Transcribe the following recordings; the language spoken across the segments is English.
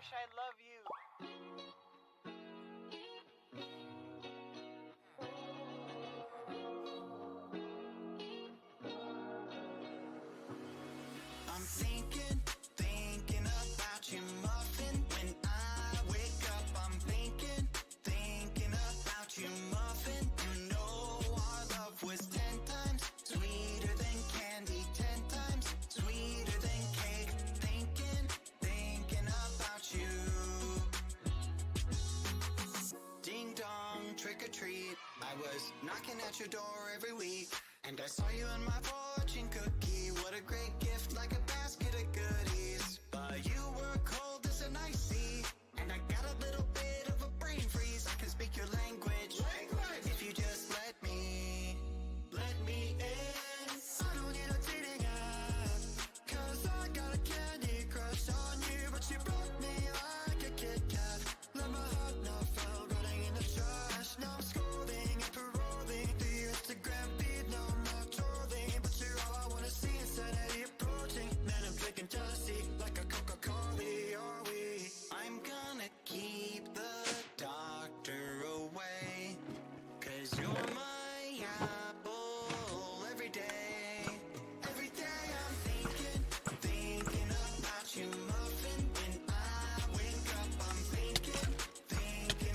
gosh, I love you. I'm thinking about you, muffin. When I wake up, I'm thinking about you, muffin. You know our love was 10 times sweeter than candy, 10 times sweeter than cake. Thinking about you. Ding dong, trick or treat. I was knocking at your door every week, and I saw you in my fortune cookie. What a great gift, like a basket of goodies. But you were cold as an ice sea, and I got a little bit of a brain freeze. I can speak your language, if you just let me in. I don't need a dating app, 'cause I got a candy crush on you. But you broke me like a Kit Kat. Let my heart not fell, running in the trash. Now I'm scrolling and paroling through your Instagram feed. No, I'm not trolling, but you're all I wanna see. Insanity approaching, man, I'm drinking jealousy like a Coca-Cola. Are we? I'm gonna keep the doctor away, 'cause you're my apple every day. Every day I'm thinking about you, muffin. When I wake up, I'm thinking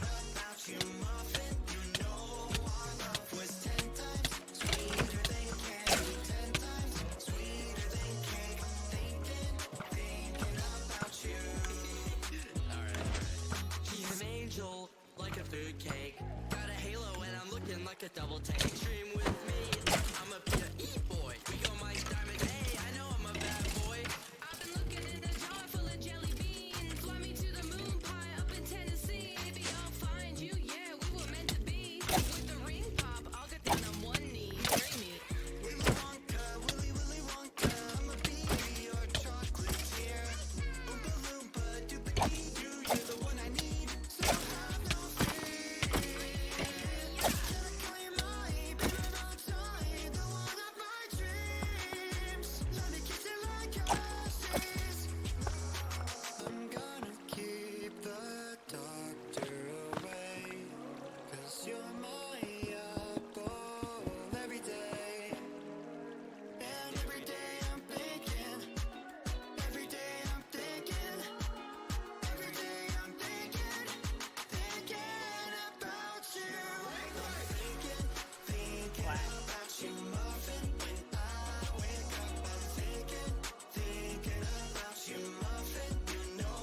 about you, muffin. You know our love was 10 times sweeter than candy, 10 times sweeter than cake. Thinking about you. She's an angel, like a food cake. Got a halo and I'm looking like a double take. Dream with me, I'm a P.E. boy. We go Mike Diamond, hey, I know I'm a bad boy. I've been looking in a jar full of jelly beans. Fly me to the moon pie up in Tennessee. Maybe I'll find you, yeah, we were meant to be. With the ring pop, I'll get down on one knee. Bring me. Willy Wonka, Willy Wonka, I'm a bee, your chocolatier. Oompa Loompa, Doopa-Dee, you're the one I need, so have no fear. Gonna call you my baby all time, the one of my dreams. Let me kiss you like ashes. I'm gonna keep the doctor away, 'cause you're my apple every day. And every day I'm thinking, every day I'm thinking, every day I'm thinking about you. Thinking about you, muffin. When I wake up, I'm thinking about you, muffin. You know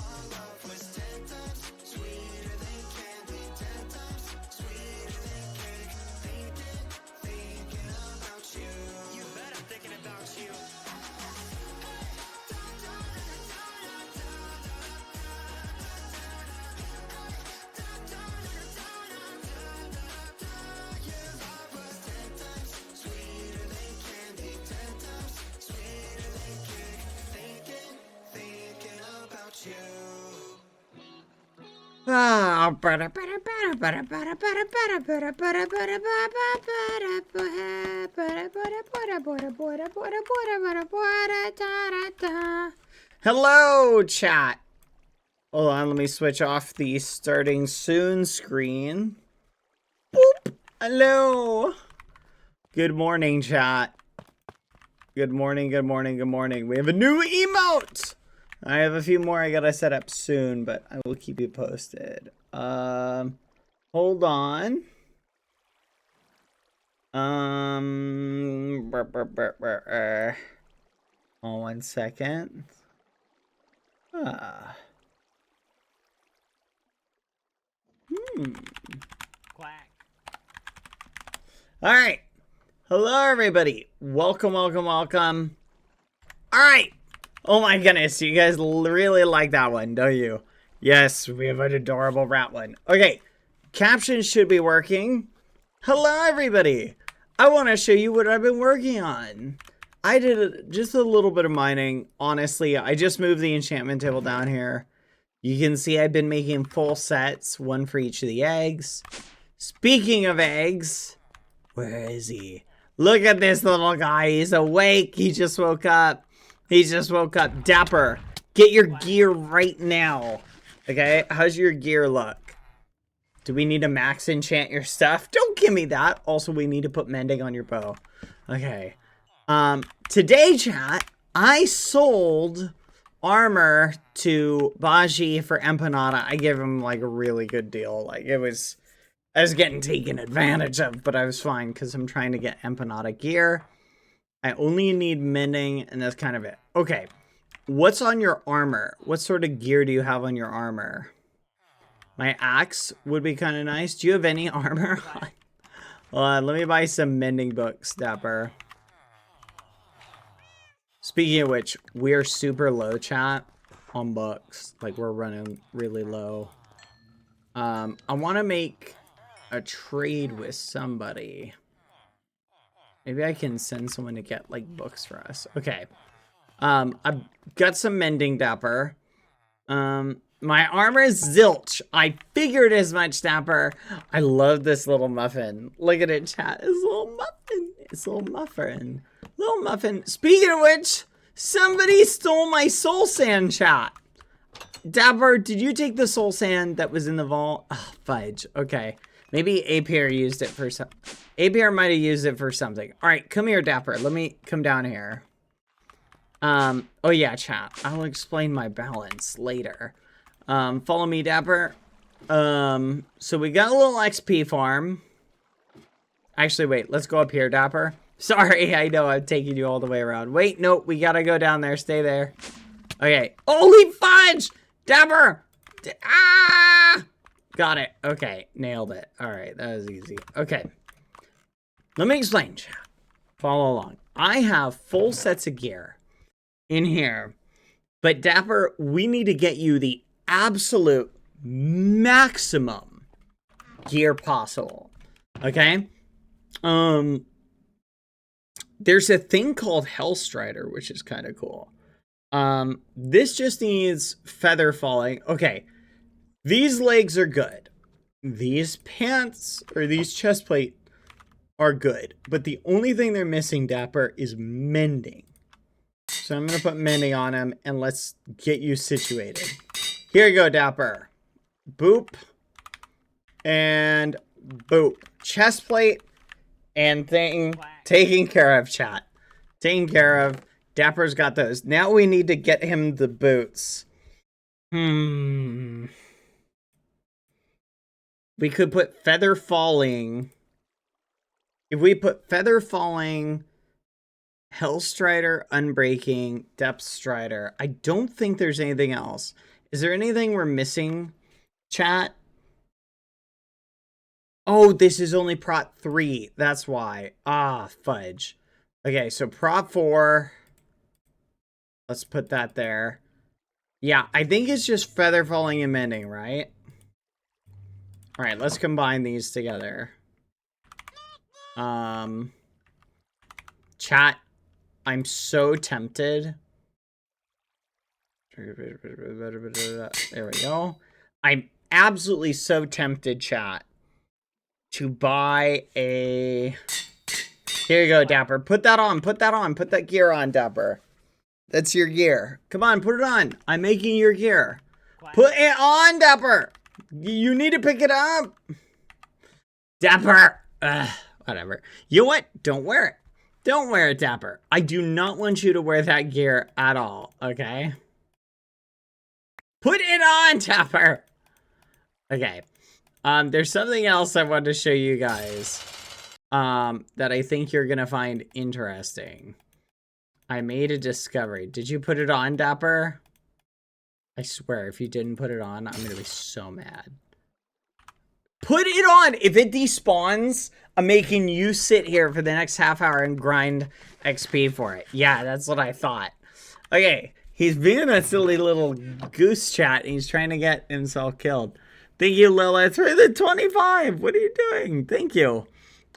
our love was 10 times sweeter than candy, 10 times sweeter than cake. Thinking about you. You bet I'm thinking about you. Your love was 10 times sweeter than candy, 10 times sweeter than cake. Thinking about you. Hello, chat. Hold on, let me switch off the starting soon screen. Boop. Hello. Good morning, chat. Good morning, good morning, good morning. We have a new emote. I have a few more I gotta set up soon, but I will keep you posted. Hold on. Hold 1 second. Quack. All right. Hello, everybody. Welcome, welcome, welcome. All right. Oh my goodness, you guys really like that one, don't you? Yes, we have an adorable rat one. Okay, captions should be working. Hello, everybody. I want to show you what I've been working on. I did just a little bit of mining. Honestly, I just moved the enchantment table down here. You can see I've been making full sets, one for each of the eggs. Speaking of eggs, where is he? Look at this little guy. He's awake. He just woke up. He just woke up. Dapper. Get your gear right now. Okay, how's your gear look? Do we need to max enchant your stuff? Don't give me that. Also, we need to put mending on your bow. Okay. Today, chat, I sold armor to Baji for Empanada. I gave him like a really good deal. Like I was getting taken advantage of, but I was fine because I'm trying to get Empanada gear. I only need mending, and that's kind of it. Okay. What's on your armor? What sort of gear do you have on your armor? My axe would be kind of nice. Do you have any armor on? Hold on, let me buy some mending books, Dapper. Speaking of which, we're super low, chat, on books. Like, we're running really low. I want to make a trade with somebody. Maybe I can send someone to get, like, books for us. Okay. I've got some mending, Dapper. My armor is zilch. I figured as much, Dapper. I love this little muffin. Look at it, chat. It's a little muffin. It's a little muffin. Little muffin. Speaking of which, somebody stole my soul sand, chat. Dapper, did you take the soul sand that was in the vault? Oh, fudge. Okay. Maybe Apier used it for some. Apier might have used it for something. All right, come here, Dapper. Let me come down here. Oh yeah, chat. I'll explain my balance later. Follow me, Dapper. So we got a little XP farm. Actually, wait. Let's go up here, Dapper. Sorry, I know I'm taking you all the way around. Wait, nope. We gotta go down there. Stay there. Okay. Holy fudge! Dapper! Ah! Got it. Okay. Nailed it. All right. That was easy. Okay. Let me explain, chat. Follow along. I have full sets of gear in here. But Dapper, we need to get you the absolute maximum gear possible. Okay? There's a thing called Hellstrider, which is kind of cool. This just needs feather falling. Okay. These legs are good. These pants or these chest plate are good. But the only thing they're missing, Dapper, is mending. So I'm going to put mending on him and let's get you situated. Here you go, Dapper. Boop. And boop. Chest plate and thing taken care of, chat. Taken care of. Dapper's got those. Now we need to get him the boots. We could put feather falling. If we put feather falling, Hellstrider, Unbreaking, Depth Strider. I don't think there's anything else. Is there anything we're missing, chat? Oh, this is only Prot 3. That's why. Ah, fudge. Okay, so Prot 4. Let's put that there. Yeah, I think it's just feather falling and mending, right? All right, let's combine these together. Chat, I'm so tempted. There we go. I'm absolutely so tempted, chat, to buy a... Here you go, Dapper. Put that on. Put that on. Put that gear on, Dapper. That's your gear. Come on, put it on. I'm making your gear. Put it on, Dapper. You need to pick it up. Dapper. Whatever. You know what? Don't wear it. Don't wear it, Dapper. I do not want you to wear that gear at all, okay? Put it on, Dapper. Okay. There's something else I want to show you guys that I think you're going to find interesting. I made a discovery. Did you put it on, Dapper? I swear, if you didn't put it on, I'm going to be so mad. Put it on! If it despawns, I'm making you sit here for the next half hour and grind XP for it. Yeah, that's what I thought. Okay, he's being a silly little goose chat, and he's trying to get himself killed. Thank you, Lilith, for the 25! What are you doing? Thank you.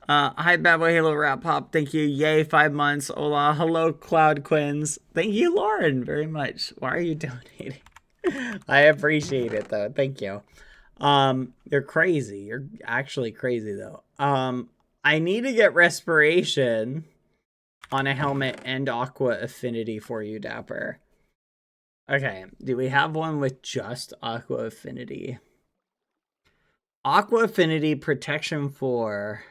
Hi, Bad Boy Halo Rap Pop. Thank you. Yay, 5 months. Hola. Hello, Cloud Quins. Thank you, Lauren, very much. Why are you donating? I appreciate it, though. Thank you. You're crazy. You're actually crazy, though. I need to get respiration on a helmet and aqua affinity for you, Dapper. Okay, do we have one with just Aqua Affinity? Aqua Affinity protection 4.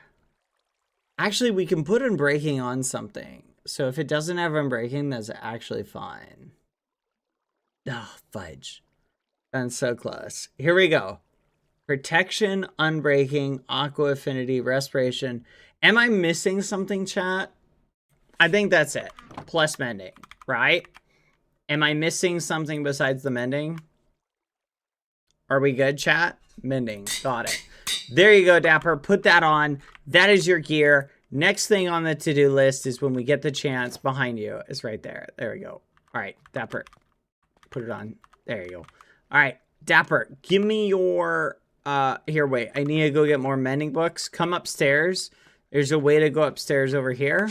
Actually, we can put Unbreaking on something. So if it doesn't have Unbreaking, that's actually fine. Oh, fudge. That's so close. Here we go. Protection, Unbreaking, Aqua Affinity, Respiration. Am I missing something, chat? I think that's it. Plus Mending, right? Am I missing something besides the Mending? Are we good, chat? Mending. Got it. There you go, Dapper. Put that on. That is your gear. Next thing on the to-do list is when we get the chance. Behind you. It's right there. There we go. All right, Dapper. Put it on. There you go. All right, Dapper. Give me your... here, wait. I need to go get more mending books. Come upstairs. There's a way to go upstairs over here.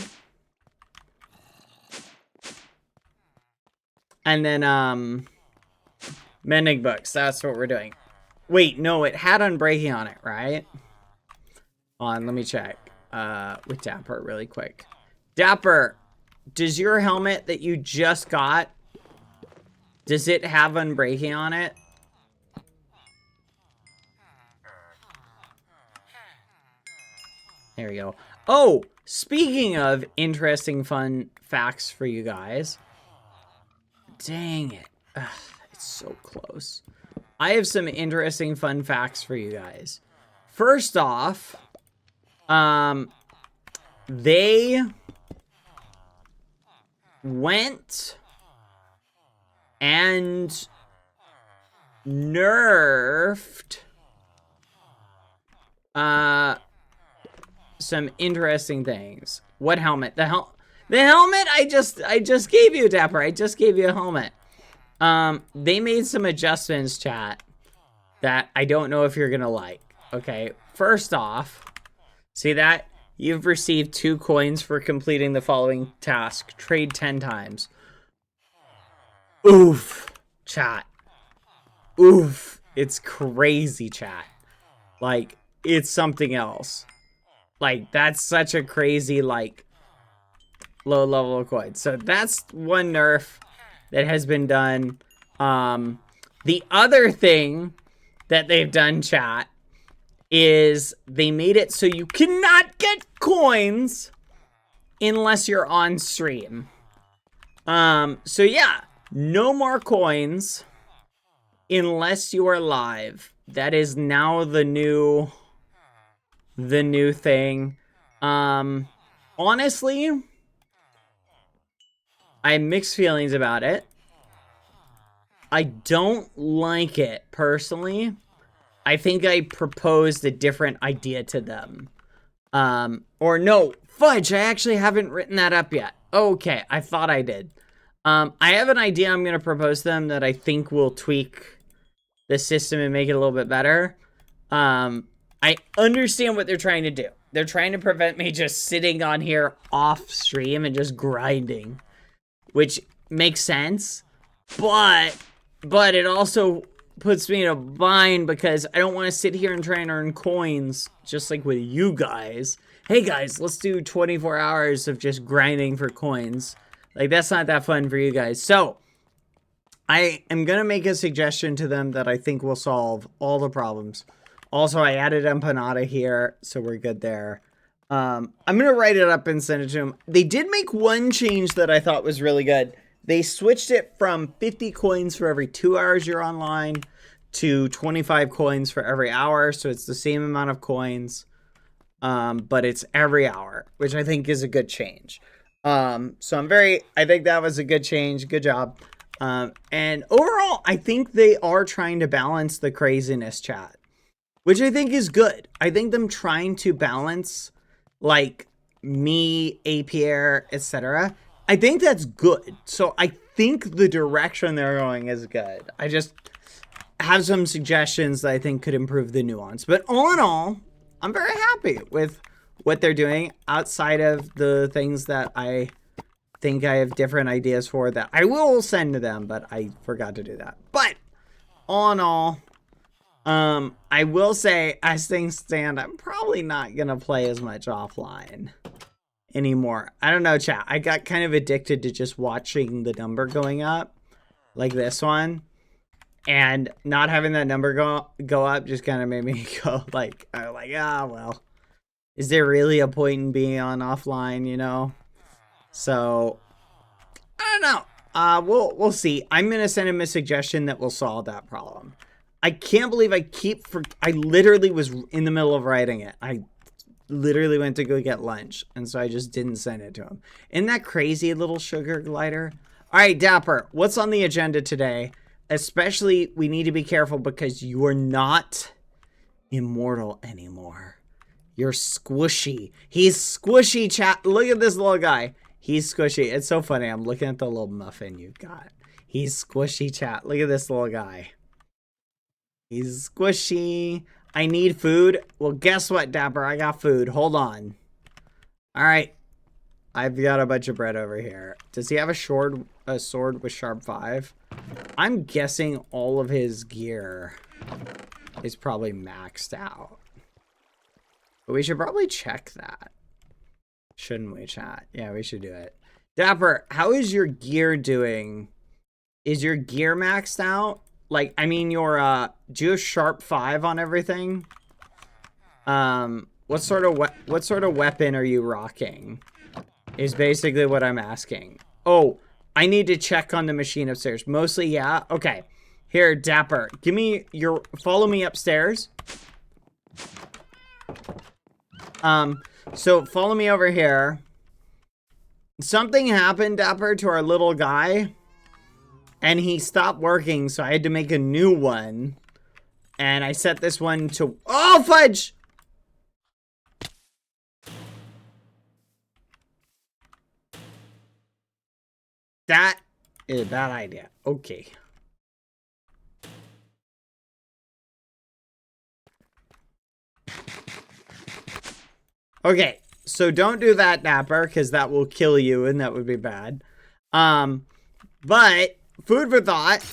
And then, mending books. That's what we're doing. Wait, no, it had Unbreaking on it, right? Hold on, let me check. With Dapper really quick. Dapper, does your helmet that you just got, does it have Unbreaking on it? There we go. Oh, speaking of interesting, fun facts for you guys. Dang it. Ugh, it's so close. I have some interesting, fun facts for you guys. First off, they went and nerfed some interesting things. What helmet? The helmet I just gave you, Dapper. I just gave you a helmet. They made some adjustments, chat, that I don't know if you're gonna like. Okay, first off, see that? You've received 2 coins for completing the following task. Trade 10 times. Oof, chat. Oof, it's crazy, chat. Like, it's something else. Like, that's such a crazy, like, low level coin. So that's one nerf that has been done. The other thing that they've done, chat, is they made it so you cannot get coins unless you're on stream. So yeah, no more coins unless you are live. That is now the new thing. Honestly, I have mixed feelings about it. I don't like it personally. I think I proposed a different idea to them. Or no, fudge, I actually haven't written that up yet. Okay, I thought I did. I have an idea I'm going to propose to them that I think will tweak the system and make it a little bit better. I understand what they're trying to do. They're trying to prevent me just sitting on here off stream and just grinding, which makes sense, but it also puts me in a bind because I don't want to sit here and try and earn coins just like with you guys. Hey guys, let's do 24 hours of just grinding for coins. Like, that's not that fun for you guys. So I am going to make a suggestion to them that I think will solve all the problems. Also, I added empanada here, so we're good there. I'm going to write it up and send it to them. They did make one change that I thought was really good. They switched it from 50 coins for every 2 hours you're online to 25 coins for every hour. So it's the same amount of coins, but it's every hour, which I think is a good change. So I think that was a good change. Good job. And overall, I think they are trying to balance the craziness, chat, which I think is good. I think them trying to balance, like, me, APR, etc. I think that's good. So I think the direction they're going is good. I just have some suggestions that I think could improve the nuance. But all in all, I'm very happy with what they're doing outside of the things that I think I have different ideas for that I will send to them, but I forgot to do that. But all in all, I will say, as things stand, I'm probably not going to play as much offline anymore. I don't know, chat. I got kind of addicted to just watching the number going up. like this one. And not having that number go up just kind of made me go like, I'm like, ah, well, is there really a point in being on offline, you know? So, I don't know. We'll see. I'm going to send him a suggestion that will solve that problem. I can't believe I literally was in the middle of writing it. I literally went to go get lunch, and so I just didn't send it to him. Isn't that crazy, little sugar glider? All right, Dapper, what's on the agenda today? Especially, we need to be careful because you're not immortal anymore. You're squishy. He's squishy, chat. Look at this little guy. He's squishy. It's so funny. I'm looking at the little muffin you've got. He's squishy, chat. Look at this little guy. He's squishy. I need food. Well, guess what, Dapper? I got food. Hold on. All right. I've got a bunch of bread over here. Does he have a sword with sharp 5? I'm guessing all of his gear is probably maxed out. But we should probably check that. Shouldn't we, chat? Yeah, we should do it. Dapper, how is your gear doing? Is your gear maxed out? Like, I mean, your, do you have sharp 5 on everything? What sort of weapon are you rocking? Is basically what I'm asking. Oh, I need to check on the machine upstairs. Mostly, yeah. Okay. Here, Dapper, follow me upstairs. So follow me over here. Something happened, Dapper, to our little guy. And he stopped working, so I had to make a new one. And I set this one to... Oh, fudge! That is a bad idea. Okay. Okay, so don't do that, Dapper, because that will kill you, and that would be bad. But... food for thought.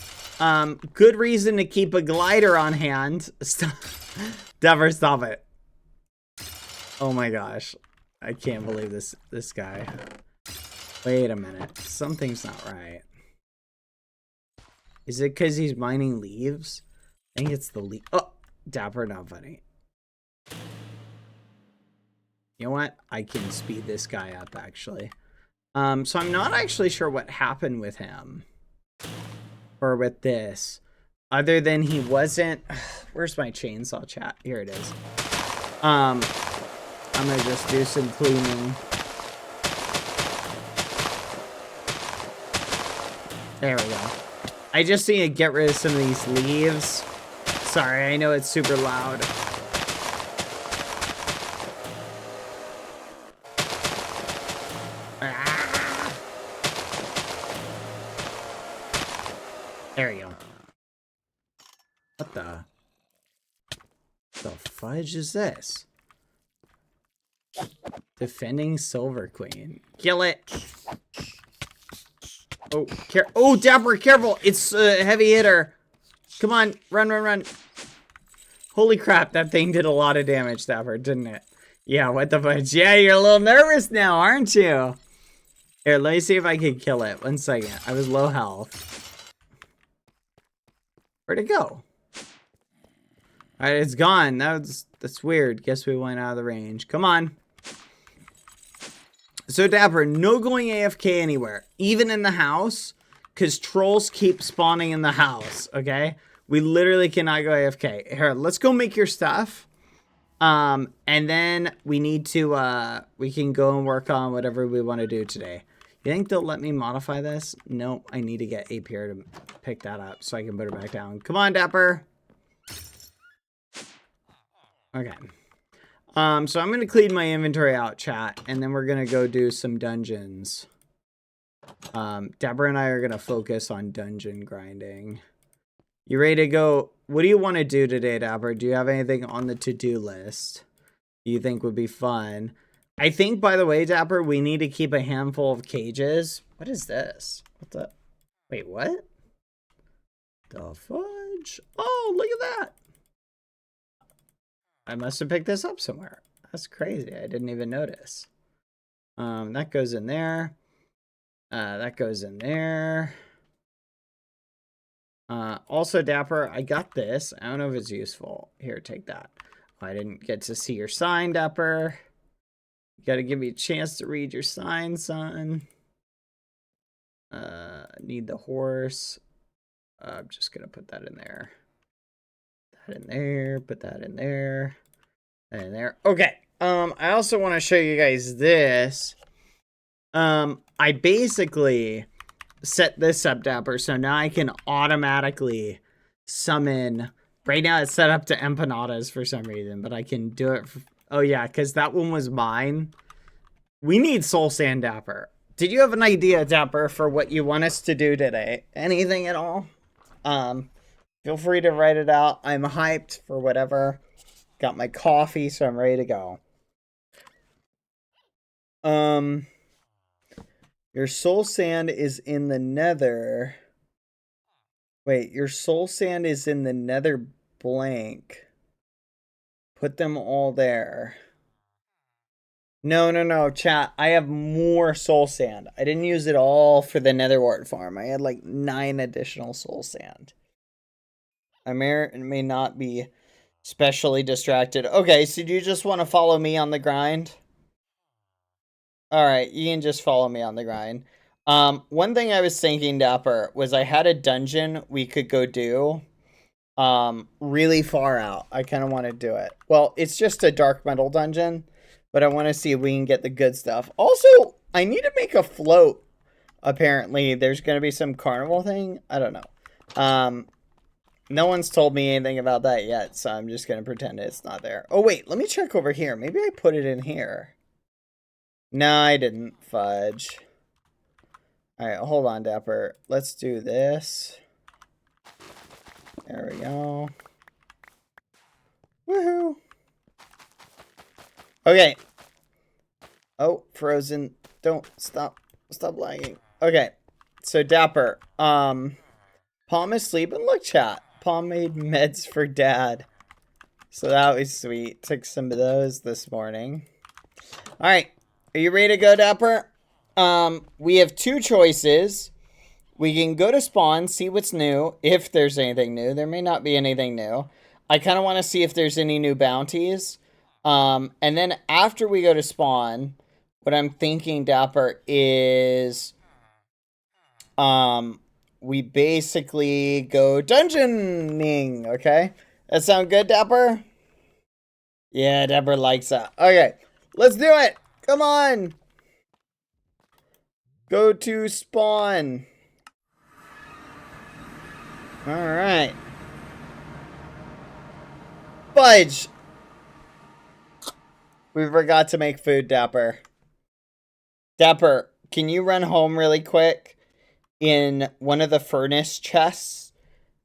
Good reason to keep a glider on hand. Stop. Dapper, stop it. Oh my gosh. I can't believe this guy. Wait a minute. Something's not right. Is it because he's mining leaves? I think it's the leaf. Oh, Dapper, not funny. You know what? I can speed this guy up, actually. So I'm not actually sure what happened with him. Or with this. Other than he wasn't... Where's my chainsaw, chat? Here it is. I'm gonna just do some cleaning. There we go. I just need to get rid of some of these leaves. Sorry, I know it's super loud. There we go. What the fudge is this? Defending Silver Queen. Kill it. Oh, Dapper, careful. It's a heavy hitter. Come on, run, run, run. Holy crap, that thing did a lot of damage, Dapper, didn't it? Yeah, what the fudge? Yeah, you're a little nervous now, aren't you? Here, let me see if I can kill it. 1 second. I was low health. Where'd it go? Alright, it's gone. That's weird. Guess we went out of the range. Come on. So, Dapper, no going AFK anywhere. Even in the house. Because trolls keep spawning in the house. Okay? We literally cannot go AFK. Here, let's go make your stuff. And then we need to, we can go and work on whatever we want to do today. You think they'll let me modify this? Nope, I need to get Ape here to pick that up so I can put it back down. Come on, Dapper. Okay. So I'm going to clean my inventory out, chat, and then we're going to go do some dungeons. Dapper and I are going to focus on dungeon grinding. You ready to go? What do you want to do today, Dapper? Do you have anything on the to-do list you think would be fun? I think, by the way, Dapper, we need to keep a handful of cages. What is this? What the? Wait, what? The fudge? Oh, look at that. I must have picked this up somewhere. That's crazy. I didn't even notice. That goes in there. That goes in there. Also, Dapper, I got this. I don't know if it's useful. Here, take that. I didn't get to see your sign, Dapper. You gotta give me a chance to read your sign, son. Need the horse. I'm just gonna put that in there. That in there. Put that in there. That in there. Okay. I also want to show you guys this. I basically set this up, Dapper, so now I can automatically summon. Right now it's set up to empanadas for some reason, but I can do it for, oh yeah, because that one was mine. We need soul sand, Dapper. Did you have an idea, Dapper, for what you want us to do today? Anything at all? Feel free to write it out. I'm hyped for whatever. Got my coffee, so I'm ready to go. Your soul sand is in the nether. Wait, your soul sand is in the nether blank. Put them all there. No, chat. I have more soul sand. I didn't use it all for the nether wart farm. I had like 9 additional soul sand. I may or may not be specially distracted. Okay, so do you just want to follow me on the grind? Alright, you can just follow me on the grind. One thing I was thinking, Dapper, was I had a dungeon we could go do. Really far out. I kind of want to do it. Well, it's just a dark metal dungeon, but I want to see if we can get the good stuff. Also, I need to make a float. Apparently, there's going to be some carnival thing. I don't know. No one's told me anything about that yet, so I'm just going to pretend it's not there. Oh, wait, let me check over here. Maybe I put it in here. No, I didn't. Fudge. Alright, hold on, Dapper. Let's do this. There we go. Woohoo! Okay. Oh, frozen. Don't stop. Stop lagging. Okay. So, Dapper. Palm is sleeping. Look, chat. Palm made meds for Dad. So that was sweet. Took some of those this morning. Alright. Are you ready to go, Dapper? We have 2 choices. We can go to spawn, see what's new, if there's anything new. There may not be anything new. I kind of want to see if there's any new bounties. And then after we go to spawn, what I'm thinking, Dapper, is we basically go dungeoning, okay? That sound good, Dapper? Yeah, Dapper likes that. Okay, let's do it! Come on! Go to spawn. Alright. Fudge! We forgot to make food, Dapper. Dapper, can you run home really quick? In one of the furnace chests,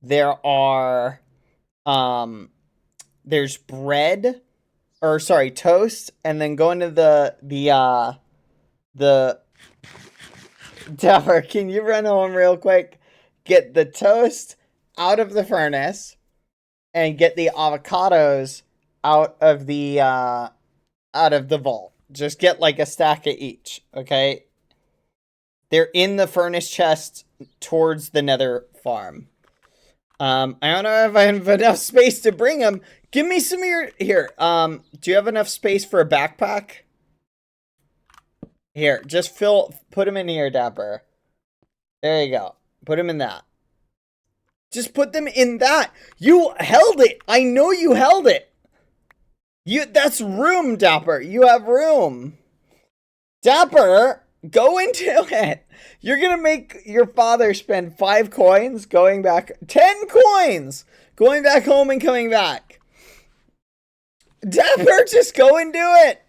there are, there's bread, or sorry, toast, and then go into the Dapper, can you run home real quick? Get the toast out of the furnace and get the avocados out of the vault. Just get like a stack of each, okay? They're in the furnace chest towards the nether farm. I don't know if I have enough space to bring them. Give me some of your... Here, do you have enough space for a backpack? Here, just put them in here, Dapper. There you go. Put them in that. Just put them in that. You held it. I know you held it. That's room, Dapper. You have room. Dapper, go into it. You're going to make your father spend 5 coins going back. 10 coins going back home and coming back. Dapper, just go and do it.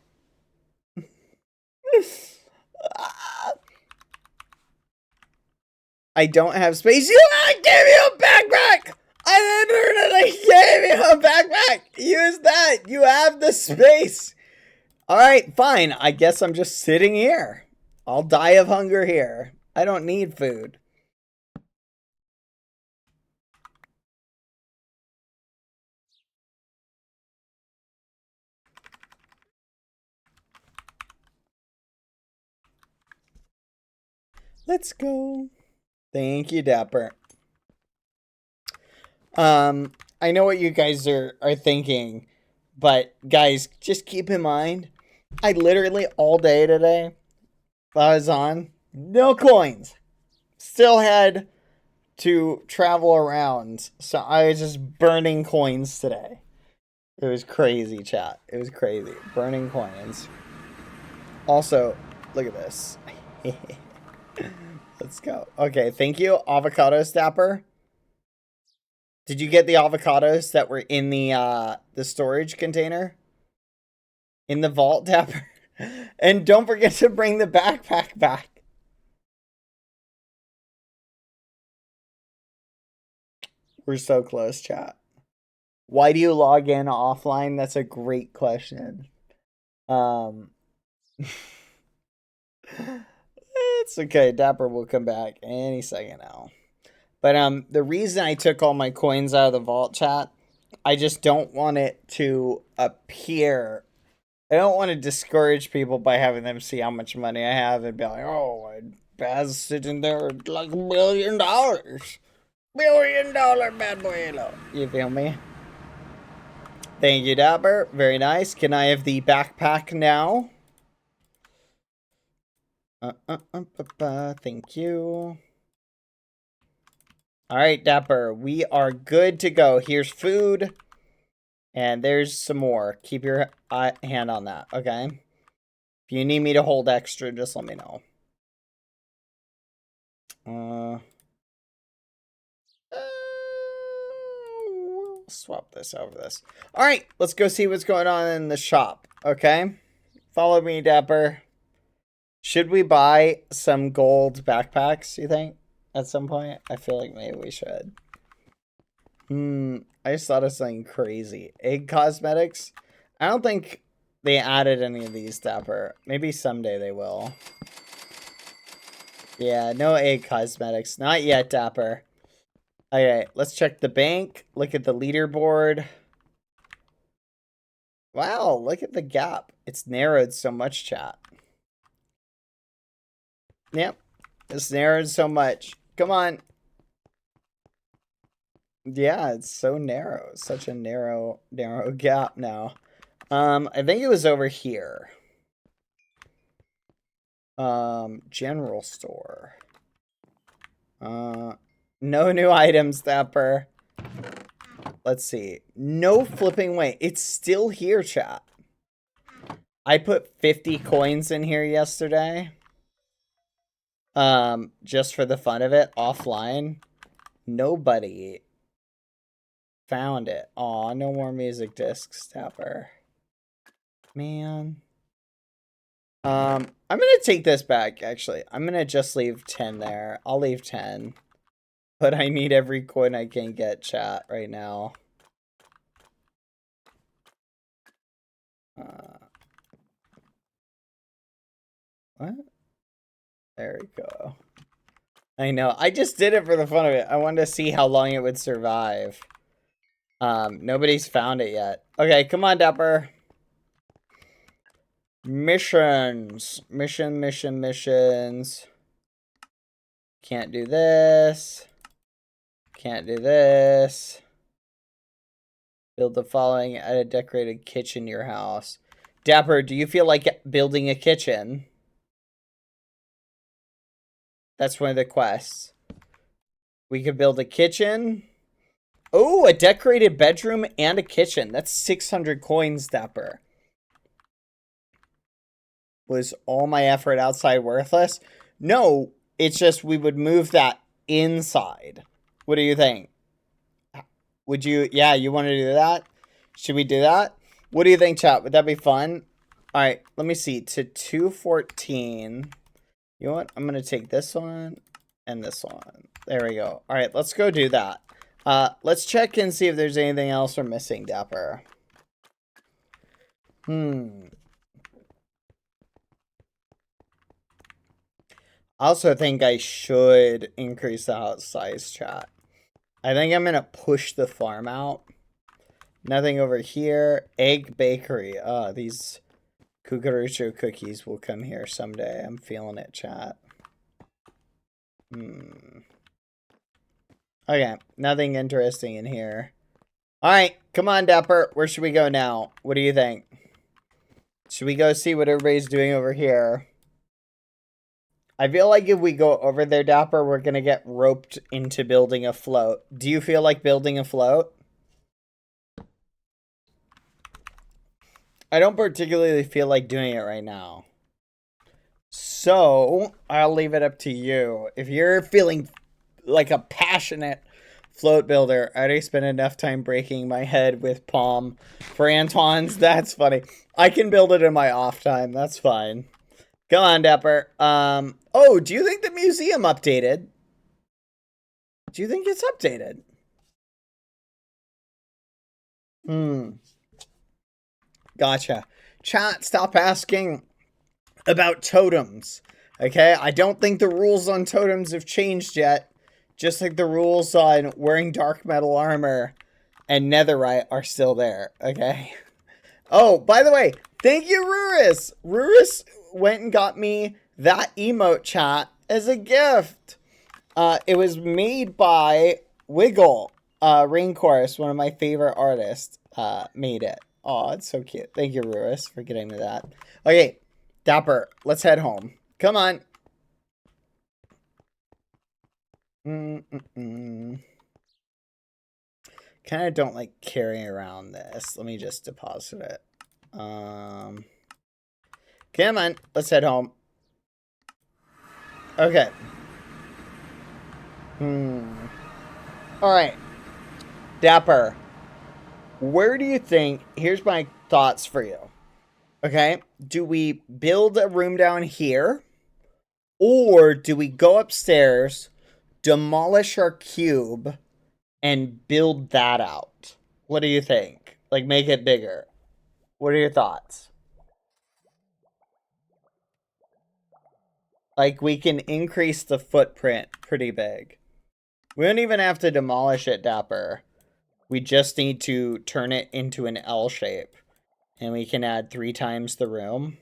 I don't have space. I gave you a backpack! I didn't earn it. I gave you a backpack. Use that. You have the space. Alright, fine. I guess I'm just sitting here. I'll die of hunger here. I don't need food. Let's go. Thank you, Dapper. I know what you guys are thinking, but guys, just keep in mind, I literally all day today, while I was on, no coins. Still had to travel around, so I was just burning coins today. It was crazy, chat. It was crazy. Burning coins. Also, look at this. Let's go. Okay, thank you, Avocado Stapper. Did you get the avocados that were in the storage container? In the vault, Dapper? And don't forget to bring the backpack back. We're so close, chat. Why do you log in offline? That's a great question. It's okay. Dapper will come back any second now. But the reason I took all my coins out of the vault, chat, I just don't want it to appear. I don't want to discourage people by having them see how much money I have and be like, oh, Baz sitting there with like $1 billion. $1 billion bad boy. You feel me? Thank you, Dapper. Very nice. Can I have the backpack now? Thank you. All right, Dapper. We are good to go. Here's food. And there's some more. Keep your hand on that, okay? If you need me to hold extra, just let me know. We'll swap this over this. All right, let's go see what's going on in the shop, okay? Follow me, Dapper. Should we buy some gold backpacks, you think, at some point? I feel like maybe we should. I just thought of something crazy. Egg cosmetics? I don't think they added any of these, Dapper. Maybe someday they will. Yeah, no egg cosmetics. Not yet, Dapper. Okay, let's check the bank. Look at the leaderboard. Wow, look at the gap. It's narrowed so much, chat. Yep, it's narrowed so much. Come on. Yeah, it's so narrow. Such a narrow gap now. I think it was over here. General store. No new items, Dapper. Let's see. No flipping way. It's still here, chat. I put 50 coins in here yesterday. Just for the fun of it, offline. Nobody found it. Aw, no more music discs, Dapper. Man. I'm gonna take this back, actually. I'm gonna just leave 10 there. I'll leave 10. But I need every coin I can get, chat, right now. What? There we go. I know. I just did it for the fun of it. I wanted to see how long it would survive. Nobody's found it yet. Okay, come on, Dapper. Missions. Missions. Can't do this. Can't do this. Build the following at a decorated kitchen in your house. Dapper, do you feel like building a kitchen? That's one of the quests. We could build a kitchen. Oh, a decorated bedroom and a kitchen. That's 600 coins, Dapper. Was all my effort outside worthless? No, it's just we would move that inside. What do you think? Would you, yeah, you want to do that? Should we do that? What do you think, chat? Would that be fun? All right, let me see. To 214. You know what? I'm going to take this one and this one. There we go. All right, let's go do that. Let's check and see if there's anything else we're missing, Dapper. I also think I should increase the house size, chat. I think I'm going to push the farm out. Nothing over here. Egg bakery. These cucaracho cookies will come here someday. I'm feeling it, chat. Okay, nothing interesting in here. Alright, come on, Dapper. Where should we go now? What do you think? Should we go see what everybody's doing over here? I feel like if we go over there, Dapper, we're gonna get roped into building a float. Do you feel like building a float? I don't particularly feel like doing it right now. So, I'll leave it up to you. If you're feeling like a passionate float builder, I already spent enough time breaking my head with Palm for Antoine's. That's funny. I can build it in my off time. That's fine. Go on, Dapper. Oh, do you think the museum updated? Do you think it's updated? Gotcha. Chat, stop asking about totems. Okay? I don't think the rules on totems have changed yet. Just like the rules on wearing dark metal armor and netherite are still there. Okay? Oh, by the way, thank you, Ruris. Ruris went and got me that emote, chat, as a gift. It was made by Wiggle. Rain Chorus, one of my favorite artists, made it. Oh, it's so cute. Thank you, Ruris, for getting me that. Okay, Dapper, let's head home. Come on. Kind of don't like carrying around this. Let me just deposit it. Come on, let's head home. Okay. Alright. Dapper. Where do you think... Here's my thoughts for you. Okay? Do we build a room down here? Or do we go upstairs, demolish our cube, and build that out? What do you think? Like, make it bigger. What are your thoughts? Like, we can increase the footprint pretty big. We don't even have to demolish it, Dapper. We just need to turn it into an L shape. And we can add 3 times the room.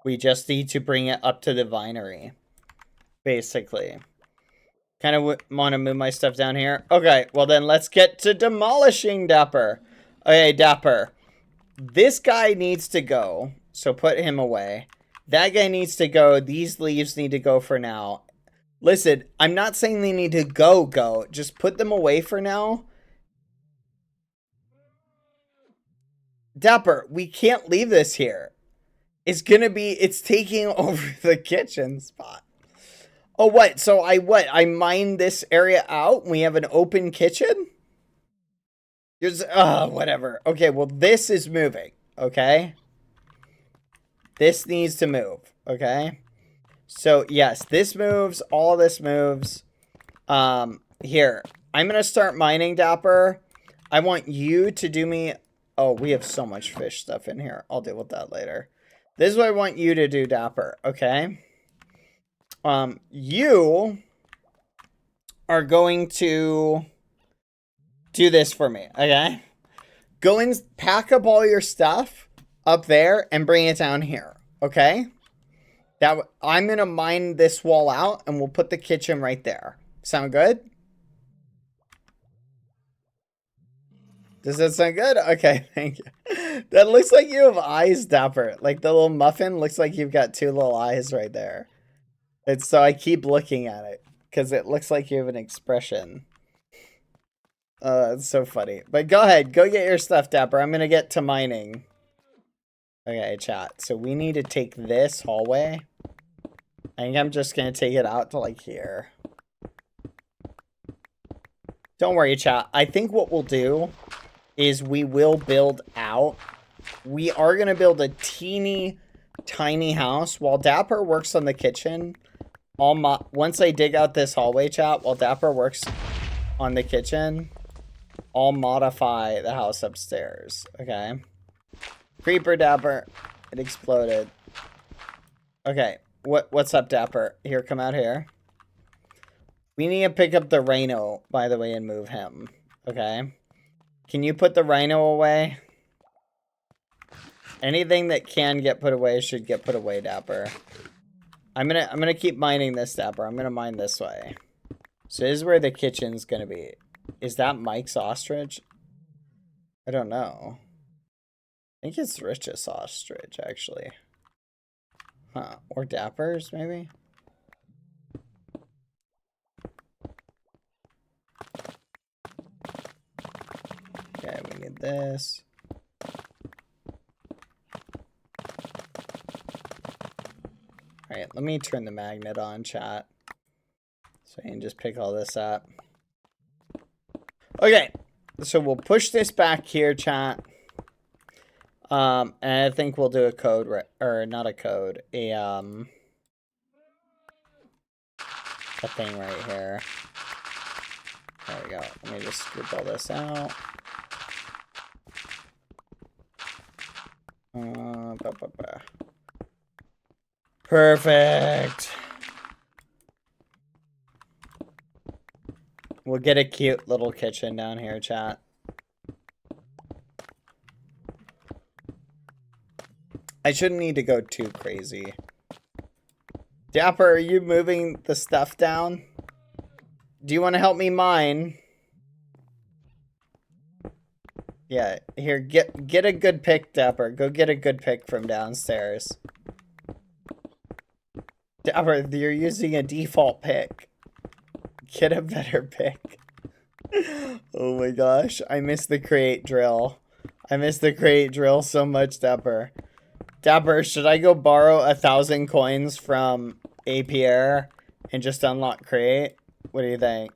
We just need to bring it up to the vinery. Basically. Kind of want to move my stuff down here. Okay, well then let's get to demolishing, Dapper. Okay, Dapper. This guy needs to go. So put him away. That guy needs to go. These leaves need to go for now. Listen, I'm not saying they need to go. Just put them away for now. Dapper, we can't leave this here. It's taking over the kitchen spot. Oh, what? So I mine this area out and we have an open kitchen? Whatever. Okay, well, this is moving, okay? This needs to move, okay? So, yes, this moves. All this moves. Here. I'm going to start mining, Dapper. I want you to do me... Oh, we have so much fish stuff in here. I'll deal with that later. This is what I want you to do, Dapper, okay? You are going to do this for me, okay? Go and pack up all your stuff up there and bring it down here, okay? I'm going to mine this wall out and we'll put the kitchen right there. Sound good? Does that sound good? Okay, thank you. That looks like you have eyes, Dapper. Like the little muffin looks like you've got 2 little eyes right there. And so I keep looking at it because it looks like you have an expression. It's so funny. But go ahead. Go get your stuff, Dapper. I'm going to get to mining. Okay, chat. So we need to take this hallway. I think I'm just going to take it out to like here. Don't worry, chat. I think what we'll do is we will build out. We are going to build a teeny tiny house while Dapper works on the kitchen. Once I dig out this hallway, chat, while Dapper works on the kitchen, I'll modify the house upstairs. Okay. Creeper, Dapper. It exploded. Okay. What's up, Dapper? Here, come out here. We need to pick up the rhino, by the way, and move him. Okay. Can you put the rhino away? Anything that can get put away should get put away, Dapper. I'm gonna keep mining this, Dapper. I'm gonna mine this way. So this is where the kitchen's gonna be. Is that Mike's ostrich? I don't know. I think it's Rich's ostrich, actually. Huh. Or Dapper's, maybe? Okay, we need this. Alright, let me turn the magnet on, chat. So I can just pick all this up. Okay, so we'll push this back here, chat. And I think we'll do a code, or not a code, a thing right here. There we go. Let me just scoop all this out. Perfect. We'll get a cute little kitchen down here, chat. I shouldn't need to go too crazy. Dapper, are you moving the stuff down? Do you want to help me mine? Yeah, here, get a good pick, Dapper. Go get a good pick from downstairs. Dapper, you're using a default pick. Get a better pick. Oh my gosh, I miss the crate drill. I miss the crate drill so much, Dapper. Dapper, should I go borrow 1,000 coins from APR and just unlock crate? What do you think?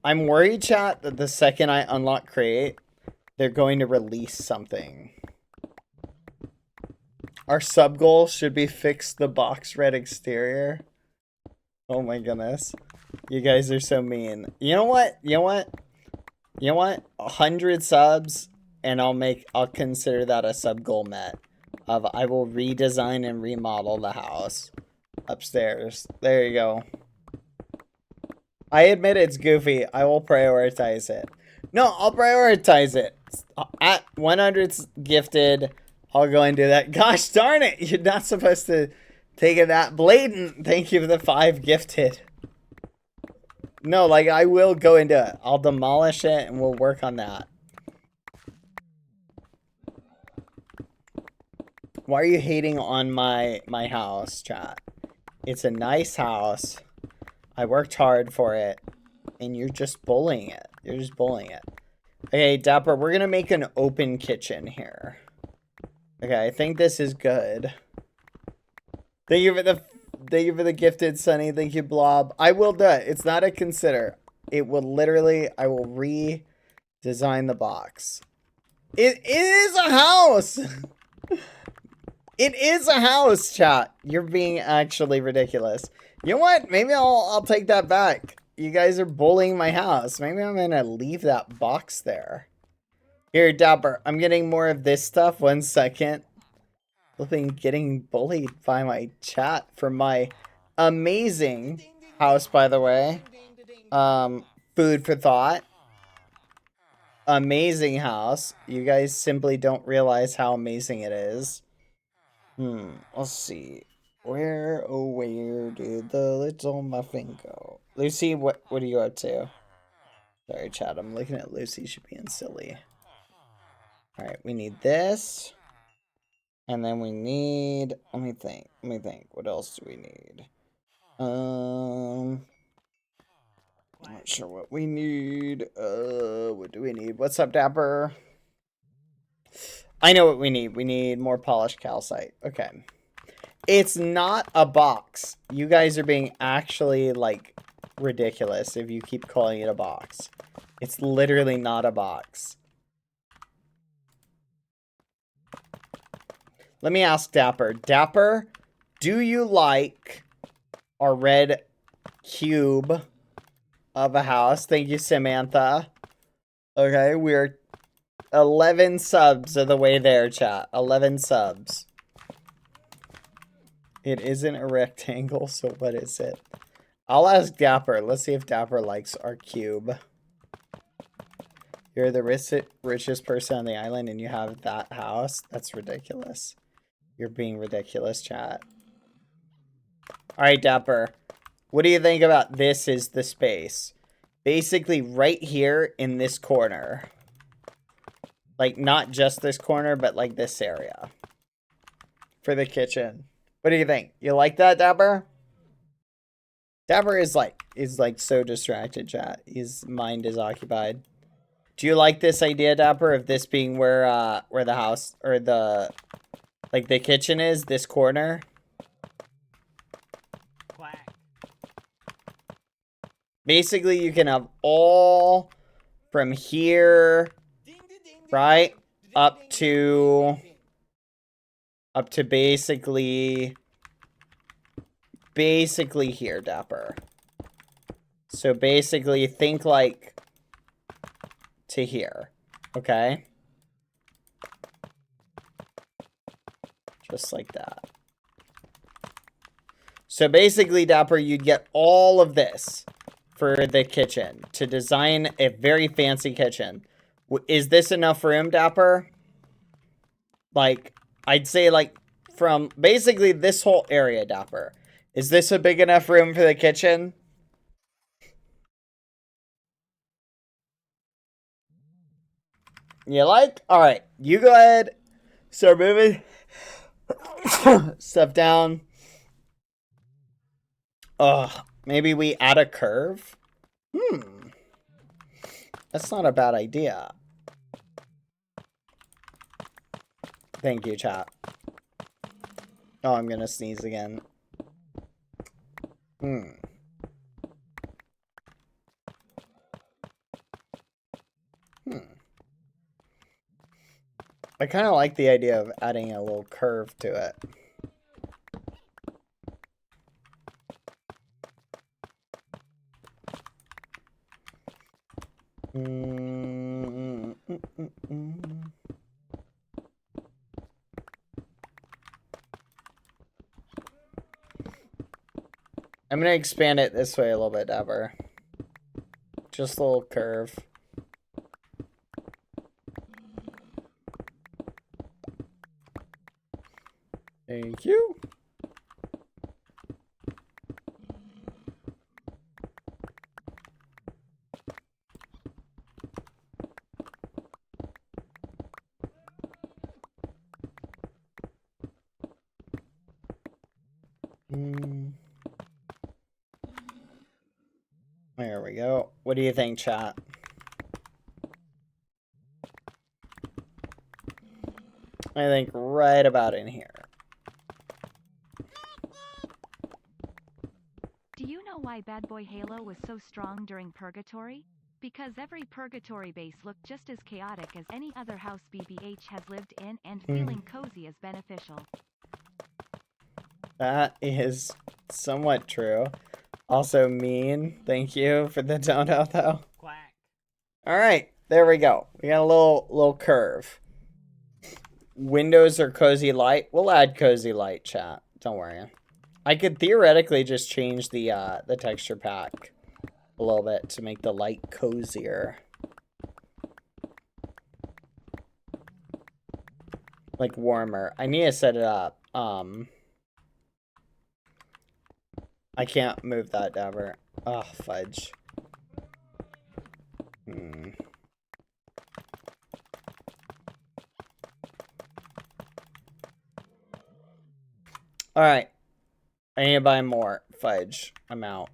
I'm worried, chat, that the second I unlock crate, they're going to release something. Our sub goal should be fix the box red exterior. Oh my goodness. You guys are so mean. You know what? You know what? You know what? 100 subs and I'll consider that a sub goal met. I will redesign and remodel the house upstairs. There you go. I admit it's goofy. I will prioritize it. No, I'll prioritize it. At 100 gifted, I'll go and do that. Gosh darn it. You're not supposed to take it that blatant. Thank you for the 5 gifted. No, like I will go and do it. I'll demolish it and we'll work on that. Why are you hating on my house, chat? It's a nice house. I worked hard for it. And you're just bullying it. You're just bullying it. Okay, Dapper, we're going to make an open kitchen here. Okay, I think this is good. Thank you for the gifted, Sunny. Thank you, Blob. I will do it. It's not a consider. It will literally, I will redesign the box. It is a house! It is a house, chat. You're being actually ridiculous. You know what? Maybe I'll take that back. You guys are bullying my house. Maybe I'm gonna leave that box there. Here, Dapper. I'm getting more of this stuff. 1 second. Flipping getting bullied by my chat for my amazing house, by the way. Food for thought. Amazing house. You guys simply don't realize how amazing it is. Let's see. Where, oh, where did the little muffin go? Lucy, what are you up to? Sorry, chat. I'm looking at Lucy. She's being silly. Alright, we need this. And then we need... Let me think. What else do we need? Not sure what we need. What do we need? What's up, Dapper? I know what we need. We need more polished calcite. Okay. It's not a box. You guys are being actually, like, ridiculous if you keep calling it a box. It's literally not a box. Let me ask Dapper. Dapper, do you like our red cube of a house? Thank you, Samantha. Okay, we're 11 subs of the way there, chat. 11 subs. It isn't a rectangle, so what is it? I'll ask Dapper. Let's see if Dapper likes our cube. You're the richest person on the island and you have that house? That's ridiculous. You're being ridiculous, chat. Alright, Dapper. What do you think about this is the space? Basically right here in this corner. Like, not just this corner, but like this area. For the kitchen. What do you think? You like that, Dapper? Dapper is like so distracted, chat. His mind is occupied. Do you like this idea, Dapper, of this being where the house or the kitchen is, this corner? Quack. Basically, you can have all from here, right, up to basically here, Dapper. So basically, think like to here, okay? Just like that. So basically, Dapper, you'd get all of this for the kitchen to design a very fancy kitchen. Is this enough room, Dapper? Like, I'd say like from basically this whole area, Dapper. Is this a big enough room for the kitchen? You like? All right, you go ahead. Start moving stuff down. Maybe we add a curve? That's not a bad idea. Thank you, chat. Oh, I'm gonna sneeze again. I kind of like the idea of adding a little curve to it. I'm gonna expand it this way a little bit, Dapper. Just a little curve. Thank you. There we go. What do you think, chat? I think right about in here. Do you know why Bad Boy Halo was so strong during Purgatory? Because every Purgatory base looked just as chaotic as any other house BBH has lived in, and feeling cozy is beneficial. That is somewhat true. Also mean. Thank you for the donut, though. Quack. All right, there we go. We got a little curve. Windows are cozy light. We'll add cozy light, chat. Don't worry. I could theoretically just change the texture pack a little bit to make the light cozier. Like warmer. I need to set it up. I can't move that, Dabber. Oh, fudge. Alright. I need to buy more. Fudge. I'm out.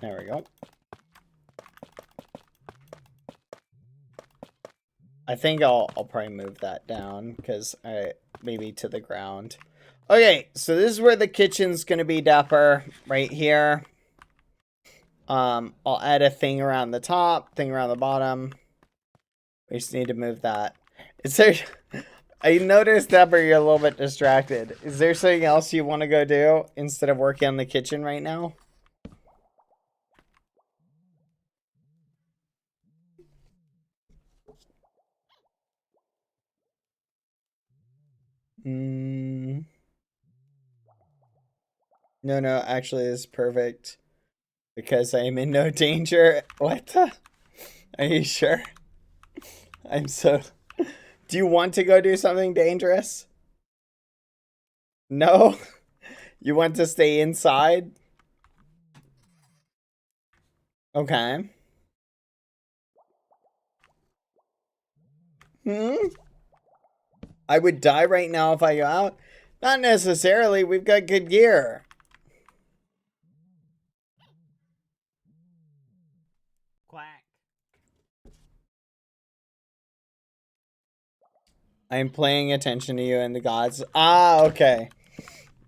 There we go. I think I'll probably move that down because maybe to the ground. Okay, so this is where the kitchen's gonna be, Dapper, right here. I'll add a thing around the top, thing around the bottom. We just need to move that. Is there? I noticed, Dapper, you're a little bit distracted. Is there something else you want to go do instead of working on the kitchen right now? No, actually, this is perfect. Because I am in no danger. What the? Are you sure? I'm so... Do you want to go do something dangerous? No? You want to stay inside? Okay. I would die right now if I go out? Not necessarily. We've got good gear. Quack. I'm paying attention to you and the gods. Ah, okay.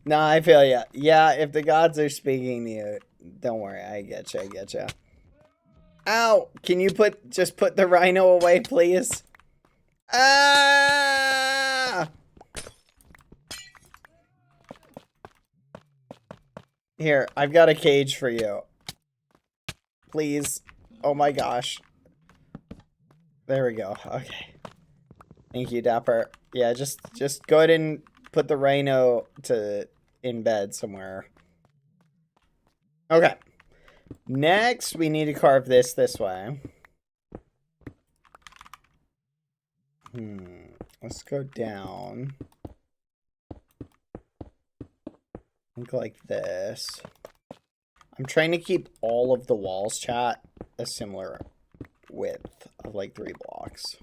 No, I feel ya. Yeah, if the gods are speaking to you, don't worry. I get you. I get you. Ow! Can you just put the rhino away, please? Ah! Here, I've got a cage for you. Please. Oh my gosh. There we go. Okay. Thank you, Dapper. Yeah, just go ahead and put the rhino in bed somewhere. Okay. Next, we need to carve this way. Let's go down. Think like this. I'm trying to keep all of the walls, chat, a similar width of like 3 blocks.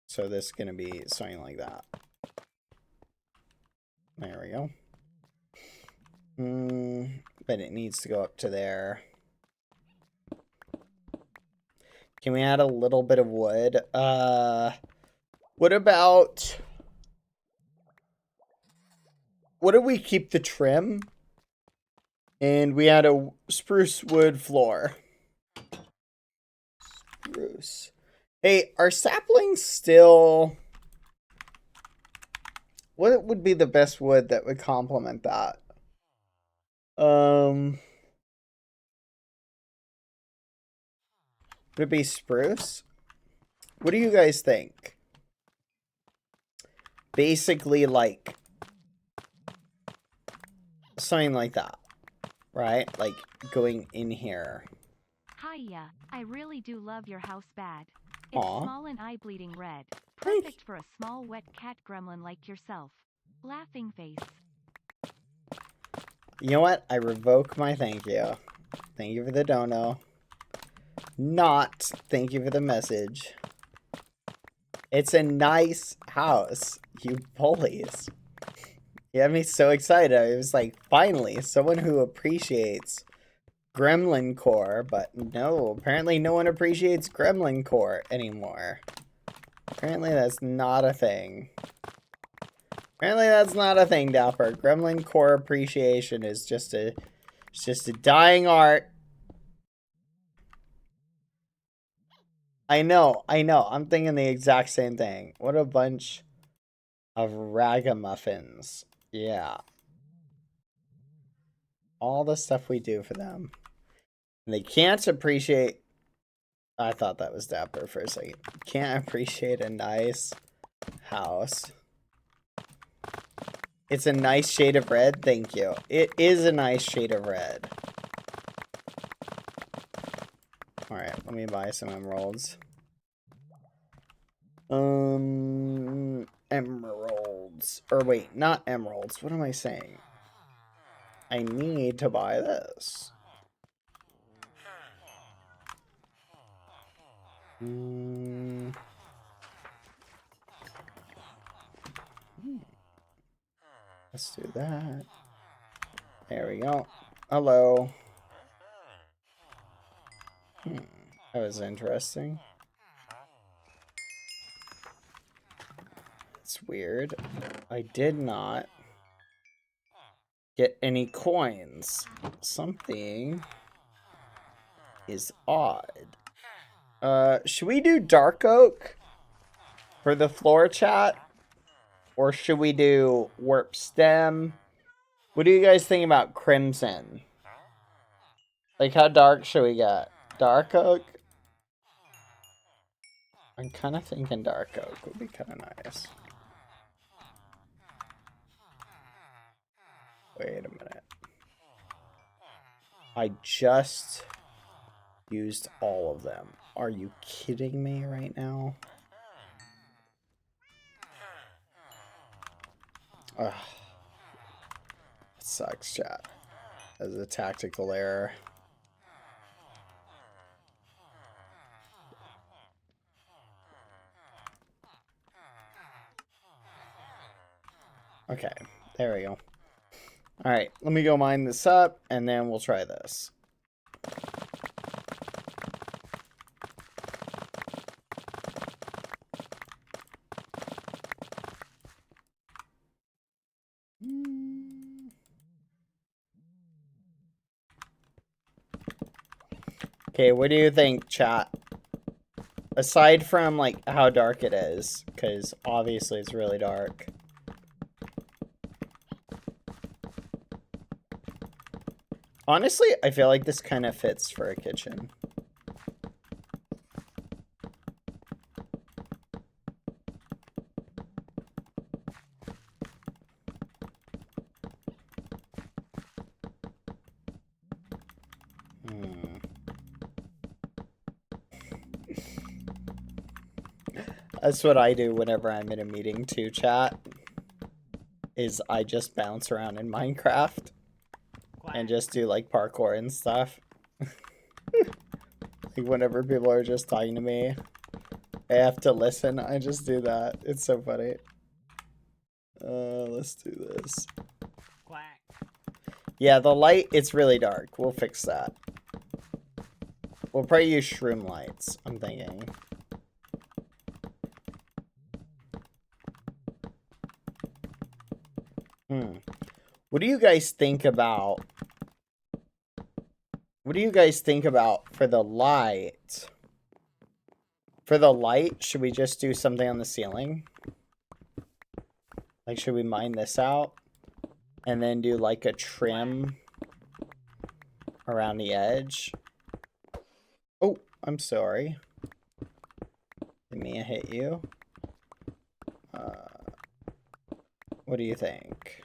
So this is going to be something like that. There we go. But it needs to go up to there. Can we add a little bit of wood? What about... What if we keep the trim? And we add a spruce wood floor. Spruce. Hey, are saplings still... What would be the best wood that would complement that? Would it be spruce? What do you guys think? Basically, like... something like that. Right? Like, going in here. Hiya, I really do love your house bad. It's Aw. small and eye-bleeding red. Perfect for a small wet cat gremlin like yourself. Laughing face. You know what? I revoke my thank you. Thank you for the dono. Not thank you for the message. It's a nice house, you bullies. You had me so excited. I was like, finally, someone who appreciates Gremlin Core. But no, apparently no one appreciates Gremlin Core anymore. Apparently that's not a thing. Apparently that's not a thing, Dapper. Gremlin Core appreciation is just a dying art. I know. I'm thinking the exact same thing. What a bunch of ragamuffins. Yeah. All the stuff we do for them. And they can't appreciate... I thought that was Dapper for a second. Can't appreciate a nice house. It's a nice shade of red. Thank you. It is a nice shade of red. Alright, let me buy some emeralds. Emeralds. Or wait, not emeralds. What am I saying? I need to buy this. Let's do that. There we go. Hello. That was interesting. It's weird. I did not get any coins. Something is odd. Should we do dark oak for the floor, chat? Or should we do warp stem? What do you guys think about crimson? Like, how dark should we get? Dark oak? I'm kind of thinking dark oak would be kind of nice. I just used all of them. Are you kidding me right now? Ugh. That sucks, chat. As a tactical error. Okay, there we go. Alright, let me go mine this up, and then we'll try this. Okay, what do you think, chat? Aside from, like, how dark it is, because obviously it's really dark. Honestly, I feel like this kind of fits for a kitchen. That's what I do whenever I'm in a meeting too, chat. Is I just bounce around in Minecraft. And just do, like, parkour and stuff. Like, whenever people are just talking to me, I have to listen. I just do that. It's so funny. Let's do this. Quack. Yeah, the light, it's really dark. We'll fix that. We'll probably use shroom lights, I'm thinking. What do you guys think about... What do you guys think about for the light? For the light, should we just do something on the ceiling? Like, should we mine this out? And then do, like, a trim around the edge? Oh, I'm sorry. Didn't mean to hit you. What do you think?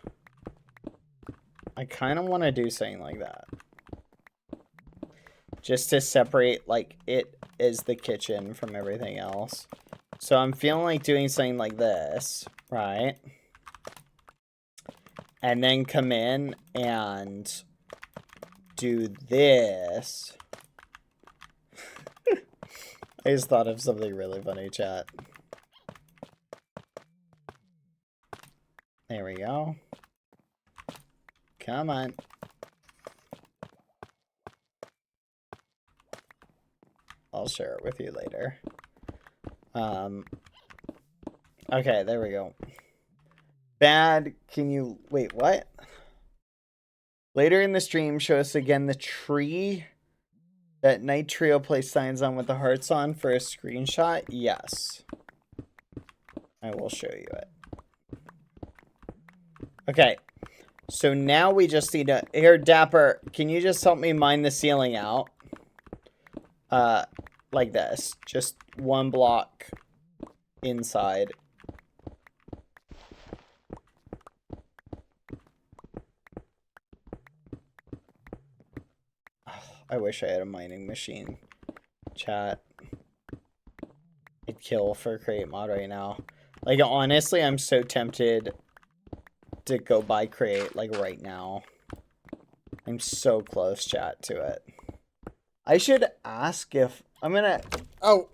I kind of want to do something like that. Just to separate, like, it is the kitchen from everything else. So I'm feeling like doing something like this, right? And then come in and do this. I just thought of something really funny, chat. There we go. Come on. I'll share it with you later. Okay, there we go. Bad, can you... Wait, what? Later in the stream, show us again the tree that Night Trio place signs on with the hearts on for a screenshot. Yes. I will show you it. Okay. So now we just need to... Here, Dapper, can you just help me mine the ceiling out? Like this. Just one block inside. I wish I had a mining machine. Chat. I'd kill for Create Mod right now. Like, honestly, I'm so tempted to go buy Create, like, right now. I'm so close, chat, to it. I should ask if... I'm gonna... Oh,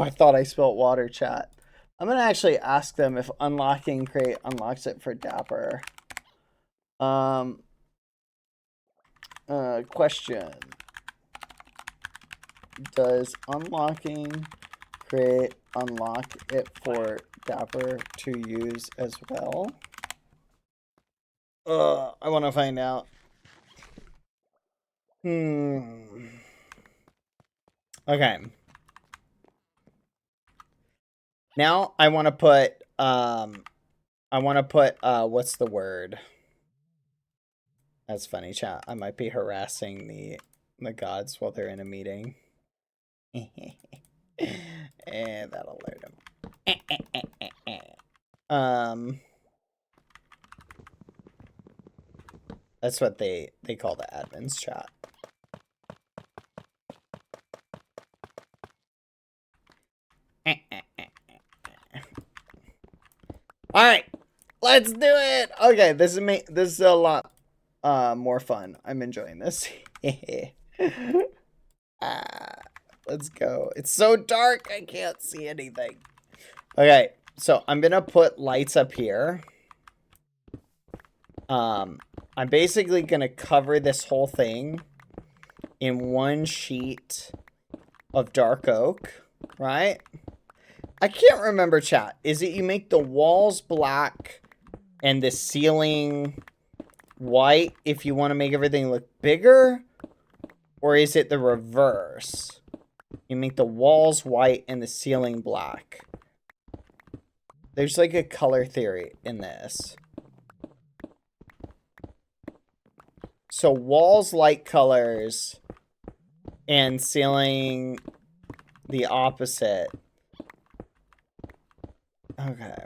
I thought I spilled water, chat. I'm gonna actually ask them if unlocking Create unlocks it for Dapper. Question. Does unlocking Create unlock it for Dapper to use as well? I want to find out. Okay. Now I want to put what's the word? That's funny, chat. I might be harassing the gods while they're in a meeting. And that'll alert them. That's what they call the admins, chat. All right, let's do it. Okay, this is a lot more fun. I'm enjoying this. Let's go. It's so dark, I can't see anything. Okay, so I'm gonna put lights up here. I'm basically gonna cover this whole thing in one sheet of dark oak, right? I can't remember, chat. Is it you make the walls black and the ceiling white if you want to make everything look bigger? Or is it the reverse? You make the walls white and the ceiling black. There's like a color theory in this. So walls light colors and ceiling the opposite. Okay.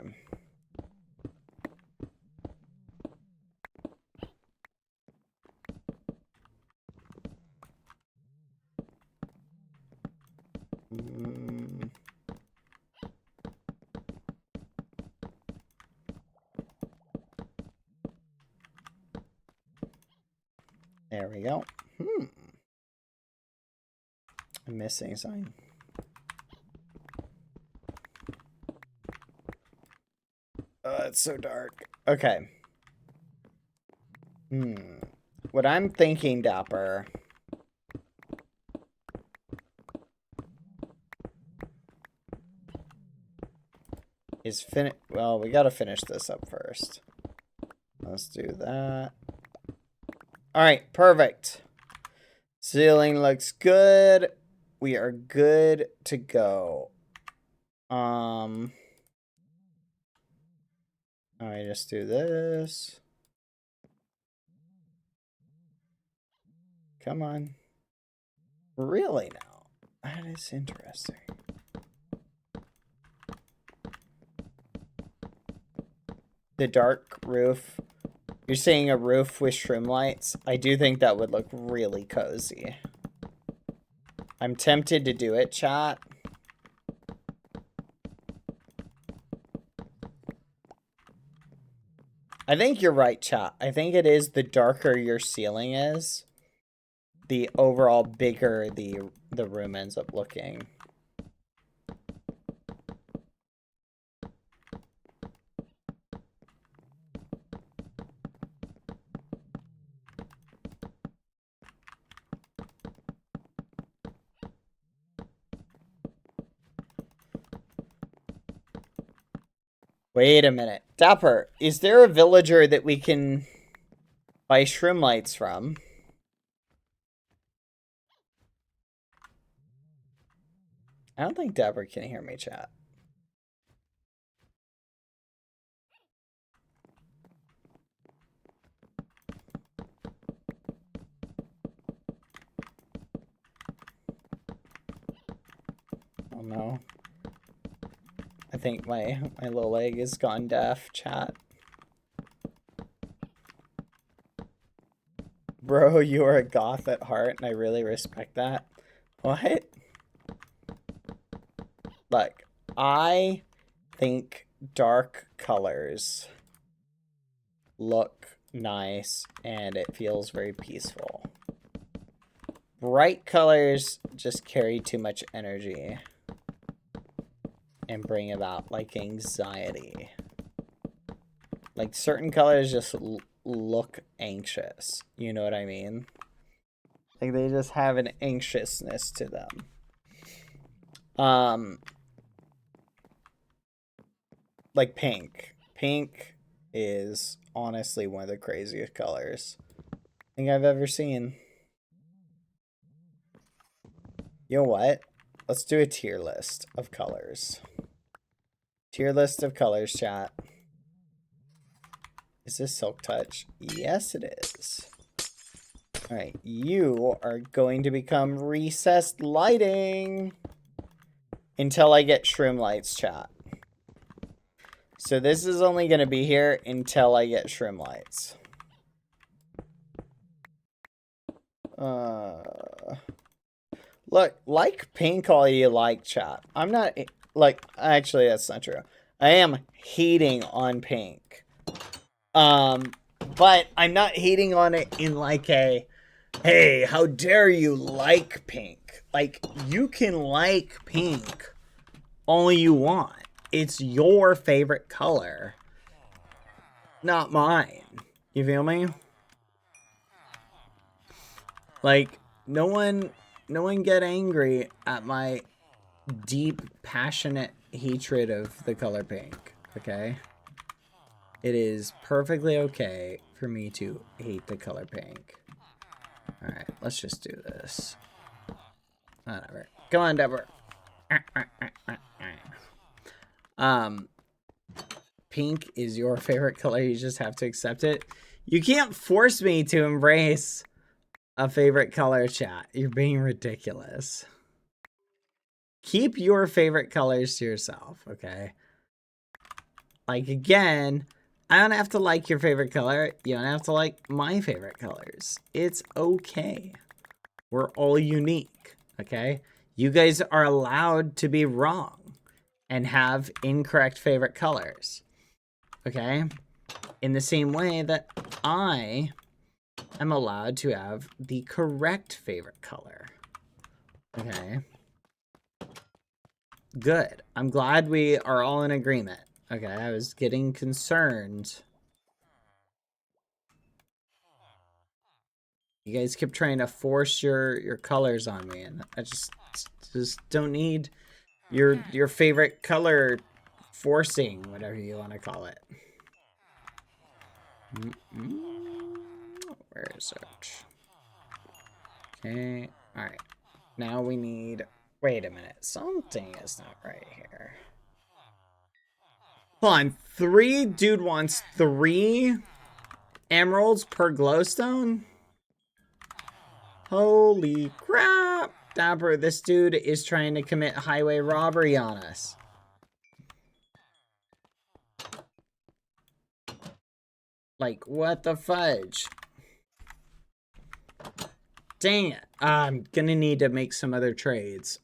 There we go. I'm missing something. Oh, it's so dark. Okay. What I'm thinking, Dapper, is well, we gotta finish this up first. Let's do that. Alright, perfect. Ceiling looks good. We are good to go. I just do this. Come on. Really now? That is interesting. The dark roof. You're saying a roof with shroom lights? I do think that would look really cozy. I'm tempted to do it, chat. I think you're right, chat. I think it is the darker your ceiling is, the overall bigger the room ends up looking. Wait a minute. Dapper, is there a villager that we can buy shroom lights from? I don't think Dapper can hear me, chat. Oh no. I think my little leg is gone deaf, chat. Bro, you are a goth at heart, and I really respect that. What? Look, I think dark colors look nice, and it feels very peaceful. Bright colors just carry too much energy and bring about, like, anxiety. Like, certain colors just look anxious. You know what I mean? Like, they just have an anxiousness to them. Like pink. Pink is honestly one of the craziest colors I think I've ever seen. You know what? Let's do a tier list of colors. Tier list of colors, chat. Is this Silk Touch? Yes, it is. Alright, you are going to become recessed lighting until I get shroom lights, chat. So this is only going to be here until I get shroom lights. Look, like pink all you like, chat. I'm not like, actually, that's not true. I am hating on pink. But I'm not hating on it in like a, hey, how dare you like pink? Like, you can like pink all you want. It's your favorite color, not mine. You feel me? Like, no one get angry at my deep, passionate hatred of the color pink, okay? It is perfectly okay for me to hate the color pink. Alright, let's just do this. Whatever. Come on, Deborah. Pink is your favorite color. You just have to accept it. You can't force me to embrace a favorite color, chat. You're being ridiculous. Keep your favorite colors to yourself, okay? Like, again, I don't have to like your favorite color. You don't have to like my favorite colors. It's okay. We're all unique, okay? You guys are allowed to be wrong and have incorrect favorite colors, okay? In the same way that I am allowed to have the correct favorite color, okay? Good. I'm glad we are all in agreement. Okay, I was getting concerned. You guys kept trying to force your colors on me, and I just don't need your favorite color forcing, whatever you want to call it. Where is it? Okay, all right. Now we need. Wait a minute. Something is not right here. Hold on. Dude wants 3 emeralds per glowstone? Holy crap. Dapper, this dude is trying to commit highway robbery on us. Like, what the fudge? Dang it. I'm gonna need to make some other trades.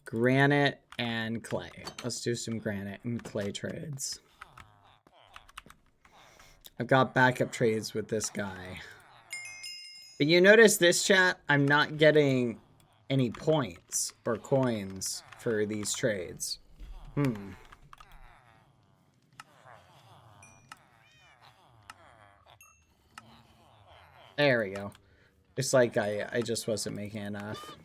Granite and clay. Let's do some granite and clay trades. I've got backup trades with this guy. But you notice this, chat? I'm not getting any points or coins for these trades. There we go. It's like I just wasn't making enough.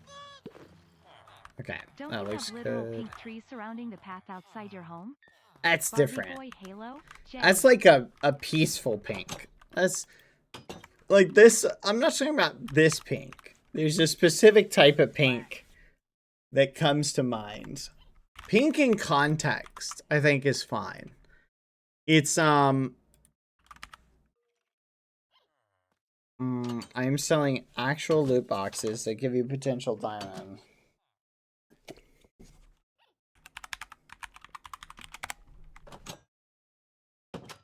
Okay, Don't that you looks have literal good. pink trees surrounding the path outside your home? That's Barbie different. boy Halo? That's like a peaceful pink. That's like this. I'm not talking about this pink. There's a specific type of pink that comes to mind. Pink in context, I think, is fine. It's I'm selling actual loot boxes that give you potential diamond.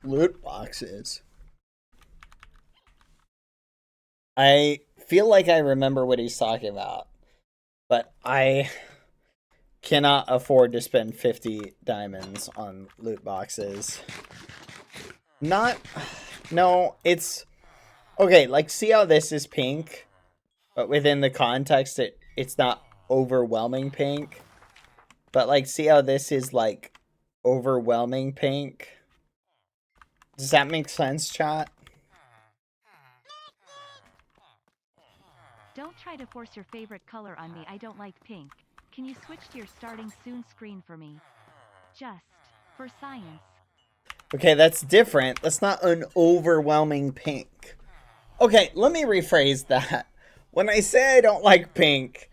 Loot boxes. I feel like I remember what he's talking about, but I cannot afford to spend 50 diamonds on loot boxes. No, it's okay. Like, see how this is pink, but within the context, it's not overwhelming pink. But like, see how this is like overwhelming pink. Does that make sense, chat? Don't try to force your favorite color on me. I don't like pink. Can you switch to your starting soon screen for me? Just for science. Okay, that's different. That's not an overwhelming pink. Okay, let me rephrase that. When I say I don't like pink,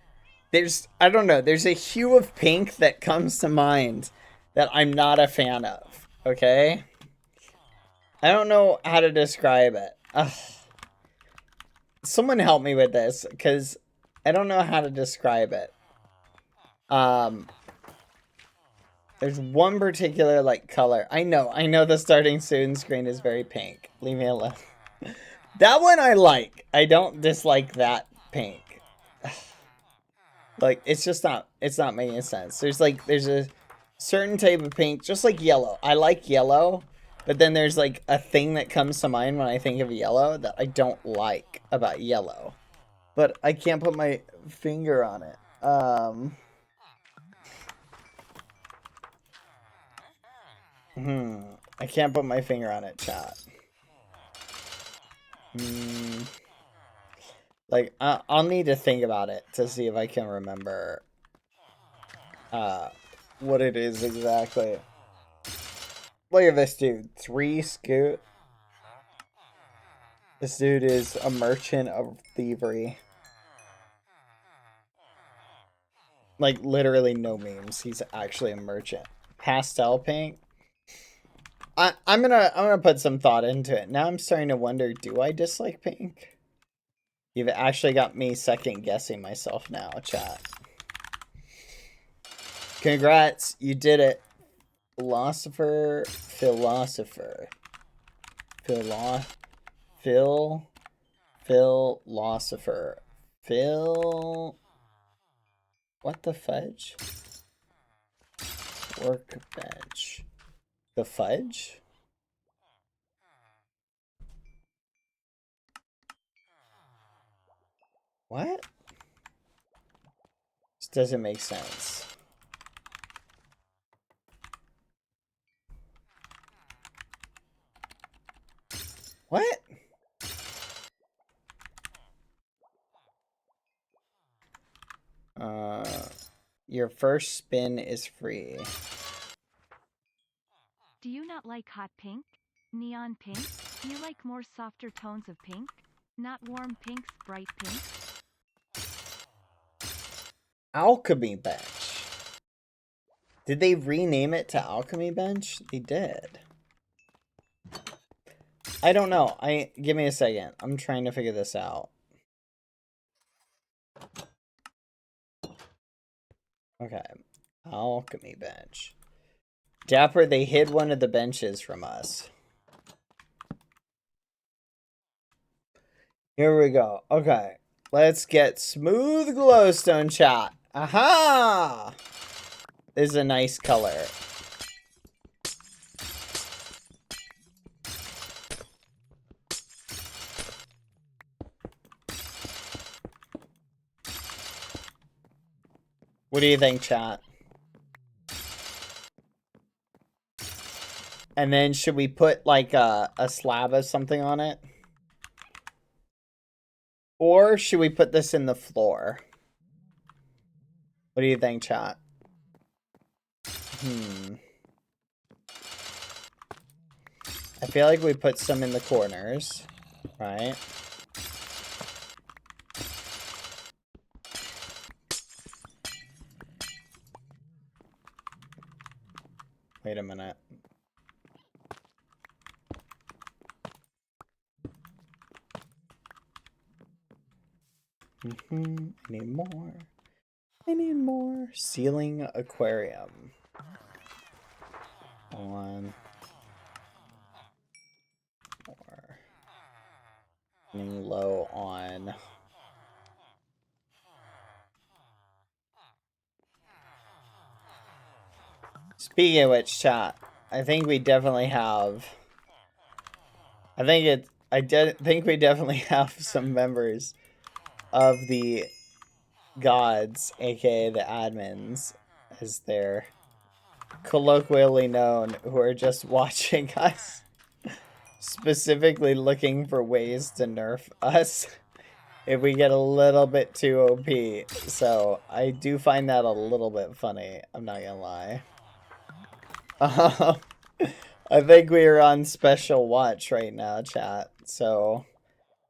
I don't know, there's a hue of pink that comes to mind that I'm not a fan of, okay? I don't know how to describe it. Ugh. Someone help me with this, because I don't know how to describe it. There's one particular, like, color. I know the starting soon screen is very pink. Leave me alone. That one I like. I don't dislike that pink. Like, it's not making sense. There's a certain type of pink, just like yellow. I like yellow, but then there's like a thing that comes to mind when I think of yellow that I don't like about yellow. But I can't put my finger on it. I can't put my finger on it, chat. Like, I'll need to think about it to see if I can remember what it is exactly. Look at this dude. 3 scoot. This dude is a merchant of thievery. Like, literally no memes. He's actually a merchant. Pastel pink. I'm gonna put some thought into it. Now I'm starting to wonder, do I dislike pink? You've actually got me second guessing myself now, chat. Congrats, you did it. Philosopher. Philosopher. Phil. What the fudge? Workbench. The fudge? What? This doesn't make sense. What? Your first spin is free. Do you not like hot pink? Neon pink? Do you like more softer tones of pink? Not warm pinks, bright pinks? Alchemy Bench. Did they rename it to Alchemy Bench? They did. I don't know. Give me a second. I'm trying to figure this out. Okay. Alchemy Bench. Dapper, they hid one of the benches from us. Here we go. Okay. Let's get smooth glowstone chat. Aha! This is a nice color. What do you think, chat? And then should we put like a slab of something on it? Or should we put this in the floor? What do you think, chat? I feel like we put some in the corners, right? Wait a minute. I need more. I need more. Ceiling aquarium. One. More. Running low on. Speaking of which, chat, I think we definitely have. I think we definitely have some members of the gods, aka the admins, as they're colloquially known, who are just watching us, specifically looking for ways to nerf us if we get a little bit too OP. So I do find that a little bit funny, I'm not gonna lie. I think we are on special watch right now, chat. So,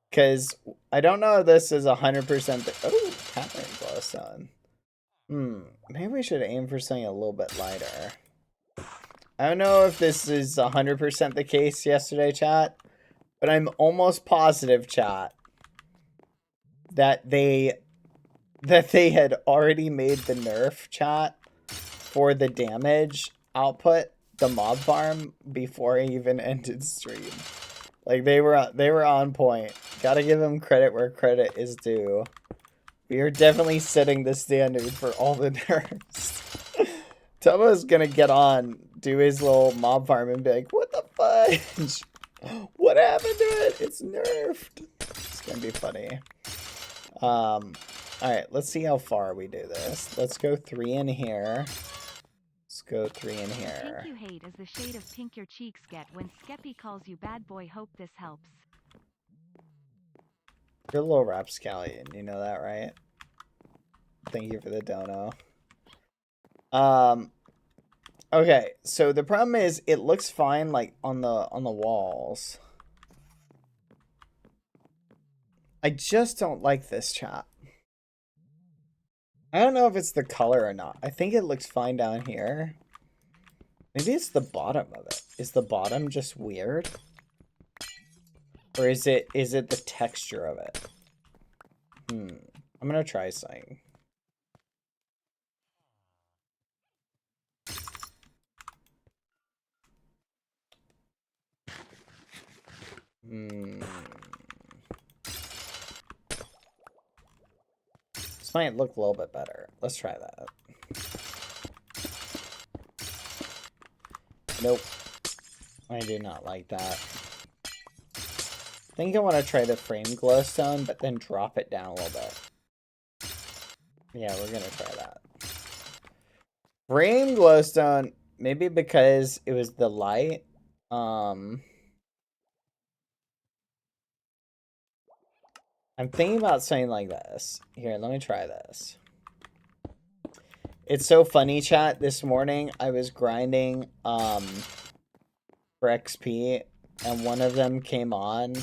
because I don't know if this is 100%. Oh, pattern glowstone. Maybe we should aim for something a little bit lighter. I don't know if this is 100% the case yesterday, chat, but I'm almost positive, chat, that they had already made the nerf, chat, for the damage output, the mob farm, before I even ended stream. Like, they were on point. Gotta give them credit where credit is due We are definitely setting the standard for all the nerfs. Tomo's gonna get on, do his little mob farm and be like, what the fudge? What happened to it? It's nerfed. It's gonna be funny. Alright, let's see how far we do this. Let's go 3 in here. Let's go 3 in The here. pink you hate is the shade of pink your cheeks get when Qsmp calls you bad boy. Hope this helps. You're a little rapscallion, you know that, right? Thank you for the dono. Okay, so the problem is it looks fine like on the walls. I just don't like this, chat. I don't know if it's the color or not. I think it looks fine down here. Maybe it's the bottom of it. Is the bottom just weird? Or is it the texture of it? I'm gonna try something. This might look a little bit better. Let's try that. Nope. I do not like that. I think I want to try the frame glowstone, but then drop it down a little bit. Yeah, we're going to try that. Frame glowstone, maybe because it was the light. I'm thinking about something like this. Here, let me try this. It's so funny, chat. This morning, I was grinding for XP, and one of them came on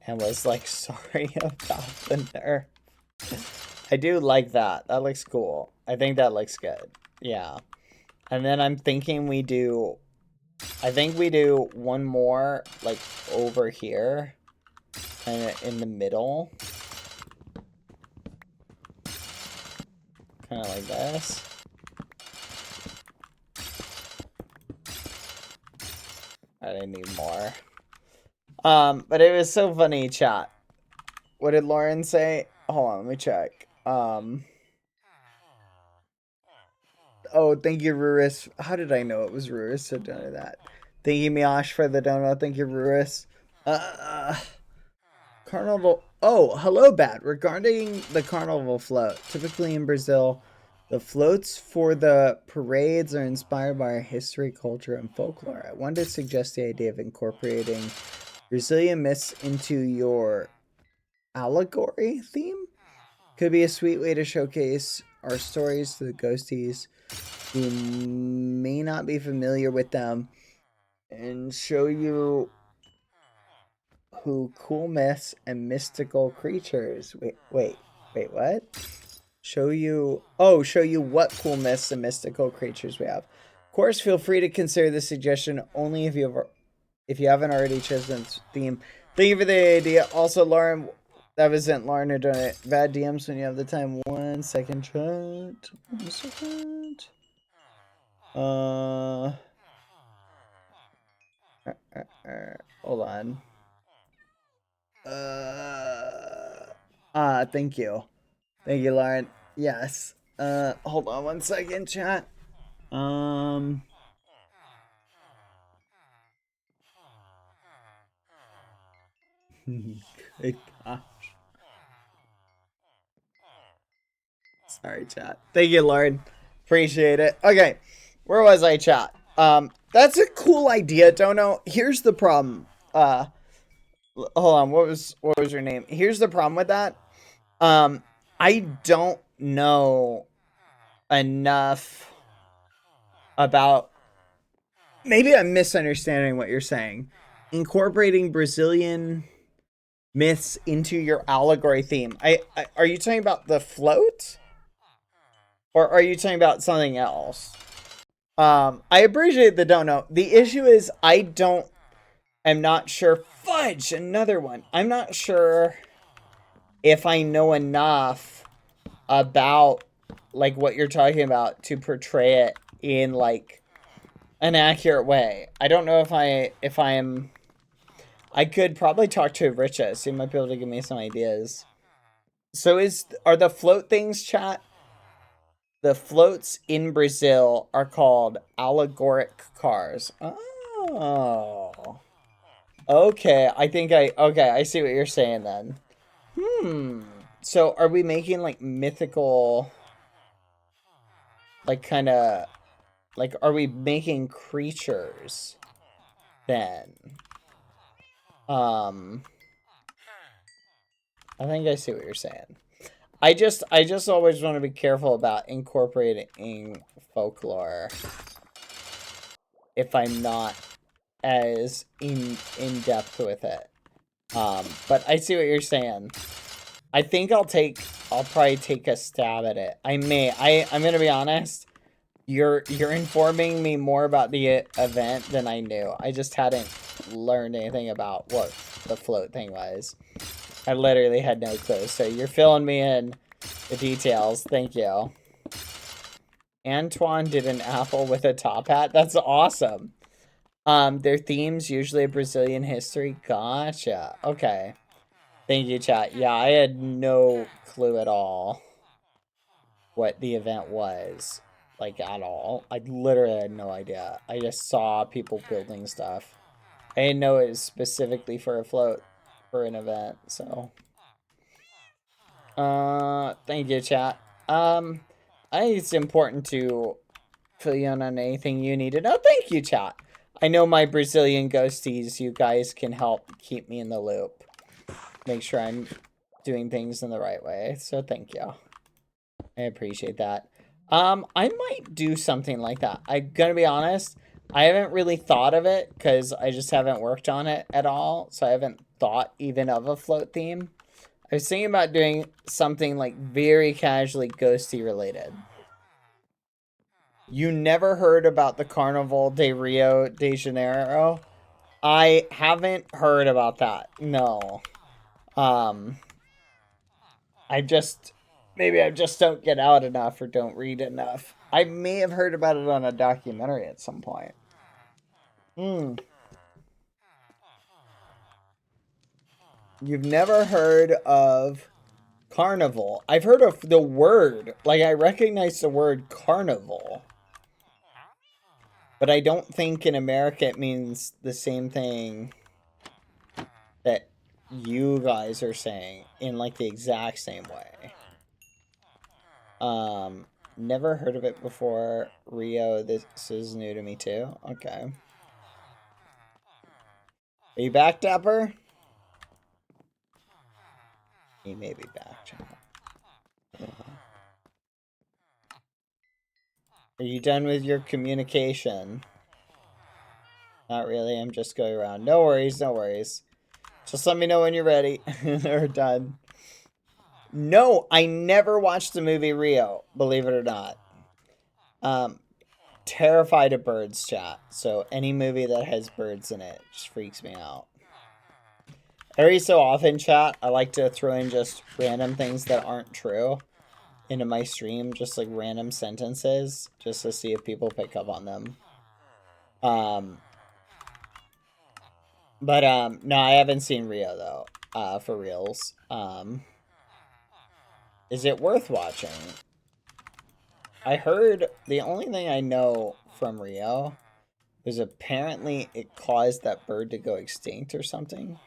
and was like, sorry about the nerf. I do like that. That looks cool. I think that looks good. Yeah. And then I'm thinking we do... I think we do one more, like, over here. Kind of in the middle. Kind of like this. I need more. But it was so funny, chat. What did Lauren say? Hold on, let me check. Oh, thank you, Ruris. How did I know it was Ruris that done that? Thank you, Miash, for the donut. Thank you, Ruris. Carnival. Oh, hello, Bat. Regarding the carnival float, typically in Brazil, the floats for the parades are inspired by our history, culture, and folklore. I wanted to suggest the idea of incorporating Brazilian myths into your allegory theme. Could be a sweet way to showcase our stories to the ghosties who may not be familiar with them and show you who cool myths and mystical creatures. Wait, what? Show you what cool myths and mystical creatures we have. Of course, feel free to consider this suggestion only if you haven't already chosen this theme. Thank you for the idea. Also, Lauren, that wasn't Lauren who done it. Bad DMs when you have the time. 1 second, chat. 1 second. Hold on. Thank you. Thank you, Lauren. Yes. Hold on 1 second, chat. Good gosh. Sorry, chat. Thank you, Lauren. Appreciate it. Okay. Where was I, chat? That's a cool idea, Dono. Here's the problem. Hold on. What was your name? Here's the problem with that. I don't know enough about... Maybe I'm misunderstanding what you're saying. Incorporating Brazilian myths into your allegory theme. Are you talking about the float? Or are you talking about something else? I appreciate the don't know. The issue is I'm not sure. Fudge, another one. I'm not sure if I know enough about like what you're talking about to portray it in like an accurate way. I don't know if I am. I could probably talk to Riches. He might be able to give me some ideas. So are the float things, chat? The floats in Brazil are called allegoric cars. Oh. Okay, I see what you're saying then. So are we making like mythical, like kind of, like are we making creatures then? I think I see what you're saying. I just always want to be careful about incorporating folklore if I'm not as in depth with it. But I see what you're saying. I think I'll probably take a stab at it. I'm gonna be honest. You're informing me more about the event than I knew. I just hadn't learned anything about what the float thing was. I literally had no clue. So you're filling me in the details. Thank you. Antoine did an apple with a top hat. That's awesome. Their themes usually Brazilian history. Gotcha. Okay. Thank you, chat. Yeah, I had no clue at all what the event was. Like, at all. I literally had no idea. I just saw people building stuff. I didn't know it was specifically for a float, for an event, so. Thank you, chat. I think it's important to fill you in on anything you need to know. Thank you, chat. I know my Brazilian ghosties, you guys can help keep me in the loop. Make sure I'm doing things in the right way, so thank you. I appreciate that. I might do something like that. I'm gonna be honest, I haven't really thought of it because I just haven't worked on it at all, so I haven't thought even of a float theme. I was thinking about doing something like very casually ghosty related. You never heard about the Carnival de Rio de Janeiro? I haven't heard about that. No. Maybe I just don't get out enough or don't read enough. I may have heard about it on a documentary at some point. You've never heard of carnival. I've heard of the word. Like, I recognize the word carnival. But I don't think in America it means the same thing that you guys are saying in, like, the exact same way. Never heard of it before. Rio, this is new to me too. Okay. Are you back, Dapper? He may be back, chat. Are you done with your communication? Not really, I'm just going around. No worries, no worries. Just let me know when you're ready. Or done. No, I never watched the movie Rio, believe it or not. Terrified of birds, chat. So any movie that has birds in it just freaks me out. Every so often, chat, I like to throw in just random things that aren't true into my stream, just like random sentences, just to see if people pick up on them. No, I haven't seen Rio though, for reals. Is it worth watching? I heard the only thing I know from Rio is apparently it caused that bird to go extinct or something.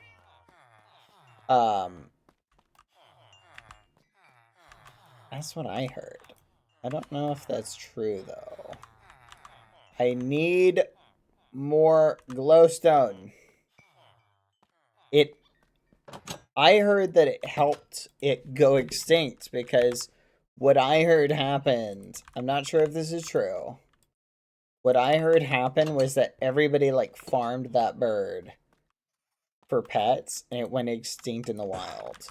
That's what I heard. I don't know if that's true though. I need more glowstone. I heard that it helped it go extinct because what I heard happened, I'm not sure if this is true. What I heard happened was that everybody like farmed that bird for pets and it went extinct in the wild.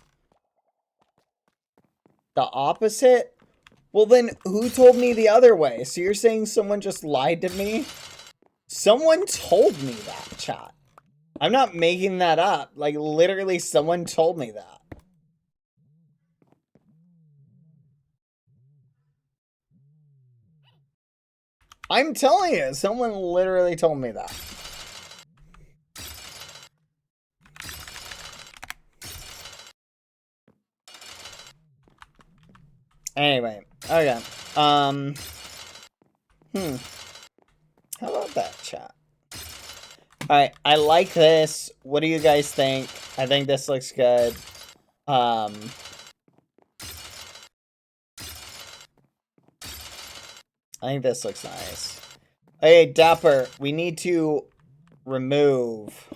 The opposite? Well then who told me the other way? So you're saying someone just lied to me? Someone told me that, chat. I'm not making that up. Like, literally, someone told me that. I'm telling you, someone literally told me that. Anyway, okay. How about that, chat? Alright, I like this. What do you guys think? I think this looks good. I think this looks nice. Hey, Dapper, we need to remove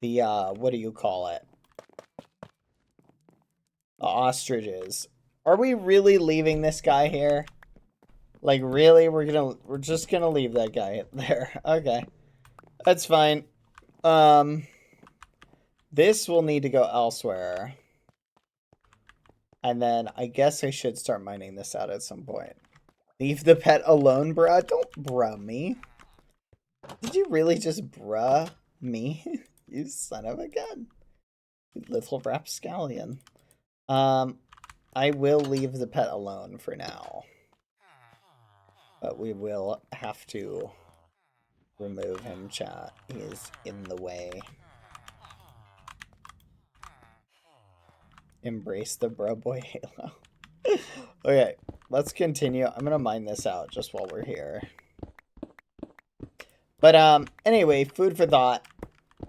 the, what do you call it? The ostriches. Are we really leaving this guy here? Like, really? We're just gonna leave that guy there. Okay. That's fine. This will need to go elsewhere. And then I guess I should start mining this out at some point. Leave the pet alone, bruh. Don't bruh me. Did you really just bruh me? You son of a gun. You little rapscallion. I will leave the pet alone for now. But we will have to remove him, chat. He is in the way. Embrace the bro boy halo. Okay, let's continue. I'm gonna mine this out just while we're here. But anyway, food for thought.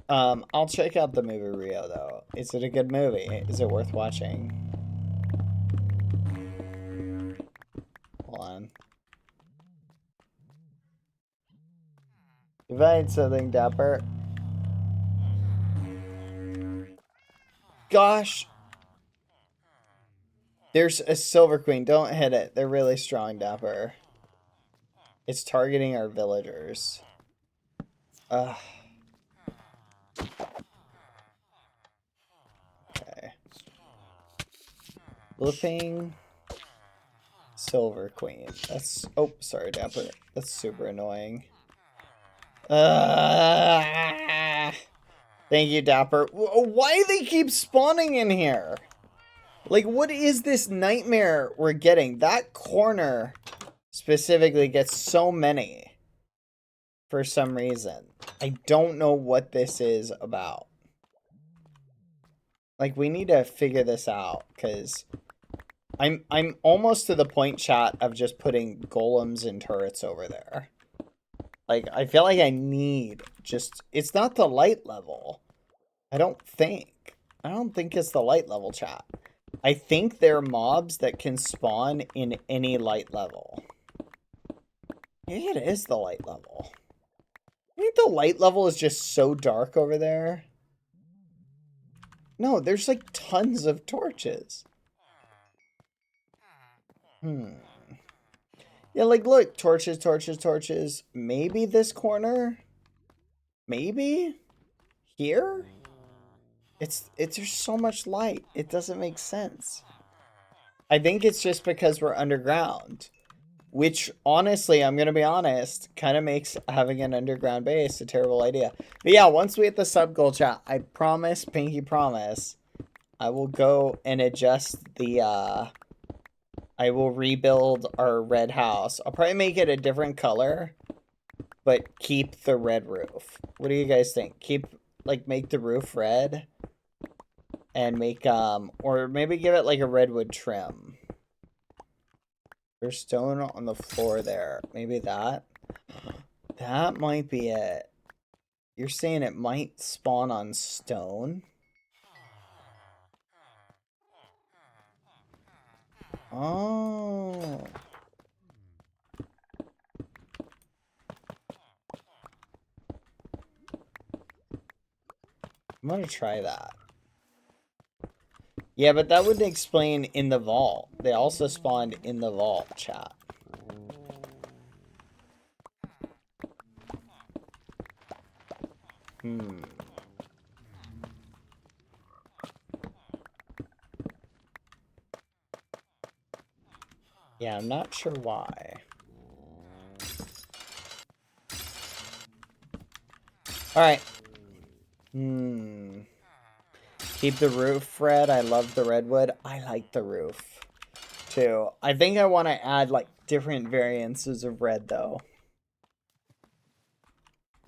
I'll check out the movie Rio though. Is it a good movie? Is it worth watching? Hold on. Divide something, Dapper. Gosh. There's a Silver Queen. Don't hit it. They're really strong, Dapper. It's targeting our villagers. Ugh. Okay. Looping. Silver Queen. That's... Oh, sorry, Dapper. That's super annoying. Thank you, Dapper. Why do they keep spawning in here? Like, what is this nightmare we're getting? That corner specifically gets so many for some reason. I don't know what this is about. Like, we need to figure this out, because I'm almost to the point, chat, of just putting golems and turrets over there. Like, I feel like I need just... It's not the light level. I don't think it's the light level, chat. I think they're mobs that can spawn in any light level. Maybe it is the light level. I think the light level is just so dark over there. No, there's like tons of torches. Yeah, like, look, torches, torches, torches. Maybe this corner? Maybe? Here? It's there's so much light. It doesn't make sense. I think it's just because we're underground. Which, honestly, I'm going to be honest, kind of makes having an underground base a terrible idea. But yeah, once we hit the sub goal, chat, I promise, pinky promise, I will go and adjust the, I will rebuild our red house. I'll probably make it a different color, but keep the red roof. What do you guys think? Keep, like, make the roof red and make, or maybe give it like a redwood trim. There's stone on the floor there. Maybe that? That might be it. You're saying it might spawn on stone? Oh. I'm gonna try that. Yeah, but that would explain in the vault. They also spawned in the vault, chat. Yeah, I'm not sure why. Alright. Keep the roof red. I love the redwood. I like the roof, too. I think I want to add, like, different variances of red, though.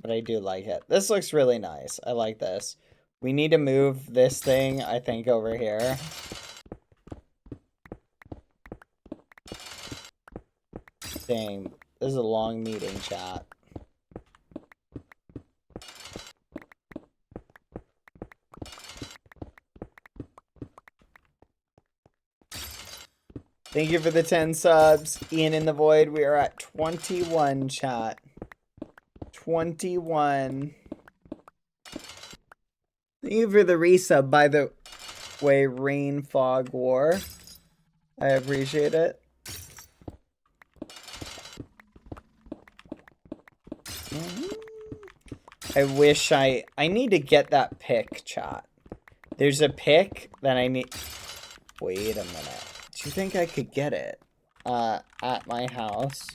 But I do like it. This looks really nice. I like this. We need to move this thing, I think, over here. Dang, this is a long meeting, chat. Thank you for the 10 subs. Ian in the Void, we are at 21, chat. 21. Thank you for the resub, by the way, Rain Fog War. I appreciate it. I wish I need to get that pick, chat. There's a pick that I need. Wait a minute. Do you think I could get it? At my house.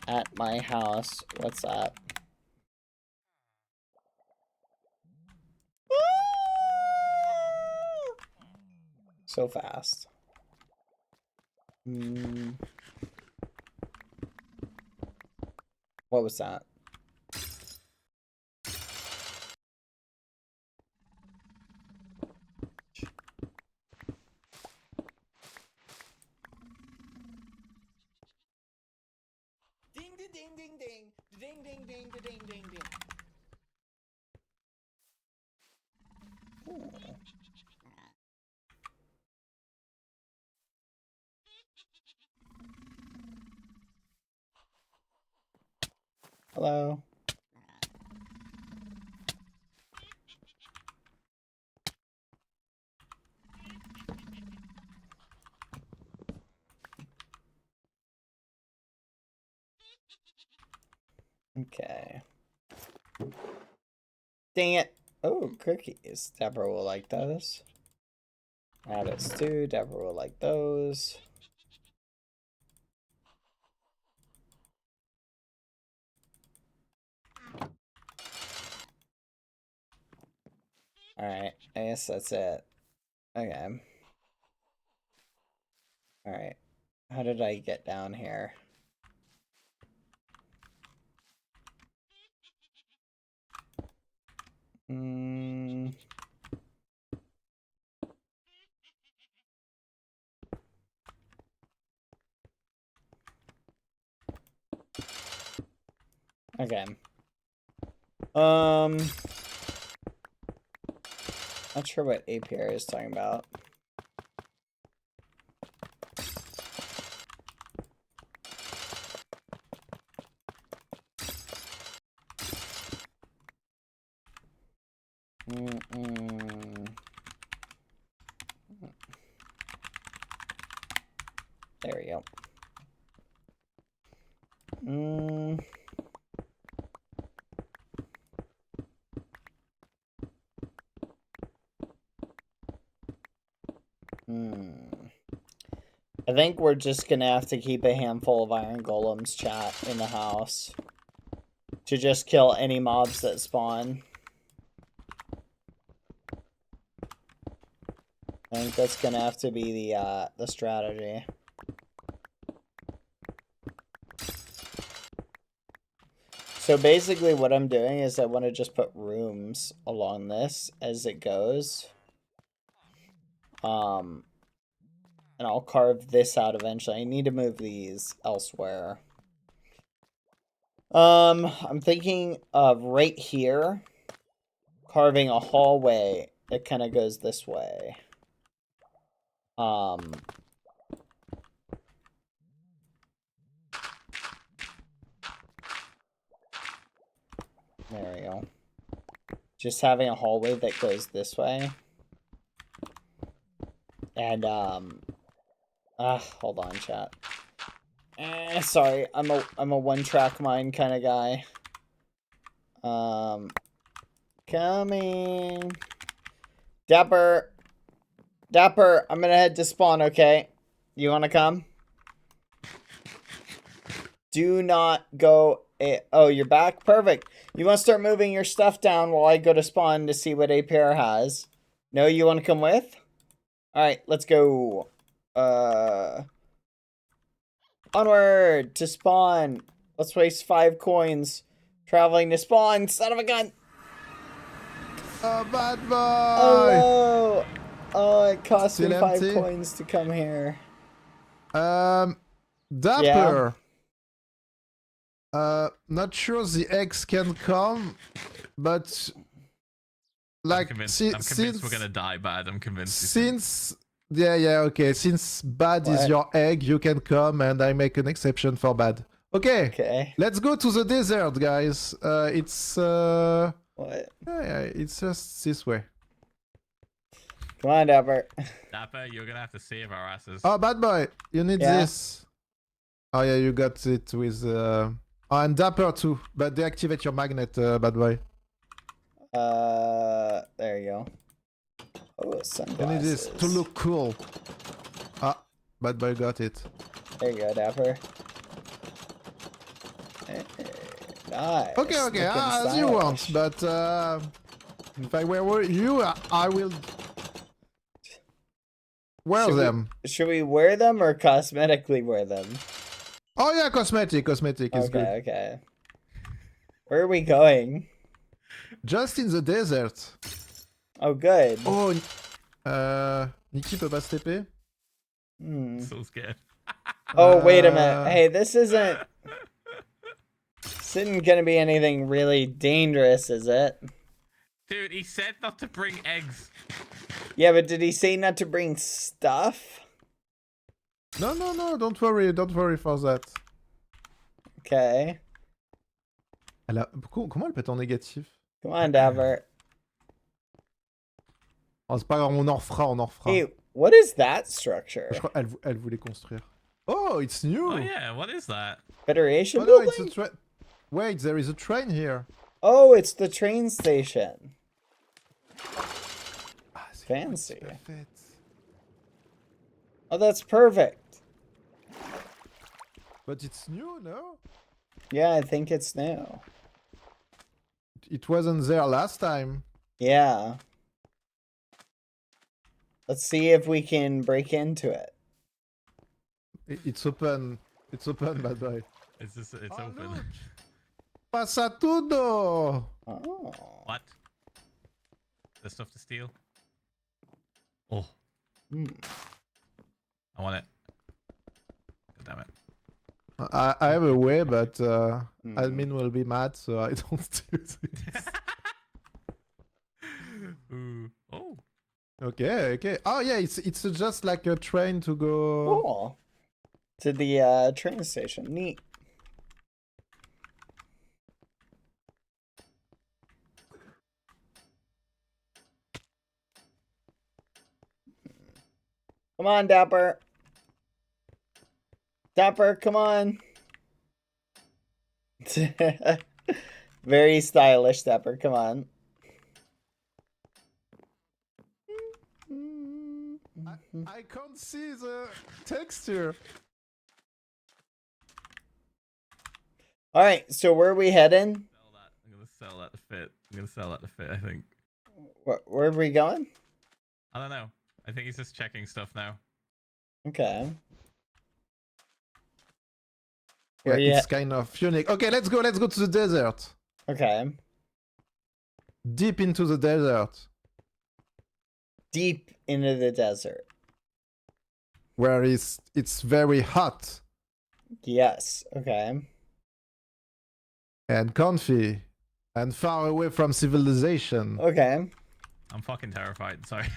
At my house. What's up? So fast. What was that? Ding ding ding ding ding ding ding ding ding ding ding. Hello. Okay. Dang it. Oh, cookies. Deborah will like those. Rabbit stew. Deborah will like those. Alright, I guess that's it. Okay. Alright. How did I get down here? Okay. Not sure what APR is talking about. There we go. I think we're just gonna have to keep a handful of iron golems, chat, in the house to just kill any mobs that spawn. I think that's gonna have to be the strategy. So basically what I'm doing is I want to just put rooms along this as it goes. And I'll carve this out eventually. I need to move these elsewhere. I'm thinking of right here, carving a hallway that kind of goes this way. There we go. Just having a hallway that goes this way. And, hold on, chat. Sorry, I'm a one-track mind kind of guy. Coming. Dapper, I'm gonna head to spawn, okay? You wanna come? Do not go. Oh, you're back? Perfect. You wanna start moving your stuff down while I go to spawn to see what APR has? No, you wanna come with? Alright, let's go. Onward to spawn. Let's waste 5 coins traveling to spawn. Son of a gun. Oh, bad boy. Oh, no. Oh, it cost me Still 5 empty? coins to come here. Dapper. Yeah. Not sure the eggs can come, but like I'm convinced since we're gonna die bad. I'm convinced. yeah, okay. Since bad is What? your egg, you can come, and I make an exception for bad. Okay, Okay. let's go to the desert, guys. It's What? yeah, it's just this way. Come on, Dapper. Dapper, you're gonna have to save our asses. Oh, bad boy, you need Yeah? this. Oh yeah, you got it with. Oh, and Dapper too, but deactivate your magnet, bad boy. There you go. Oh, You sunglasses. need this to look cool. Ah, bad boy got it. There you go, Dapper. Hey, nice. Okay, Looking as you want, stylish. but if I were you, I will wear them. Should we wear them or cosmetically wear them? Oh yeah, cosmetic is good. Okay. Where are we going? Just in the desert. Oh, good. Oh, Nikki peut pas se TP? Hmm. So scared. Oh, wait a minute. Hey, this isn't gonna be anything really dangerous, is it? Dude, he said not to bring eggs. Yeah, but did he say not to bring stuff? No, don't worry for that. Okay. Comment elle peut être en négatif? Come on, Dapper. Oh, c'est pas grave, on en refera. Hey, what is that structure? Je crois elle voulait construire. Oh, it's new! Oh yeah, what is that? Federation Oh no, building? it's a train. Wait, there is a train here. Oh, it's the train station. Ah, c'est Fancy. parfait. Oh, that's perfect. But it's new, no? Yeah, I think it's new. It wasn't there last time. Yeah. Let's see if we can break into it. It's open. It's open, bad boy. It's Oh, open. look. Pasa todo! Oh. What? There's stuff to steal. Oh, Hmm. I want it. God damn it. I have a way, but Hmm. admin will be mad, so I don't do this. Ooh. Oh. Okay. Oh yeah, it's just like a train to go. Cool. To the train station. Neat. Come on, Dapper. Dapper, come on. Very stylish, Dapper. Come on. I can't see the texture. All right, so where are we heading? Sell that. I'm gonna sell that to fit. I'm gonna sell that to fit. I think. Where are we going? I don't know. I think he's just checking stuff now. Okay. Yeah, Where you it's kind of unique. Okay, let's go to the desert. Okay. Deep into the desert. Deep into the desert. Where it's very hot Yes. Okay. and comfy and far away from civilization. Okay. I'm fucking terrified. Sorry.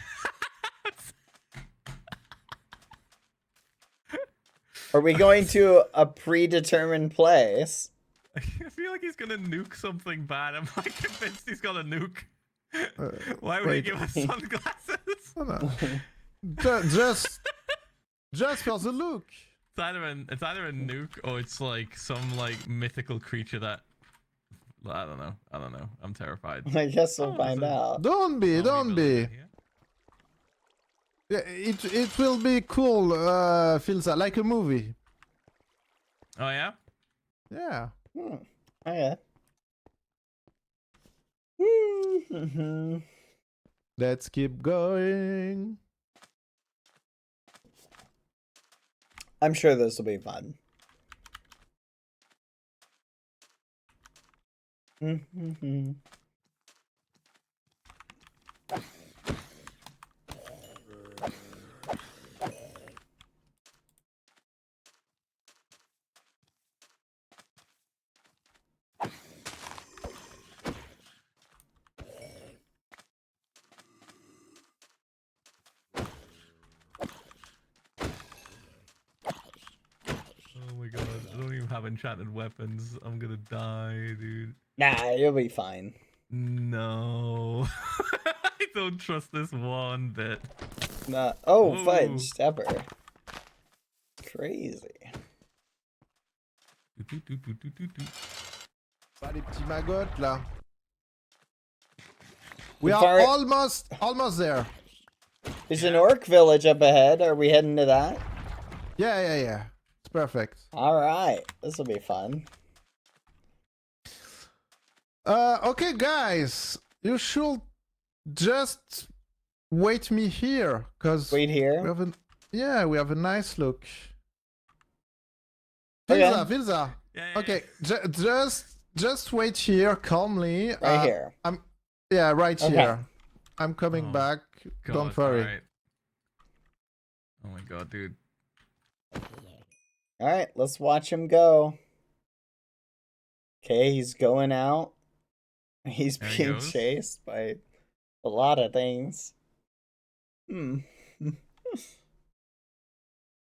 Are we going to a predetermined place? I feel like he's gonna nuke something bad. I'm like convinced he's gonna nuke. Why would wait. he give us sunglasses? Oh, no. just for the look. It's either a nuke or it's like some like mythical creature that I don't know. I'm terrified. I guess we'll Oh, find there's a- out. Don't be. building here. Yeah, it will be cool. Feels like a movie. Oh yeah. Yeah. Okay. Let's keep going. I'm sure this will be fun. have enchanted weapons. I'm gonna die, dude. Nah, you'll be fine. No. I don't trust this one bit. Nah. Oh, Whoa. fudge, stepper. Crazy. Pas les petits magots là. We If are our- almost there. There's an orc village up ahead. Are we heading to that? Yeah. It's perfect. All right. This will be fun. Okay, guys, you should just wait me here, cause Wait we here. have a nice look. Okay. Vilza. Yeah. Okay, just wait here calmly. Right here. Right Okay. here. I'm coming Oh, back. God, Don't worry. alright. Oh my god, dude. All right. Let's watch him go. Okay, he's going out. He's There he being goes. chased by a lot of things.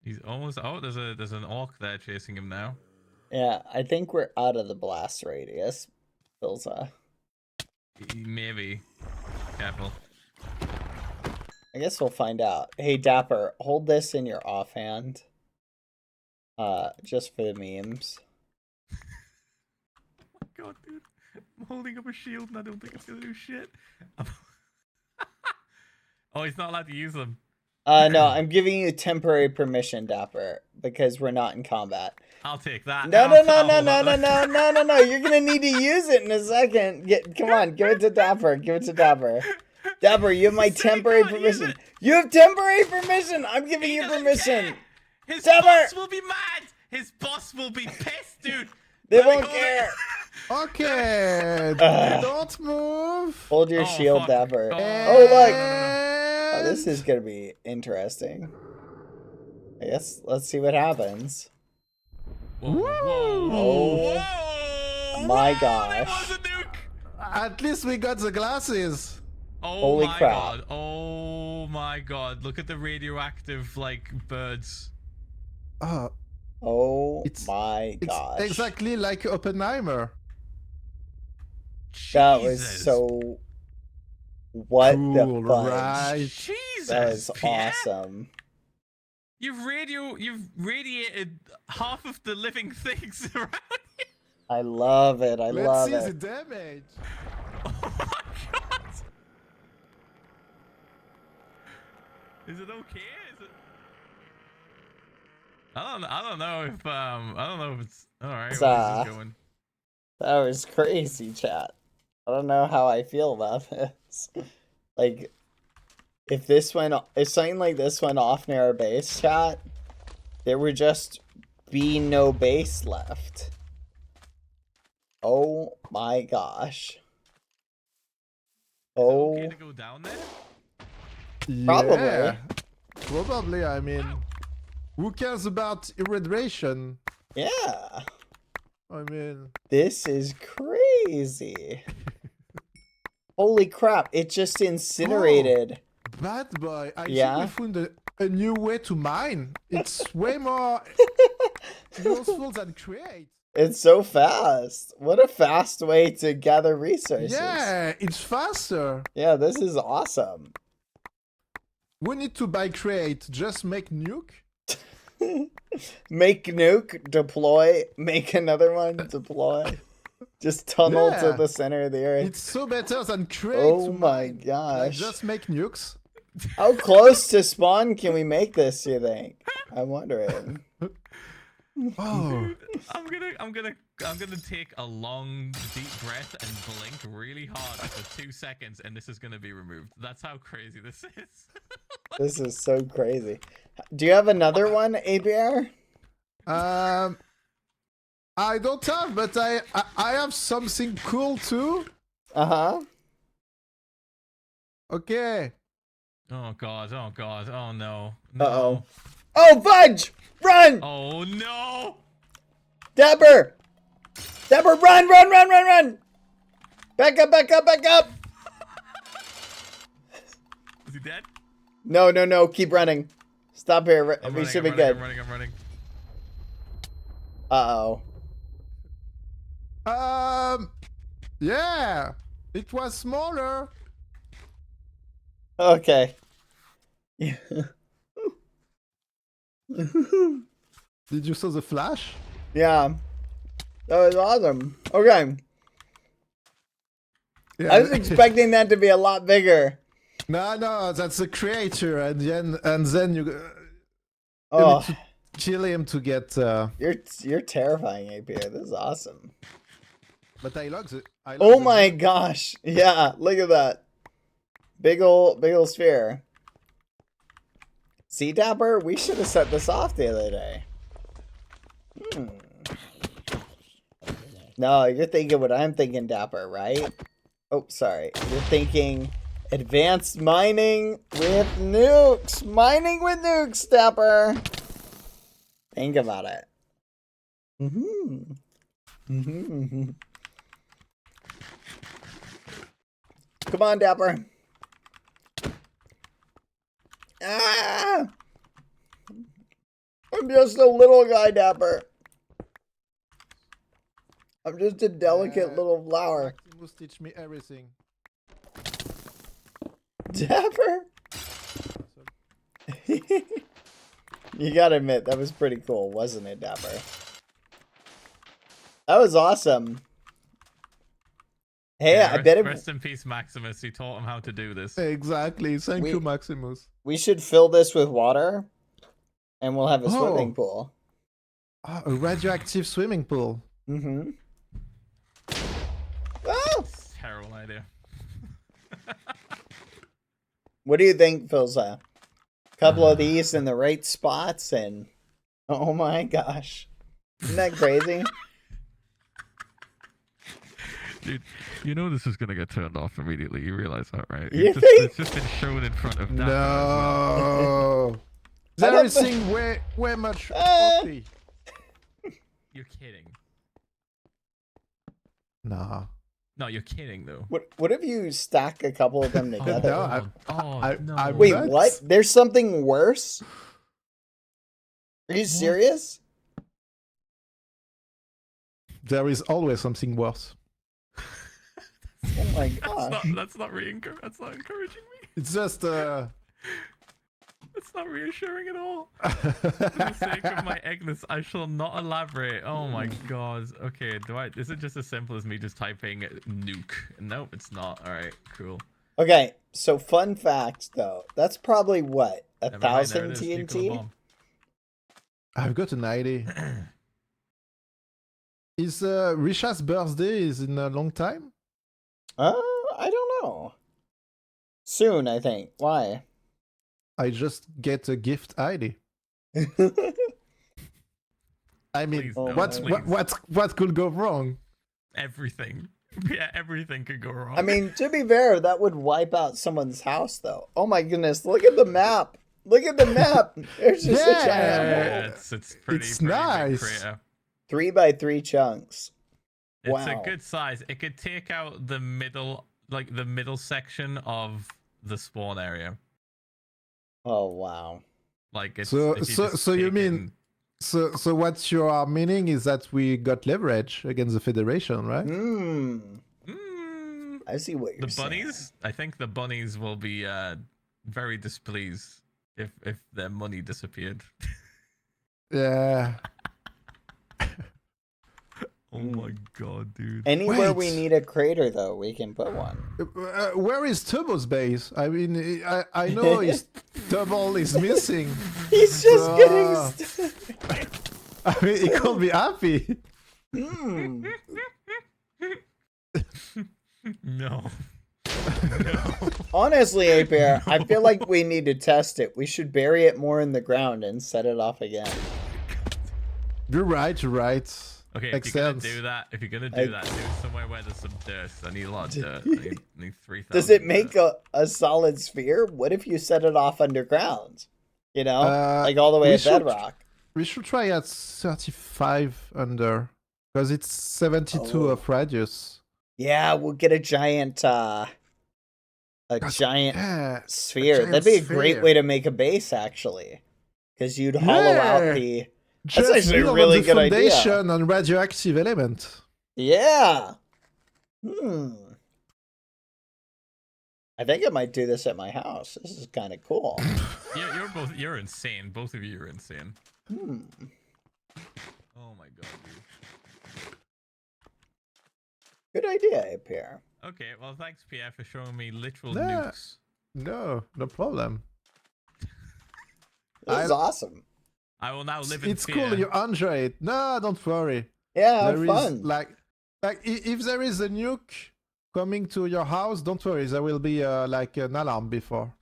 He's almost. Oh, there's an orc there chasing him now. Yeah, I think we're out of the blast radius. Bilza. Maybe. Careful. I guess we'll find out. Hey, Dapper, hold this in your offhand. Just for the memes. Oh my god, dude. I'm holding up a shield and I don't think it's gonna do shit. Oh, he's not allowed to use them. No, I'm giving you temporary permission, Dapper, because we're not in combat. I'll take that. No. I'll hold up. You're gonna need to use it in a second. Come on, give it to Dapper. Give it to Dapper. Dapper, you have my He said he temporary can't use permission. it. You have temporary permission. I'm giving He you doesn't permission. care. His Dapper! boss will be mad. His boss will be pissed, dude. They Let me won't hold it. care. Okay, Ugh. don't move. Hold your Oh, shield, fuck. Dapper. Oh, Oh, look. And... Oh, this is gonna be interesting. I guess let's see what happens. Whoa, whoa, Oh, whoa, my whoa, gosh. That was a nuke. At least we got the glasses. Oh Holy my crap. god. Oh my god. Look at the radioactive like birds. Oh It's- my It's gosh. exactly like Oppenheimer. That was Jesus. so. What Cool, the fudge? right? Jesus. That was Pierre? awesome. You've radiated half of the living things around you. I love it. I Let's love see the it. damage. Oh my god. Is it okay? Is it? I don't know if it's all right. Where's this going? That was crazy, chat. I don't know how I feel about this. Like, if something like this went off near our base, chat, there would just be no base left. Oh my gosh. Oh, Okay to go down there? Probably. Yeah, probably. I mean, who cares about irradiation? yeah. I mean, This is crazy. Holy crap, it just incinerated. bad boy. I Yeah? think we found a new way to mine. It's way more useful than create. It's so fast. What a fast way to gather resources. Yeah, it's faster. Yeah, this is awesome. We need to buy create. Just make nuke. Make nuke, deploy, make another one, deploy. Just tunnel to Yeah. the center of the earth. It's so better than create. Oh to my mine. Like, gosh. just make nukes. How close to spawn can we make this, you think? I'm wondering. Oh, I'm gonna take a long deep breath and blink really hard for 2 seconds, and this is gonna be removed. That's how crazy this is. This is so crazy. Do you have another one, ABR? I don't have, but I have something cool too. Uh-huh. Okay. Oh god, oh god, oh no. Uh-oh. Oh, fudge! Run! Oh no! Dapper! Dapper, run, run, run, run, run! Back up, back up, back up! Is he dead? No, no, no, keep running. Stop here, we should be good. I'm running. Uh-oh. Yeah, it was smaller. Okay. Did you saw the flash? Yeah. That was awesome. Okay. Yeah. I was expecting that to be a lot bigger. No, that's the creator, and then you Oh, need to kill him to get. you're terrifying, APR. This is awesome. But I love it. Oh my gosh. Yeah, look at that. Big ol' sphere. See, Dapper? We should have set this off the other day. No, you're thinking what I'm thinking, Dapper, right? Oh, sorry. You're thinking advanced mining with nukes. Mining with nukes, Dapper. Think about it. Come on, Dapper. Ah! I'm just a little guy, Dapper. I'm just a delicate little flower. Maximus teach me everything. Dapper? You gotta admit, that was pretty cool, wasn't it, Dapper? That was awesome. Hey, Yeah, I bet it... Rest in peace, Maximus. He taught him how to do this. Exactly. Thank you, Maximus. We should fill this with water, and we'll have a swimming pool. Oh, a radioactive swimming pool. Mm-hmm. Oh! Terrible idea. What do you think, Philza? A couple of these in the right spots, and... Oh my gosh. Isn't that crazy? Dude, you know this is gonna get turned off immediately. You realize that, right? You think? It's just been shown in front of that. No. There is thing way much copy. You're kidding. Nah. No, you're kidding though. What if you stack a couple of them together? No, I'm Wait, nuts. what? There's something worse? Are you serious? There is always something worse. Oh my gosh. That's not encouraging me. It's just It's not reassuring at all. For the sake of my Agnes, I shall not elaborate. Oh my god. Okay, is it just as simple as me just typing nuke? Nope, it's not. Alright, cool. Okay, so fun fact though. That's probably what? Never mind, 1,000 there it is, nuclear TNT? bomb. I've got an idea. Is Risha's birthday is in a long time? I don't know. Soon, I think. Why? I just get a gift ID. I mean, Please, no, what could go wrong? Everything. Yeah, everything could go wrong. I mean, to be fair, that would wipe out someone's house, though. Oh my goodness, look at the map. Look at the map. There's just a giant yeah, hole. it's pretty nice. big crater. 3 by 3 chunks. It's Wow. a good size. It could take out the middle, like the middle section of the spawn area. Oh wow. Like it's So if you just you take mean so what you are meaning is that we got leverage against the Federation, right? I see what you're the saying. bunnies? I think the bunnies will be very displeased if their money disappeared. Yeah. Oh my god, dude. Anywhere we Wait. need a crater, though, we can put one. Where is Turbo's base? I mean, I know his Turbo is missing. He's just getting... I mean, he can't be happy. No. Honestly, Apear, I feel like we need to test it. We should bury it more in the ground and set it off again. You're right. Okay, Makes if you're gonna sense. do that, do it somewhere where there's some dirt. I need a lot of dirt. I need 3,000. Does it make a solid sphere? What if you set it off underground? You know, like all the way we at should- bedrock. We should try at 35 under, because it's 72 of radius. Yeah, we'll get a giant, giant Yeah. sphere. giant That'd be a great sphere. way to make a base, actually, because you'd hollow out Yeah. the. Just actually a build really on the good idea. foundation on radioactive element. Yeah. I think I might do this at my house. This is kind of cool. You're insane. Both of you are insane. Oh my god, dude. Good idea, Pierre. Okay, well, thanks, Pierre, for showing me literal Nah. nukes. No problem. This is awesome. I will now live in It's fear. cool. You enjoy it. No, don't worry. Yeah, There have is fun. if there is a nuke coming to your house, don't worry. There will be like an alarm before.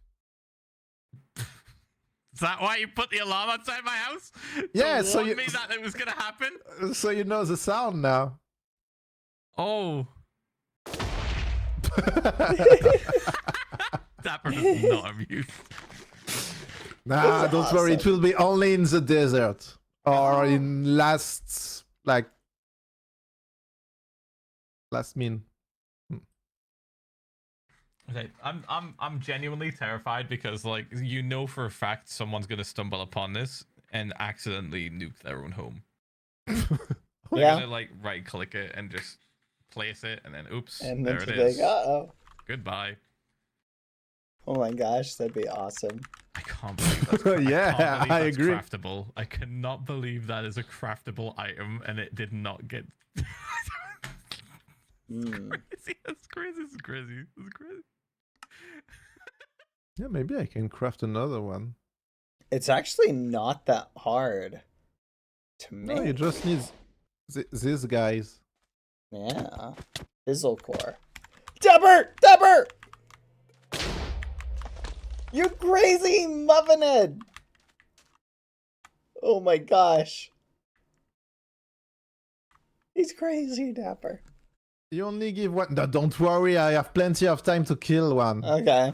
Is that why you put the alarm outside my house? Yeah, to so warn you- me that it was gonna happen. So you know the sound now. Oh. Dapper is not amused. Nah, That's don't worry. It awesome. will be only in the desert or in last mean. Okay, I'm genuinely terrified because, like, you know for a fact someone's gonna stumble upon this and accidentally nuke their own home. They're Yeah. gonna like right click it and just place it, and then oops, And there then it to is. think, uh-oh. Goodbye. Oh my gosh, that'd be awesome. I can't believe that's Yeah, can't believe I that's agree. craftable. I cannot believe that is a craftable item and it did not get crazy. That's crazy. This is crazy. This is crazy. Yeah, maybe I can craft another one. It's actually not that hard to make. No, you just need these guys. Yeah. Fizzle core. Dapper! Dapper! You crazy muffinhead! Oh my gosh. He's crazy, Dapper. You only give one. No, don't worry, I have plenty of time to kill one. Okay.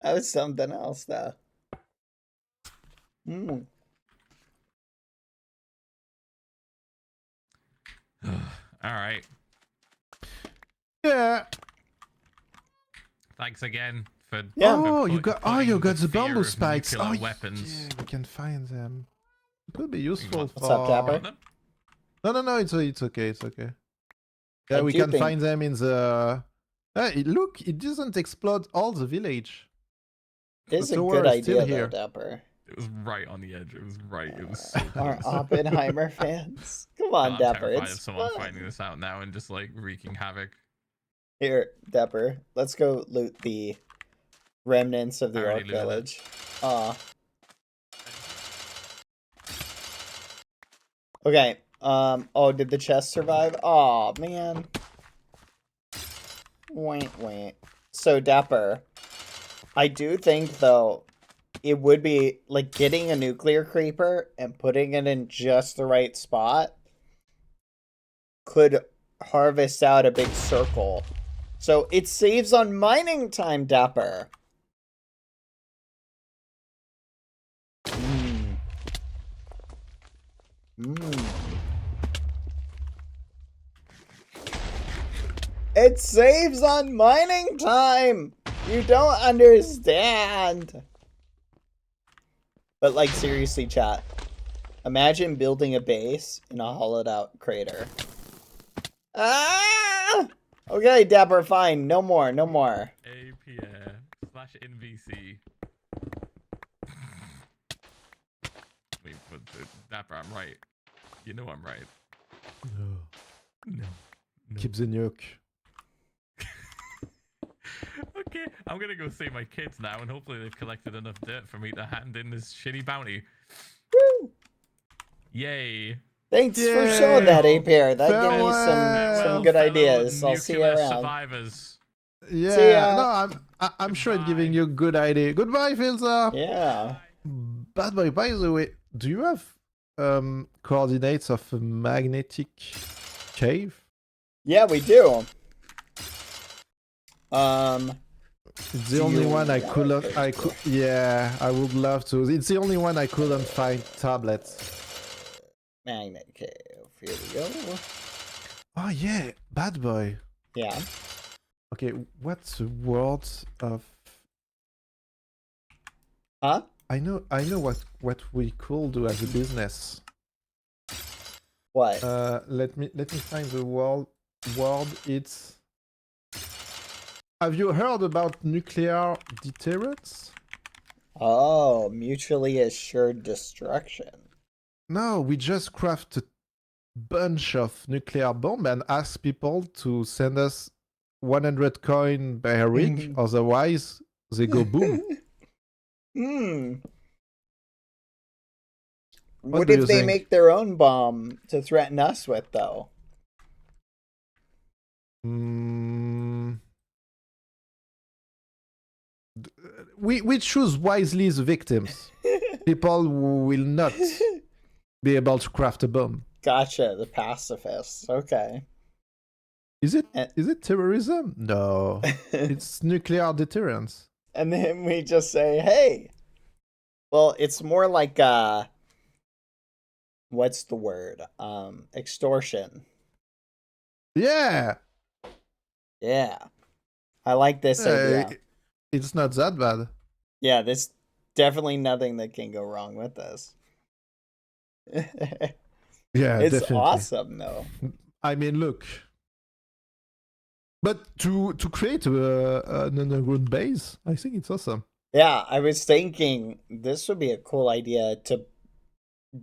That was something else, though. All right. Yeah. Thanks again for. Yeah. Oh, for you put- got. Oh, putting you got the fear bamboo of spikes. nuclear Oh, weapons. yeah, we can find them. It could be useful What's for. up, Dapper? Want them? No. It's okay. It's okay. Yeah, I we do can think- find them in the. Look, it doesn't explode all the village. It's The a tower good is still idea, though, here. Dapper. It was right on the edge. It was right. It was so Our close. Oppenheimer fans. Come on, I'm Dapper. terrified It's of someone fun. finding this out now and just like wreaking havoc. Here, Dapper. Let's go loot the remnants of I the already Orc looted it. Village. Aw. Okay. Oh, did the chest survive? Aw, man. Wait. So, Dapper, I do think, though, it would be, like, getting a nuclear creeper and putting it in just the right spot could harvest out a big circle. So, it saves on mining time, Dapper. It saves on mining time! You don't understand! But, like, seriously, chat. Imagine building a base in a hollowed out crater. Ah! Okay, Dapper, fine. No more. APR/NVC. Wait, but Dapper, I'm right. You know I'm right. No. Keep the nuke. Okay, I'm gonna go see my kids now, and hopefully they've collected enough dirt for me to hand in this shitty bounty. Woo! Yay! Thanks for Yay. showing that, APR. That gave me Farewell. some good fellow ideas. I'll see you nuclear around. survivors. Yeah. See ya. No, I'm sure it's giving you a good idea. Goodbye, Filza. Yeah. Bad boy. By the way, do you have coordinates of a magnetic cave? Yeah, we do. It's the Do only you one I want couldn't. it? I could. Yeah, I would love to. It's the only one I couldn't find tablets. Magnet cave. Here we go. Oh yeah, bad boy. Yeah. Okay, what's the word of? Huh? I know what we could do as a business. What? Let me find the word. It's. Have you heard about nuclear deterrence? Oh, mutually assured destruction. No, we just craft a bunch of nuclear bomb and ask people to send us 100 coin per week. Otherwise, they go boom. Hmm. What What do if you they think? make their own bomb to threaten us with, though? Mm, we choose wisely the victims. People who will not be able to craft a bomb. Gotcha, the pacifists. Okay. Is it And, terrorism? No. It's nuclear deterrence. and then we just say, hey. Well, it's more like what's the word? Extortion. Yeah. Yeah. I like this idea. It's not that bad. Yeah, there's definitely nothing that can go wrong with this. Yeah, It's definitely. awesome though. I mean, look. But to create an underground base, I think it's awesome. Yeah, I was thinking this would be a cool idea to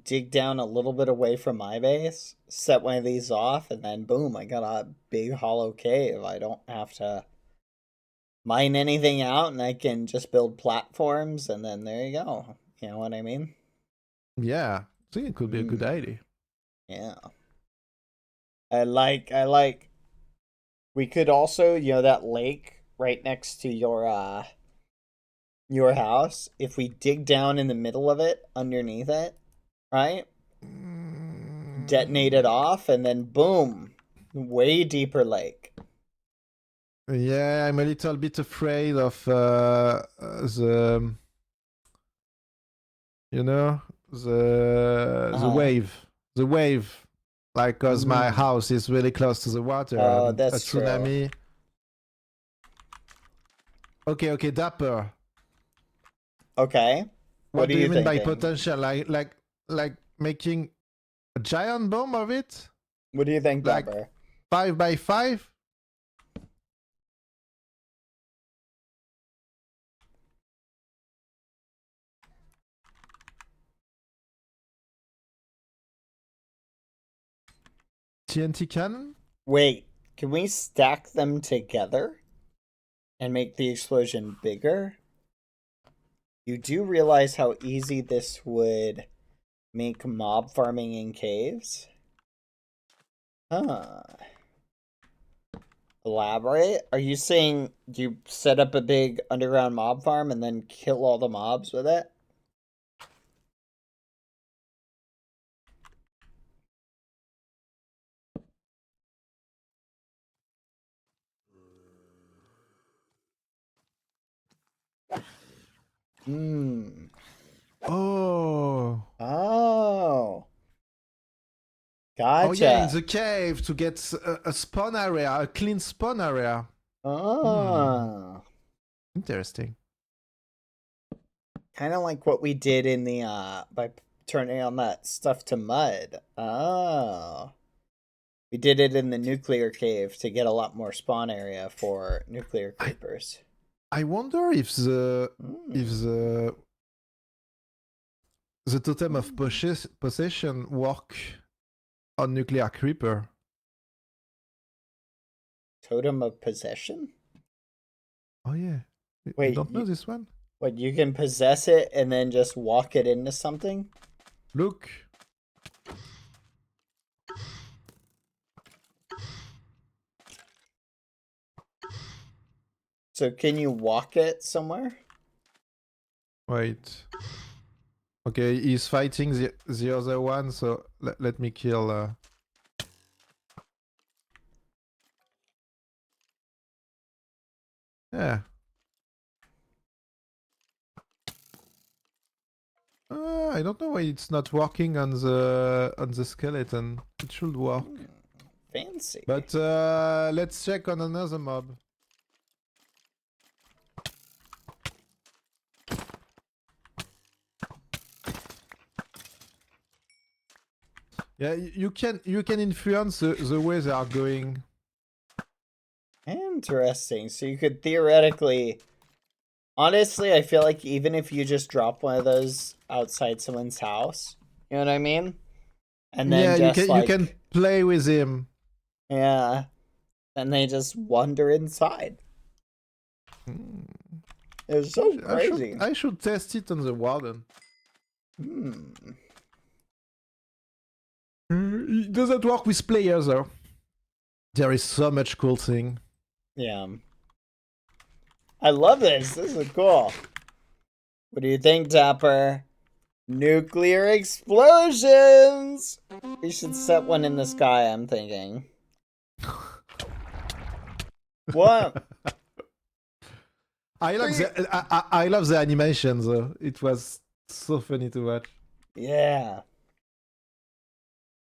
dig down a little bit away from my base, set one of these off, and then boom, I got a big hollow cave. I don't have to mine anything out, and I can just build platforms, and then there you go. You know what I mean? Yeah, I think it could be a good idea. Yeah. I like. We could also, that lake right next to your house, if we dig down in the middle of it, underneath it, right? Detonate it off, and then boom, way deeper lake. Yeah, I'm a little bit afraid of the, the wave, like, cause my house is really close to the water, Oh, and a that's true. tsunami. Okay, Dapper. Okay. What are do you mean by thinking? potential? Like making a giant bomb of it? What do you think, Like Dapper? 5x5? TNT cannon? Wait, can we stack them together and make the explosion bigger? You do realize how easy this would make mob farming in caves? Huh. Elaborate? Are you saying you set up a big underground mob farm and then kill all the mobs with it? Hmm. Oh. Oh. Gotcha. Oh yeah, in the cave to get a spawn area, a clean spawn area. Oh. Interesting. Kind of like what we did in the by turning on that stuff to mud. Oh. We did it in the nuclear cave to get a lot more spawn area for nuclear creepers. I wonder if the totem of possession work on nuclear creeper. Totem of possession? Oh yeah. Wait, you don't know this one? What, you can possess it and then just walk it into something? Look. So can you walk it somewhere? Wait. Okay, he's fighting the other one, so let me kill. Yeah. I don't know why it's not working on the skeleton. It should work. Fancy. But let's check on another mob. Yeah, you can influence the way they are going. Interesting. So you could theoretically, honestly, I feel like even if you just drop one of those outside someone's house, you know what I mean? And then Yeah, just you can play with him. yeah, and they just wander inside. It's so crazy. I should test it on the warden. It doesn't work with players though. There is so much cool thing. Yeah. I love this. This is cool. What do you think, Dapper? Nuclear explosions! We should set one in the sky, I'm thinking. What? I love the animations though. It was so funny to watch. Yeah.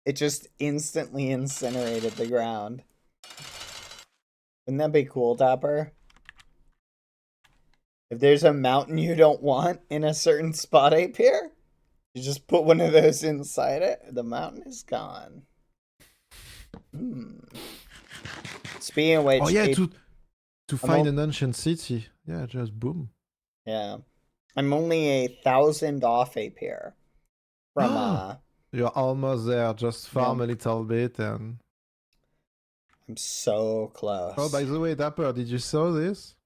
It just instantly incinerated the ground. Wouldn't that be cool, Dapper? If there's a mountain you don't want in a certain spot up here, you just put one of those inside it, the mountain is gone. Speaking of which... Oh yeah, to find an ancient city. Yeah, just boom. Yeah. I'm only 1,000 off AP here. From, You're almost there. Just farm a little bit and... I'm so close. Oh, by the way, Dapper, did you saw this?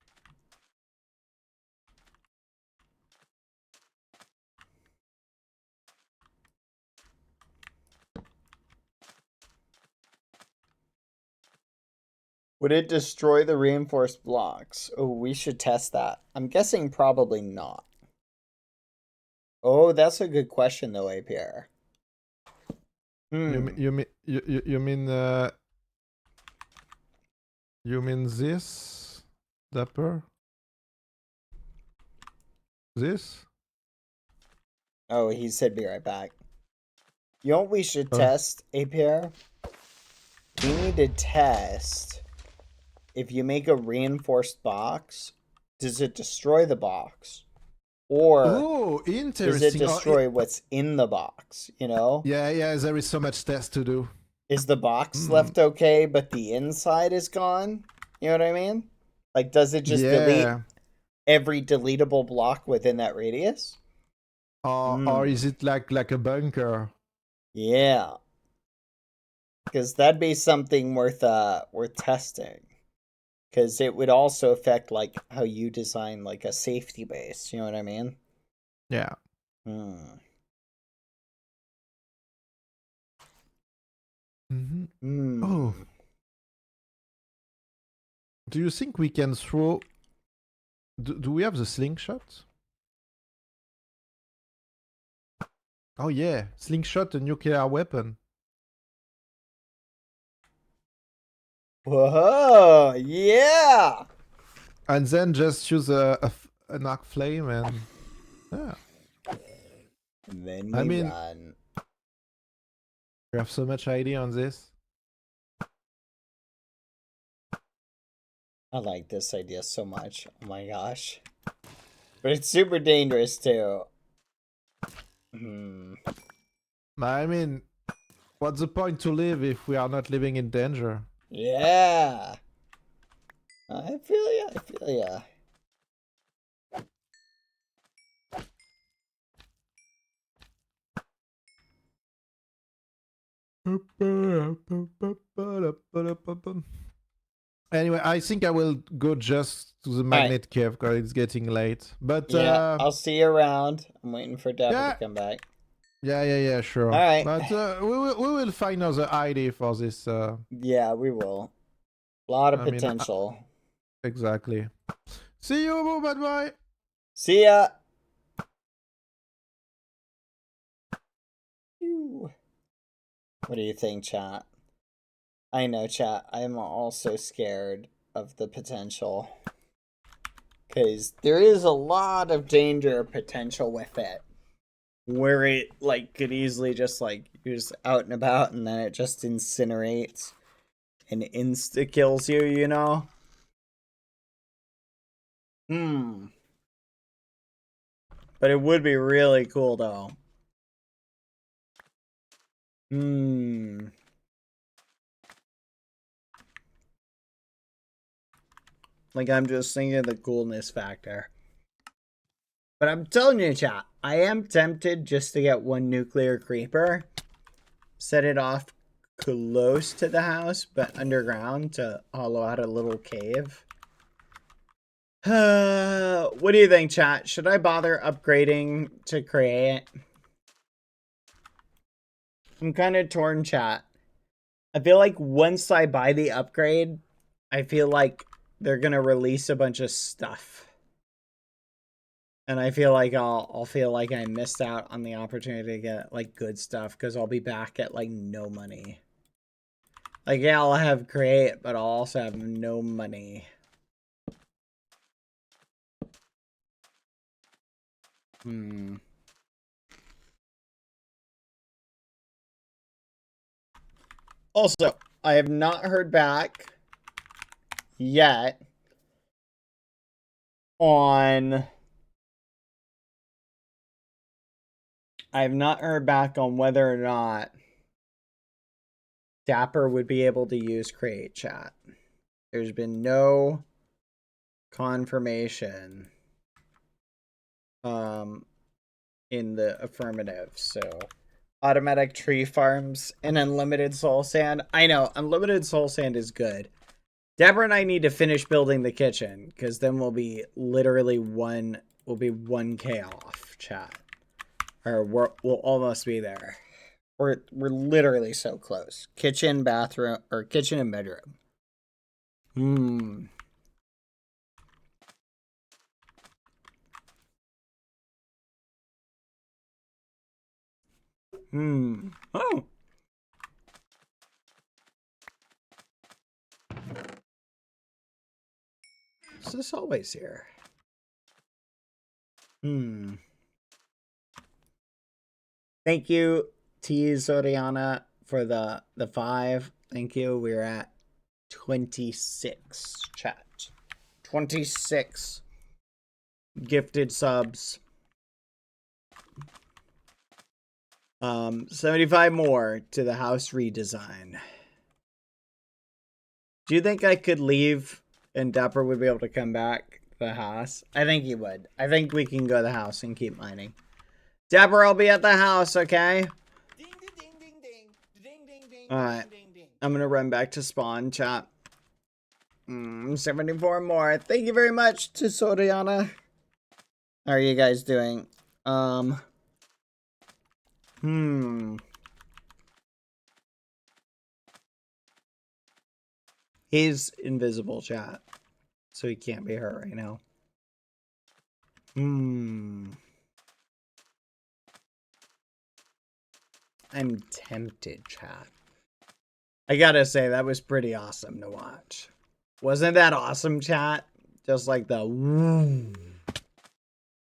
Would it destroy the reinforced blocks? Oh, we should test that. I'm guessing probably not. Oh, that's a good question though, APR. You mean this, Dapper? This? Oh, he said be right back. You know what we should test, APR? We need to test if you make a reinforced box, does it destroy the box? Or does it destroy what's in the box, you know? Yeah, there is so much test to do. Is the box left okay, but the inside is gone? You know what I mean? Like, does it just delete every deletable block within that radius? Or is it like a bunker? Yeah. Because that'd be something worth testing. Because it would also affect, like, how you design, like, a safety base. You know what I mean? Yeah. Oh. Do you think we can throw... Do we have the slingshot? Oh yeah, slingshot, a nuclear weapon. Whoa, yeah! And then just use an arc flame and... Yeah. And then we run. We have so much idea on this. I like this idea so much. Oh my gosh. But it's super dangerous too. I mean, what's the point to live if we are not living in danger? Yeah. I feel ya. Anyway, I think I will go just to the magnet cave because it's getting late. But yeah, I'll see you around. I'm waiting for Dapper to come back. Yeah, sure. All right. But we will find another ID for this. Yeah, we will. A lot of potential. Exactly. See you, bye bye. See ya. What do you think, chat? I know, chat. I'm also scared of the potential. Because there is a lot of danger potential with it. Where it, like, could easily just, like, you're just out and about and then it just incinerates and insta-kills you, you know? But it would be really cool, though. Hmm. Like, I'm just thinking of the coolness factor. But I'm telling you, chat, I am tempted just to get one nuclear creeper, set it off close to the house, but underground to hollow out a little cave. What do you think, chat? Should I bother upgrading to create? I'm kind of torn, chat. I feel like once I buy the upgrade, I feel like they're gonna release a bunch of stuff. And I feel like I'll feel like I missed out on the opportunity to get like good stuff because I'll be back at like no money. Like, yeah, I'll have create, but I'll also have no money. Also, I have not heard back yet on... I have not heard back on whether or not Dapper would be able to use Create Chat. There's been no confirmation in the affirmative, so automatic tree farms and unlimited soul sand. I know, unlimited soul sand is good. Dapper and I need to finish building the kitchen, because then we'll be literally 1K off, chat. Or we'll almost be there. We're literally so close. Kitchen, bathroom, or kitchen and bedroom. Oh. Is this always here? Thank you, T. Zoriana, for the 5. Thank you. We're at 26, chat. 26 gifted subs. 75 more to the house redesign. Do you think I could leave and Dapper would be able to come back to the house? I think he would. I think we can go to the house and keep mining. Dapper, I'll be at the house, okay? Ding, ding, ding, ding, ding. Ding, ding, ding, Alright. ding, ding, ding. I'm gonna run back to spawn, chat. 74 more. Thank you very much to Soriana. How are you guys doing? He's invisible, chat. So he can't be hurt right now. I'm tempted, chat. I gotta say, that was pretty awesome to watch. Wasn't that awesome, chat? Just like the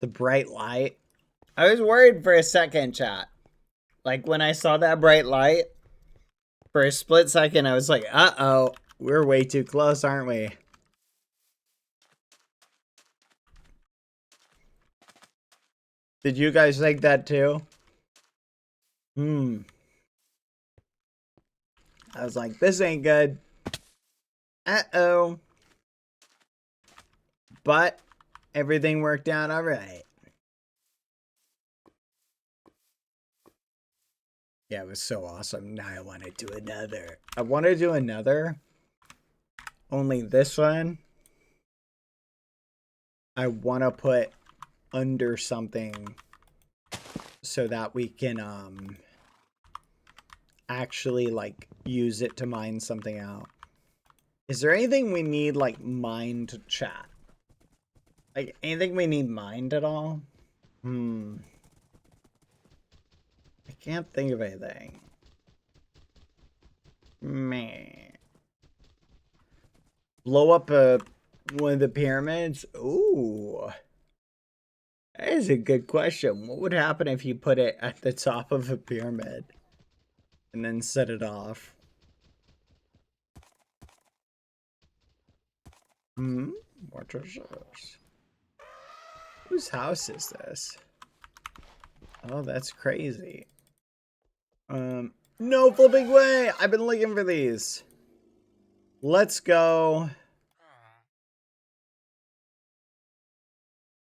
bright light. I was worried for a second, chat. Like, when I saw that bright light, for a split second, I was like, uh-oh, we're way too close, aren't we? Did you guys think that too? I was like, this ain't good. Uh-oh. But everything worked out all right. Yeah, it was so awesome. Now I want to do another. I want to do another. Only this one, I want to put under something so that we can actually like use it to mine something out. Is there anything we need like mined, chat? Like anything we need mined at all? I can't think of anything. Man. Blow up one of the pyramids? Ooh. That is a good question. What would happen if you put it at the top of a pyramid and then set it off? More treasures. Whose house is this? Oh, that's crazy. No flipping way! I've been looking for these. Let's go.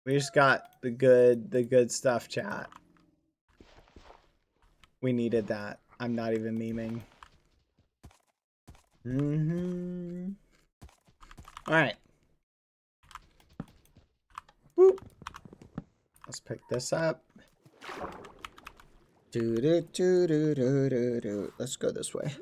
We just got the good stuff, chat. We needed that. I'm not even memeing. Alright. Whoop. Let's pick this up. Let's go this way.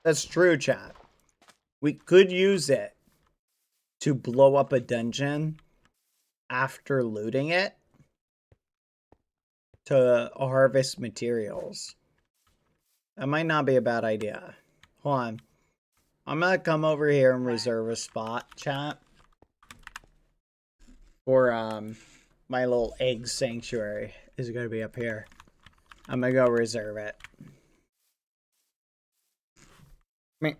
That's true, chat. We could use it to blow up a dungeon after looting it to harvest materials. That might not be a bad idea. Hold on. I'm gonna come over here and reserve a spot, chat, for my little egg sanctuary is gonna be up here. I'm gonna go reserve it. Me.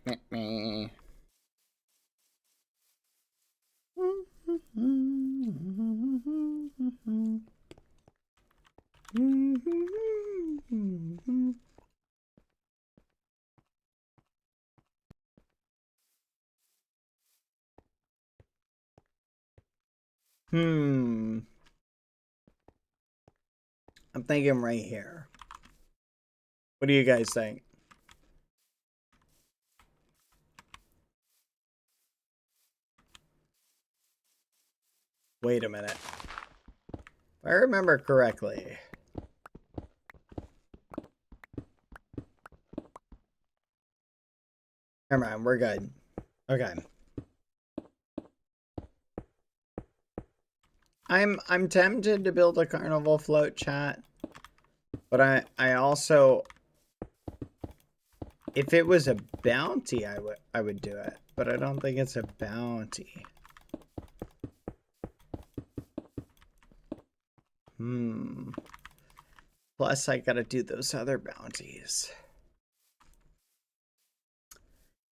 I'm thinking right here. What do you guys think? Wait a minute. If I remember correctly. Never mind, we're good. Okay. I'm tempted to build a carnival float, chat. But I also, if it was a bounty, I would do it. But I don't think it's a bounty. Plus, I gotta do those other bounties.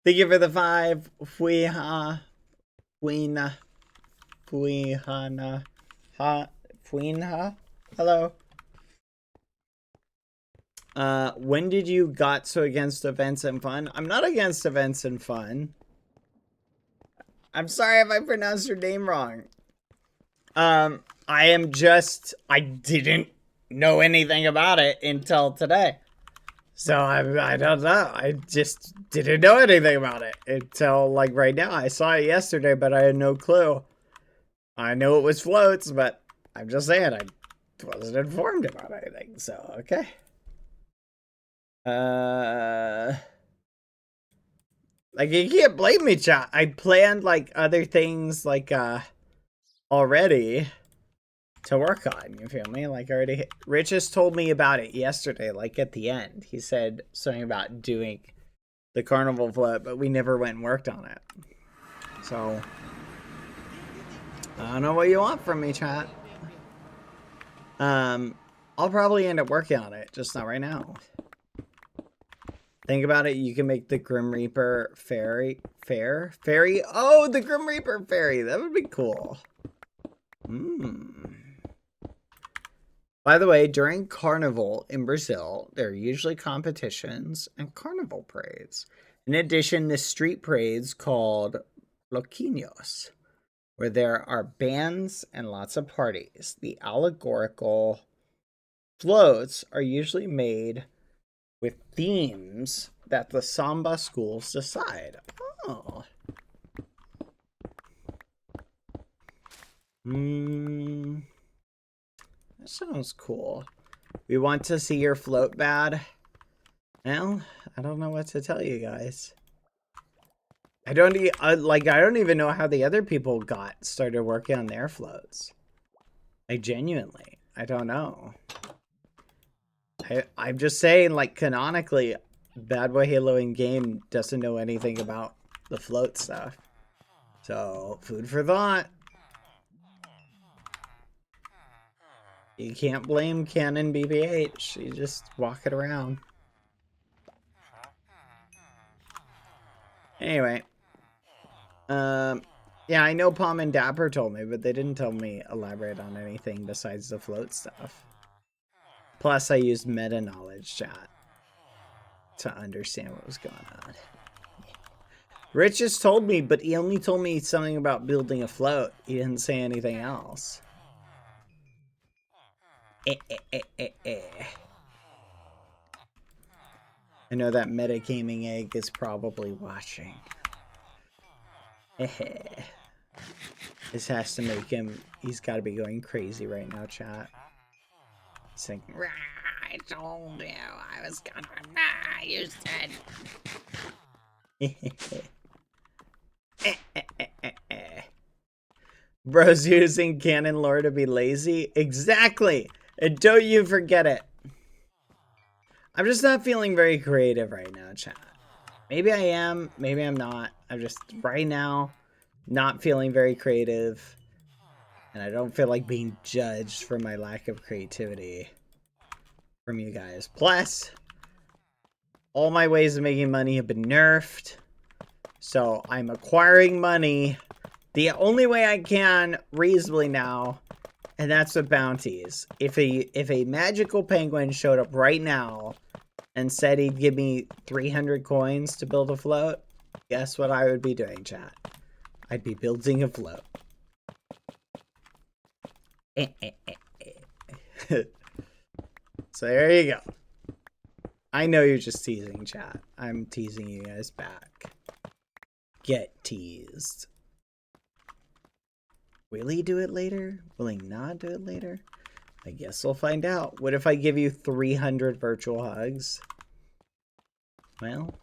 Thank you for the 5. Fuihana. Fuinha. Hello. When did you got so against events and fun? I'm not against events and fun. I'm sorry if I pronounced your name wrong. I didn't know anything about it until today. So I don't know. I just didn't know anything about it until like right now. I saw it yesterday, but I had no clue. I knew it was floats, but I'm just saying I wasn't informed about anything. So, okay. Like you can't blame me, chat. I planned like other things like already to work on, you feel me? Like already Rich just told me about it yesterday, like at the end. He said something about doing the carnival float, but we never went and worked on it. So I don't know what you want from me, chat. I'll probably end up working on it, just not right now. Think about it, you can make the Grim Reaper fairy. Oh, the Grim Reaper fairy, that would be cool. By the way, during Carnival in Brazil, there are usually competitions and carnival parades. In addition, the street parades called Bloquinhos, where there are bands and lots of parties. The allegorical floats are usually made with themes that the samba schools decide. Oh. That sounds cool. We want to see your float bad. Well, I don't know what to tell you guys. I don't even know how the other people got started working on their floats. Like genuinely, I don't know. I'm just saying, like, canonically, Bad Boy Halo in game doesn't know anything about the float stuff. So, food for thought. You can't blame Canon BBH. You just walk it around. Yeah, I know Palm and Dapper told me, but they didn't tell me elaborate on anything besides the float stuff. Plus, I used meta knowledge chat to understand what was going on. Rich just told me, but he only told me something about building a float. He didn't say anything else. I know that metagaming egg is probably watching. This has to make him, he's got to be going crazy right now, chat. He's like, I told you I was gonna, you said. Bro's using canon lore to be lazy? Exactly! And don't you forget it. I'm just not feeling very creative right now, chat. Maybe I am, maybe I'm not. I'm just, right now, not feeling very creative. And I don't feel like being judged for my lack of creativity from you guys. Plus, all my ways of making money have been nerfed. So I'm acquiring money the only way I can reasonably now, and that's with bounties. If a magical penguin showed up right now and said he'd give me 300 coins to build a float, guess what I would be doing, chat? I'd be building a float. So there you go. I know you're just teasing, chat. I'm teasing you guys back. Get teased. Will he do it later? Will he not do it later? I guess we'll find out. What if I give you 300 virtual hugs? Well,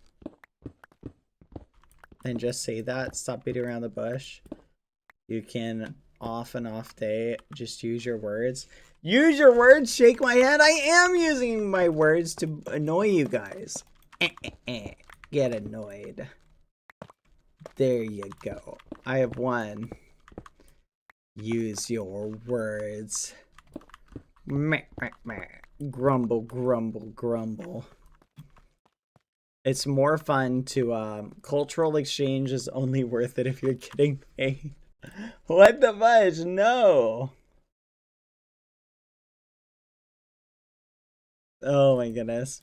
then just say that. Stop beating around the bush. You can off and off day. Just use your words. Use your words? Shake my head. I am using my words to annoy you guys. Get annoyed. There you go. I have won. Use your words. Meh, meh, meh. Grumble, grumble, grumble. It's more fun to, cultural exchange is only worth it if you're getting paid. What the fudge? No. Oh my goodness.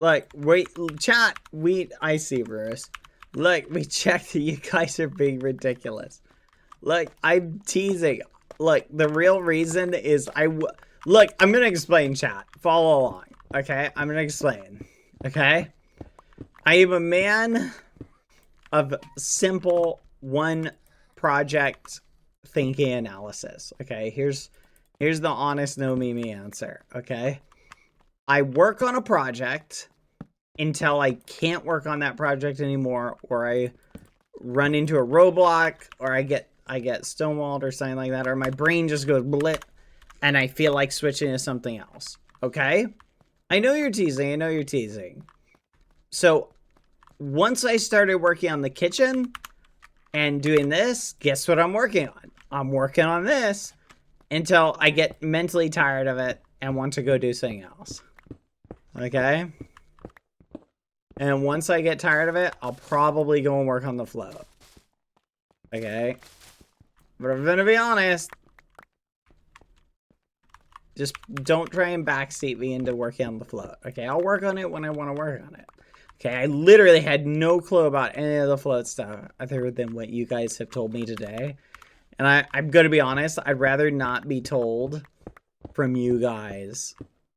Like, wait, chat, I see, Bruce. Look, we checked that you guys are being ridiculous. Look, I'm teasing. Look, the real reason is look, I'm gonna explain, chat. Follow along, okay? I'm gonna explain, okay? I am a man of simple one project thinking analysis, okay? Here's the honest no meme answer, okay? I work on a project until I can't work on that project anymore, or I run into a roadblock, or I get stonewalled or something like that, or my brain just goes blip and I feel like switching to something else. Okay? I know you're teasing. I know you're teasing. So once I started working on the kitchen and doing this, guess what I'm working on? I'm working on this until I get mentally tired of it and want to go do something else. Okay? And once I get tired of it, I'll probably go and work on the float. Okay? But I'm gonna be honest. Just don't try and backseat me into working on the float. Okay, I'll work on it when I want to work on it. Okay, I literally had no clue about any of the float stuff other than what you guys have told me today. And I'm gonna be honest, I'd rather not be told from you guys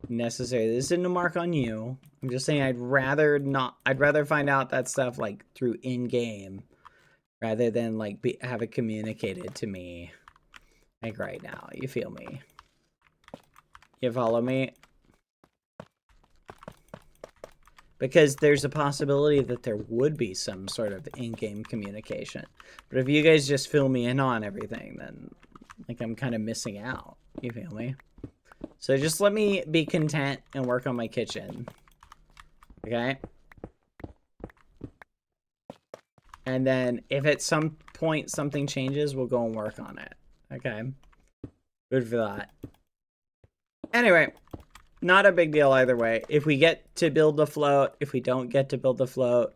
necessarily. This isn't a mark on you. I'm just saying I'd rather find out that stuff like through in-game rather than like have it communicated to me like right now. You feel me? You follow me? Because there's a possibility that there would be some sort of in-game communication. But if you guys just fill me in on everything, then like I'm kind of missing out. You feel me? So just let me be content and work on my kitchen. Okay? And then if at some point something changes, we'll go and work on it. Okay? Good for that. Anyway, not a big deal either way. If we get to build the float, if we don't get to build the float,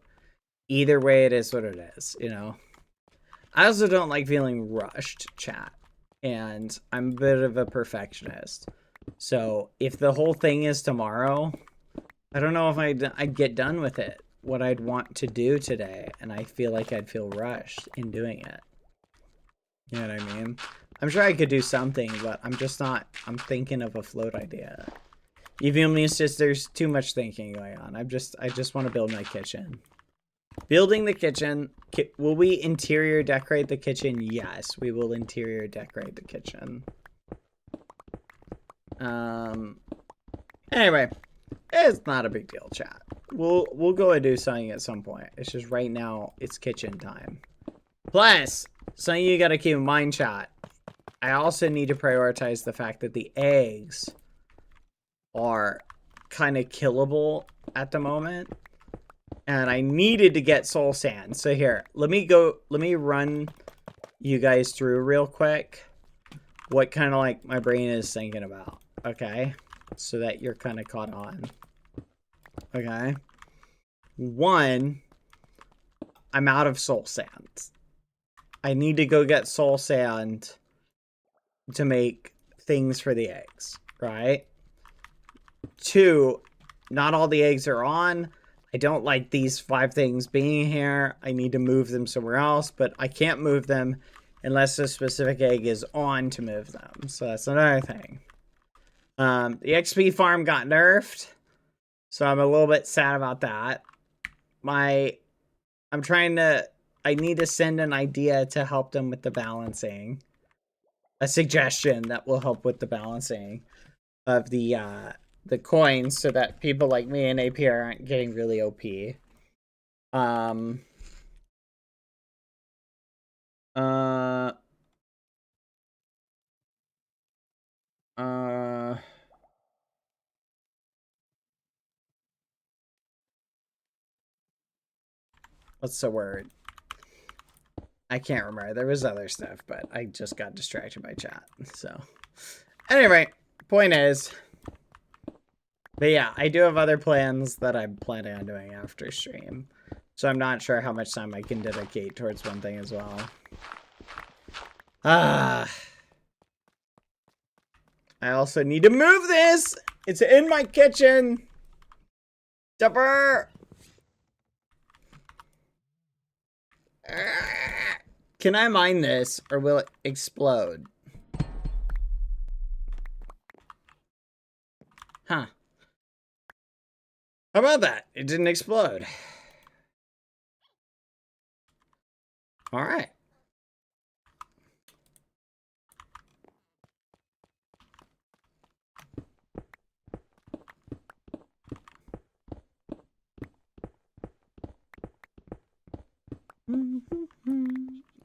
either way it is what it is, you know? I also don't like feeling rushed, chat. And I'm a bit of a perfectionist. So if the whole thing is tomorrow, I don't know if I'd get done with it, what I'd want to do today. And I feel like I'd feel rushed in doing it. You know what I mean? I'm sure I could do something, but I'm just not, I'm thinking of a float idea. Even me, there's too much thinking going on. I just want to build my kitchen. Building the kitchen. Will we interior decorate the kitchen? Yes, we will interior decorate the kitchen. Anyway, it's not a big deal, chat. We'll go and do something at some point. It's just right now it's kitchen time. Plus, something you gotta keep in mind, chat. I also need to prioritize the fact that the eggs are kind of killable at the moment. And I needed to get soul sand. So here, let me run you guys through real quick what kind of like my brain is thinking about. Okay? So that you're kind of caught on. Okay? One, I'm out of soul sand. I need to go get soul sand to make things for the eggs, right? Two, not all the eggs are on. I don't like these 5 things being here. I need to move them somewhere else, but I can't move them unless a specific egg is on to move them. So that's another thing. The XP farm got nerfed, so I'm a little bit sad about that. I need to send an idea to help them with the balancing. A suggestion that will help with the balancing of the coins so that people like me and AP aren't getting really OP. What's the word? I can't remember. There was other stuff, but I just got distracted by chat. So, anyway, point is, but yeah, I do have other plans that I'm planning on doing after stream. So I'm not sure how much time I can dedicate towards one thing as well. I also need to move this. It's in my kitchen. Dupper. Can I mine this or will it explode? Huh. How about that? It didn't explode. All right.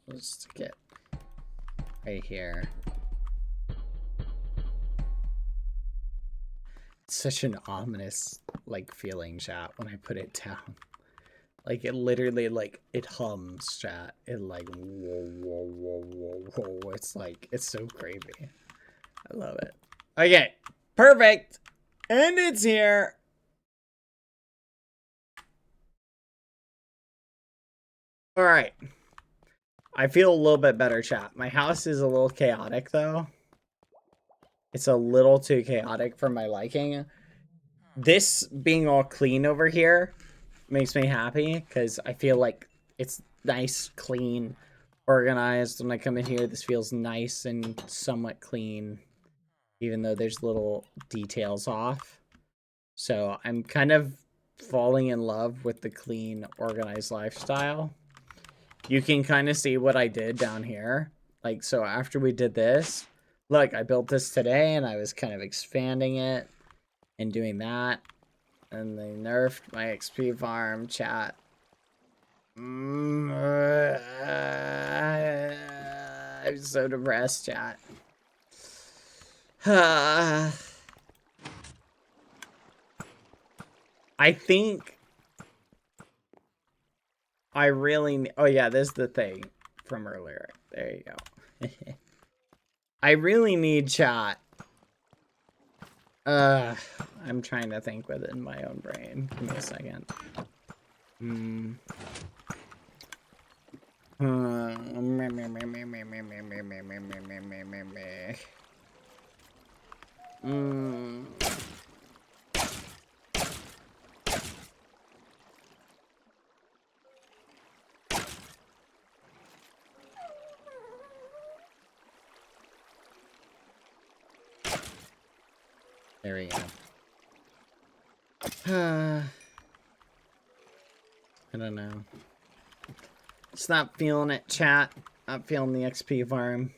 Let's stick it right here. It's such an ominous, like, feeling, chat, when I put it down. Like, it literally, like, it hums, chat. It, like, whoa, whoa, whoa, whoa, whoa. It's, like, it's so creepy. I love it. Okay, perfect. And it's here. All right. I feel a little bit better, chat. My house is a little chaotic, though. It's a little too chaotic for my liking. This being all clean over here makes me happy, because I feel like it's nice, clean, organized. When I come in here, this feels nice and somewhat clean, even though there's little details off. So I'm kind of falling in love with the clean, organized lifestyle. You can kind of see what I did down here. Like, so after we did this, look, I built this today and I was kind of expanding it and doing that. And they nerfed my XP farm, chat. I'm so depressed, chat. I think I really... Oh, yeah, this is the thing from earlier. There you go. I really need, chat, I'm trying to think within my own brain. Give me a second. There we go. I don't know. Just not feeling it, chat. Not feeling the XP farm.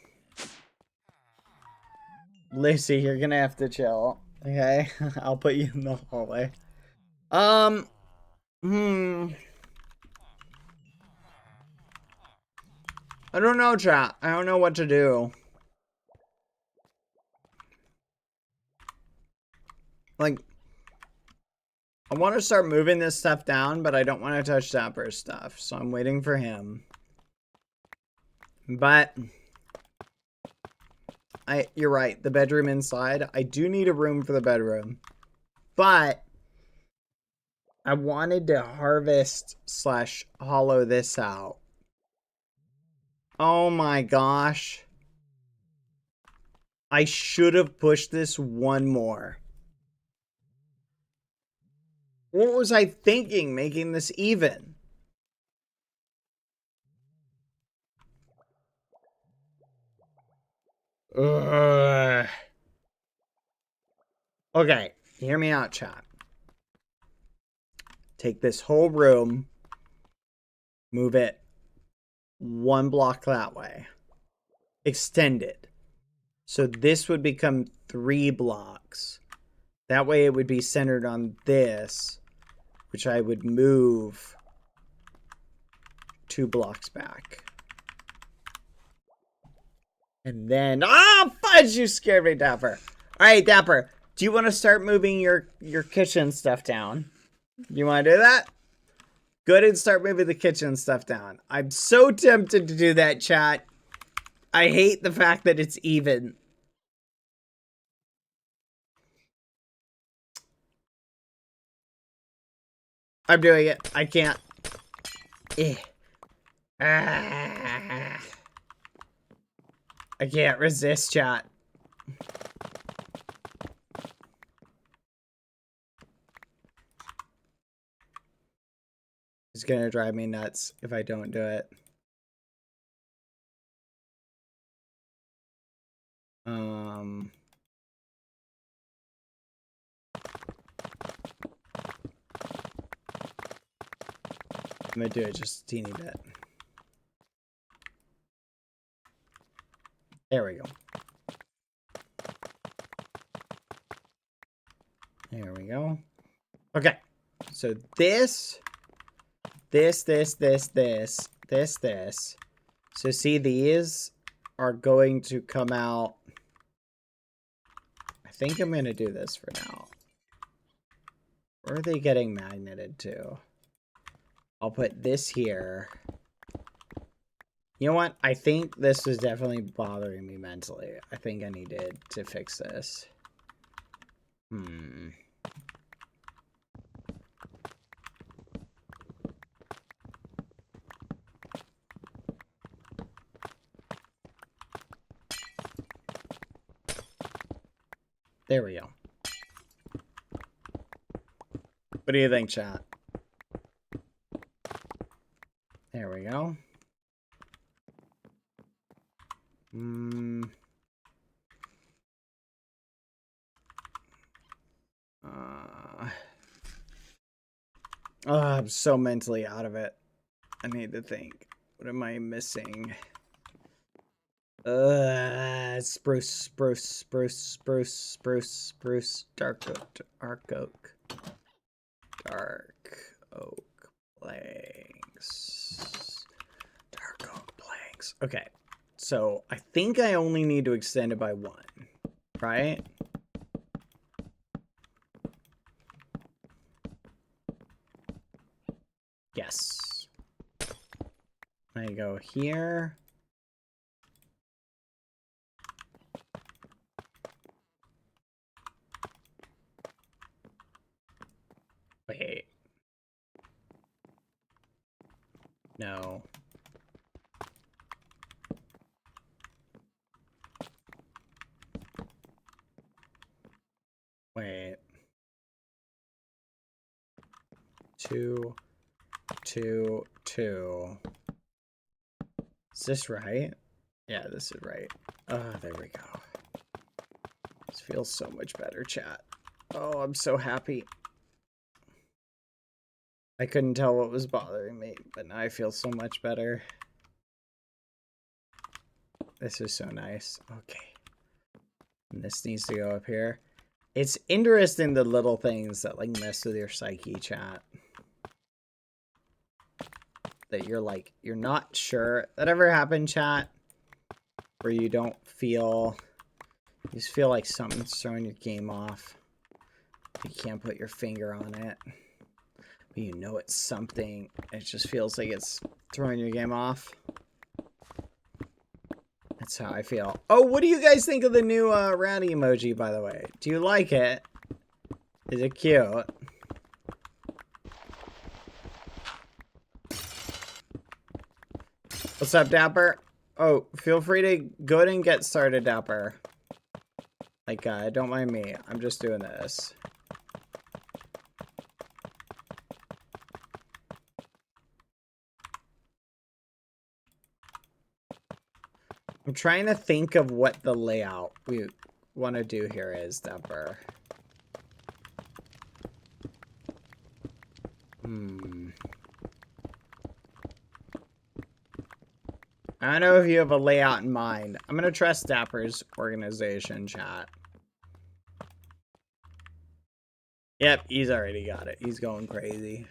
Lucy, you're gonna have to chill. Okay? I'll put you in the hallway. I don't know, chat. I don't know what to do. Like, I want to start moving this stuff down, but I don't want to touch Dapper's stuff, so I'm waiting for him. But you're right, the bedroom inside. I do need a room for the bedroom, but I wanted to harvest / hollow this out. Oh my gosh. I should have pushed this one more. What was I thinking making this even? Ugh. Okay, hear me out, chat. Take this whole room, move it 1 block that way, extend it. So this would become 3 blocks. That way it would be centered on this, which I would move 2 blocks back. And then, fudge, you scared me, Dapper. All right, Dapper, do you want to start moving your kitchen stuff down? You want to do that? Go ahead and start moving the kitchen stuff down. I'm so tempted to do that, chat. I hate the fact that it's even. I'm doing it. I can't. I can't resist, chat. It's gonna drive me nuts if I don't do it. I'm gonna do it just a teeny bit. There we go. There we go. Okay. So this. So see, these are going to come out. I think I'm going to do this for now. Where are they getting magneted to? I'll put this here. You know what? I think this is definitely bothering me mentally. I think I needed to fix this. There we go. What do you think, chat? There we go. I'm so mentally out of it. I need to think. What am I missing? Spruce, dark oak planks. Dark oak planks. Okay, so I think I only need to extend it by 1, right? Yes. I go here. No. Wait. 2, 2, 2. Is this right? Yeah, this is right. Oh, there we go. This feels so much better, chat. Oh, I'm so happy. I couldn't tell what was bothering me, but now I feel so much better. This is so nice. Okay. And this needs to go up here. It's interesting, the little things that like mess with your psyche, chat. That you're like, you're not sure. That ever happened, chat? Where you don't feel, you just feel like something's throwing your game off. You can't put your finger on it. But you know it's something. It just feels like it's throwing your game off. That's how I feel. Oh, what do you guys think of the new rowdy emoji, by the way? Do you like it? Is it cute? What's up, Dapper? Oh, feel free to go ahead and get started, Dapper. Like, don't mind me. I'm just doing this. I'm trying to think of what the layout we want to do here is, Dapper. I don't know if you have a layout in mind. I'm going to trust Dapper's organization, chat. Yep, he's already got it. He's going crazy.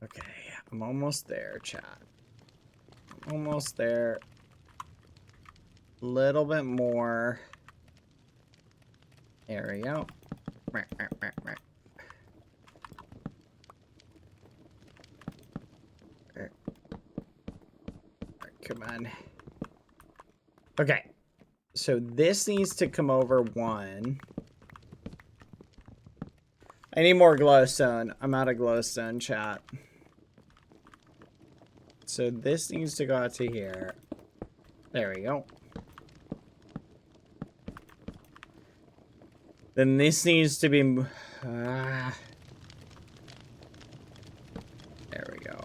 Okay, I'm almost there, chat. I'm almost there. A little bit more. There we go. Come on. Okay. So this needs to come over 1. I need more glowstone. I'm out of glowstone, chat. So this needs to go out to here. There we go. Then this needs to be... there we go.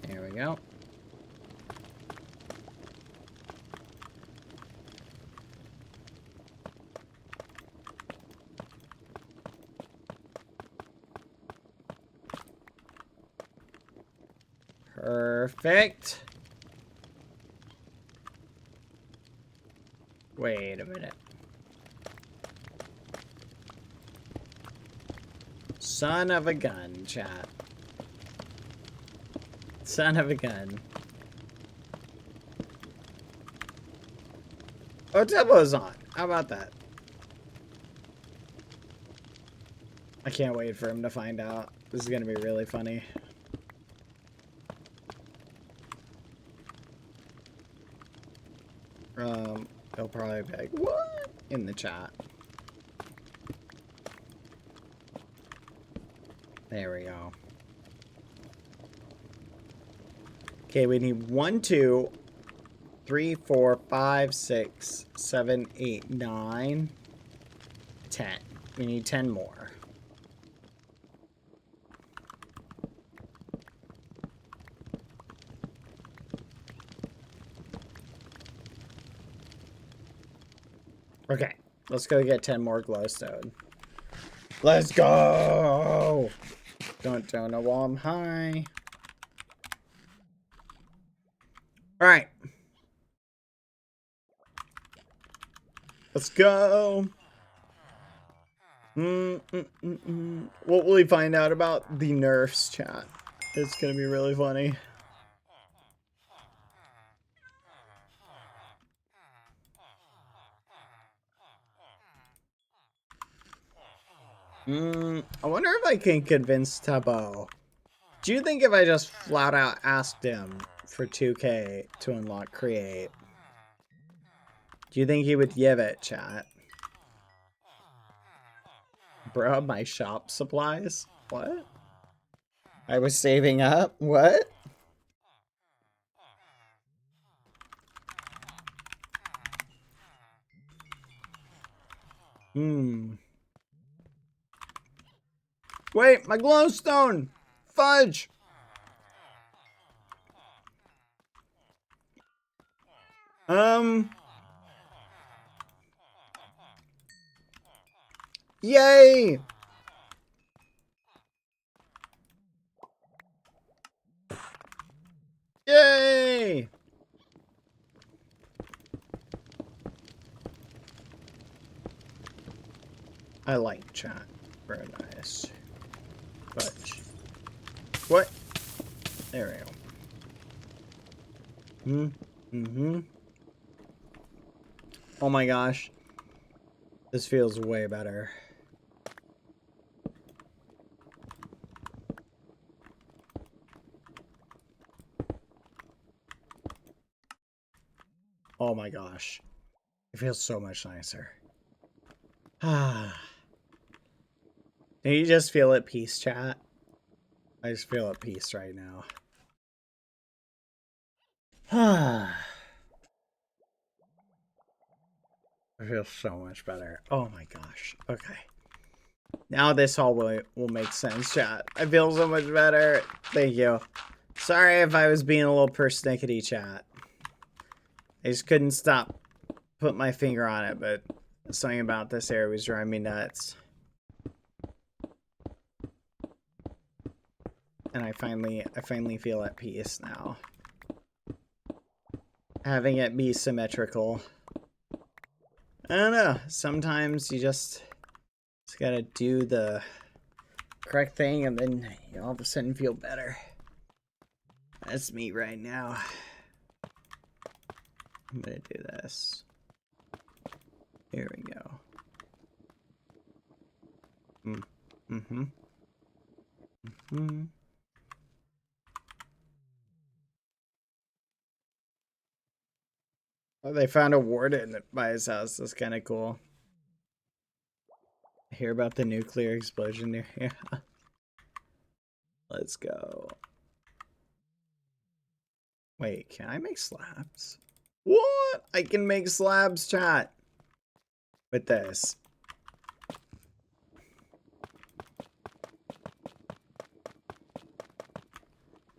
There we go. Perfect. Wait a minute. Son of a gun, chat. Son of a gun. Oh, Tebo's on. How about that? I can't wait for him to find out. This is gonna be really funny. He'll probably be like, what? In the chat. There we go. Okay, we need 1, 2, 3, 4, 5, 6, 7, 8, 9, 10. We need 10 more. Okay, let's go get 10 more glowstone. Let's go! Don't know while I'm high. Alright. Let's go. What will we find out about the nerfs, chat? It's gonna be really funny. I wonder if I can convince Tabo. Do you think if I just flat out asked him for 2K to unlock Create, do you think he would give it, chat? Bruh, my shop supplies? What? I was saving up? What? Wait, my glowstone! Fudge! Yay! Yay! I like chat. Very nice. Fudge. What? There we go. Mm-hmm. Oh my gosh. This feels way better. Oh my gosh. It feels so much nicer. Ah. Do you just feel at peace, chat? I just feel at peace right now. Ah. I feel so much better. Oh my gosh. Okay. Now this all will make sense, chat. I feel so much better. Thank you. Sorry if I was being a little persnickety, chat. I just couldn't stop putting my finger on it, but something about this area was driving me nuts. And I finally feel at peace now. Having it be symmetrical. I don't know. Sometimes you just gotta do the correct thing and then you all of a sudden feel better. That's me right now. I'm gonna do this. Here we go. Oh, they found a warden by his house. That's kind of cool. I hear about the nuclear explosion near here. Let's go. Wait, can I make slabs? What? I can make slabs, chat. With this.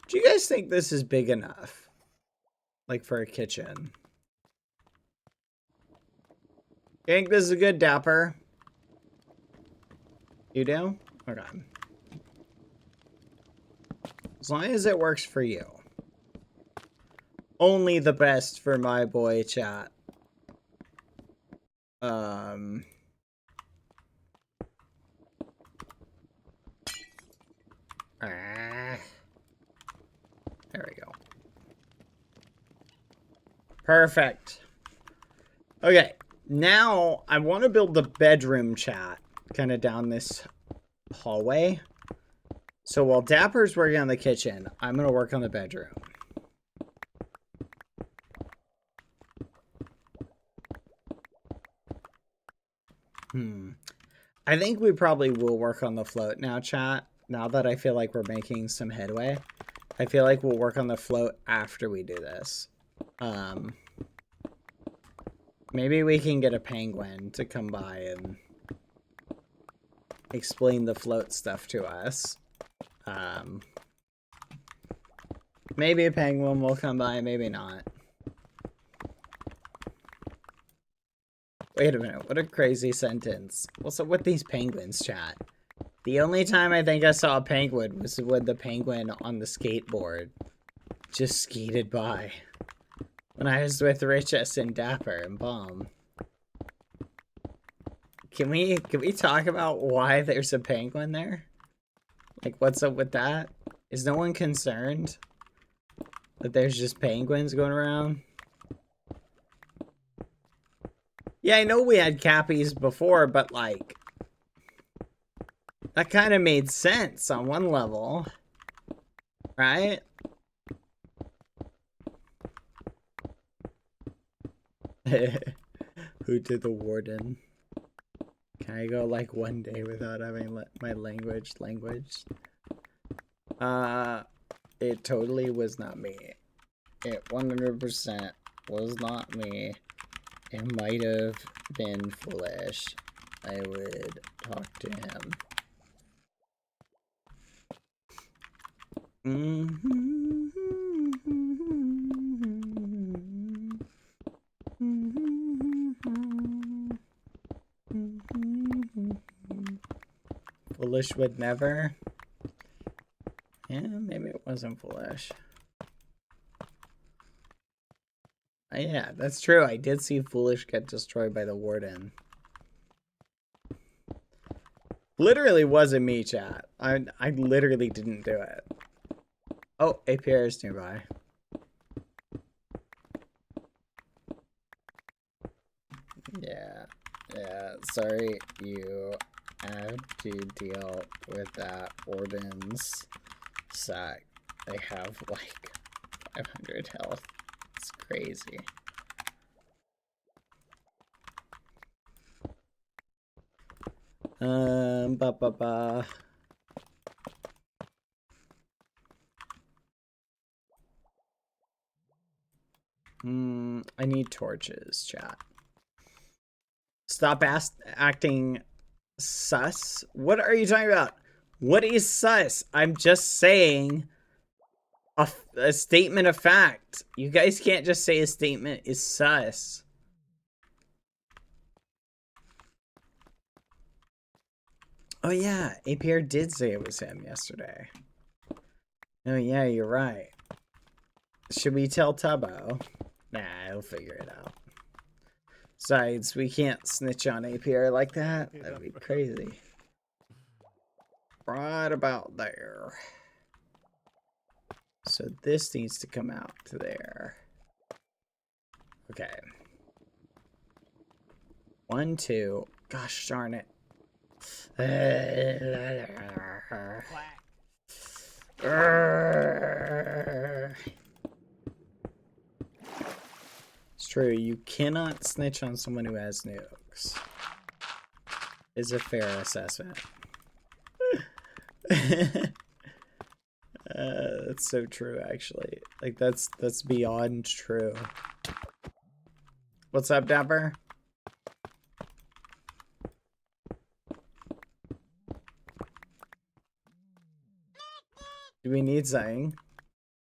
Do you guys think this is big enough? Like for a kitchen? You think this is a good dapper? You do? Okay. As long as it works for you. Only the best for my boy, chat. There we go. Perfect. Okay, now I want to build the bedroom, chat, kind of down this hallway. So while Dapper's working on the kitchen, I'm going to work on the bedroom. I think we probably will work on the float now, chat. Now that I feel like we're making some headway. I feel like we'll work on the float after we do this. Maybe we can get a penguin to come by and explain the float stuff to us. Maybe a penguin will come by, maybe not. Wait a minute, what a crazy sentence. What's up with these penguins, chat? The only time I think I saw a penguin was when the penguin on the skateboard just skated by. When I was with Richest and Dapper and Bomb. Can we talk about why there's a penguin there? Like, what's up with that? Is no one concerned that there's just penguins going around? Yeah, I know we had cappies before, but like, that kind of made sense on one level, right? Who did the warden? Can I go like one day without having my language? It totally was not me. It 100% was not me. It might have been foolish. I would talk to him. Foolish would never. Yeah, maybe it wasn't foolish. Yeah, that's true. I did see Foolish get destroyed by the Warden. Literally wasn't me, chat. I literally didn't do it. Oh, APR is nearby. Yeah, sorry you had to deal with that Warden's sack. They have like 500 health. It's crazy. I need torches, chat. Stop acting sus. What are you talking about? What is sus? I'm just saying a statement of fact. You guys can't just say a statement is sus. Oh yeah, APR did say it was him yesterday. Oh yeah, you're right. Should we tell Tubbo? Nah, he'll figure it out. Besides, we can't snitch on APR like that. That'd be crazy. Right about there. So this needs to come out to there. Okay. 1, 2. Gosh darn it. It's true, you cannot snitch on someone who has nukes. Is a fair assessment. That's so true, actually. Like, that's beyond true. What's up, Dapper? Do we need something?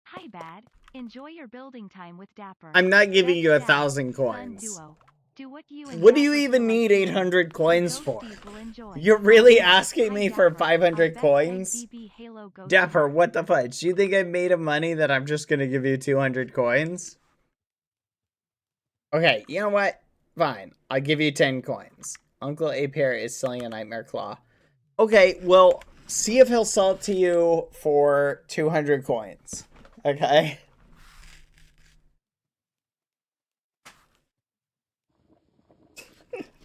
Hi, Bad. Enjoy your building time with Dapper. I'm not giving you Best 1,000 Dad, Son coins. Duo. Do what you and What do you Dapper even feel need like doing. 800 coins The for? ghosties will enjoy. You're really Hi, asking me for Dapper, 500 our best coins? egg BB Halo ghost Dapper, card. what the fudge? Do you think I made of money that I'm just gonna give you 200 coins? Okay, you know what? Fine. I'll give you 10 coins. Uncle Apair is selling a Nightmare Claw. Okay, well, see if he'll sell it to you for 200 coins. Okay?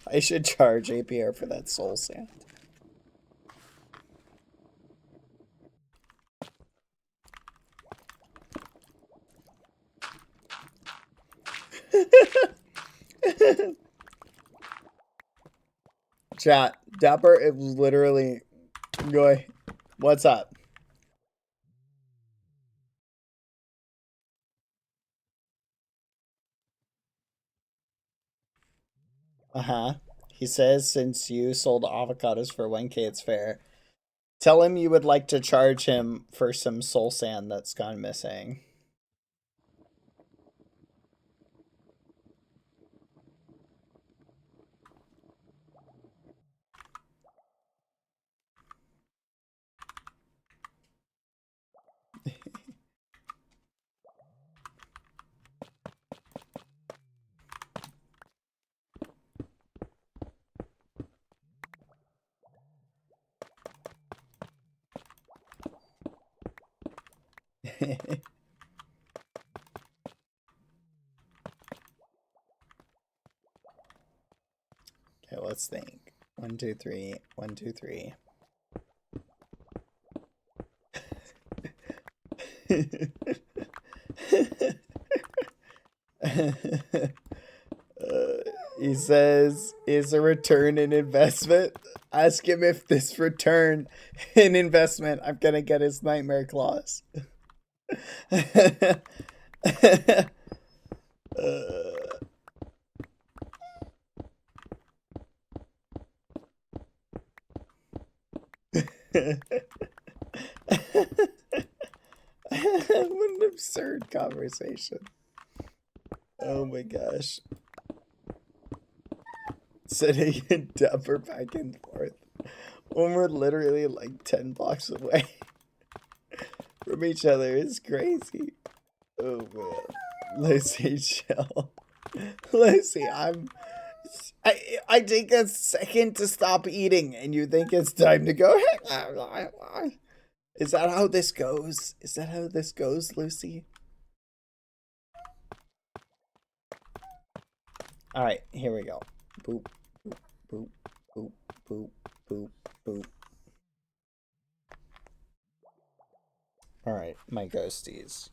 I should charge APR for that soul sand. Chat, Dapper, it was literally going, what's up? Uh-huh. He says since you sold avocados for 1K, it's fair. Tell him you would like to charge him for some soul sand that's gone missing. Okay, let's think. 1, 2, 3. 1, 2, 3. He says Is a return an investment? Ask him if this return an investment. I'm gonna get his nightmare clause. What an absurd conversation. Oh my gosh. Sitting in Denver back and forth when we're literally like 10 blocks away from each other is crazy. Oh man. Lucy, chill. Lucy, I take a second to stop eating and you think it's time to go. Is that how this goes? Is that how this goes, Lucy? Alright, here we go. Boop, boop, boop, boop, boop, boop, boop. Alright, my ghosties.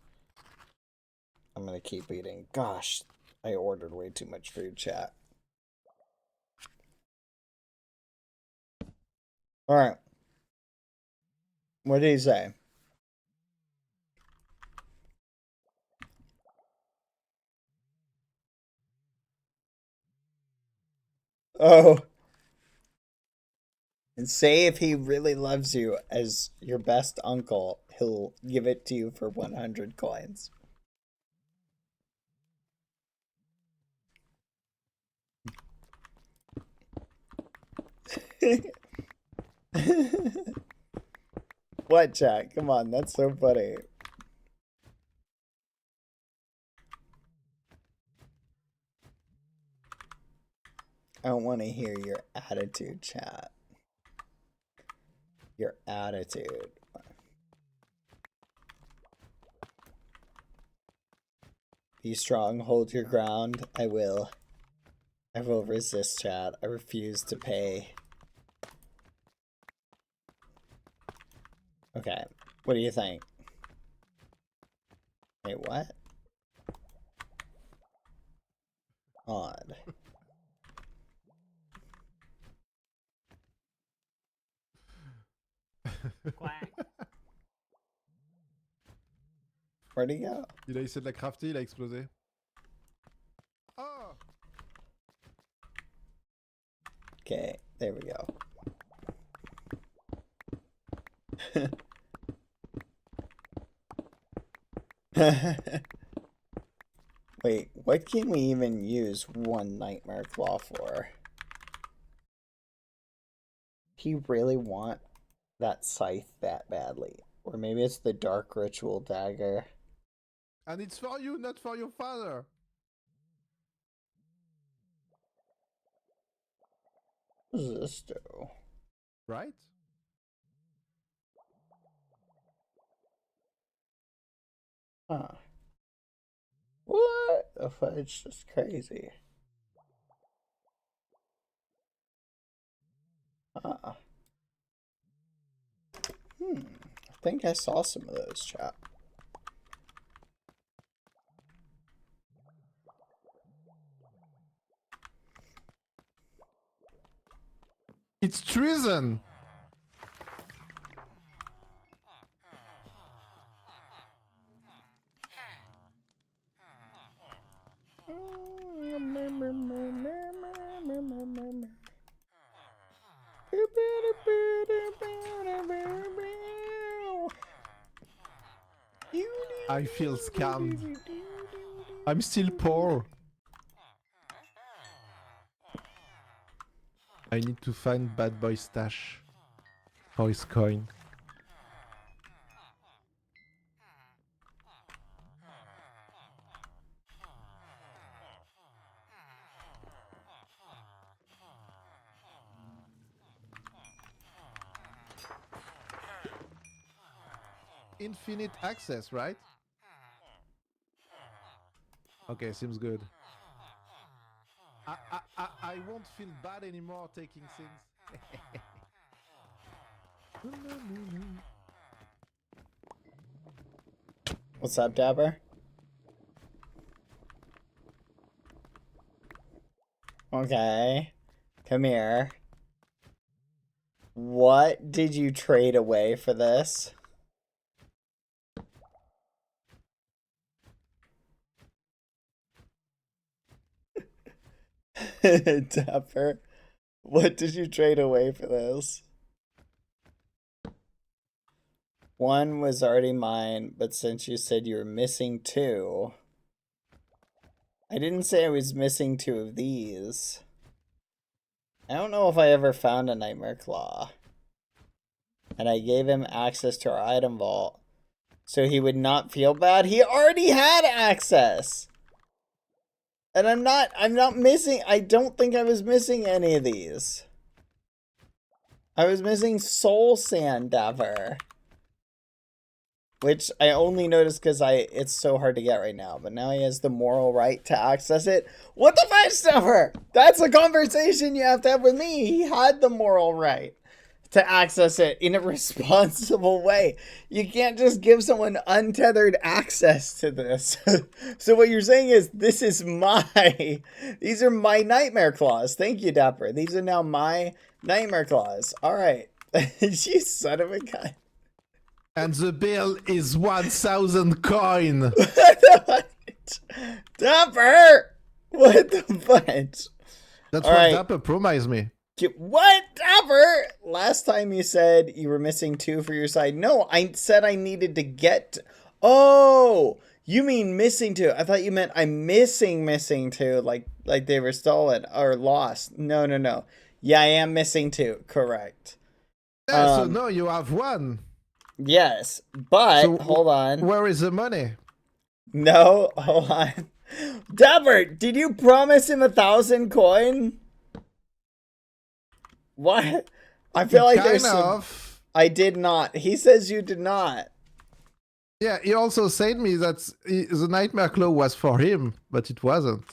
I'm gonna keep eating. Gosh, I ordered way too much food, chat. Alright. What did he say? Oh. And say if he really loves you as your best uncle, he'll give it to you for 100 coins. What, chat? Come on, that's so funny. I don't want to hear your attitude, chat. Your attitude. Be strong, hold your ground. I will. I will resist, chat. I refuse to pay. Okay, what do you think? Wait, what? Odd. Quack. Where'd he go? Il a essayé de la crafter, il a explosé. Oh! Okay, there we go. Wait, what can we even use one nightmare claw for? Do you really want that scythe that badly? Or maybe it's the dark ritual dagger. And it's for you, not for your father. What does this do? Right? Huh. What the fudge? Just crazy. Huh. I think I saw some of those, chat. It's treason! I feel scammed. I'm still poor. I need to find Bad Boy stash for his coin. Infinite access, right? Okay, seems good. I won't feel bad anymore taking things. What's up, Dabber? Okay. Come here. What did you trade away for this? Dapper, what did you trade away for this? One was already mine, but since you said you were missing 2... I didn't say I was missing 2 of these. I don't know if I ever found a Nightmare Claw. And I gave him access to our item vault, so he would not feel bad. He already had access! And I'm not missing, I don't think I was missing any of these. I was missing Soul Sand, Dapper. Which I only noticed because it's so hard to get right now. But now he has the moral right to access it. What the fuck, Dapper? That's a conversation you have to have with me. He had the moral right to access it in a responsible way. You can't just give someone untethered access to this. So what you're saying is, these are my Nightmare Claws. Thank you, Dapper. These are now my Nightmare Claws. All right. You son of a gun. And the bill is 1,000 coin. Dapper! What the fudge? That's All what right. Dapper promised me. What, Dapper? Last time you said you were missing 2 for your side. No, I said I needed to get... Oh, you mean missing 2. I thought you meant I'm missing 2, like they were stolen or lost. No. Yeah, I am missing 2. Correct. Yeah, so no, you have 1. Yes, but So hold on. Where is the money? No, hold on. Dapper, did you promise him 1,000 coin? What? I feel like there's some... I did not. He says you did not. Yeah, he also said me that the Nightmare Claw was for him, but it wasn't.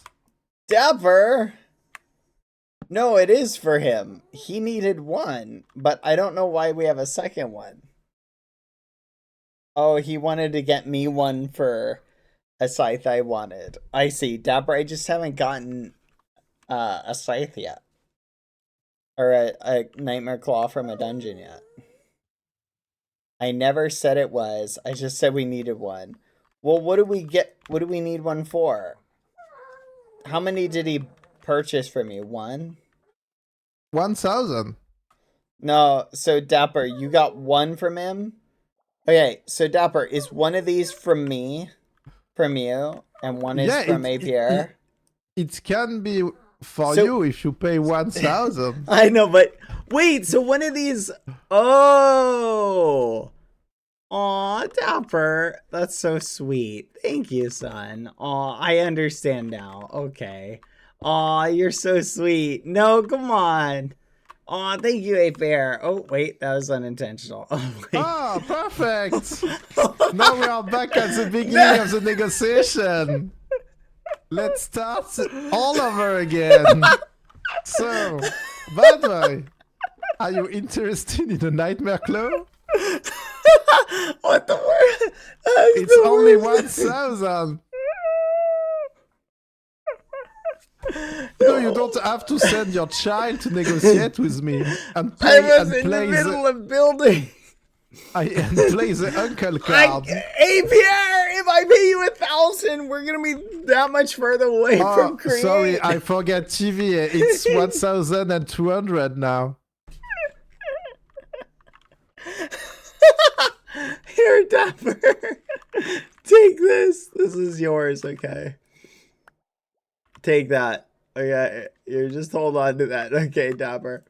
Dapper! No, it is for him. He needed 1, but I don't know why we have a second one. Oh, he wanted to get me 1 for a scythe I wanted. I see. Dapper, I just haven't gotten a scythe yet. Or a Nightmare Claw from a dungeon yet. I never said it was. I just said we needed 1. Well, what do we get? What do we need 1 for? How many did he purchase from you? 1? 1,000. No, so Dapper, you got 1 from him? Okay, so Dapper, is 1 of these from me, from you, and 1 is from APR? It can be for you if you pay 1,000. I know, but wait, so 1 of these... Oh! Aw, Dapper, that's so sweet. Thank you, son. Aw, I understand now. Okay. Aw, you're so sweet. No, come on. Aw, thank you, Ape Bear. Oh, wait, that was unintentional. Oh, wait. Oh, perfect. Now we are back at the beginning of the negotiation. Let's start all over again. So, Bad Boy, are you interested in a Nightmare Claw? What the word? It's only 1,000. No, you don't have to send your child to negotiate with me and play I was in the middle of building. and play the uncle card. APR, if I pay you 1,000, we're gonna be that much further away from create. Sorry, I forgot TV. It's 1,200 now. Here, Dapper. Take this. This is yours, okay? Take that. Okay, you just hold on to that. Okay, Dapper.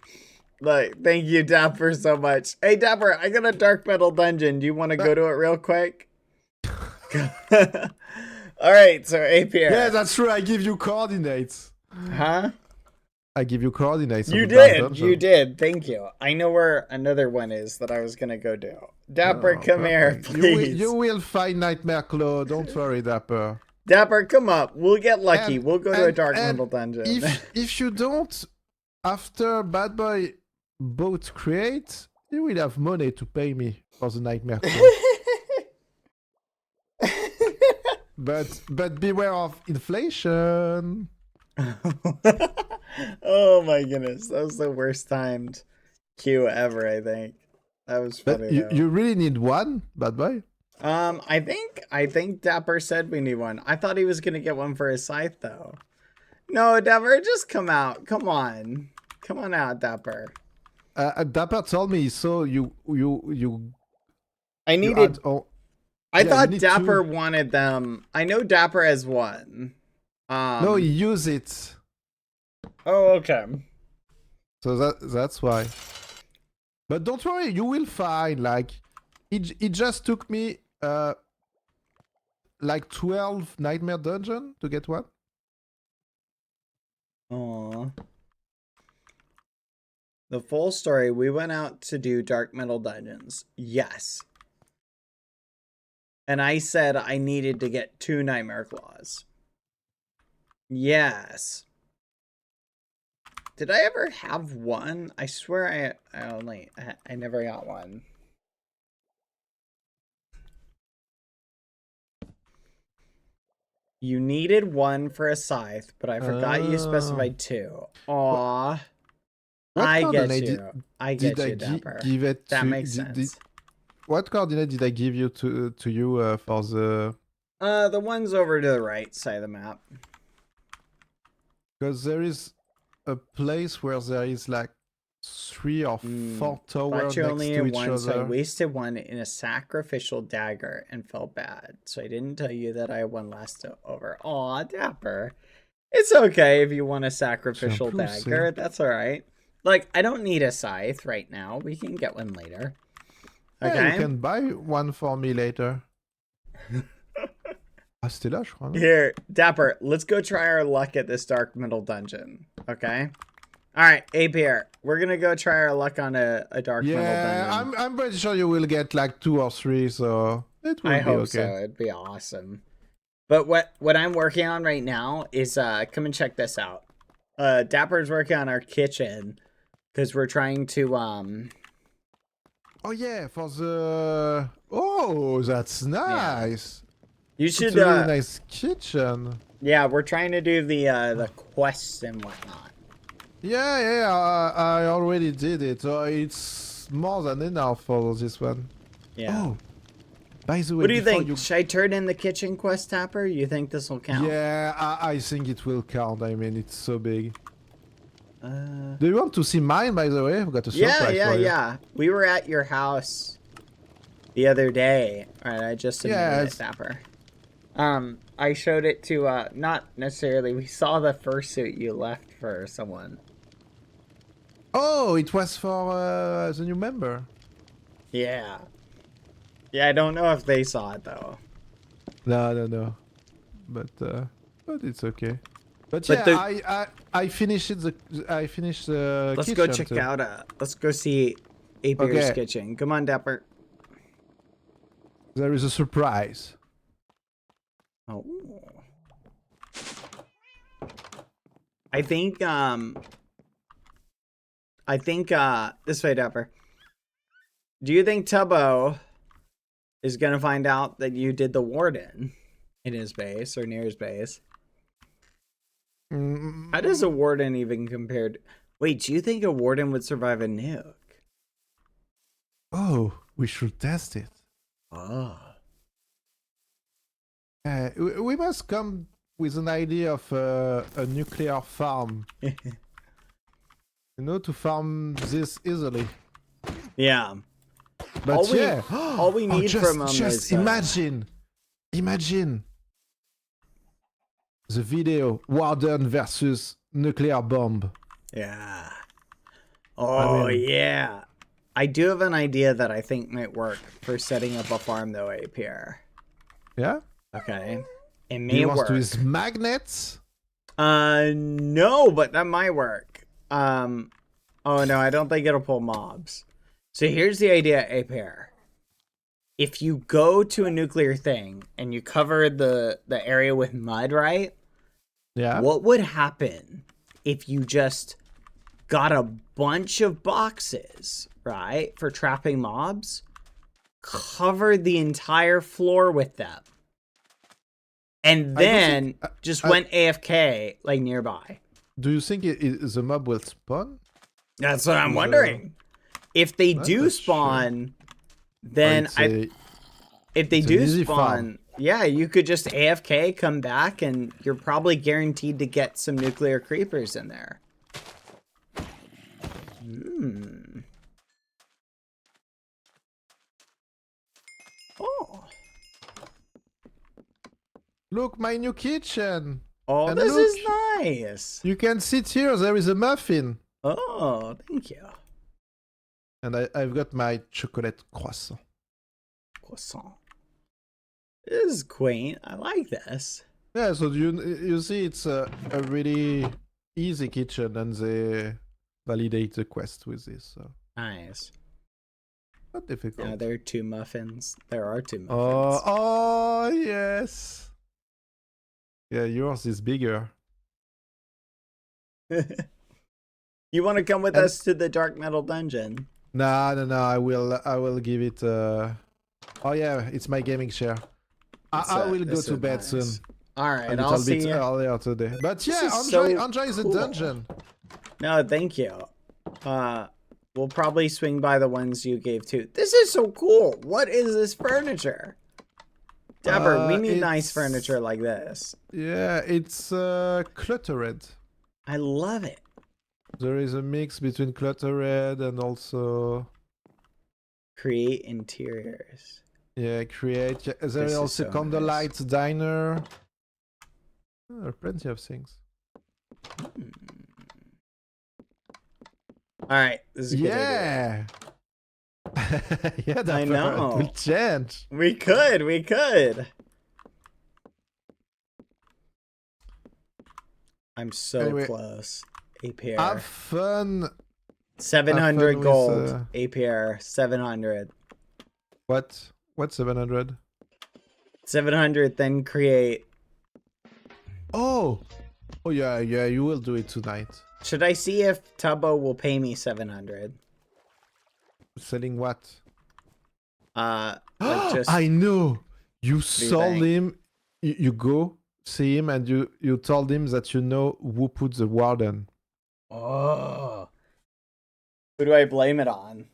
Like, thank you, Dapper, so much. Hey, Dapper, I got a dark metal dungeon. Do you want to go to it real quick? All right, so APR. Yeah, that's true. I give you coordinates. Huh? I give you coordinates. You did. You did. Thank you. I know where another one is that I was going to go do. Dapper, come here, please. You will find Nightmare Claw. Don't worry, Dapper. Dapper, come up. We'll get lucky. We'll go to a dark metal dungeon. If you don't, after Bad Boy both create, you will have money to pay me for the Nightmare Claw. But beware of inflation. Oh my goodness, that was the worst timed cue ever. I think that was funny. But you really need one, bad boy. I think Dapper said we need one. I thought he was gonna get one for his scythe though. No, Dapper, just come out. Come on out, Dapper. Dapper told me so. You. I You needed. had, oh, I yeah, thought you need Dapper two. wanted them. I know Dapper has one. No, use it. Oh, okay. So that's why. But don't worry, you will find. Like, it just took me like 12 nightmare dungeon to get one. Aww. The full story, we went out to do dark metal dungeons. Yes. And I said I needed to get 2 nightmare claws. Yes. Did I ever have one? I swear I never got one. You needed one for a scythe, but I forgot you specified 2. Aw. I get you. I get you, Dapper. Give it that to, makes sense. What coordinate did I give you to you for the? The ones over to the right side of the map. Because there is a place where there is like 3 or 4 towers Thought you next only to needed each one, other. so I wasted one in a sacrificial dagger and felt bad. So I didn't tell you that I had one left over. Aw, Dapper. It's okay if you want a sacrificial dagger. That's alright. Like, I don't need a scythe right now. We can get one later. Okay? Yeah, you can buy one for me later. Ah, c'était là, je crois. Non? Here, Dapper, let's go try our luck at this dark middle dungeon. Okay? Alright, APR. We're gonna go try our luck on a dark middle dungeon. I'm pretty sure you will get like 2 or 3, so it will I be hope okay. so. It'd be awesome. But what I'm working on right now is come and check this out. Dapper's working on our kitchen because we're trying to Oh yeah, for the that's nice. You should It's a really nice kitchen. Yeah, we're trying to do the quests and whatnot. Yeah, I already did it. It's more than enough for this one. Yeah. Oh, by the way, What do you think? Should I turn in the kitchen quest, Tapper? You think this will count? Yeah, I think it will count. I mean, it's so big. Do you want to see mine, by the way? I've got a surprise for you. Yeah. We were at your house the other day. All right, I just submitted it, Tapper. I showed it to, not necessarily, we saw the fursuit you left for someone. Oh, it was for the new member. Yeah. Yeah, I don't know if they saw it, though. No. But it's okay. But yeah, I finished the Let's kitchen go check too. out, let's go see Apier's kitchen. Come on, Dapper. There is a surprise. Oh. I think this way, Dapper. Do you think Tubbo is gonna find out that you did the warden in his base or near his base? How does a warden even compare to... Wait, do you think a warden would survive a nuke? Oh, we should test it. Oh. We must come with an idea of a nuclear farm. You know, to farm this easily. Yeah. But all we need from them is... imagine the video, Warden versus nuclear bomb. Yeah. Oh, yeah. I do have an idea that I think might work for setting up a farm, though, APR. Yeah? Okay. It may work. You want to use magnets? No, but that might work. Oh, no, I don't think it'll pull mobs. So here's the idea, APR. If you go to a nuclear thing and you cover the area with mud, right? Yeah. What would happen if you just got a bunch of boxes, right, for trapping mobs, covered the entire floor with them, and I don't then think- just I- went AFK like nearby. Do you think the mob will spawn? That's what I'm Is, wondering. If they I'm do not sure. spawn, Or then it's if they it's an do easy spawn, farm. yeah, you could just AFK, come back, and you're probably guaranteed to get some nuclear creepers in there. Hmm. Oh. Look, my new kitchen. Oh, And this look. is nice. You can sit here. There is a muffin. Oh, thank you. And I've got my chocolate croissant. Croissant. This is quaint. I like this. Yeah, so you see, it's a really easy kitchen, and they validate the quest with this. So Nice. not difficult. Now there are 2 muffins. There are 2 Oh, muffins. oh yes. Yeah, yours is bigger. You want to come with And- us to the dark metal dungeon? No. I will give it. Oh yeah, it's my gaming chair. I will go to bed soon. All right, A I'll little see bit you. earlier today. But This yeah, is enjoy so enjoy the cool. dungeon. No, thank you. We'll probably swing by the ones you gave too. This is so cool. What is this furniture? Dapper, we need nice It's- furniture like this. Yeah, it's cluttered. I love it. There is a mix between cluttered and also Create interiors. create. Yeah, there This is is also so candlelight diner. Oh, there are plenty of things. All right, this is a good idea. Yeah. Yeah, that I know. will change. We could. I'm so Anyway, close. APR. Have fun. 700 with, gold. APR 700. What? What 700? 700, then create. Oh. Oh yeah, you will do it tonight. Should I see if Tubbo will pay me 700? Selling what? Like just I know. You sold think? him. You go see him, and you told him that you know who put the warden. Oh. Who do I blame it on?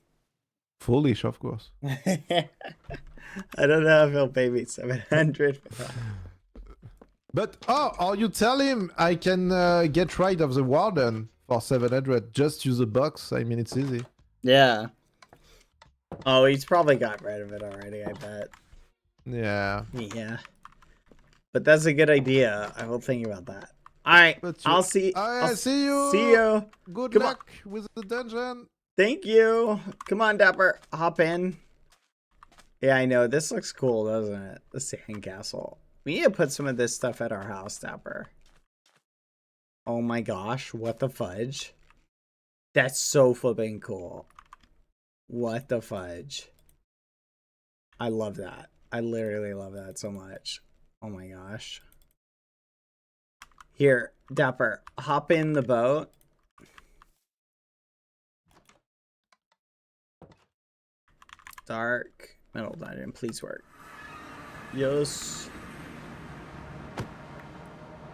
Foolish, of course. I don't know if he'll pay me 700. But or you tell him I can get rid of the warden for 700. Just use a box. I mean, it's easy. Yeah. Oh, he's probably got rid of it already, I bet. Yeah. Yeah. But that's a good idea. I will think about that. Alright, But I'll see. I see you. See you. Good Come on. luck with the dungeon. Thank you. Come on, Dapper. Hop in. Yeah, I know. This looks cool, doesn't it? The sandcastle. We need to put some of this stuff at our house, Dapper. Oh my gosh. What the fudge? That's so flipping cool. What the fudge? I love that. I literally love that so much. Oh my gosh. Here, Dapper, hop in the boat. Dark metal dungeon, please work. Yes.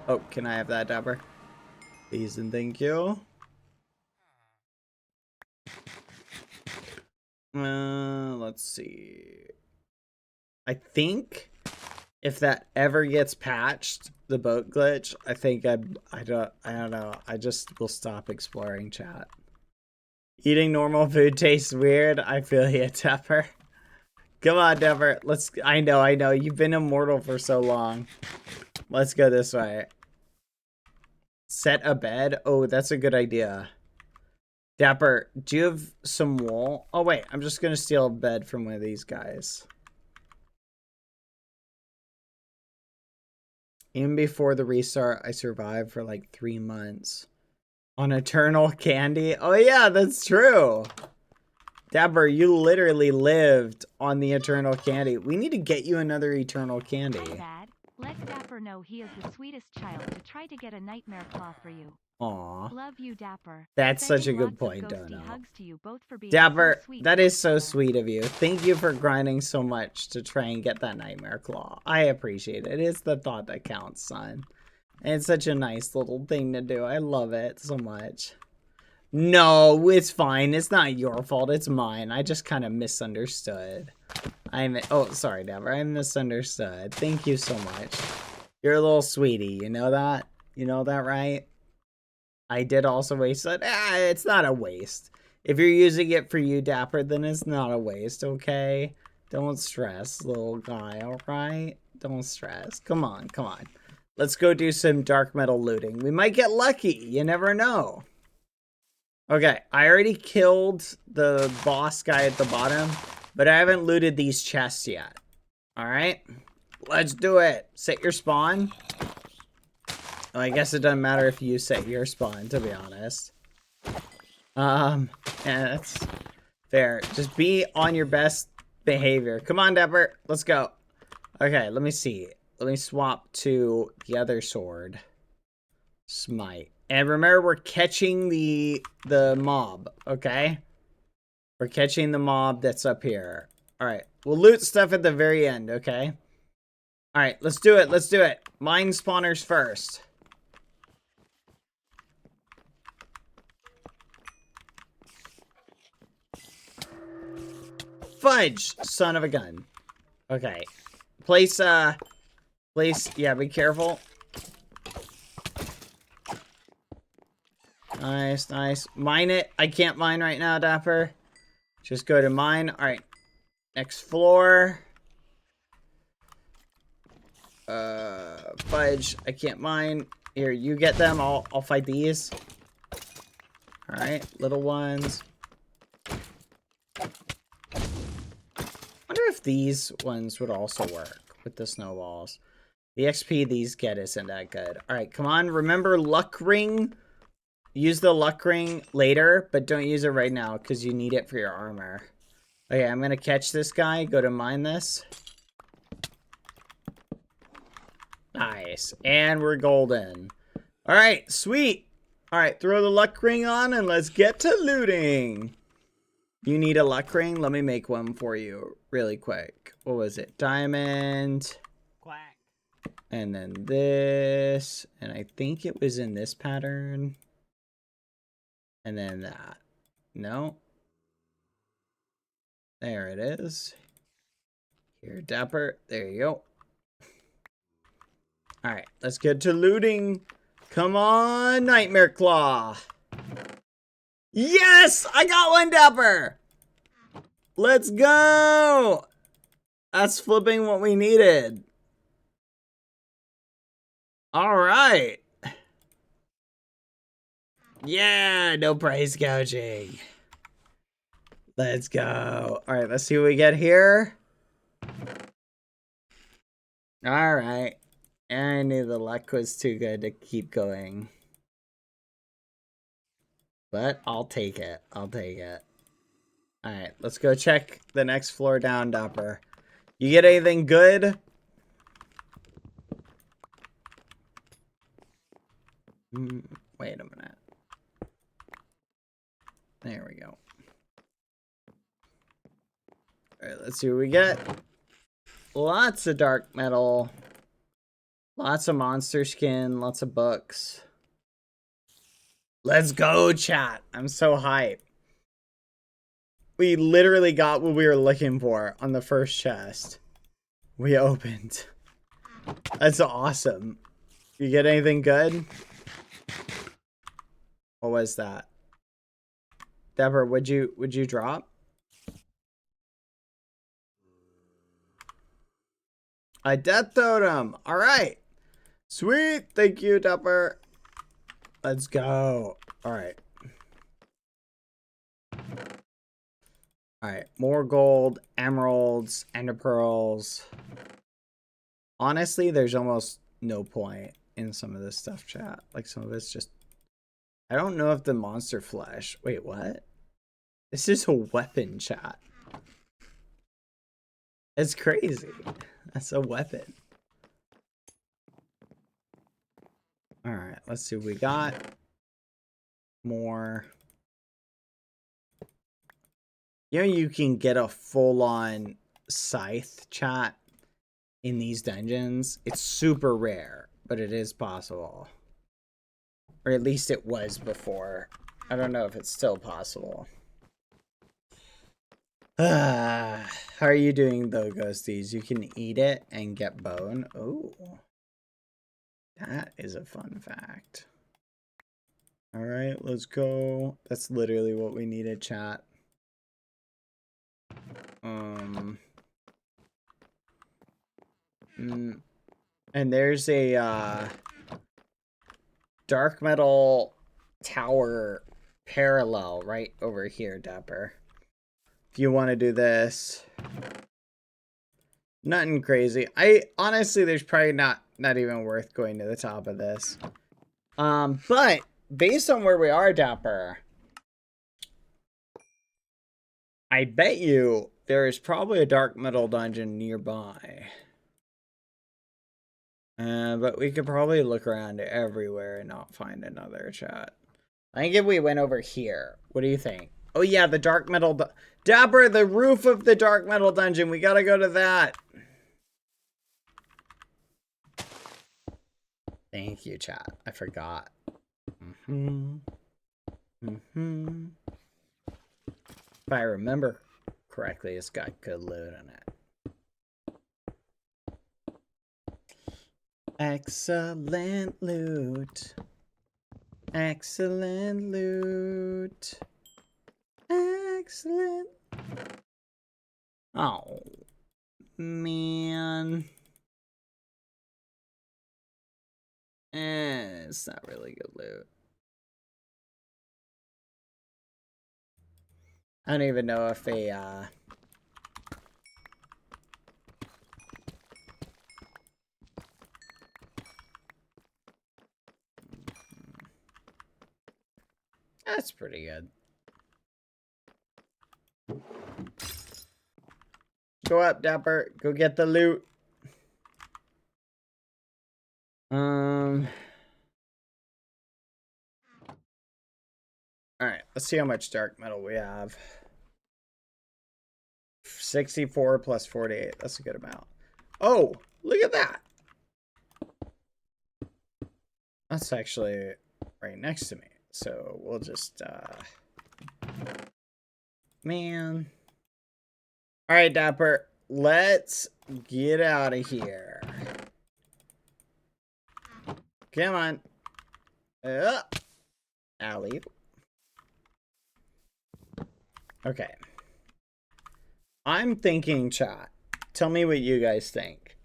Oh, can I have that, Dapper? Please and thank you. Let's see. I think if that ever gets patched, the boat glitch, I think I don't know. I just will stop exploring chat. Eating normal food tastes weird. I feel you, Dapper. Come on, Dapper. Let's. I know. You've been immortal for so long. Let's go this way. Set a bed. Oh, that's a good idea. Dapper, do you have some wool? Oh wait, I'm just gonna steal a bed from one of these guys. Even before the restart, I survived for like 3 months. On eternal candy? Oh yeah, that's true. Dapper, you literally lived on the eternal candy. We need to get you another eternal Hi, candy. Dad. Let Dapper know he is the sweetest child to try to get a nightmare claw for you. Aw. Love you, Dapper. That's such a Sending good lots point, of ghosty Dono. hugs to you both for being Dapper, so sweet that to is each so other. sweet of you. Thank you for grinding so much to try and get that nightmare claw. I appreciate it. It's the thought that counts, son. And it's such a nice little thing to do. I love it so much. No, it's fine. It's not your fault. It's mine. I just kind of misunderstood. Oh, sorry, Dapper. I misunderstood. Thank you so much. You're a little sweetie. You know that? You know that, right? I did also waste it. It's not a waste. If you're using it for you, Dapper, then it's not a waste, okay? Don't stress, little guy, alright? Don't stress. Come on, come on. Let's go do some dark metal looting. We might get lucky. You never know. Okay, I already killed the boss guy at the bottom, but I haven't looted these chests yet. Alright? Let's do it. Set your spawn. Well, I guess it doesn't matter if you set your spawn, to be honest. Yeah, that's fair. Just be on your best behavior. Come on, Dapper. Let's go. Okay, let me see. Let me swap to the other sword. Smite. And remember, we're catching the mob, okay? We're catching the mob that's up here. Alright, we'll loot stuff at the very end, okay? Alright, let's do it. Let's do it. Mine spawners first. Fudge, son of a gun. Okay. Place, yeah, be careful. Nice, nice. Mine it. I can't mine right now, Dapper. Just go to mine. Alright. Next floor. Fudge, I can't mine. Here, you get them. I'll fight these. Alright, little ones. Wonder if these ones would also work with the snowballs. The XP these get isn't that good. Alright, come on. Remember luck ring? Use the luck ring later, but don't use it right now because you need it for your armor. Okay, I'm going to catch this guy. Go to mine this. Nice. And we're golden. Alright, sweet. Alright, throw the luck ring on and let's get to looting. You need a luck ring? Let me make one for you really quick. What was it? Diamond. Quack. And then this. And I think it was in this pattern. And then that. No. There it is. Here, Dapper. There you go. Alright, let's get to looting. Come on, Nightmare Claw. Yes! I got one, Dapper! Let's go! That's flipping what we needed. Alright. Yeah, no price gouging. Let's go. Alright, let's see what we get here. Alright. I knew the luck was too good to keep going. But I'll take it. I'll take it. Alright, let's go check the next floor down, Dapper. You get anything good? Wait a minute. There we go. Alright, let's see what we get. Lots of dark metal. Lots of monster skin. Lots of books. Let's go, chat. I'm so hyped. We literally got what we were looking for on the first chest. We opened. That's awesome. You get anything good? What was that? Deborah, would you drop? A death totem. All right. Sweet. Thank you, Dapper. Let's go. All right. All right. More gold, emeralds, ender pearls. Honestly, there's almost no point in some of this stuff, chat. Like, some of it's just... I don't know if the monster flesh... Wait, what? This is a weapon, chat. It's crazy. That's a weapon. Alright, let's see what we got. More. You know, you can get a full-on scythe chat in these dungeons. It's super rare, but it is possible. Or at least it was before. I don't know if it's still possible. How are you doing though, Ghosties? You can eat it and get bone. Oh, that is a fun fact. All right, let's go. That's literally what we needed, chat. And there's a dark metal tower parallel right over here, Dapper. If you want to do this. Nothing crazy. Honestly, there's probably not even worth going to the top of this. But based on where we are, Dapper, I bet you there is probably a dark metal dungeon nearby. But we could probably look around everywhere and not find another, chat. I think if we went over here, what do you think? Oh yeah, the dark metal... Dapper, the roof of the dark metal dungeon. We gotta go to that. Thank you, chat. I forgot. If I remember correctly, it's got good loot in it. Excellent loot. Excellent loot. Excellent. Oh, man. It's not really good loot. I don't even know if a, That's pretty good. Go up, Dapper. Go get the loot. Alright, let's see how much dark metal we have. 64 plus 48. That's a good amount. Oh, look at that. That's actually right next to me. So we'll just, man. Alright, Dapper. Let's get out of here. Come on. Alley. Okay. I'm thinking, chat. Tell me what you guys think.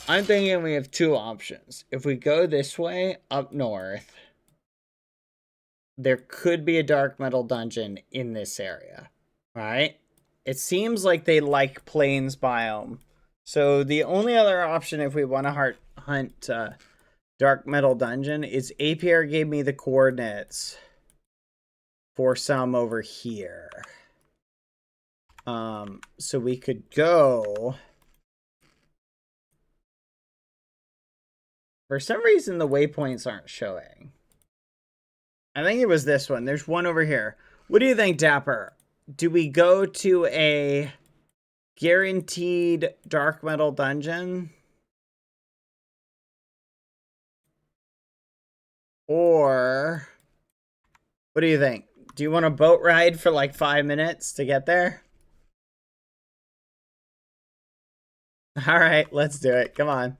I'm thinking we have two options. If we go this way, up north, there could be a dark metal dungeon in this area. Right? It seems like they like plains biome. So the only other option if we want to hunt dark metal dungeon is APR gave me the coordinates for some over here. So we could go. For some reason, the waypoints aren't showing. I think it was this one. There's one over here. What do you think, Dapper? Do we go to a guaranteed dark metal dungeon? Or what do you think? Do you want a boat ride for like 5 minutes to get there? All right, let's do it. Come on.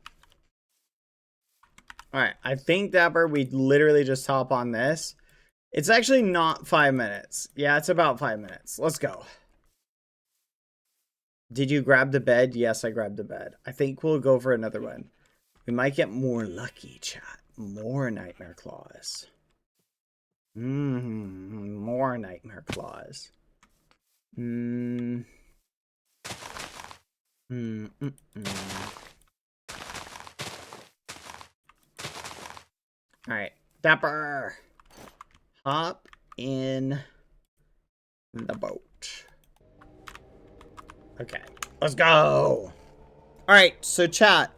All right, I think, Dapper, we literally just hop on this. It's actually not 5 minutes. Yeah, it's about 5 minutes. Let's go. Did you grab the bed? Yes, I grabbed the bed. I think we'll go for another one. We might get more lucky, chat. More nightmare claws. More nightmare claws. Alright, Dapper. Hop in the boat. Okay, let's go. Alright, so chat.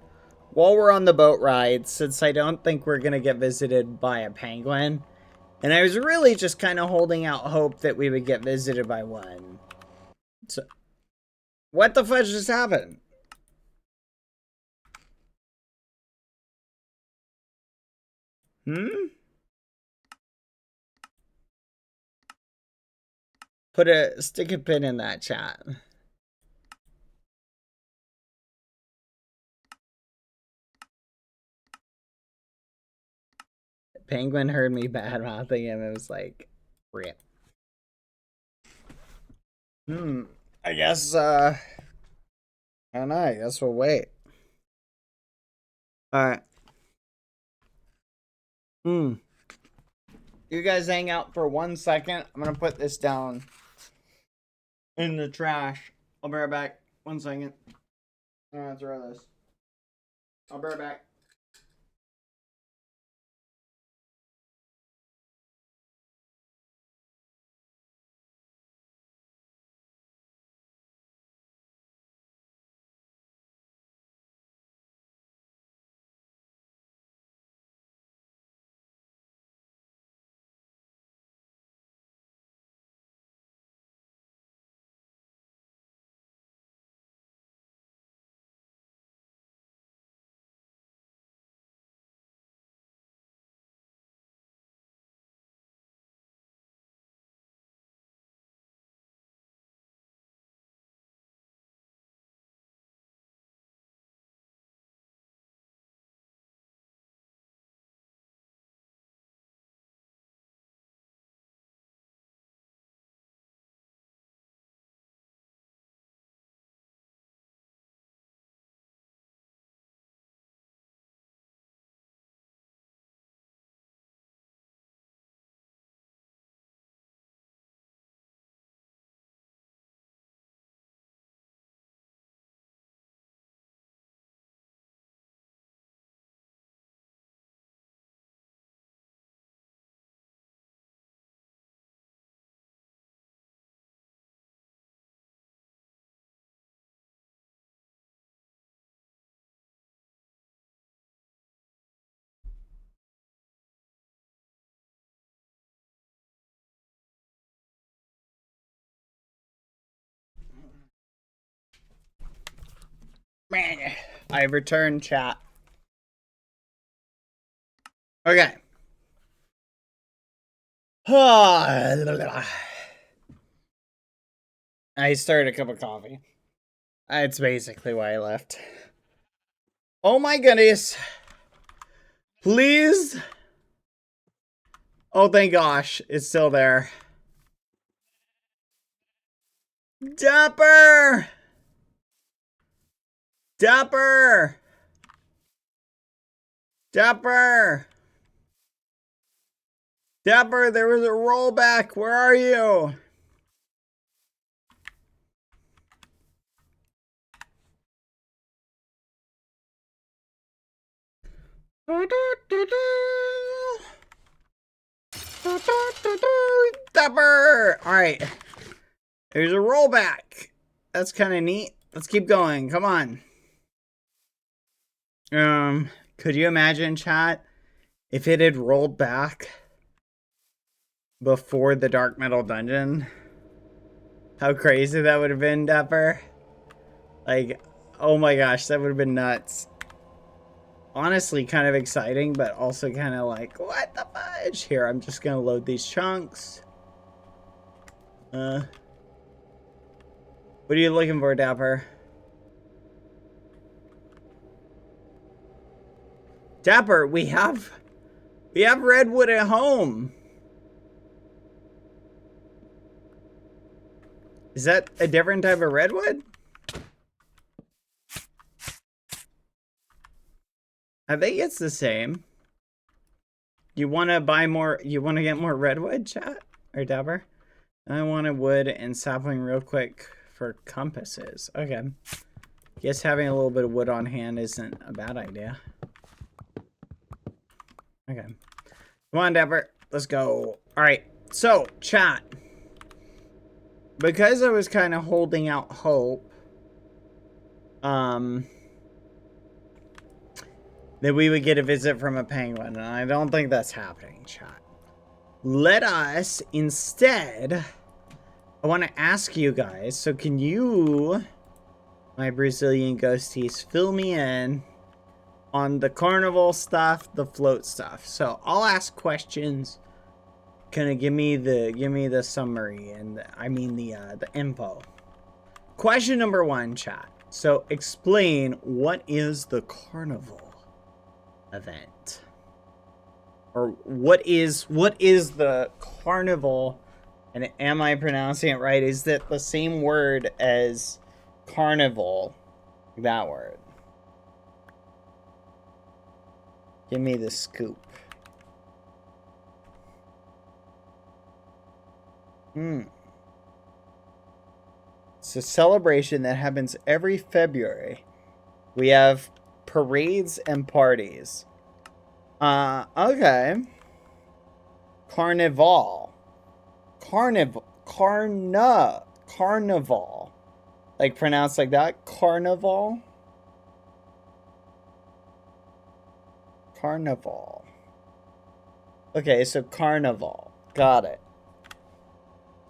while we're on the boat ride, since I don't think we're gonna get visited by a penguin, and I was really just kind of holding out hope that we would get visited by one. So, what the fudge just happened? Stick a pin in that chat. Penguin heard me bad mouthing him. It was like, rip. I guess, I don't know. I guess we'll wait. Alright. You guys hang out for 1 second. I'm gonna put this down in the trash. I'll be right back. 1 second. I'm gonna throw this. I'll be right back. Man, I returned chat. Okay. I started a cup of coffee. That's basically why I left. Oh my goodness. Please. Oh, thank gosh. It's still there. Dapper! Dapper! Dapper! Dapper, there was a rollback. Where are you? Dapper! Alright. There's a rollback. That's kind of neat. Let's keep going. Come on. Could you imagine, chat, if it had rolled back before the dark metal dungeon? How crazy that would have been, Dapper. Like, oh my gosh, that would have been nuts. Honestly, kind of exciting, but also kind of like, what the fudge? Here, I'm just gonna load these chunks. What are you looking for, Dapper? Dapper, we have redwood at home. Is that a different type of redwood? I think it's the same. You want to buy more? You want to get more redwood, chat? Or Dapper? I wanted wood and sapling real quick for compasses. Okay. Guess having a little bit of wood on hand isn't a bad idea. Okay. Come on, Dapper. Let's go. Alright. So, chat. Because I was kind of holding out hope, that we would get a visit from a penguin, and I don't think that's happening, chat. Let us instead, I want to ask you guys, so can you, my Brazilian ghosties, fill me in on the carnival stuff, the float stuff? So I'll ask questions. Kind of give me the summary and the info. Question number 1, chat. So explain, what is the carnival event? Or what is the carnival? And am I pronouncing it right? Is that the same word as carnival? That word. Give me the scoop. It's a celebration that happens every February. We have parades and parties. Okay. Carnival. Carnival. Like pronounced like that? Carnival. Carnival. Okay, so carnival. Got it.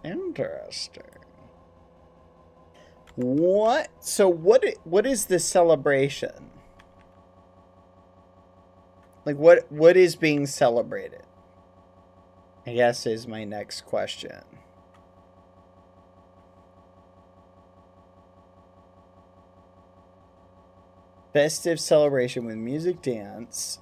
Interesting. What? So what is the celebration? Like what is being celebrated? I guess is my next question. Festive celebration with music, dance.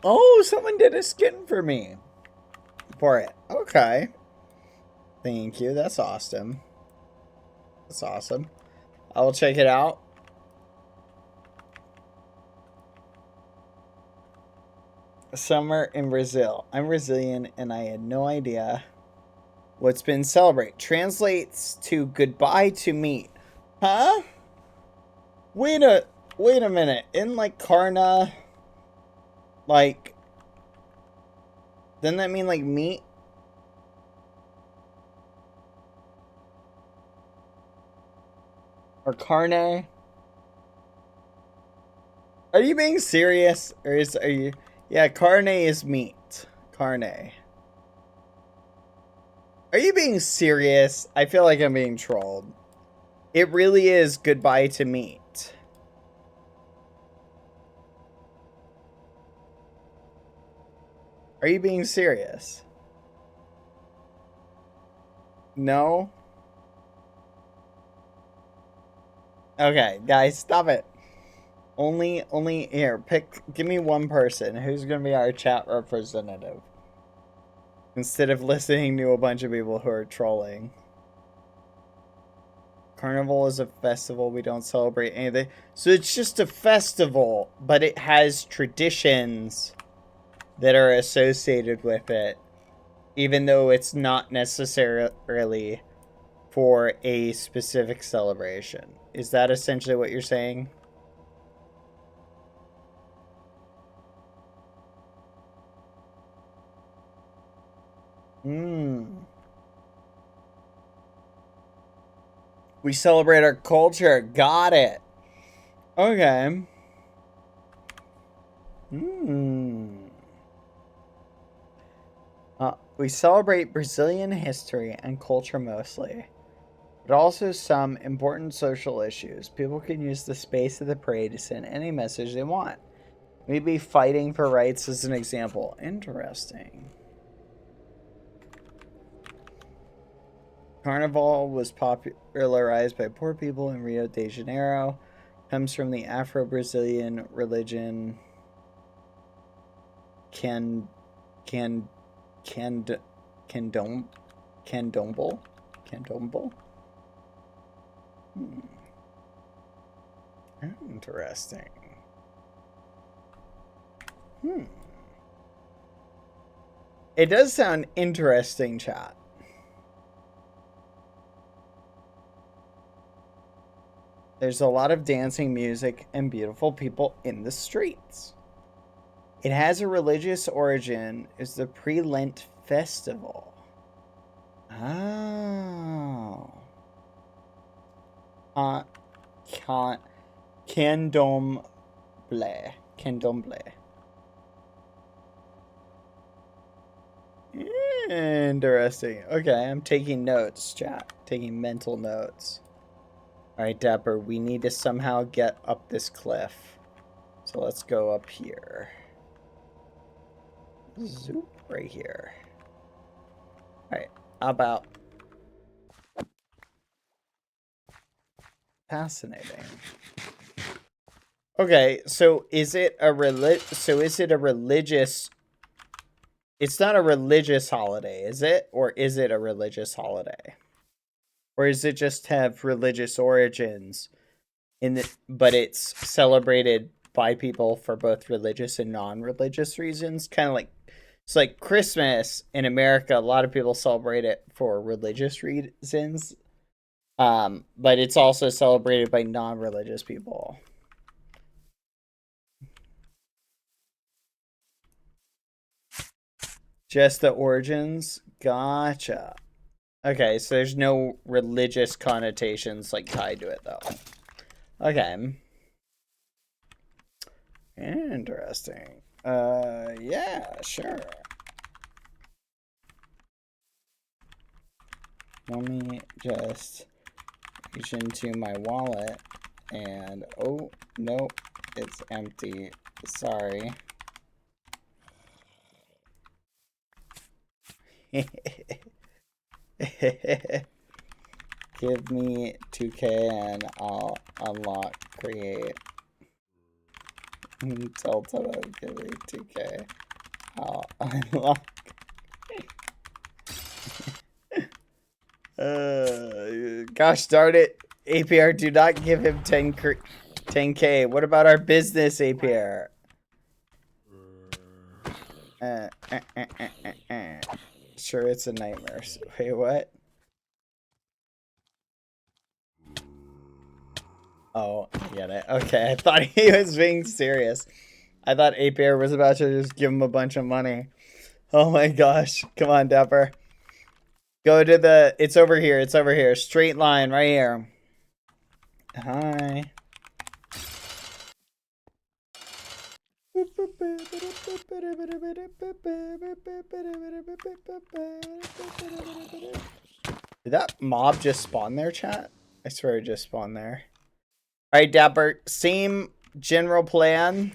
Oh, someone did a skin for me. For it. Okay. Thank you. That's awesome. That's awesome. I will check it out. Summer in Brazil. I'm Brazilian and I had no idea what's been celebrated. Translates to goodbye to meat. Huh? Wait a minute. In like Karna, like, doesn't that mean like meat? Or carne? Are you being serious? Or are you? Yeah, carne is meat. Carne. Are you being serious? I feel like I'm being trolled. It really is goodbye to meat. Are you being serious? No? Okay, guys, stop it. Only here, give me one person who's gonna be our chat representative. Instead of listening to a bunch of people who are trolling. Carnival is a festival, we don't celebrate anything. So it's just a festival, but it has traditions that are associated with it, even though it's not necessarily for a specific celebration. Is that essentially what you're saying? We celebrate our culture. Got it. Okay. We celebrate Brazilian history and culture mostly, but also some important social issues. People can use the space of the parade to send any message they want. Maybe fighting for rights as an example. Interesting. Carnival was popularized by poor people in Rio de Janeiro. Comes from the Afro-Brazilian religion Candomblé. Interesting. It does sound interesting, chat. There's a lot of dancing, music, and beautiful people in the streets. It has a religious origin. It's the pre-Lent festival. Oh. Candomblé. Candomblé. Interesting. Okay, I'm taking notes, chat. Taking mental notes. Alright, Dapper, we need to somehow get up this cliff. So let's go up here. Zoop, right here. Alright, how about... Fascinating. Okay, so is it a religious... It's not a religious holiday, is it? Or is it a religious holiday? Or is it just have religious origins but it's celebrated by people for both religious and non-religious reasons? Kind of like it's like Christmas in America, a lot of people celebrate it for religious reasons. But it's also celebrated by non-religious people. Just the origins? Gotcha. Okay, so there's no religious connotations like tied to it though. Okay. Interesting. Yeah, sure. Let me just reach into my wallet and oh, nope, it's empty. Sorry. Give me 2K and I'll unlock create. Tell Toto, give me 2K. I'll unlock. Gosh darn it. APR, do not give him 10K. What about our business, APR? Sure, it's a nightmare. Wait, what? Oh, I get it. Okay, I thought he was being serious. I thought APR was about to just give him a bunch of money. Oh my gosh. Come on, Dapper. Go to the... It's over here. It's over here. Straight line right here. Hi. Did that mob just spawn there, chat? I swear it just spawned there. Alright, Dapper. Same general plan.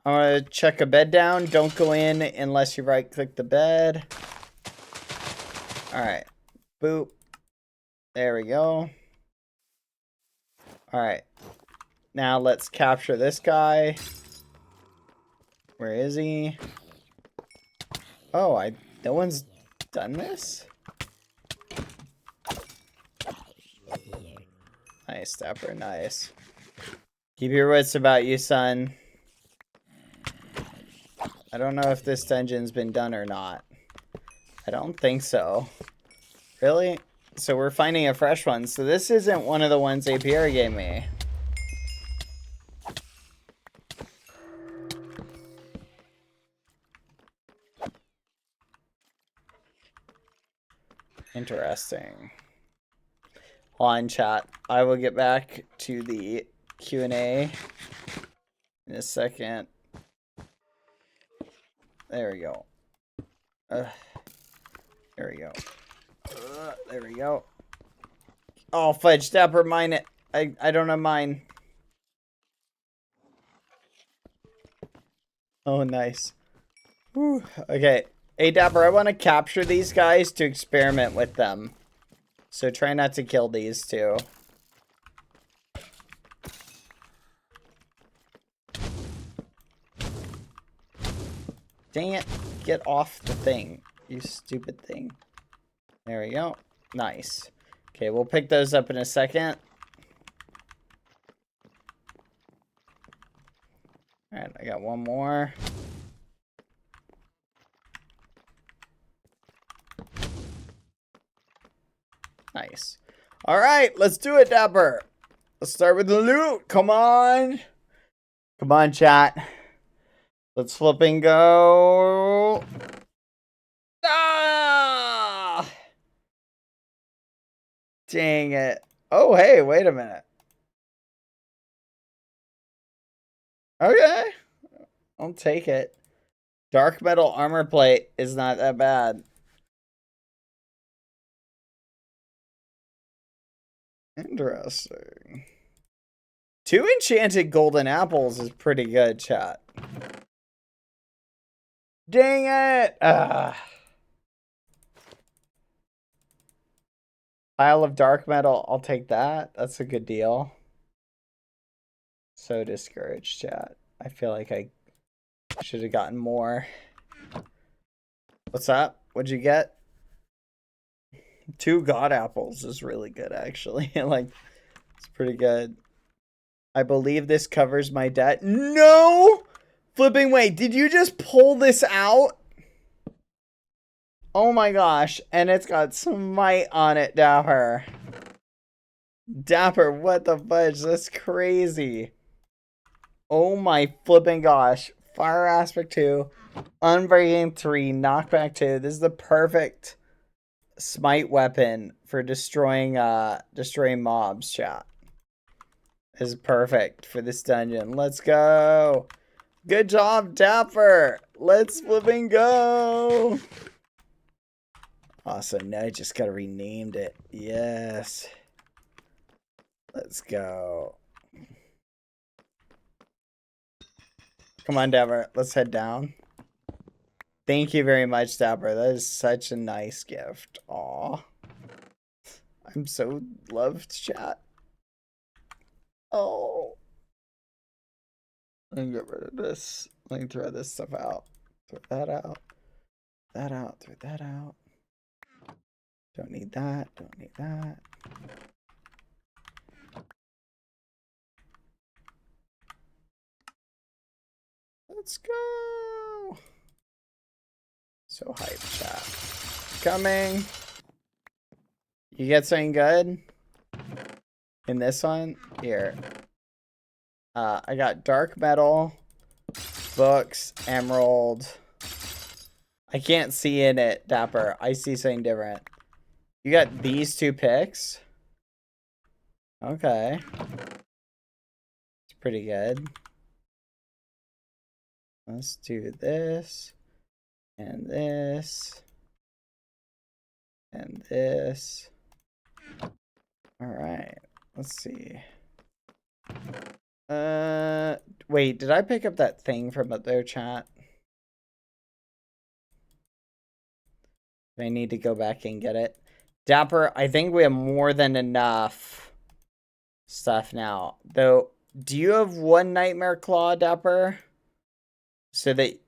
I'm gonna check a bed down. Don't go in unless you right-click the bed. Alright. Boop. There we go. Alright. Now let's capture this guy. Where is he? Oh, no one's done this? Nice, Dapper, nice. Keep your wits about you, son. I don't know if this dungeon's been done or not. I don't think so. Really? So we're finding a fresh one. So this isn't one of the ones APR gave me. Interesting. Hold on, chat. I will get back to the Q&A in a second. There we go. There we go. There we go. Oh, fudge, Dapper, mine it. I don't have mine. Oh, nice. Whew. Okay. Hey, Dapper, I want to capture these guys to experiment with them. So try not to kill these two. Dang it. Get off the thing. You stupid thing. There we go. Nice. Okay, we'll pick those up in a second. Alright, I got one more. Nice. Alright, let's do it, Dapper. Let's start with the loot. Come on. Come on, chat. Let's flip and go. Ah! Dang it. Oh, hey, wait a minute. Okay. I'll take it. Dark metal armor plate is not that bad. Interesting. 2 enchanted golden apples is pretty good, chat. Dang it! Pile of dark metal, I'll take that. That's a good deal. So discouraged, chat. I feel like I should have gotten more. What's up? What'd you get? 2 god apples is really good, actually. Like, it's pretty good. I believe this covers my debt. No! Flipping wait, did you just pull this out? Oh my gosh, and it's got Smite on it, Dapper. Dapper, what the fudge? That's crazy. Oh my flipping gosh. Fire Aspect 2, Unbreaking 3, Knockback 2. This is the perfect Smite weapon for destroying mobs, chat. This is perfect for this dungeon. Let's go. Good job, Dapper. Let's flipping go. Awesome. Now I just gotta renamed it. Yes. Let's go. Come on, Dapper. Let's head down. Thank you very much, Dapper. That is such a nice gift. Aw. I'm so loved, chat. Oh. Let me get rid of this. Let me throw this stuff out. Throw that out. That out. Throw that out. Don't need that. Don't need that. Let's go. So hype, chat. Coming. You get something good? In this one? Here. I got dark metal, books, emerald. I can't see in it, Dapper. I see something different. You got these 2 picks? Okay. It's pretty good. Let's do this. And this. And this. Alright. Let's see. Wait, did I pick up that thing from up there, chat? I need to go back and get it. Dapper, I think we have more than enough stuff now. Though, do you have 1 Nightmare Claw, Dapper? So that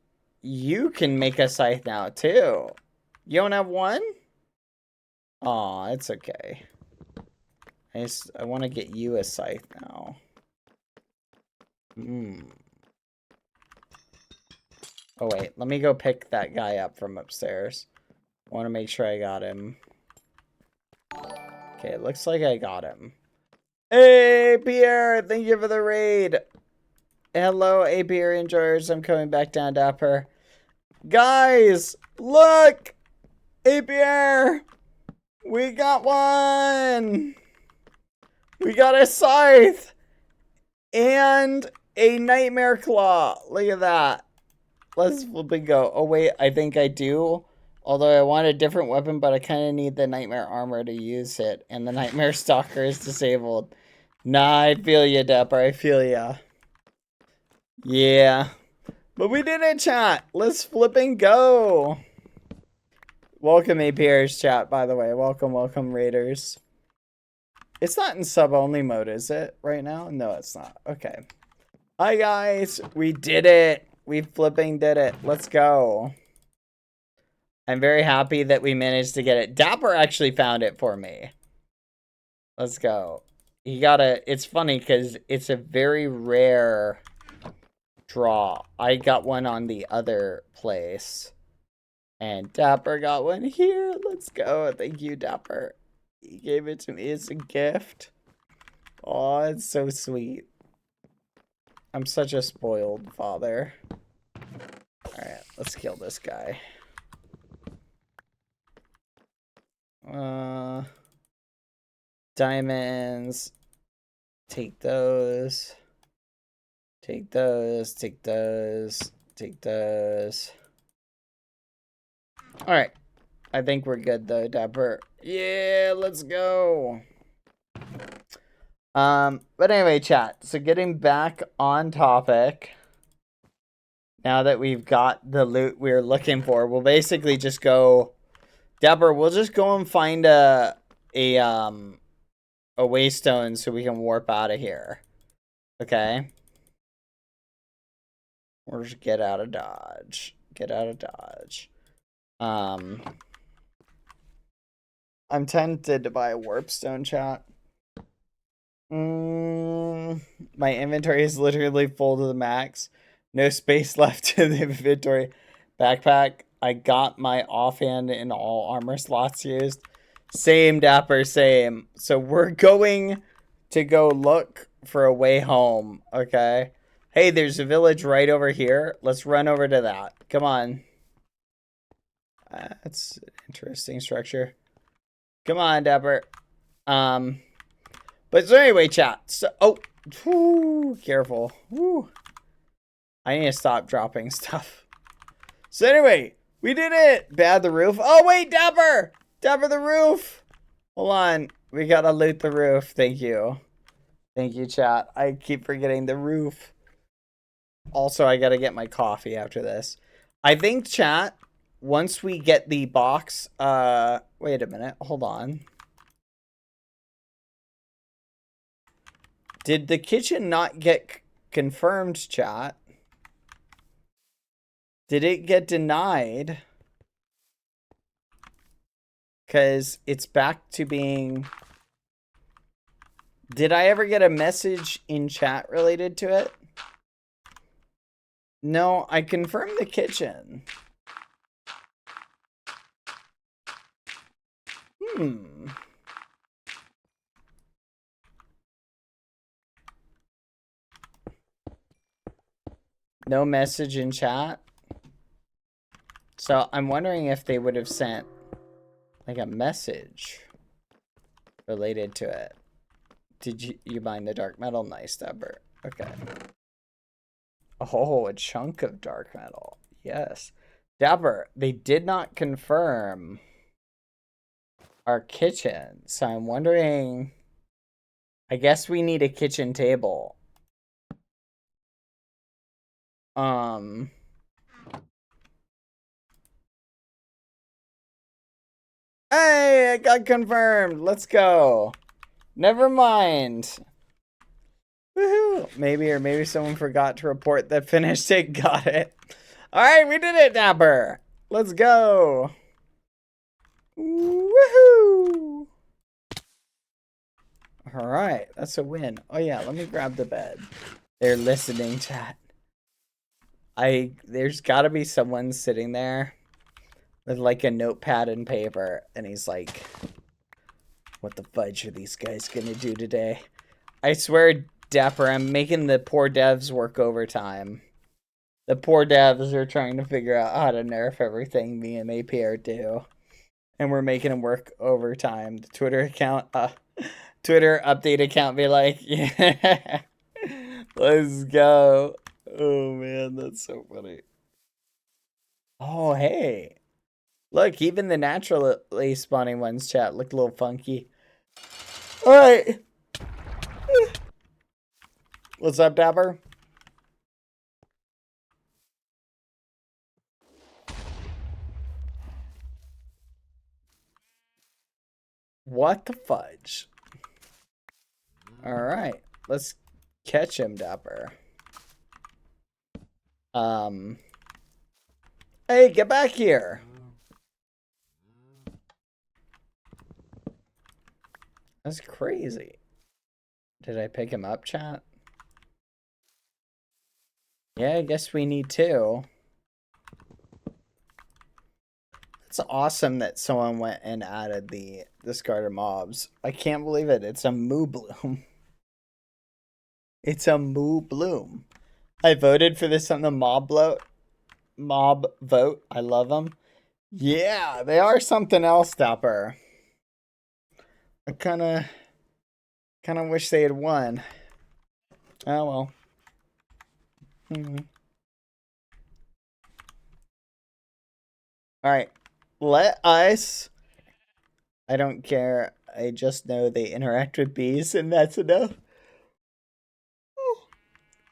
you can make a scythe now, too. You don't have 1? Aw, it's okay. I want to get you a scythe now. Oh, wait. Let me go pick that guy up from upstairs. I want to make sure I got him. Okay, it looks like I got him. Hey, Pierre! Thank you for the raid! Hello, Pierre enjoyers. I'm coming back down, Dapper. Guys! Look! Pierre! We got one! We got a scythe! And a Nightmare Claw. Look at that. Let's flip and go. Oh, wait. I think I do. Although I want a different weapon, but I kind of need the Nightmare Armor to use it. And the Nightmare Stalker is disabled. Nah, I feel ya, Dapper. I feel ya. Yeah. But we did it, chat. Let's flip and go. Welcome, APR's chat, by the way. Welcome, welcome, Raiders. It's not in sub-only mode, is it, right now? No, it's not. Okay. Hi, guys. We did it. We flipping did it. Let's go. I'm very happy that we managed to get it. Dapper actually found it for me. Let's go. He got a... It's funny because it's a very rare draw. I got one on the other place. And Dapper got one here. Let's go. Thank you, Dapper. He gave it to me as a gift. Oh, it's so sweet. I'm such a spoiled father. Alright, let's kill this guy. Diamonds. Take those. Take those. Take those. Take those. Alright. I think we're good though, Dapper. Yeah, let's go. But anyway, chat. So getting back on topic. Now that we've got the loot we're looking for, we'll basically just go. Dapper, we'll just go and find a waystone so we can warp out of here. Okay? Or just get out of Dodge. Get out of Dodge. I'm tempted to buy a warpstone, chat. My inventory is literally full to the max. No space left in the inventory. Backpack. I got my offhand and all armor slots used. Same, Dapper, same. So we're going to go look for a way home, okay? Hey, there's a village right over here. Let's run over to that. Come on. That's an interesting structure. Come on, Dapper. But so anyway, chat. So, careful. Whew. I need to stop dropping stuff. So anyway, we did it. Bad the roof. Oh, wait, Dapper. Dapper the roof. Hold on. We gotta loot the roof. Thank you. Thank you, chat. I keep forgetting the roof. Also, I gotta get my coffee after this. I think, chat, once we get the box, wait a minute. Hold on. Did the kitchen not get confirmed, chat? Did it get denied? Because it's back to being... Did I ever get a message in chat related to it? No, I confirmed the kitchen. No message in chat. So I'm wondering if they would have sent like a message related to it. Did you mine the dark metal? Nice, Dapper. Okay. Oh, a chunk of dark metal. Yes. Dapper, they did not confirm our kitchen. So I'm wondering, I guess we need a kitchen table. Hey, it got confirmed. Let's go. Never mind. Woohoo. Maybe someone forgot to report that finished it. Got it. All right, we did it, Dapper. Let's go. Woohoo. All right, that's a win. Oh yeah, let me grab the bed. They're listening, chat. There's got to be someone sitting there with like a notepad and paper, and he's like, what the fudge are these guys gonna do today? I swear, Dapper, I'm making the poor devs work overtime. The poor devs are trying to figure out how to nerf everything me and APR do. And we're making them work overtime. The Twitter account, Twitter update account be like, yeah, let's go. Oh man, that's so funny. Oh, hey. Look, even the naturally spawning ones, chat, look a little funky. Alright. What's up, Dapper? What the fudge? Alright, let's catch him, Dapper. Hey, get back here. That's crazy. Did I pick him up, chat? Yeah, I guess we need to. It's awesome that someone went and added the discarded mobs. I can't believe it. It's a moo bloom. It's a moo bloom. I voted for this on the mob vote. I love them. Yeah, they are something else, Dapper. I kind of Kind of wish they had won. Oh well. Alright. Let us... I don't care. I just know they interact with bees, and that's enough.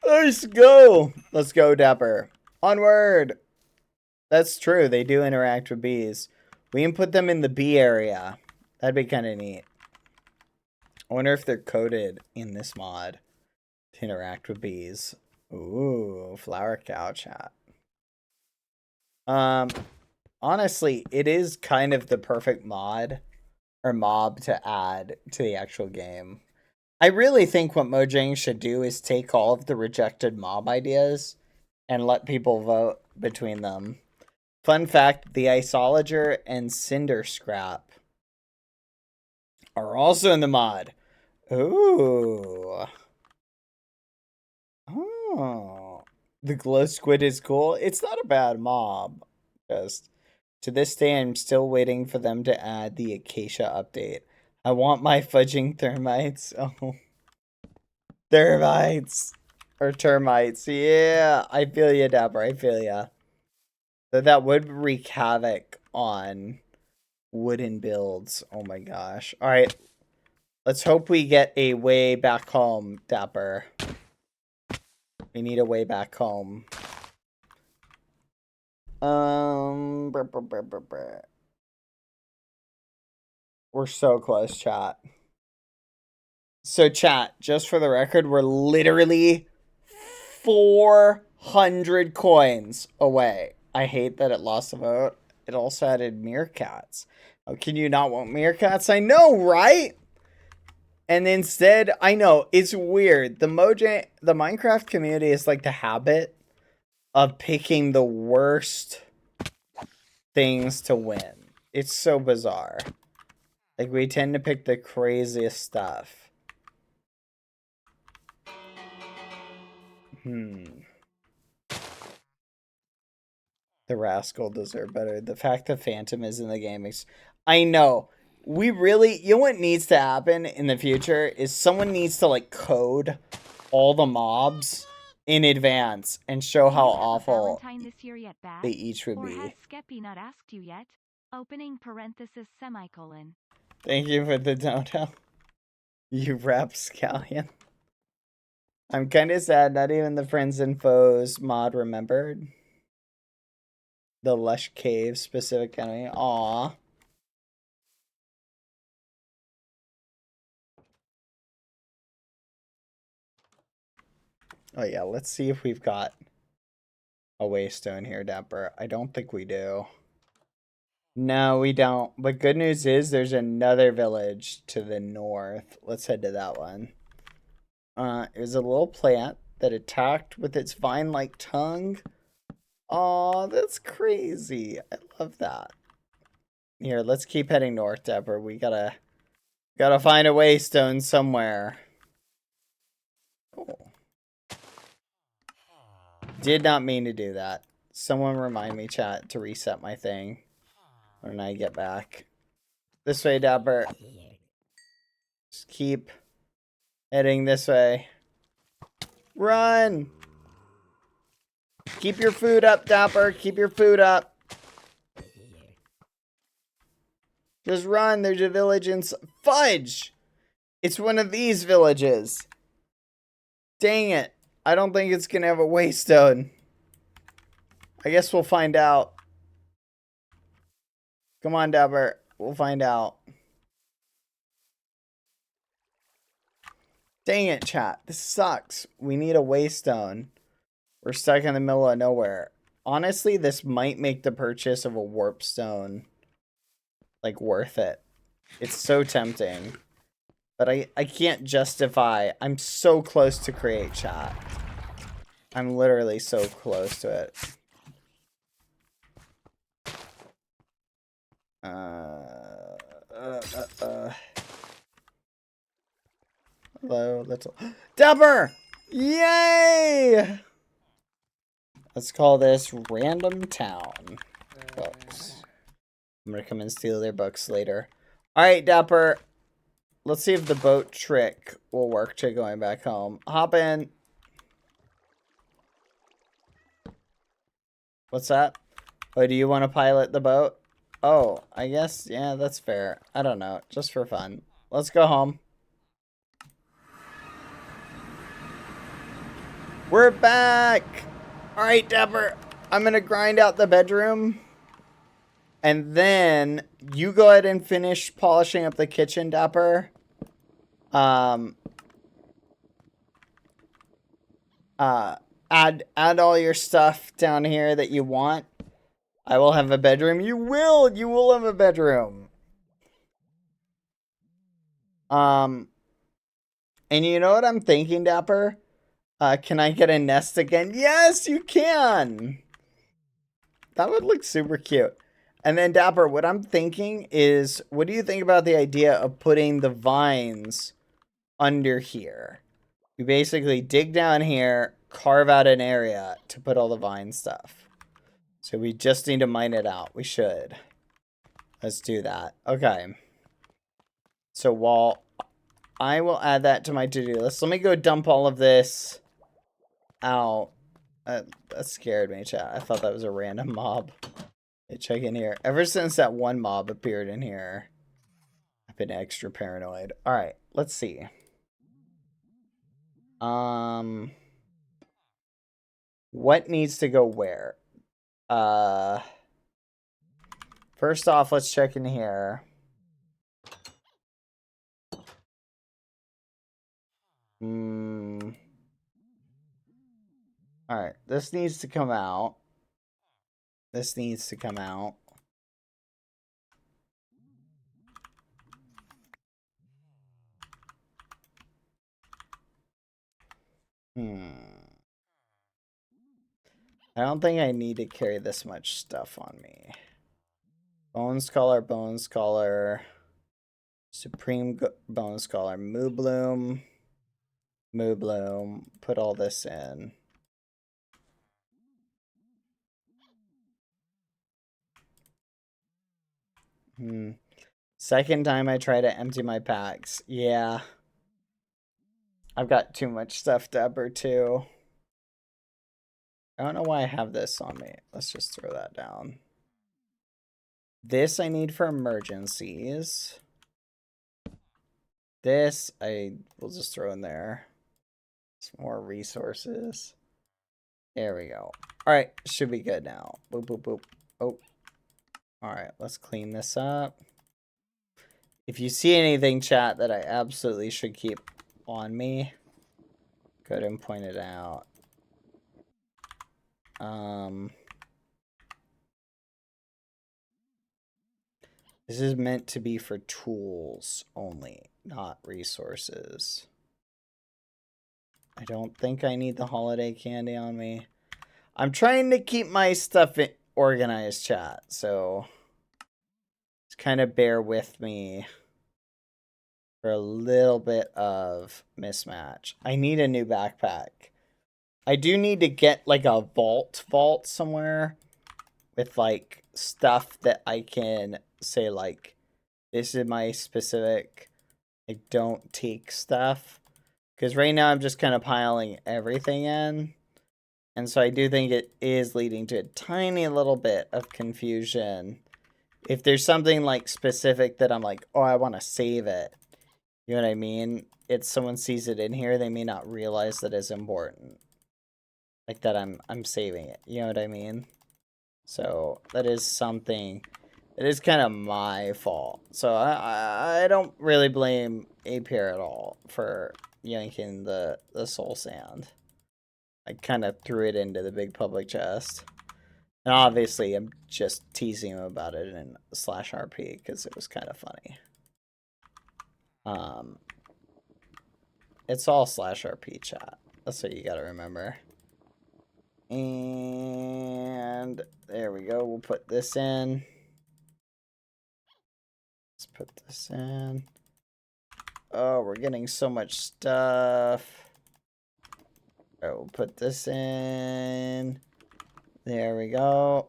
Let's go! Let's go, Dapper. Onward! That's true. They do interact with bees. We can put them in the bee area. That'd be kind of neat. I wonder if they're coded in this mod to interact with bees. Ooh, flower cow chat. Honestly, it is kind of the perfect mod or mob to add to the actual game. I really think what Mojang should do is take all of the rejected mob ideas and let people vote between them. Fun fact, the Isolager and Cinder Scrap are also in the mod. Ooh. Oh. The glow squid is cool. It's not a bad mob. Just to this day, I'm still waiting for them to add the Acacia update. I want my fudging thermites. Oh. Thermites. Or termites. Yeah, I feel ya, Dapper. I feel ya. So that would wreak havoc on wooden builds. Oh my gosh. Alright. Let's hope we get a way back home, Dapper. We need a way back home. We're so close, chat. So, chat, just for the record, we're literally 400 coins away. I hate that it lost a vote. It also added meerkats. How can you not want meerkats? I know, right? And instead, I know, it's weird. The Minecraft community is like the habit of picking the worst things to win. It's so bizarre. Like, we tend to pick the craziest stuff. The Rascal deserve better. The fact that Phantom is in the game is... I know. We really... You know what needs to happen in the future is someone needs to, like, code all the mobs in advance and show how awful this year yet, Baz? they each would Or be. has Qsmp not asked you yet? Opening parenthesis semicolon. Thank you for the dono. You rapscallion. I'm kind of sad not even the Friends and Foes mod remembered. The Lush Cave specific enemy. Aww. Oh yeah, let's see if we've got a waystone here, Dapper. I don't think we do. No, we don't. But good news is there's another village to the north. Let's head to that one. It was a little plant that attacked with its vine-like tongue. Aw, that's crazy. I love that. Here, let's keep heading north, Dapper. We gotta find a waystone somewhere. Cool. Did not mean to do that. Someone remind me, chat, to reset my thing when I get back. This way, Dapper. Just keep heading this way. Run! Keep your food up, Dapper. Keep your food up. Just run. There's a village in... Fudge! It's one of these villages. Dang it. I don't think it's gonna have a waystone. I guess we'll find out. Come on, Dapper. We'll find out. Dang it, chat. This sucks. We need a waystone. We're stuck in the middle of nowhere. Honestly, this might make the purchase of a warp stone, like, worth it. It's so tempting. But I can't justify. I'm so close to create, chat. I'm literally so close to it. Hello, little... Dapper! Yay! Let's call this Random Town Books. I'm gonna come and steal their books later. Alright, Dapper. let's see if the boat trick will work to going back home. Hop in. What's that? Oh, do you want to pilot the boat? Oh, I guess, yeah, that's fair. I don't know, just for fun. Let's go home. We're back! Alright, Dapper, I'm gonna grind out the bedroom. And then, you go ahead and finish polishing up the kitchen, Dapper. Add all your stuff down here that you want. I will have a bedroom. You will have a bedroom. And you know what I'm thinking, Dapper? Can I get a nest again? Yes, you can! That would look super cute. And then, Dapper, what I'm thinking is, what do you think about the idea of putting the vines under here? We basically dig down here, carve out an area to put all the vine stuff. So we just need to mine it out. We should. Let's do that. Okay. So while I will add that to my to-do list, let me go dump all of this out. That scared me, chat. I thought that was a random mob. Hey, check in here. Ever since that one mob appeared in here, I've been extra paranoid. Alright, let's see. What needs to go where? First off, let's check in here. Alright, this needs to come out. This needs to come out. I don't think I need to carry this much stuff on me. Bone Scholar. Supreme Bone Scholar. Moo Bloom. Put all this in. Second time I try to empty my packs. Yeah. I've got too much stuff, Dapper, too. I don't know why I have this on me. Let's just throw that down. This I need for emergencies. This I will just throw in there. Some more resources. There we go. Alright, should be good now. Boop, boop, boop. Oh. Alright, let's clean this up. If you see anything, chat, that I absolutely should keep on me, go ahead and point it out. This is meant to be for tools only, not resources. I don't think I need the holiday candy on me. I'm trying to keep my stuff organized, chat, so just kind of bear with me for a little bit of mismatch. I need a new backpack. I do need to get like a vault somewhere with like stuff that I can say like, this is my specific, I don't take stuff. Because right now I'm just kind of piling everything in. And so I do think it is leading to a tiny little bit of confusion. If there's something like specific that I'm like, oh, I want to save it. You know what I mean? If someone sees it in here, they may not realize that it's important. Like that I'm saving it. You know what I mean? So that is something. It is kind of my fault. So I don't really blame APR at all for yanking the soul sand. I kind of threw it into the big public chest. And obviously I'm just teasing him about it in /RP because it was kind of funny. It's all /RP chat. That's what you gotta remember. And there we go. We'll put this in. Let's put this in. Oh, we're getting so much stuff. All right, we'll put this in. There we go.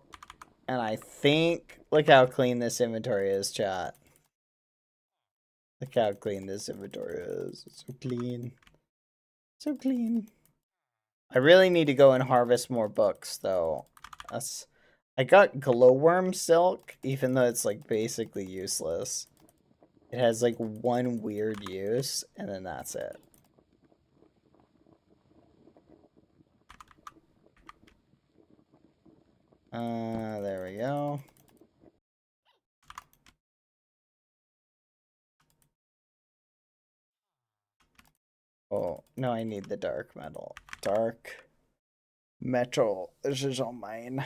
And I think, look how clean this inventory is, chat. Look how clean this inventory is. It's so clean. So clean. I really need to go and harvest more books, though. I got glowworm silk, even though it's, like, basically useless. It has, like, one weird use, and then that's it. There we go. Oh, no, I need the dark metal. Dark metal. This is all mine.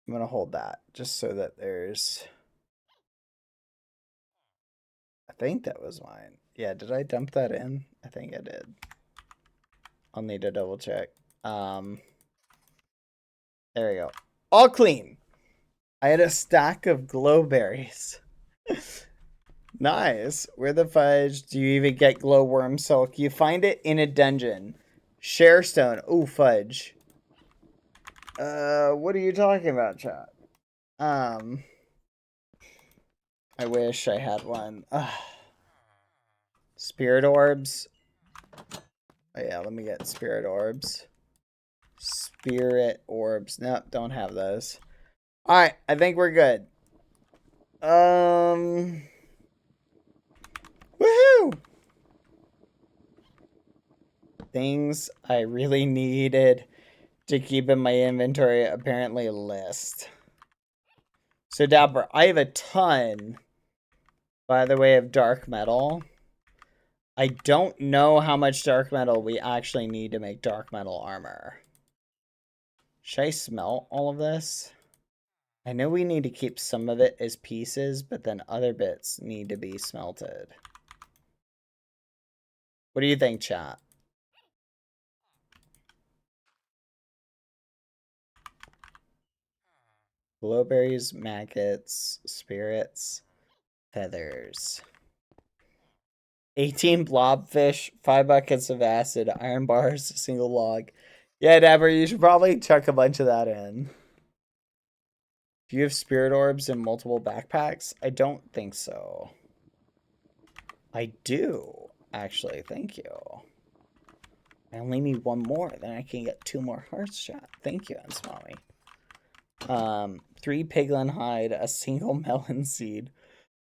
I'm gonna hold that just so that there's... I think that was mine. Yeah, did I dump that in? I think I did. I'll need to double check. There we go. All clean. I had a stack of glowberries. Nice. Where the fudge do you even get glowworm silk? You find it in a dungeon. Sharestone. Ooh, fudge. What are you talking about, chat? I wish I had one. Ugh. Spirit orbs. Oh yeah, let me get spirit orbs. Spirit orbs. Nope, don't have those. Alright, I think we're good. Woohoo! Things I really needed to keep in my inventory, apparently list. So Dapper, I have a ton, by the way, of dark metal. I don't know how much dark metal we actually need to make dark metal armor. Should I smelt all of this? I know we need to keep some of it as pieces, but then other bits need to be smelted. What do you think, chat? Glowberries, maggots, spirits, feathers. 18 blobfish, 5 buckets of acid, iron bars, a single log. Yeah, Dapper, you should probably chuck a bunch of that in. Do you have spirit orbs in multiple backpacks? I don't think so. I do, actually. Thank you. I only need one more, then I can get 2 more hearts shot. Thank you, Ansmami. 3 piglin hide, a single melon seed,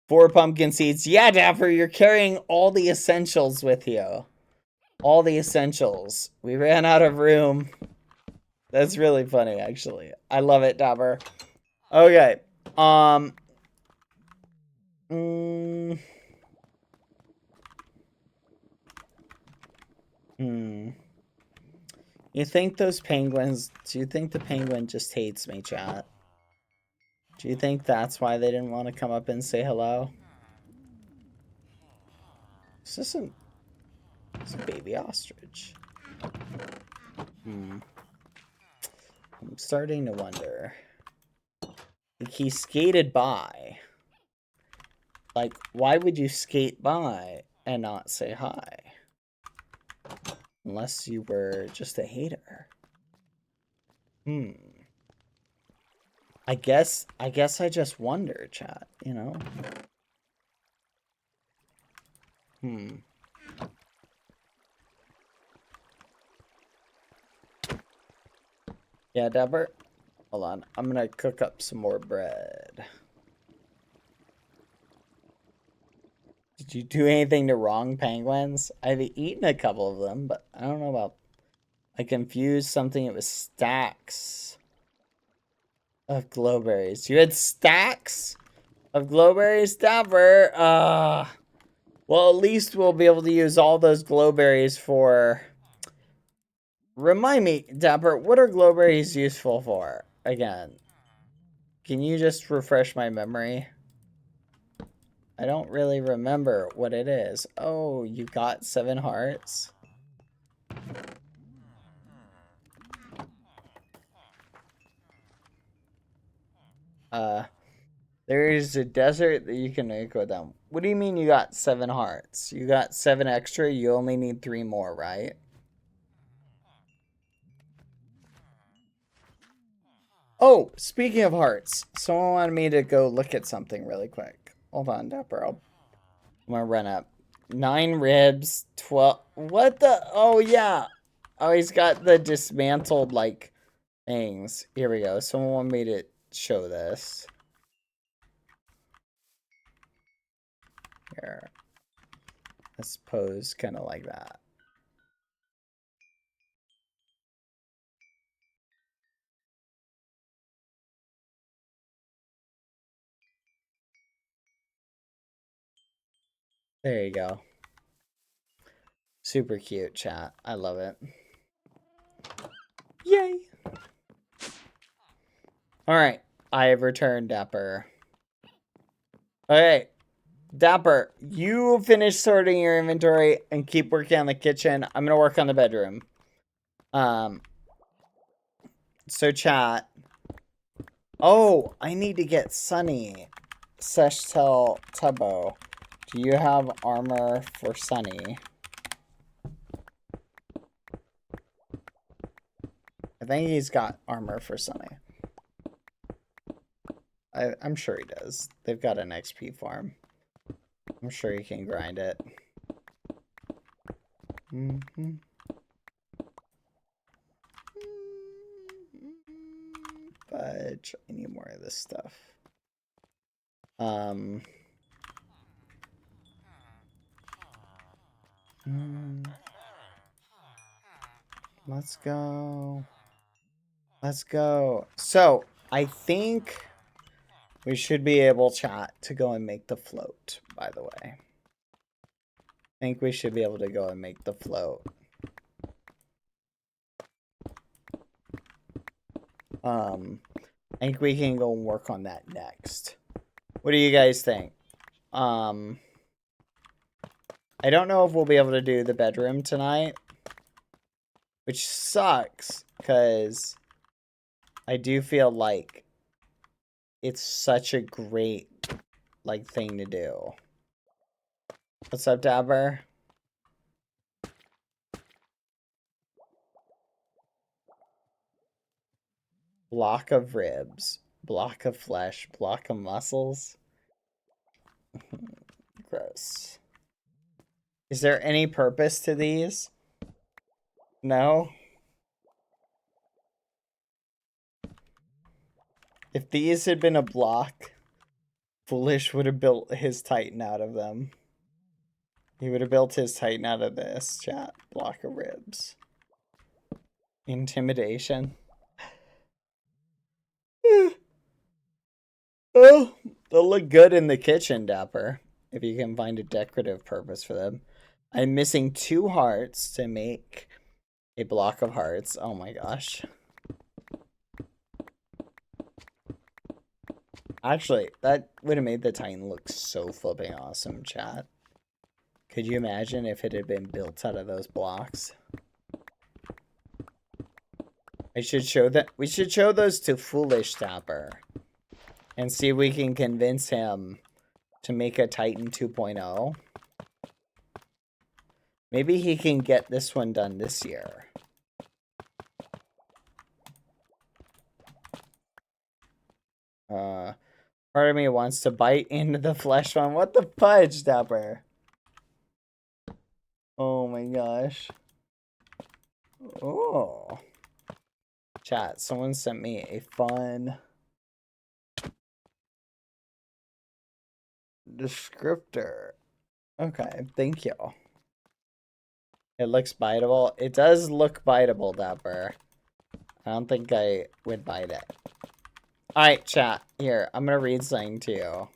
4 pumpkin seeds. Yeah, Dapper, you're carrying all the essentials with you. All the essentials. We ran out of room. That's really funny, actually. I love it, Dapper. Okay. You think those penguins... Do you think the penguin just hates me, chat? Do you think that's why they didn't want to come up and say hello? Is this a... It's a baby ostrich. I'm starting to wonder. Like, he skated by. Like, why would you skate by and not say hi? Unless you were just a hater. I guess I just wonder, chat, you know? Yeah, Dapper. Hold on. I'm gonna cook up some more bread. Did you do anything to wrong penguins? I've eaten a couple of them, but I don't know about... I confused something. It was stacks of glowberries. You had stacks of glowberries, Dapper? Well, at least we'll be able to use all those glowberries for... Remind me, Dapper, what are glowberries useful for? Again, can you just refresh my memory? I don't really remember what it is. Oh, you got 7 hearts? There is a desert that you can make with them. What do you mean you got 7 hearts? You got 7 extra, you only need 3 more, right? Oh, speaking of hearts, someone wanted me to go look at something really quick. Hold on, Dapper. I'm gonna run up. 9 ribs, 12. What the? Oh, yeah. Oh, he's got the dismantled, like, things. Here we go. Someone wanted me to show this. Here. Let's pose kind of like that. There you go. Super cute, chat. I love it. Yay! Alright. I have returned, Dapper. Okay. Dapper, you finish sorting your inventory and keep working on the kitchen. I'm gonna work on the bedroom. So chat. Oh, I need to get Sunny. Seshtel Tubbo. Do you have armor for Sunny? I think he's got armor for Sunny. I'm sure he does. They've got an XP farm. I'm sure he can grind it. Fudge. I need more of this stuff. Let's go. Let's go. So, I think we should be able, chat, to go and make the float, by the way. I think we should be able to go and make the float. I think we can go and work on that next. What do you guys think? I don't know if we'll be able to do the bedroom tonight, which sucks, because I do feel like it's such a great, like, thing to do. What's up, Dabber? Block of ribs, block of flesh, block of muscles. Gross. Is there any purpose to these? No? If these had been a block, Foolish would have built his Titan out of them. He would have built his Titan out of this, chat. Block of ribs. Intimidation. Oh, they'll look good in the kitchen, Dapper, if you can find a decorative purpose for them. I'm missing 2 hearts to make a block of hearts. Oh my gosh. Actually, that would have made the Titan look so flipping awesome, chat. Could you imagine if it had been built out of those blocks? We should show those to Foolish Dapper and see if we can convince him to make a Titan 2.0. Maybe he can get this one done this year. Part of me wants to bite into the flesh one. What the fudge, Dapper? Oh my gosh. Oh. Chat, someone sent me a fun descriptor. Okay, thank you. It looks biteable. It does look biteable, Dapper. I don't think I would bite it. Alright, chat. Here, I'm gonna read something to you.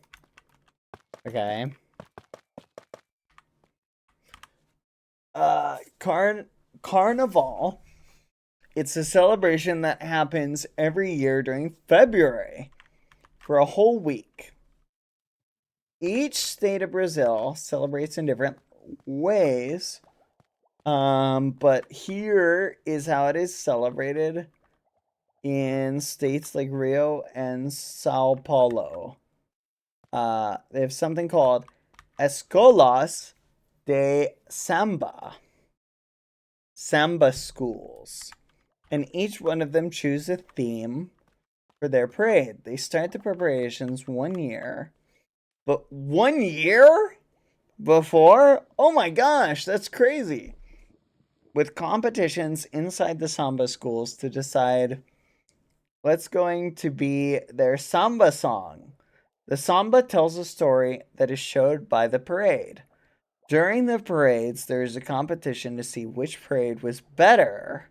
Okay. Carnival. It's a celebration that happens every year during February for a whole week. Each state of Brazil celebrates in different ways. But here is how it is celebrated in states like Rio and Sao Paulo. They have something called Escolas de Samba. Samba schools. And each one of them choose a theme for their parade. They start the preparations 1 year. But 1 year? before? Oh my gosh, that's crazy. With competitions inside the Samba schools to decide what's going to be their Samba song. The Samba tells a story that is showed by the parade. During the parades, there is a competition to see which parade was better.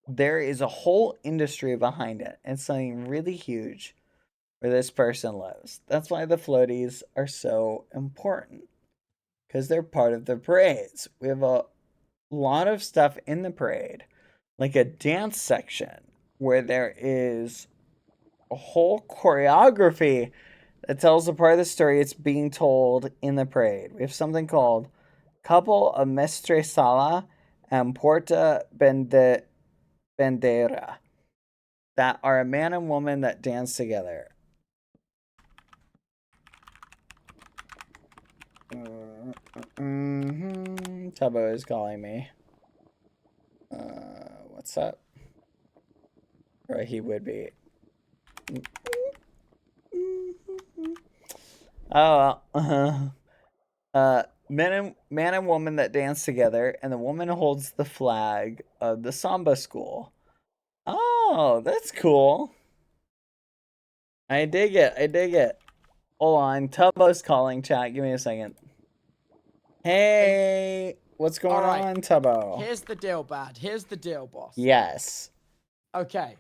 There is a whole industry behind it, and something really huge where this person lives. That's why the floaties are so important, because they're part of the parades. We have a lot of stuff in the parade, like a dance section where there is a whole choreography that tells a part of the story it's being told in the parade. We have something called Couple of Mestre Sala and Porta Bandera that are a man and woman that dance together. Tubbo is calling me. What's up? Or he would be. Oh, man and woman that dance together, and the woman holds the flag of the Samba school. Oh, that's cool. I dig it. I dig it. Hold on, Tubbo's calling chat. Give me a second. Hey, what's going on, Tubbo? Here's the deal, Bad. Here's the deal, boss. Yes. Okay.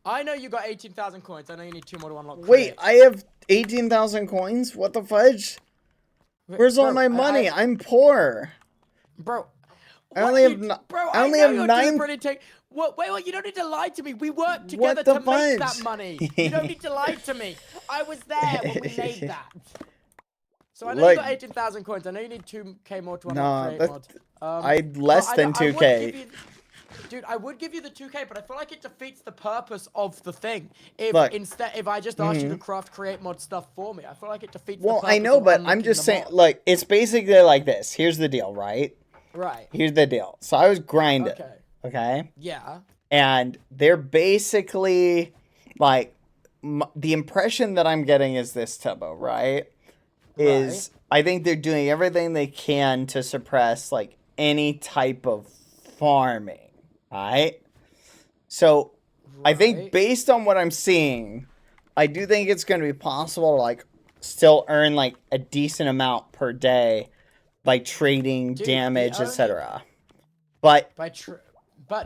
I know you got 18,000 coins. I know you need 2 more to unlock. Wait, I have 18,000 coins? What the fudge? Where's all my money? I'm poor. Bro. I only have 9. Wait, you don't need to lie to me. We worked together to make that money. You don't need to lie to me. I was there when we made that. So I know you got 18,000 coins. I know you need 2k more to unlock create mod. I'd less than 2k. Dude, I would give you the 2k, but I feel like it defeats the purpose of the thing. If I just asked you to craft create mod stuff for me, I feel like it defeats the purpose. Well, I know, but I'm just saying, like, it's basically like this. Here's the deal, right? Right. Here's the deal. So I was grinding. Okay? Yeah. And they're basically, like, the impression that I'm getting is this, Tubbo, right? Is I think they're doing everything they can to suppress, like, any type of farming. Right? So, I think based on what I'm seeing, I do think it's going to be possible to, like, still earn, like, a decent amount per day by trading damage, etc. But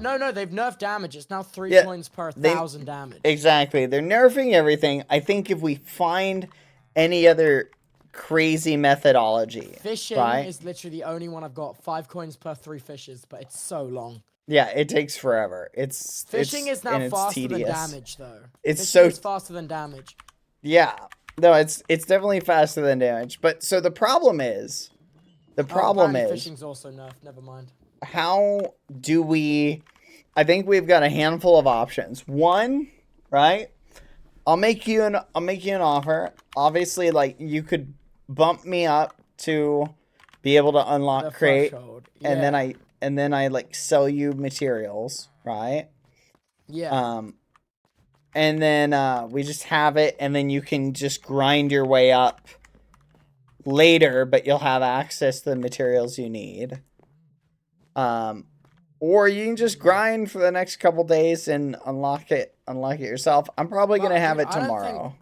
no, they've nerfed damage. It's now 3 coins per 1,000 damage. Exactly. They're nerfing everything. I think if we find any other crazy methodology. Fishing is literally the only one I've got. 5 coins per 3 fishes, but it's so long. Yeah, it takes forever. Fishing is now faster than damage, though. It's faster than damage. Yeah, no, it's definitely faster than damage. But so the problem is, fishing's also nerfed. Never mind. How do we? I think we've got a handful of options. One, right? I'll make you an offer. Obviously, like, you could bump me up to be able to unlock crate, and then I like sell you materials, right? Yeah. And then we just have it, and then you can just grind your way up later, but you'll have access to the materials you need. Or you can just grind for the next couple days and unlock it yourself. I'm probably gonna have it tomorrow.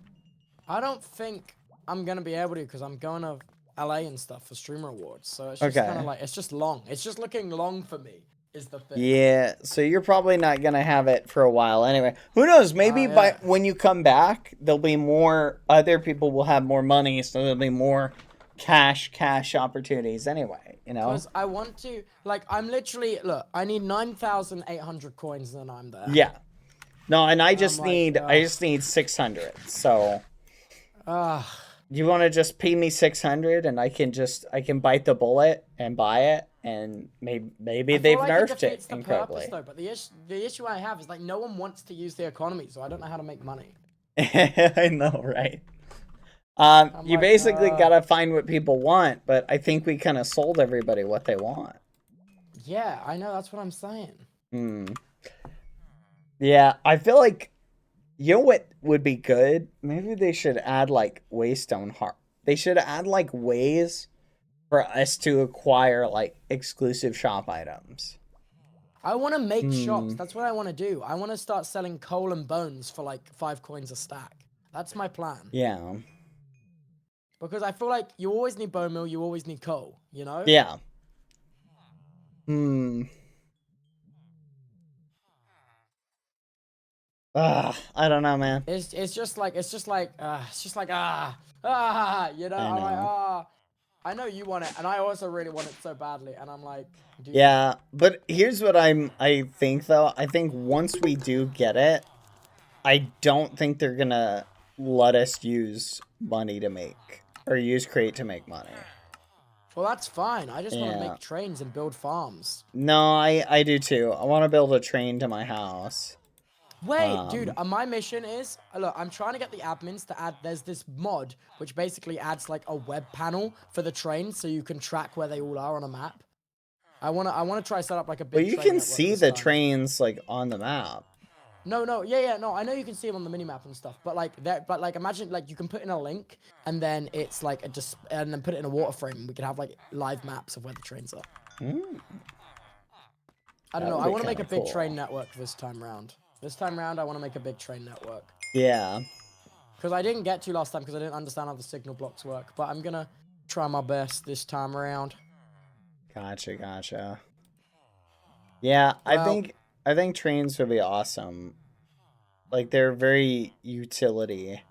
I don't think I'm gonna be able to, because I'm going to LA and stuff for streamer awards. So it's just kind of like, it's just long. It's just looking long for me, is the thing. Yeah, so you're probably not gonna have it for a while anyway. Who knows? Maybe when you come back, there'll be more. Other people will have more money, so there'll be more cash opportunities anyway. You know, because I want to, like, I'm literally, look, I need 9,800 coins, and then I'm there. Yeah. No, and I just need 600. So, you want to just pay me 600, and I can bite the bullet and buy it, and maybe they've nerfed it incredibly. Though, but the issue I have is, like, no one wants to use the economy, so I don't know how to make money. I know, right? You basically gotta find what people want, but I think we kind of sold everybody what they want. Yeah, I know, that's what I'm saying. Yeah, I feel like, you know what would be good? Maybe they should add, like, waystone they should add like ways for us to acquire like exclusive shop items. I want to make shops. That's what I want to do. I want to start selling coal and bones for like 5 coins a stack. That's my plan. Yeah. Because I feel like you always need bone meal, you always need coal, you know? Yeah. I don't know, man. It's just like, you know? I'm like, I know you want it, and I also really want it so badly, and I'm like, dude. Yeah, but here's what I think though. I think once we do get it, I don't think they're gonna let us use money to make, or use crate to make money. Well, that's fine. I just want to make trains and build farms. No, I do too. I want to build a train to my house. Wait, dude, my mission is, look, I'm trying to get the admins to add, there's this mod, which basically adds like a web panel for the trains so you can track where they all are on a map. I want to try set up like a big But you can see the trains like on the map. No, no, I know you can see them on the minimap and stuff, but like imagine like you can put in a link and then it's like and then put it in a water frame and we can have like live maps of where the trains are. I don't know, I want to make a big train network this time round. This time round, I want to make a big train network. Yeah. Because I didn't get to last time because I didn't understand how the signal blocks work. But I'm going to try my best this time around. Gotcha. Yeah, well, I think trains would be awesome. Like, they're very utility.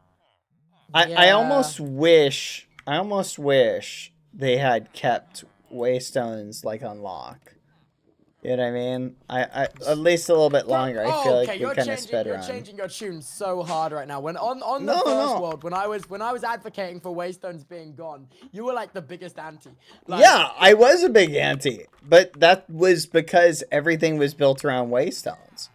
Yeah. I almost wish they had kept waystones, like, unlocked. You know what I mean? I at least a little bit longer. I feel like we kind of sped around. You're changing your tune so hard right now. When on the first world, when I was advocating for waystones being gone, you were like the biggest anti. Like, yeah, I was a big anti, but that was because everything was built around waystones.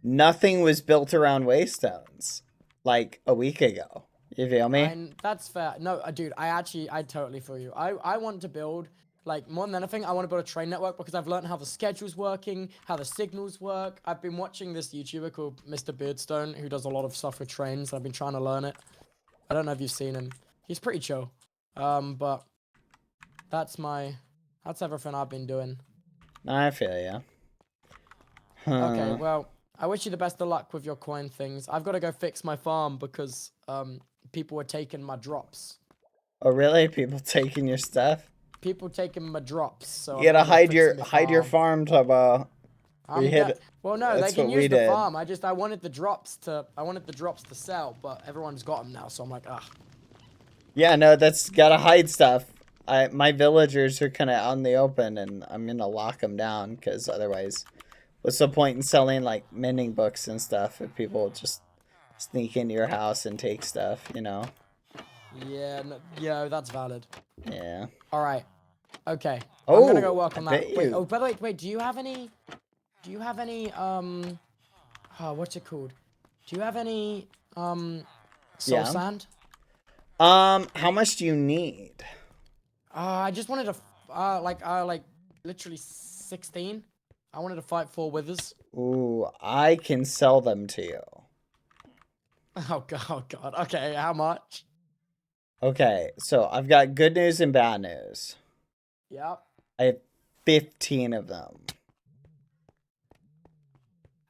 Nothing was built around waystones like a week ago. You feel me? And that's fair. No, dude, I totally feel you. I want to build. Like, more than anything, I want to build a train network because I've learned how the schedule's working, how the signals work. I've been watching this YouTuber called Mr. Beardstone, who does a lot of stuff with trains. I've been trying to learn it. I don't know if you've seen him. He's pretty chill. But that's everything I've been doing. I feel ya. Okay, well, I wish you the best of luck with your coin things. I've got to go fix my farm because, people are taking my drops. Oh, really? People taking your stuff? People taking my drops, so you gotta hide your farm, Tubbo. Well, no, they can use the farm. I wanted the drops to sell, but everyone's got them now, so I'm like, ugh. Yeah, no, that's gotta hide stuff. My villagers are kind of out in the open, and I'm gonna lock them down because otherwise, what's the point in selling like mending books and stuff if people just sneak into your house and take stuff, you know? Yeah, no, that's valid. Yeah. All right. Okay. I'm gonna go work on that. Wait. Oh, by the way, wait. Do you have any? What's it called? Do you have any soul sand? How much do you need? I just wanted to literally 16. I wanted to fight 4 withers. Ooh, I can sell them to you. Oh god. Okay, how much? Okay, so I've got good news and bad news. Yep. I have 15 of them.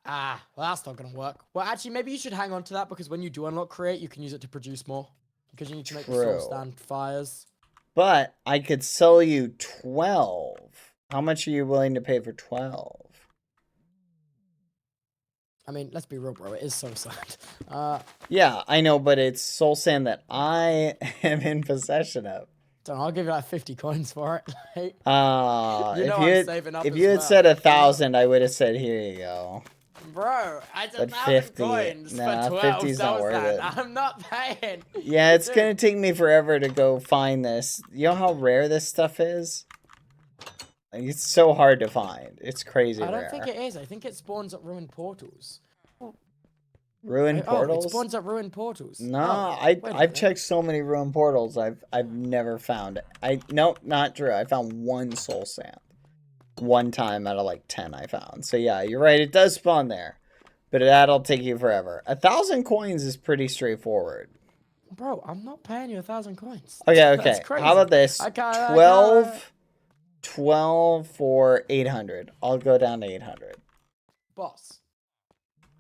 Well, that's not gonna work. Well, actually, maybe you should hang on to that because when you do unlock create, you can use it to produce more. Because you need to make the soul stand fires. But I could sell you 12. How much are you willing to pay for 12? I mean, let's be real, bro. It is so sad. Yeah, I know, but it's soul sand that I am in possession of. I'll give you like 50 coins for it. If you had said 1,000, I would have said, here you go. Bro, I just 50 coins for 12 50's not worth it. I'm not paying. Yeah, it's going to take me forever to go find this. You know how rare this stuff is? Like, it's so hard to find. It's crazy rare. I don't think it is. I think it spawns at ruined portals. Ruined portals? It spawns at ruined portals. No, I've checked so many ruined portals. I've never found it. Nope, not true. I found 1 soul sand. 1 time out of like 10 I found. So yeah, you're right. It does spawn there, but that'll take you forever. 1,000 coins is pretty straightforward. Bro, I'm not paying you 1,000 coins. Okay, That's okay. crazy. How about this? I can't, 12 for 800. I'll go down to 800. Boss,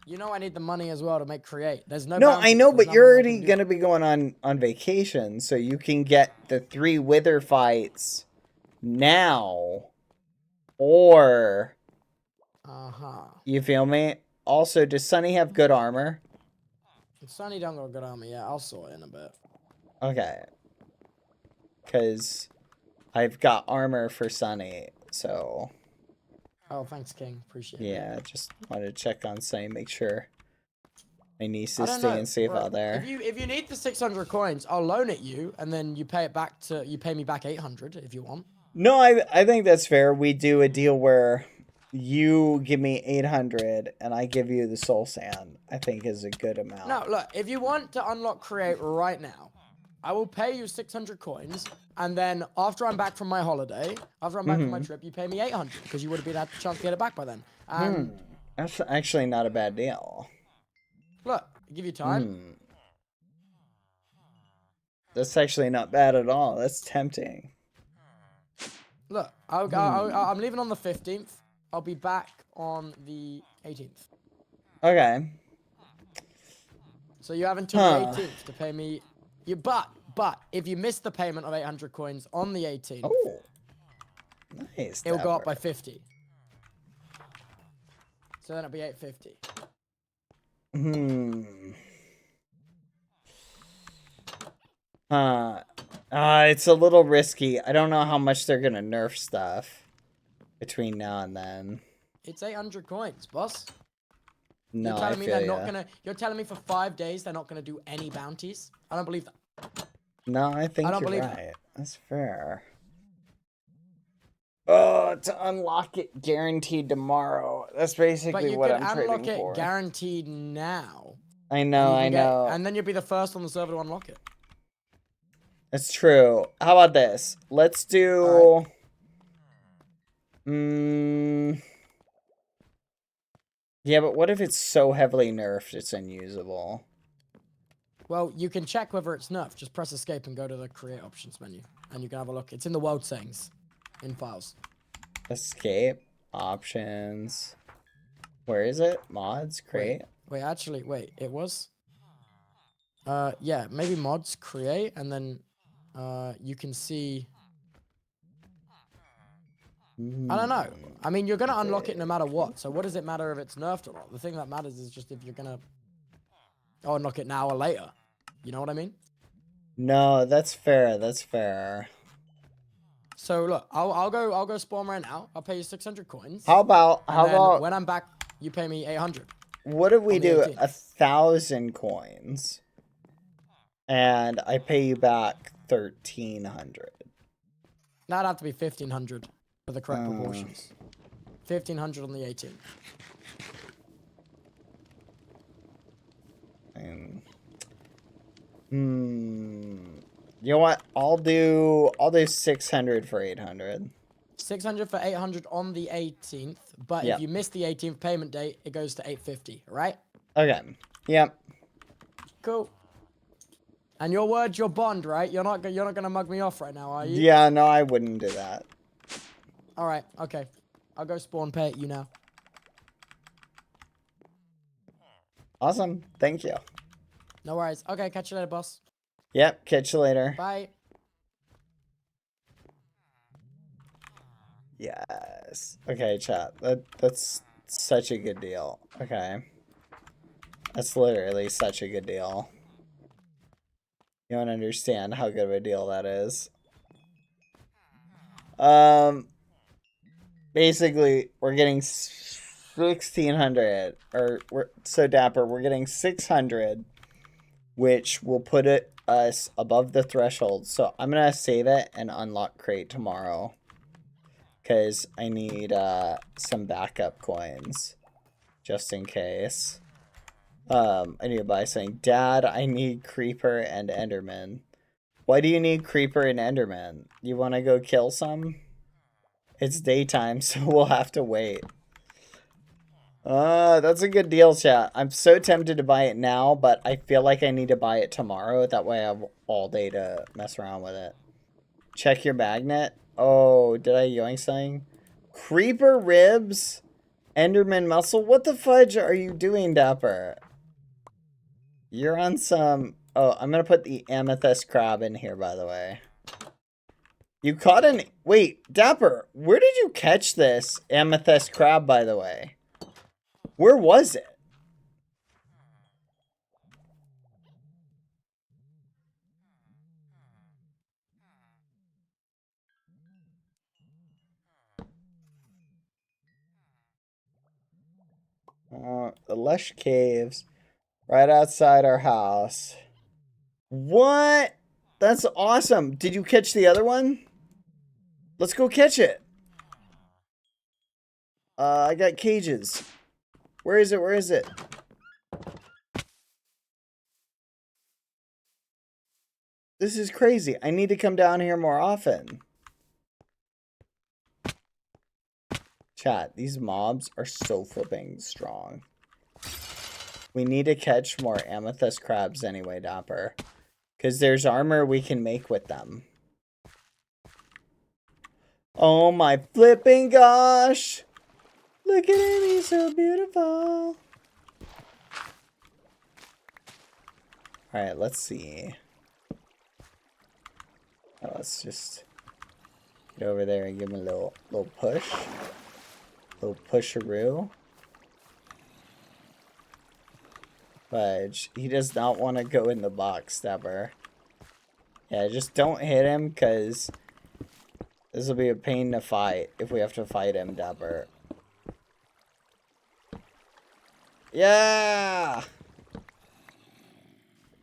you know I need the money as well to make create. There's no. No, bounty, I know, there's but nothing you're I already can do. gonna be going on vacation, so you can get the 3 wither fights now, or you feel me? Also, does Sunny have good armor? Sunny don't got good armor. Yeah, I'll sort it in a bit. Okay, because I've got armor for Sunny, so Oh, thanks, King. Appreciate it. yeah, just wanted to check on Sunny, make sure my niece I is don't know, staying safe bro. out there. If you need the 600 coins, I'll loan it you, and then you pay me back 800 if you want. No, I think that's fair. We do a deal where you give me 800 and I give you the soul sand. I think is a good amount. No, look, if you want to unlock create right now, I will pay you 600 coins, and then after I'm back from my holiday, after I'm back from my trip, you pay me 800 because you would have been had the chance to get it back by then. And That's actually not a bad deal. look, I give you time. That's actually not bad at all. That's tempting. Look, I'm leaving on the 15th. I'll be back on the 18th. Okay. So you have until the 18th to pay me. But if you miss the payment of 800 coins on the 18th, Oh, nice. it'll that go up by worked. 50. So then it'll be 850. It's a little risky. I don't know how much they're gonna nerf stuff between now and then. It's 800 coins, boss. No, You're telling I me feel they're ya. not gonna. You're telling me for 5 days they're not gonna do any bounties? I don't believe that. No, I think I don't you're believe right. That's fair. Oh, to unlock it guaranteed tomorrow. That's But basically you what could I'm unlock trading it for. guaranteed now. I know, I know. And then you'll be the first on the server to unlock it. It's true. How about this? Let's do... Yeah, but what if it's so heavily nerfed it's unusable? Well, you can check whether it's nerfed. Just press escape and go to the create options menu. And you can have a look. It's in the world settings. In files. Escape. Options. Where is it? Mods? Create? Wait, actually, wait. It was? Yeah, maybe mods, create, and then you can see... I don't know. I mean, you're going to unlock it no matter what. So what does it matter if it's nerfed or not? The thing that matters is just if you're going to unlock it now or later. You know what I mean? No, that's fair. That's fair. So look, I'll go spawn right now. I'll pay you 600 coins. How about when I'm back, you pay me 800. What if we on the do 18th? 1,000 coins and I pay you back 1,300? That'd have to be 1,500 for the correct proportions. 1,500 on the 18th. You know what? I'll do 600 for 800. 600 for 800 on the 18th, but Yep. if you miss the 18th payment date, it goes to 850, right? Okay. Yep. Cool. And your word's your bond, right? You're not gonna mug me off right now, are you? Yeah, no, I wouldn't do that. All right, okay. I'll go spawn pay it you now. Awesome. Thank you. No worries. Okay, catch you later, boss. Yep. Catch you later. Bye. Yes. Okay, chat. That's such a good deal. Okay. That's literally such a good deal. You don't understand how good of a deal that is. Basically, we're getting 1,600, or we're so dapper. We're getting 600, which will put us above the threshold. So I'm gonna save it and unlock crate tomorrow, because I need some backup coins, just in case. I need to buy something. Dad, I need Creeper and Enderman. Why do you need Creeper and Enderman? You want to go kill some? It's daytime, so we'll have to wait. That's a good deal, chat. I'm so tempted to buy it now, but I feel like I need to buy it tomorrow. That way I have all day to mess around with it. Check your magnet. Oh, did I yoink something? Creeper ribs? Enderman muscle? What the fudge are you doing, Dapper? You're on some... Oh, I'm gonna put the amethyst crab in here, by the way. You caught an... Wait, Dapper, where did you catch this amethyst crab, by the way? Where was it? The lush caves right outside our house. What? That's awesome. Did you catch the other one? Let's go catch it. I got cages. Where is it? Where is it? This is crazy. I need to come down here more often. Chat, these mobs are so flipping strong. We need to catch more amethyst crabs anyway, Dapper. Because there's armor we can make with them. Oh my flipping gosh! Look at him, he's so beautiful. Alright, let's see. Let's just get over there and give him a little push. Little pusharoo. Fudge. He does not want to go in the box, Dapper. Yeah, just don't hit him, because this will be a pain to fight if we have to fight him, Dapper. Yeah!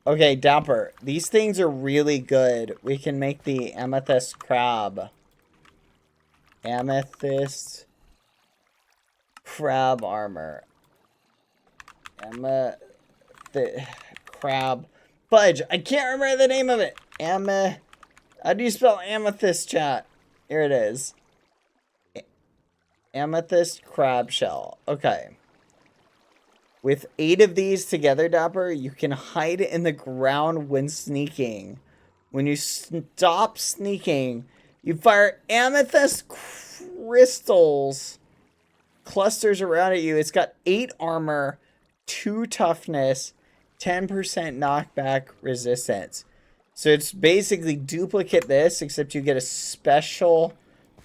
Okay, Dapper. These things are really good. We can make the amethyst crab. Amethyst crab armor. Crab. Fudge. I can't remember the name of it. How do you spell amethyst, chat? Here it is. Amethyst crab shell. Okay. With 8 of these together, Dapper, you can hide in the ground when sneaking. When you stop sneaking, you fire amethyst crystals clusters around at you. It's got 8 armor, 2 toughness, 10% knockback resistance. So it's basically duplicate this, except you get a special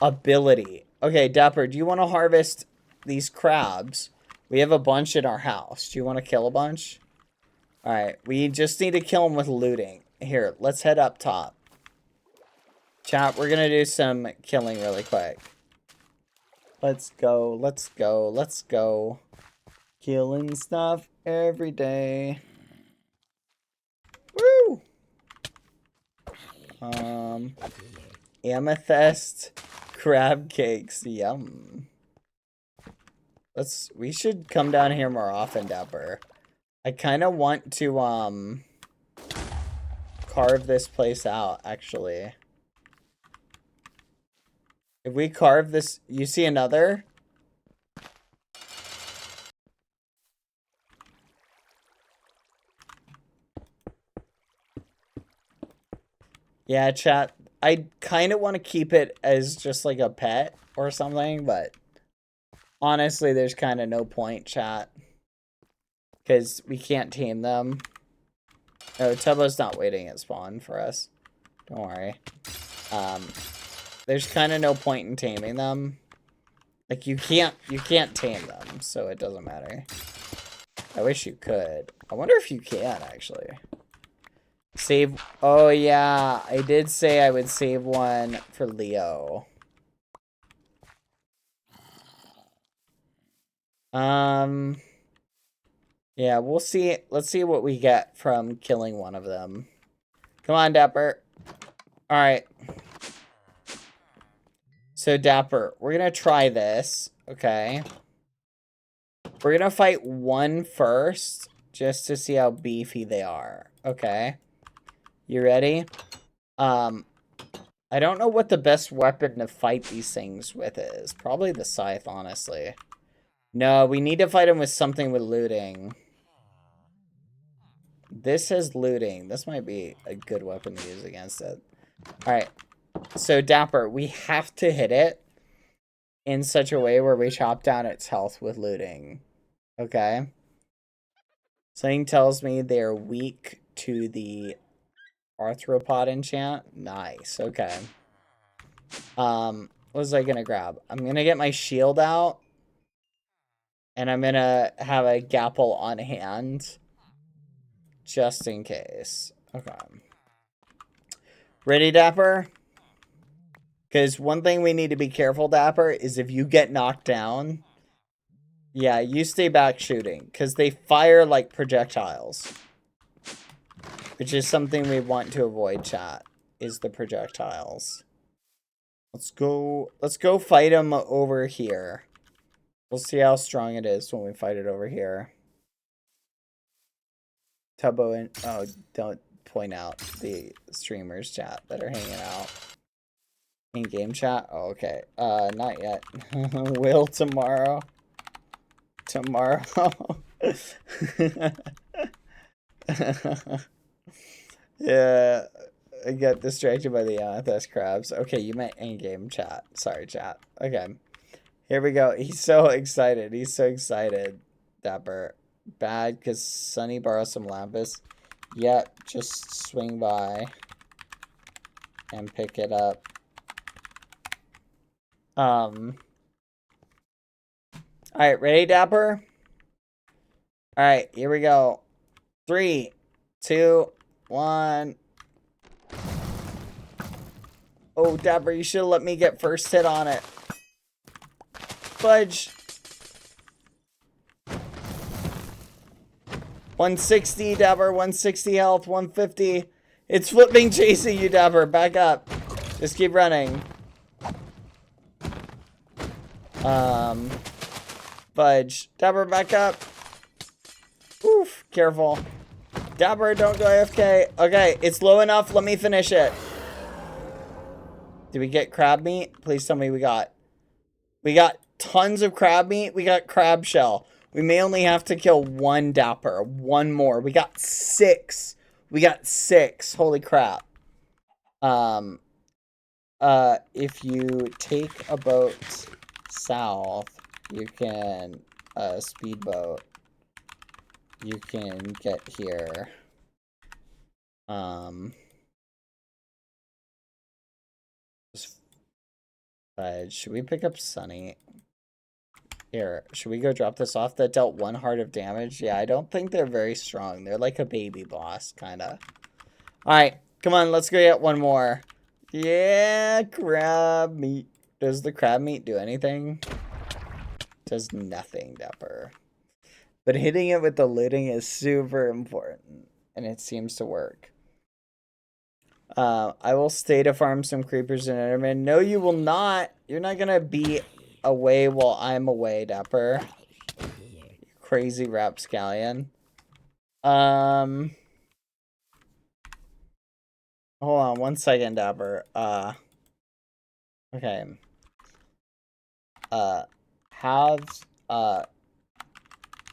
ability. Okay, Dapper, do you want to harvest these crabs? We have a bunch in our house. Do you want to kill a bunch? Alright, we just need to kill them with looting. Here, let's head up top. Chat, we're going to do some killing really quick. Let's go, let's go, let's go. Killing stuff every day. Woo! Amethyst crab cakes, yum. We should come down here more often, Dapper. I kind of want to, carve this place out, actually. If we carve this, you see another? Yeah, chat. I kind of want to keep it as just like a pet or something, but honestly, there's kind of no point, chat. Because we can't tame them. Oh, Tubbo's not waiting at spawn for us. Don't worry. There's kind of no point in taming them. Like, you can't tame them, so it doesn't matter. I wish you could. I wonder if you can, actually. Save. Oh, yeah. I did say I would save one for Leo. Yeah, we'll see. Let's see what we get from killing one of them. Come on, Dapper. Alright. So, Dapper, we're gonna try this, okay? We're gonna fight one first, just to see how beefy they are, okay? You ready? I don't know what the best weapon to fight these things with is. Probably the scythe, honestly. No, we need to fight him with something with looting. This is looting. This might be a good weapon to use against it. Alright. So, Dapper, we have to hit it in such a way where we chop down its health with looting. Okay? Something tells me they're weak to the arthropod enchant. Nice. Okay. What was I gonna grab? I'm gonna get my shield out. And I'm gonna have a gapple on hand. Just in case. Okay. Ready, Dapper? Because one thing we need to be careful, Dapper, is if you get knocked down, yeah, you stay back shooting. Because they fire like projectiles. Which is something we want to avoid, chat, is the projectiles. Let's go fight him over here. We'll see how strong it is when we fight it over here. Tubbo and oh, don't point out the streamers chat that are hanging out. In game chat? Oh, okay. Not yet. Will tomorrow. Tomorrow. Yeah, I got distracted by the amethyst crabs. Okay, you meant in-game chat. Sorry, chat. Okay. Here we go. He's so excited. He's so excited. Dapper. Bad because Sunny borrows some lapis. Yep, just swing by and pick it up. Alright, ready, Dapper? Alright, here we go. 3, 2, 1. Oh, Dapper, you should have let me get first hit on it. Fudge. 160, Dapper. 160 health. 150. It's flipping chasing you, Dapper. Back up. Just keep running. Fudge. Dapper, back up. Oof. Careful. Dapper, don't go AFK. Okay, it's low enough. Let me finish it. Did we get crab meat? Please tell me we got tons of crab meat. We got crab shell. We may only have to kill one Dapper. One more. We got 6. We got 6. Holy crap. If you take a boat south, you can, speedboat. You can get here. Should we pick up Sunny? Here, should we go drop this off? That dealt 1 heart of damage. Yeah, I don't think they're very strong. They're like a baby boss, kind of. Alright, come on, let's go get one more. Yeah, crab meat. Does the crab meat do anything? Does nothing, Dapper. But hitting it with the looting is super important. And it seems to work. I will stay to farm some creepers and endermen. No, you will not. You're not gonna be away while I'm away, Dapper. Crazy rapscallion. Hold on 1 second, Dapper. Okay.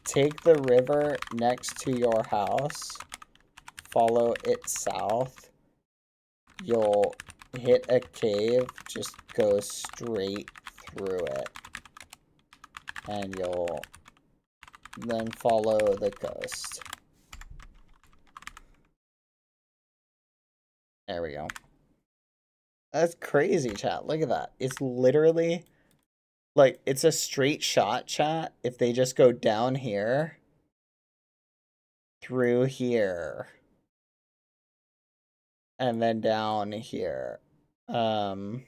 Take the river next to your house. Follow it south. You'll hit a cave, just go straight through it. And you'll then follow the coast. There we go. That's crazy, chat. Look at that. It's literally, like, it's a straight shot, chat. If they just go down here, through here, and then down here. That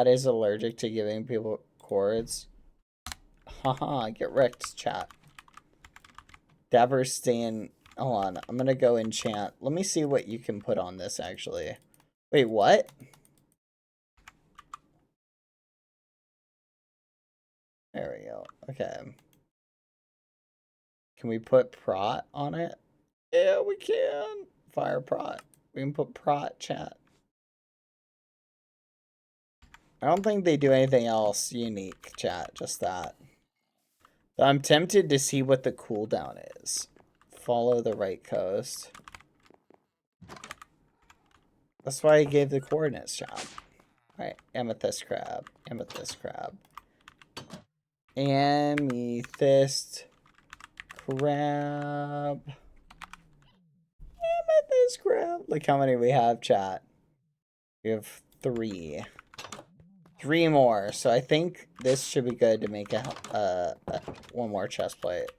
is allergic to giving people cords. Haha, get wrecked, chat. Dapper's staying. Hold on, I'm gonna go enchant. Let me see what you can put on this, actually. Wait, what? There we go. Okay. Can we put prot on it? Yeah, we can. Fire prot. We can put prot, chat. I don't think they do anything else unique, chat. Just that. But I'm tempted to see what the cooldown is. Follow the right coast. That's why I gave the coordinates, chat. Alright, amethyst crab. Amethyst crab. Amethyst crab. Amethyst crab. Look how many we have, chat. We have 3. 3 more. So I think this should be good to make one more chest plate.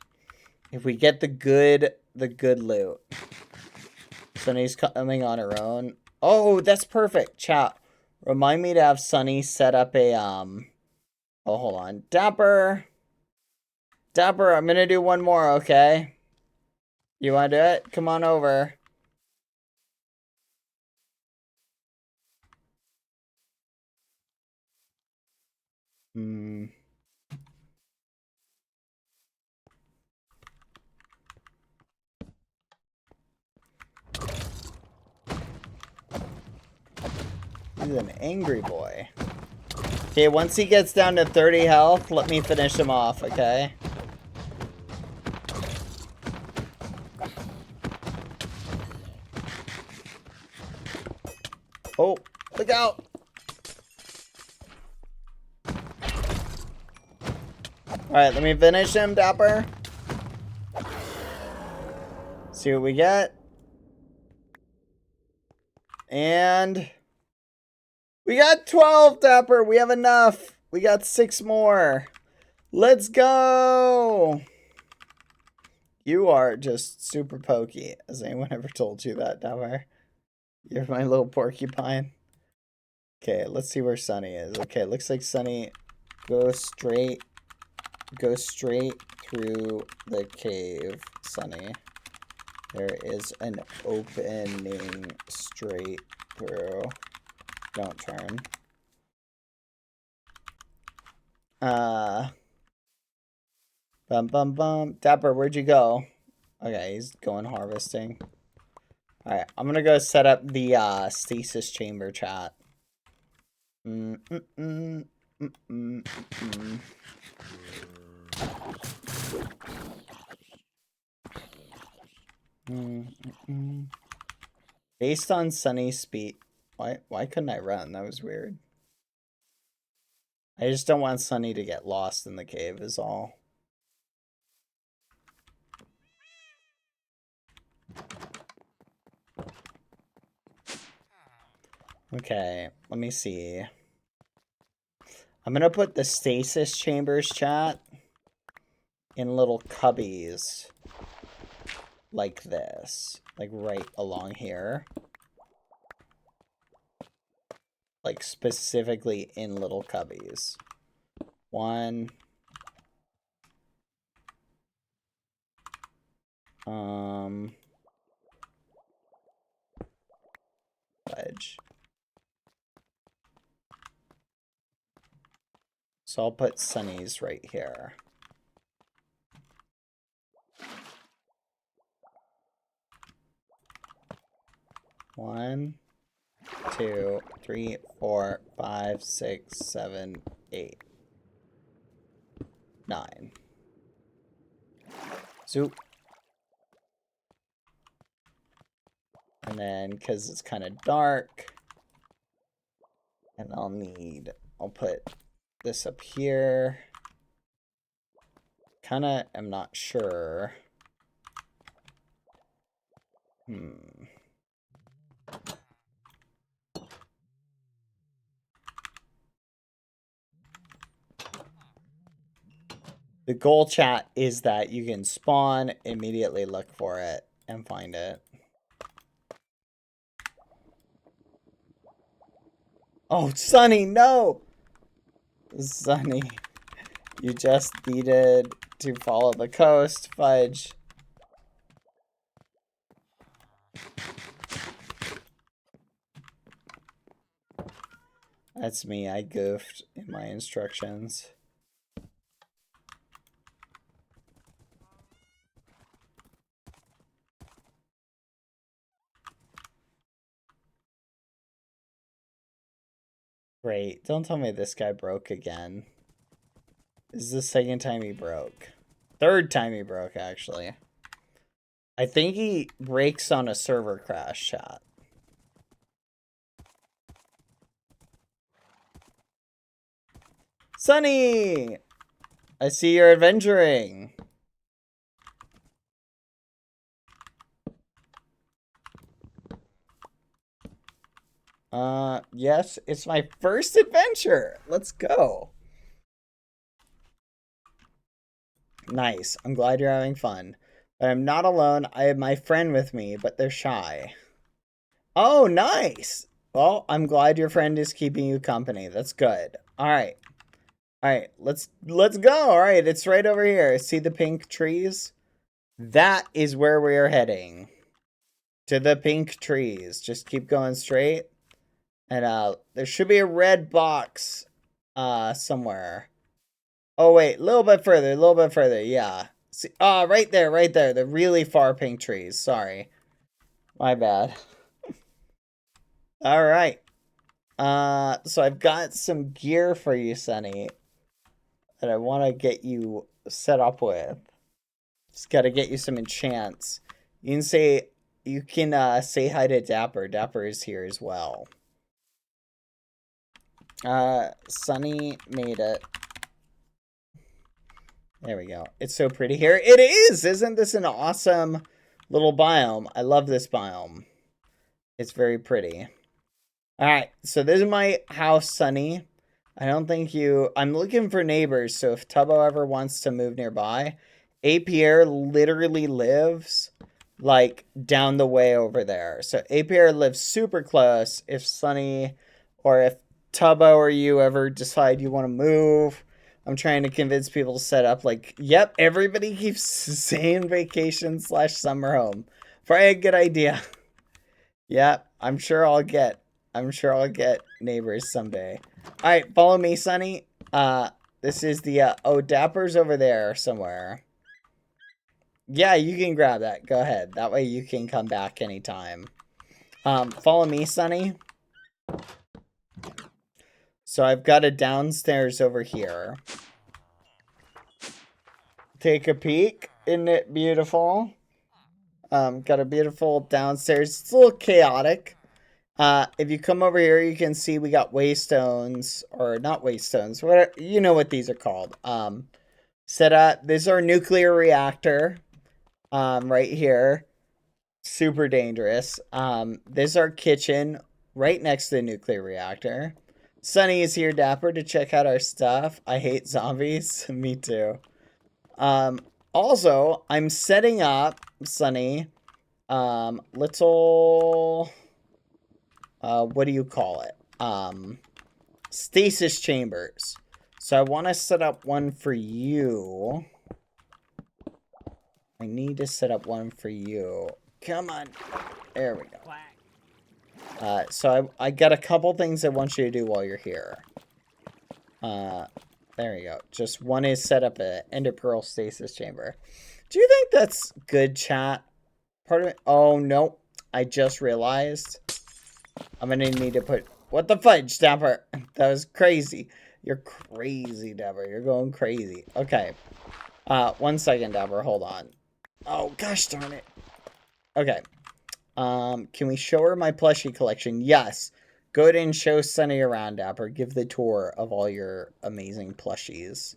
If we get the good loot. Sunny's coming on her own. Oh, that's perfect. Chat. Remind me to have Sunny set up a oh, hold on. Dapper. Dapper, I'm gonna do one more, okay? You wanna do it? Come on over. Hmm. He's an angry boy. Okay, once he gets down to 30 health, let me finish him off, okay? Oh, look out! Alright, let me finish him, Dapper. See what we get. And we got 12, Dapper. We have enough. We got 6 more. Let's go. You are just super pokey. Has anyone ever told you that, Dapper? You're my little porcupine. Okay, let's see where Sunny is. Okay, looks like Sunny goes straight through the cave, Sunny. There is an opening straight through. Don't turn. Bum bum bum. Dapper, where'd you go? Okay, he's going harvesting. Alright, I'm gonna go set up the stasis chamber, chat. Based on Sunny's speed. Why couldn't I run? That was weird. I just don't want Sunny to get lost in the cave is all. Okay, let me see. I'm gonna put the stasis chambers, chat, in little cubbies. Like this. Like right along here. Like specifically in little cubbies. 1. Wedge. So I'll put Sunny's right here. One, 2, 3, 4, 5, 6, 7, 8, 9. Zoop. And then, because it's kind of dark, and I'll put this up here. Kind of am not sure. The goal, chat, is that you can spawn, immediately look for it, and find it. Oh, Sunny, no! Sunny, you just needed to follow the coast, fudge. That's me, I goofed in my instructions. Great. Don't tell me this guy broke again. This is the second time he broke. Third time he broke, actually. I think he breaks on a server crash, chat. Sunny! I see you're adventuring. Yes, it's my first adventure. Let's go. Nice. I'm glad you're having fun. But I'm not alone. I have my friend with me, but they're shy. Oh, nice. Well, I'm glad your friend is keeping you company. That's good. All right. All right, let's go. All right, it's right over here. See the pink trees? That is where we are heading. To the pink trees. Just keep going straight. And there should be a red box somewhere. Oh wait, a little bit further. Yeah. See, right there. The really far pink trees. Sorry. My bad. All right. So I've got some gear for you, Sunny, that I want to get you set up with. Just got to get you some enchants. You can say hi to Dapper. Dapper is here as well. Sunny made it. There we go. It's so pretty here. It is! Isn't this an awesome little biome? I love this biome. It's very pretty. Alright, so this is my house, Sunny. I don't think I'm looking for neighbors, so if Tubbo ever wants to move nearby, APR literally lives, like, down the way over there. So APR lives super close. If Sunny or if Tubbo or you ever decide you want to move, I'm trying to convince people to set up, like, yep, everybody keeps saying vacation/summer home. Probably a good idea. Yep, I'm sure I'll get neighbors someday. All right, follow me, Sunny. This is the, Dapper's over there somewhere. Yeah, you can grab that. Go ahead. That way you can come back anytime. Follow me, Sunny. So I've got a downstairs over here. Take a peek. Isn't it beautiful? Got a beautiful downstairs. It's a little chaotic. If you come over here, you can see we got waystones, or not waystones. What you know what these are called? Set up. This is our nuclear reactor. Right here. Super dangerous. This is our kitchen, right next to the nuclear reactor. Sunny is here, Dapper, to check out our stuff. I hate zombies. Me too. Also, I'm setting up, Sunny, little, what do you call it? Stasis chambers. So I want to set up one for you. I need to set up one for you. Come on. There we go. So I got a couple things I want you to do while you're here. There you go. Just one is set up an Ender Pearl stasis chamber. Do you think that's good, chat? Part of it? Oh, no. I just realized. I'm going to need to put... What the fudge, Dapper? That was crazy. You're crazy, Dapper. You're going crazy. Okay. 1 second, Dapper. Hold on. Oh, gosh darn it. Okay. Can we show her my plushie collection? Yes. Go ahead and show Sunny around, Dapper. Give the tour of all your amazing plushies.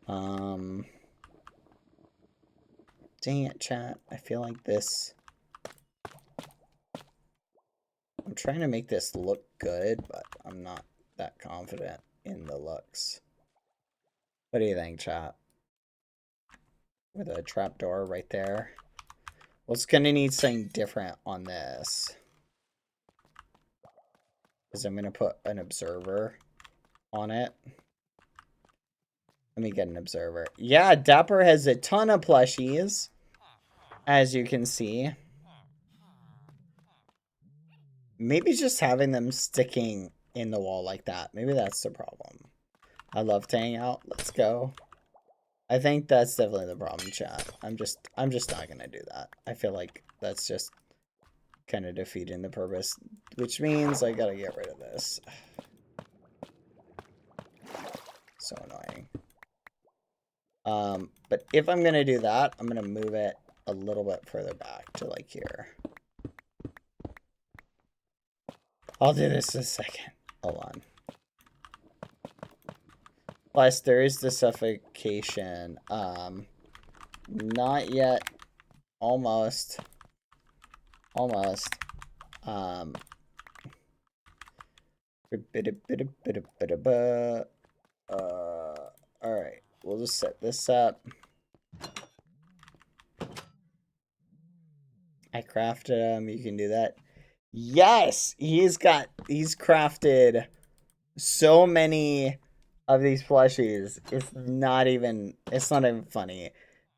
Dang it, chat. I feel like this... I'm trying to make this look good, but I'm not that confident in the looks. What do you think, chat? With a trapdoor right there. Well, it's gonna need something different on this. Because I'm gonna put an observer on it. Let me get an observer. Yeah, Dapper has a ton of plushies, as you can see. Maybe just having them sticking in the wall like that. Maybe that's the problem. I love to hang out. Let's go. I think that's definitely the problem, chat. I'm just not gonna do that. I feel like that's just kind of defeating the purpose, which means I gotta get rid of this. so annoying. But if I'm gonna do that, I'm gonna move it a little bit further back to like here. I'll do this in a second. Hold on. Plus, there is the suffocation. Not yet. Almost. Almost. Alright, we'll just set this up. I crafted him. You can do that. Yes! He's crafted so many of these plushies. It's not even funny.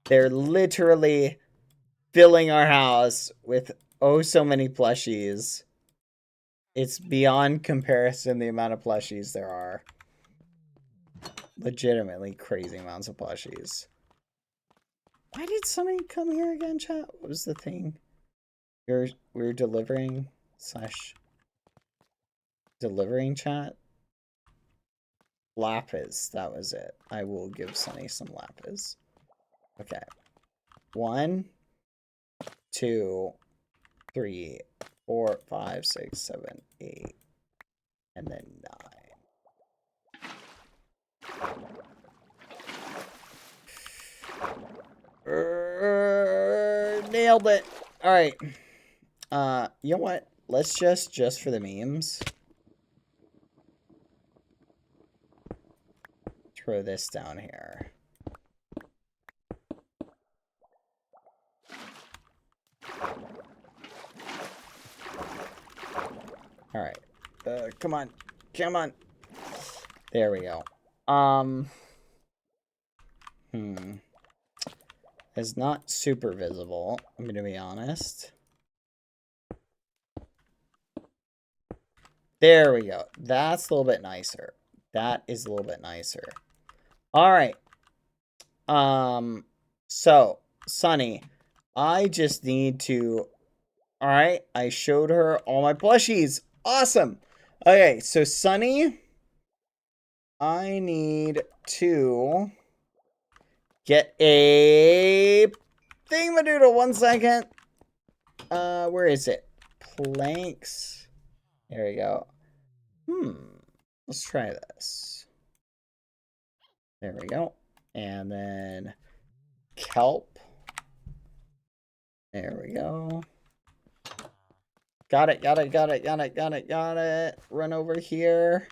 They're literally filling our house with oh so many plushies. It's beyond comparison the amount of plushies there are. Legitimately crazy amounts of plushies. Why did somebody come here again, chat? What was the thing? We're delivering / delivering chat? Lapis, that was it. I will give Sunny some lapis. Okay. 1, 2, 3, 4, 5, 6, 7, 8, and then 9. Nailed it. All right. You know what? Let's just for the memes, throw this down here. All right. Come on. Come on. There we go. It's not super visible, I'm going to be honest. There we go. That's a little bit nicer. That is a little bit nicer. All right. So, Sunny, I just need to... All right, I showed her all my plushies. Awesome. Okay, so Sunny, I need to get a thingamadoodle. 1 second. Where is it? Planks. There we go. Let's try this. There we go. And then kelp. There we go. Got it, got it, got it, got it, got it, got it. Run over here.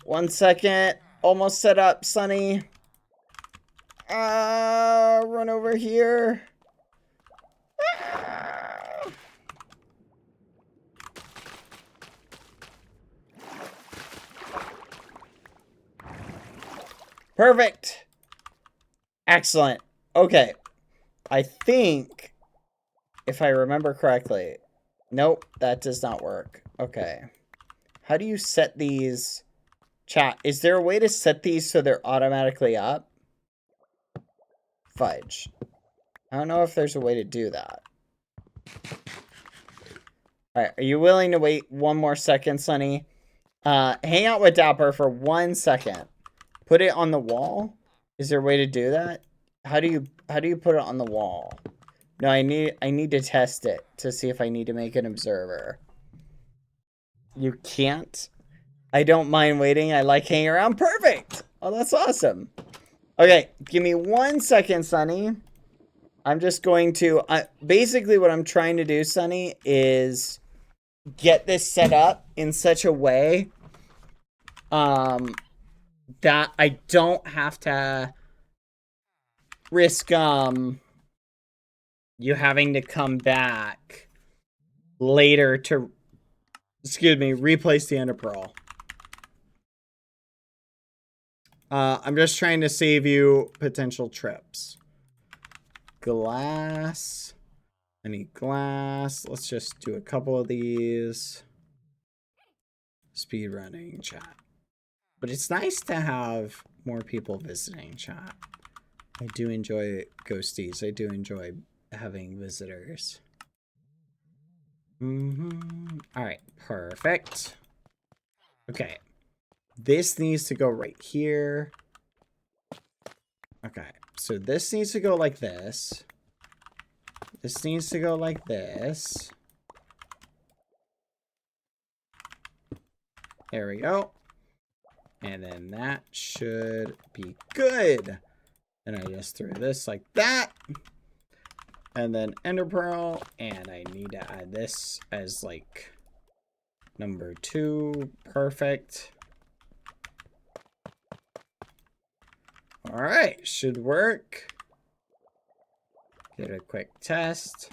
1 second. Almost set up, Sunny. Run over here. Perfect. Excellent. Okay. I think, if I remember correctly, nope, that does not work. Okay. How do you set these? Chat, is there a way to set these so they're automatically up? Fudge. I don't know if there's a way to do that. Alright, are you willing to wait 1 more second, Sunny? Hang out with Dapper for 1 second. Put it on the wall? Is there a way to do that? How do you put it on the wall? No, I need to test it to see if I need to make an observer. You can't? I don't mind waiting. I like hanging around. Perfect. Oh, that's awesome. Okay, give me 1 second, Sunny. I'm just going to... basically, what I'm trying to do, Sunny, is get this set up in such a way that I don't have to risk you having to come back later to, replace the ender pearl. I'm just trying to save you potential trips. Glass. I need glass. Let's just do a couple of these. Speed running chat. But it's nice to have more people visiting chat. I do enjoy ghosties. I do enjoy having visitors. All right, perfect. Okay. This needs to go right here. Okay. So this needs to go like this. This needs to go like this. There we go. And then that should be good. And I just threw this like that. And then ender pearl. And I need to add this as like number 2. Perfect. All right, should work. Get a quick test.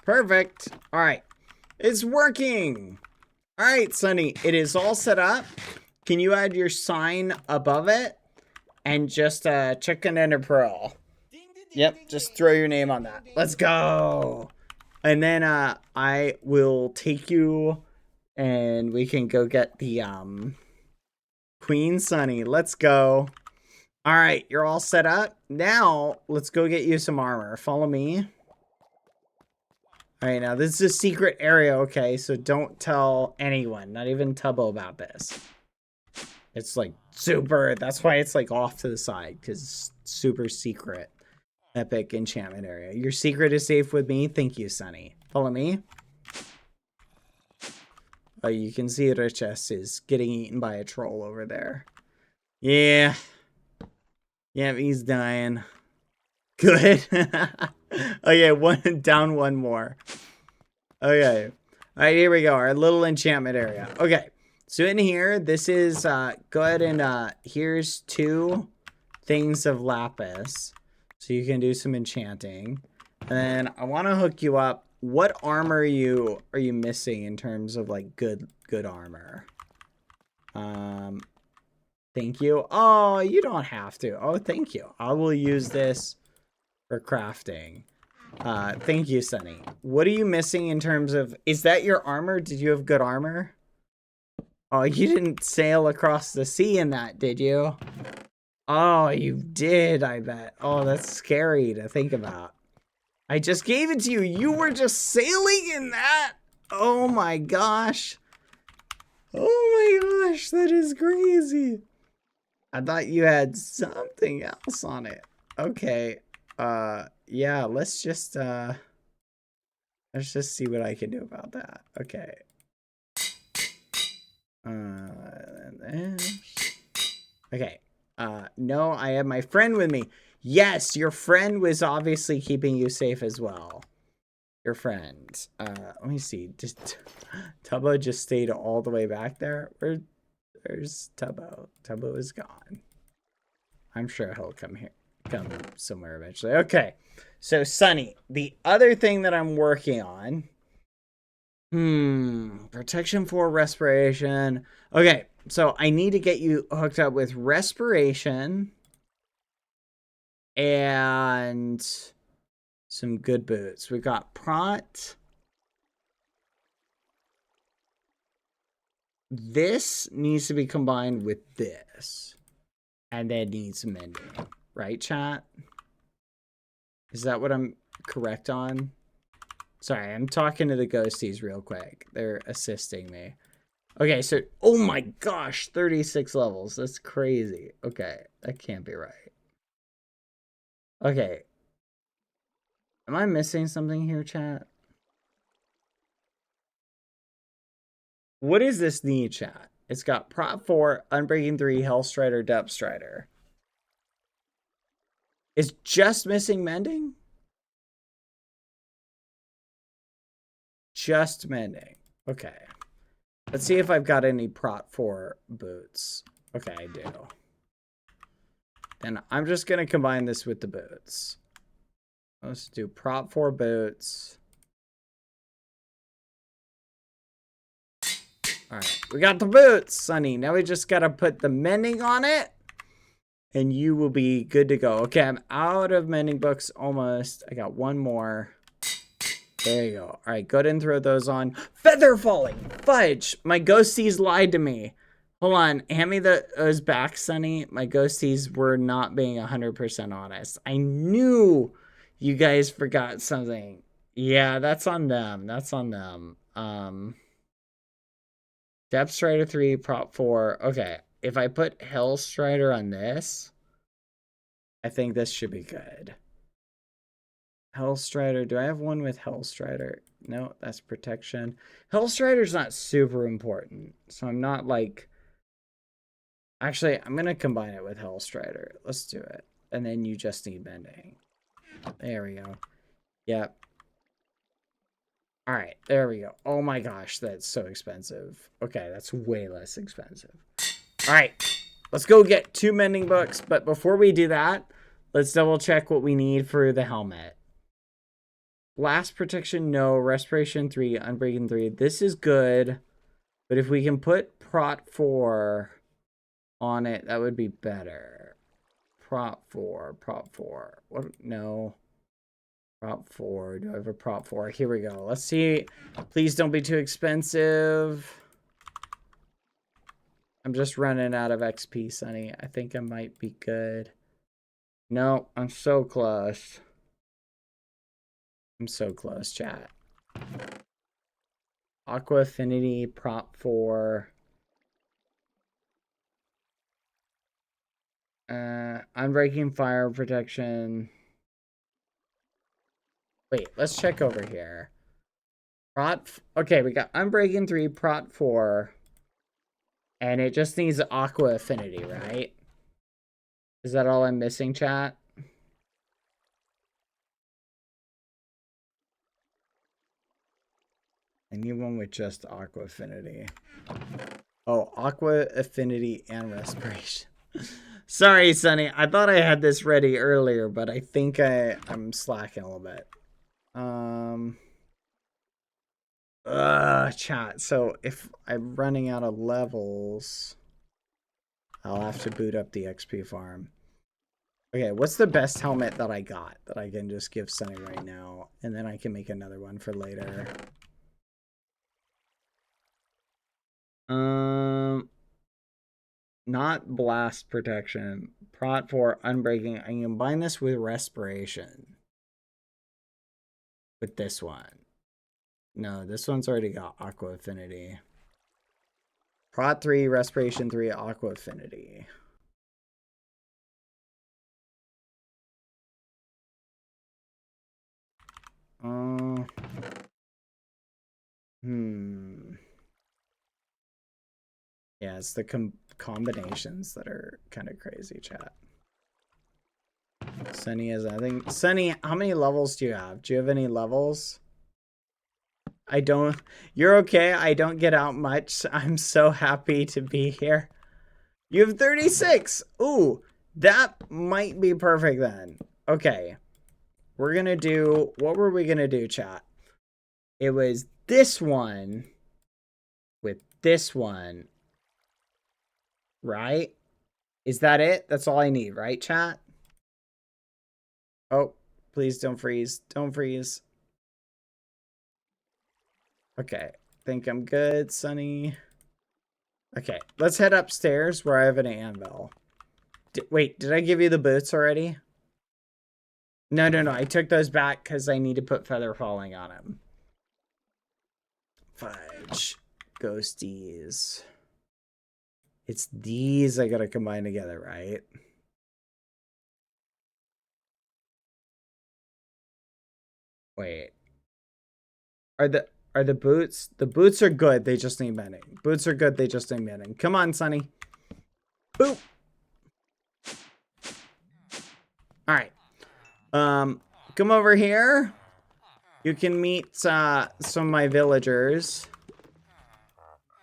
Perfect. All right, it's working. All right, Sunny, it is all set up. Can you add your sign above it and just check an ender pearl? Yep, just throw your name on that. Let's go. And then I will take you and we can go get the Queen Sunny. Let's go. All right, you're all set up. Now, let's go get you some armor. Follow me. All right, now this is a secret area, okay? So don't tell anyone, not even Tubbo, about this. It's like super, that's why it's like off to the side, because it's super secret. Epic enchantment area. Your secret is safe with me. Thank you, Sunny. Follow me. Oh, you can see that our chest is getting eaten by a troll over there. Yeah. Yeah, he's dying. Good. Okay, down one more. Okay. All right, here we go. Our little enchantment area. Okay. So in here, this is, go ahead and, here's 2 things of lapis. So you can do some enchanting. And then I want to hook you up. What armor are you missing in terms of like good armor? Thank you. Oh, you don't have to. Oh, thank you. I will use this for crafting. Thank you, Sunny. What are you missing in terms of, is that your armor? Did you have good armor? Oh, you didn't sail across the sea in that, did you? Oh, you did, I bet. Oh, that's scary to think about. I just gave it to you. You were just sailing in that. Oh my gosh. Oh my gosh, that is crazy. I thought you had something else on it. Okay. Yeah, let's just see what I can do about that. Okay. Okay. No, I have my friend with me. Yes, your friend was obviously keeping you safe as well. Your friend. Let me see. Just Tubbo just stayed all the way back there. Where's Tubbo? Tubbo is gone. I'm sure he'll come somewhere eventually. Okay. So Sunny, the other thing that I'm working on. Protection for respiration. Okay, so I need to get you hooked up with respiration and some good boots. We got Prot. This needs to be combined with this. And then needs mending. Right, chat? Is that what I'm correct on? Sorry, I'm talking to the ghosties real quick. They're assisting me. Okay, so, oh my gosh, 36 levels. That's crazy. Okay, that can't be right. Okay. Am I missing something here, chat? What is this need, chat? It's got Prop 4, Unbreaking 3, Hellstrider, Depth Strider. Is just missing mending? Just mending. Okay. Let's see if I've got any Prot 4 boots. Okay, I do. And I'm just going to combine this with the boots. Let's do Prot 4 boots. Alright, we got the boots, Sunny. Now we just got to put the mending on it. And you will be good to go. Okay, I'm out of mending books almost. I got one more. There you go. All right, go ahead and throw those on. Feather falling. Fudge. My ghosties lied to me. Hold on. Hand me those back, Sunny. My ghosties were not being 100% honest. I knew You guys forgot something. Yeah, that's on them. That's on them. Depth Strider 3, Prop 4. Okay, if I put Hell Strider on this, I think this should be good. Hell Strider. Do I have one with Hell Strider? No, that's protection. Hell Strider's not super important, so I'm not like... Actually, I'm going to combine it with Hell Strider. Let's do it. And then you just need bending. There we go. Yep. All right, there we go. Oh my gosh, that's so expensive. Okay, that's way less expensive. All right, let's go get 2 mending books. But before we do that, let's double check what we need for the helmet. Blast protection, no. Respiration 3, unbreaking 3. This is good. But if we can put Prot 4 on it, that would be better. Prop 4, Prop 4. What? No. Prop 4. Do I have a Prop 4? Here we go. Let's see. Please don't be too expensive. I'm just running out of XP, Sonny. I think I might be good. No, I'm so close. I'm so close, chat. Aqua Affinity, Prop 4. Unbreaking Fire Protection. Wait, let's check over here. Okay, we got Unbreaking 3, Prot 4. And it just needs Aqua Affinity, right? Is that all I'm missing, chat? I need one with just Aqua Affinity. Oh, Aqua Affinity and Respiration. Sorry, Sonny. I thought I had this ready earlier, but I think I'm slacking a little bit. Chat. So if I'm running out of levels, I'll have to boot up the XP farm. Okay, what's the best helmet that I got that I can just give Sonny right now? And then I can make another one for later. Not blast protection. Prot 4, unbreaking. I can combine this with respiration. With this one. No, this one's already got Aqua Affinity. Prot 3, respiration 3, Aqua Affinity. Yeah, it's the combinations that are kind of crazy, chat. Sunny is, I think. Sunny, how many levels do you have? Do you have any levels? I don't. You're okay. I don't get out much. I'm so happy to be here. You have 36. Ooh, that might be perfect then. Okay. We're going to do, what were we going to do, chat? It was this one with this one. Right? Is that it? That's all I need, right, chat? Oh, please don't freeze. Don't freeze. Okay. Think I'm good, Sonny. Okay. Let's head upstairs where I have an anvil. Wait, did I give you the boots already? No. I took those back because I need to put feather falling on them. Fudge. Ghosties. It's these I gotta combine together, right? Wait. Are the boots? The boots are good, they just need mending. Boots are good, they just need mending. Come on, Sonny. Boop. Alright. Come over here. You can meet some of my villagers.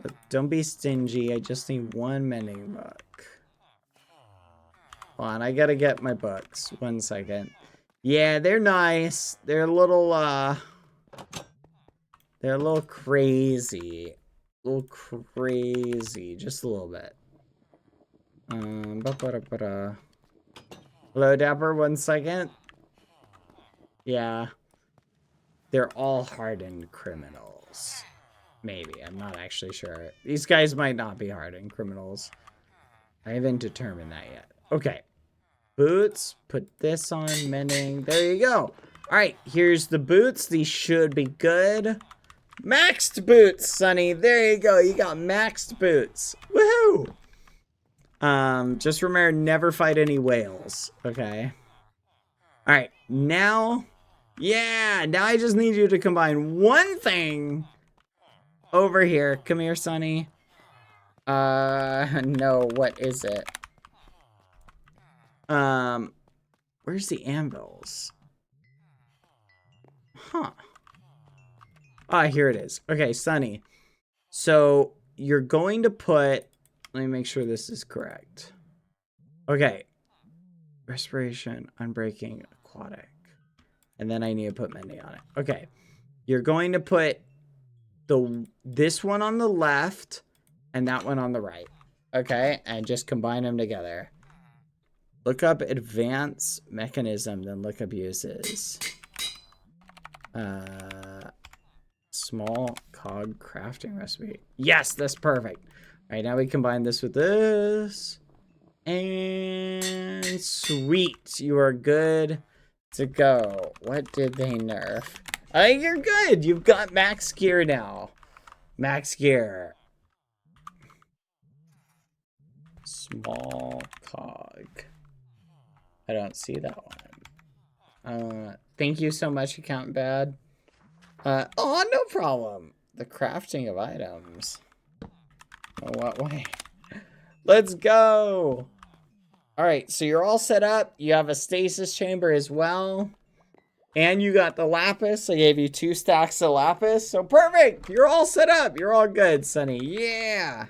But don't be stingy. I just need one mending book. Hold on, I gotta get my books. 1 second. Yeah, they're nice. They're a little crazy. A little crazy. Just a little bit. Hello, Dapper. 1 second. Yeah. They're all hardened criminals. Maybe. I'm not actually sure. These guys might not be hardened criminals. I haven't determined that yet. Okay. Boots. Put this on. Mending. There you go. Alright, here's the boots. These should be good. Maxed boots, Sonny. There you go. You got maxed boots. Woohoo! Just remember, never fight any whales. Okay. Alright, now... Yeah, now I just need you to combine one thing over here. Come here, Sonny. No, what is it? Where's the anvils? Huh. Ah, here it is. Okay, Sonny. So, you're going to put... Let me make sure this is correct. Okay. Respiration, unbreaking, aquatic. And then I need to put many on it. Okay. You're going to put this one on the left and that one on the right. Okay? And just combine them together. Look up advanced mechanism, then look up uses. Small cog crafting recipe. Yes, that's perfect. All right, now we combine this with this. And sweet. You are good to go. What did they nerf? I think you're good. You've got max gear now. Max gear. Small cog. I don't see that one. Thank you so much, Accountant Bad. Oh, no problem. The crafting of items. Oh, what way? Let's go. All right, so you're all set up. You have a stasis chamber as well. And you got the lapis. I gave you 2 stacks of lapis. So perfect. You're all set up. You're all good, Sonny. Yeah.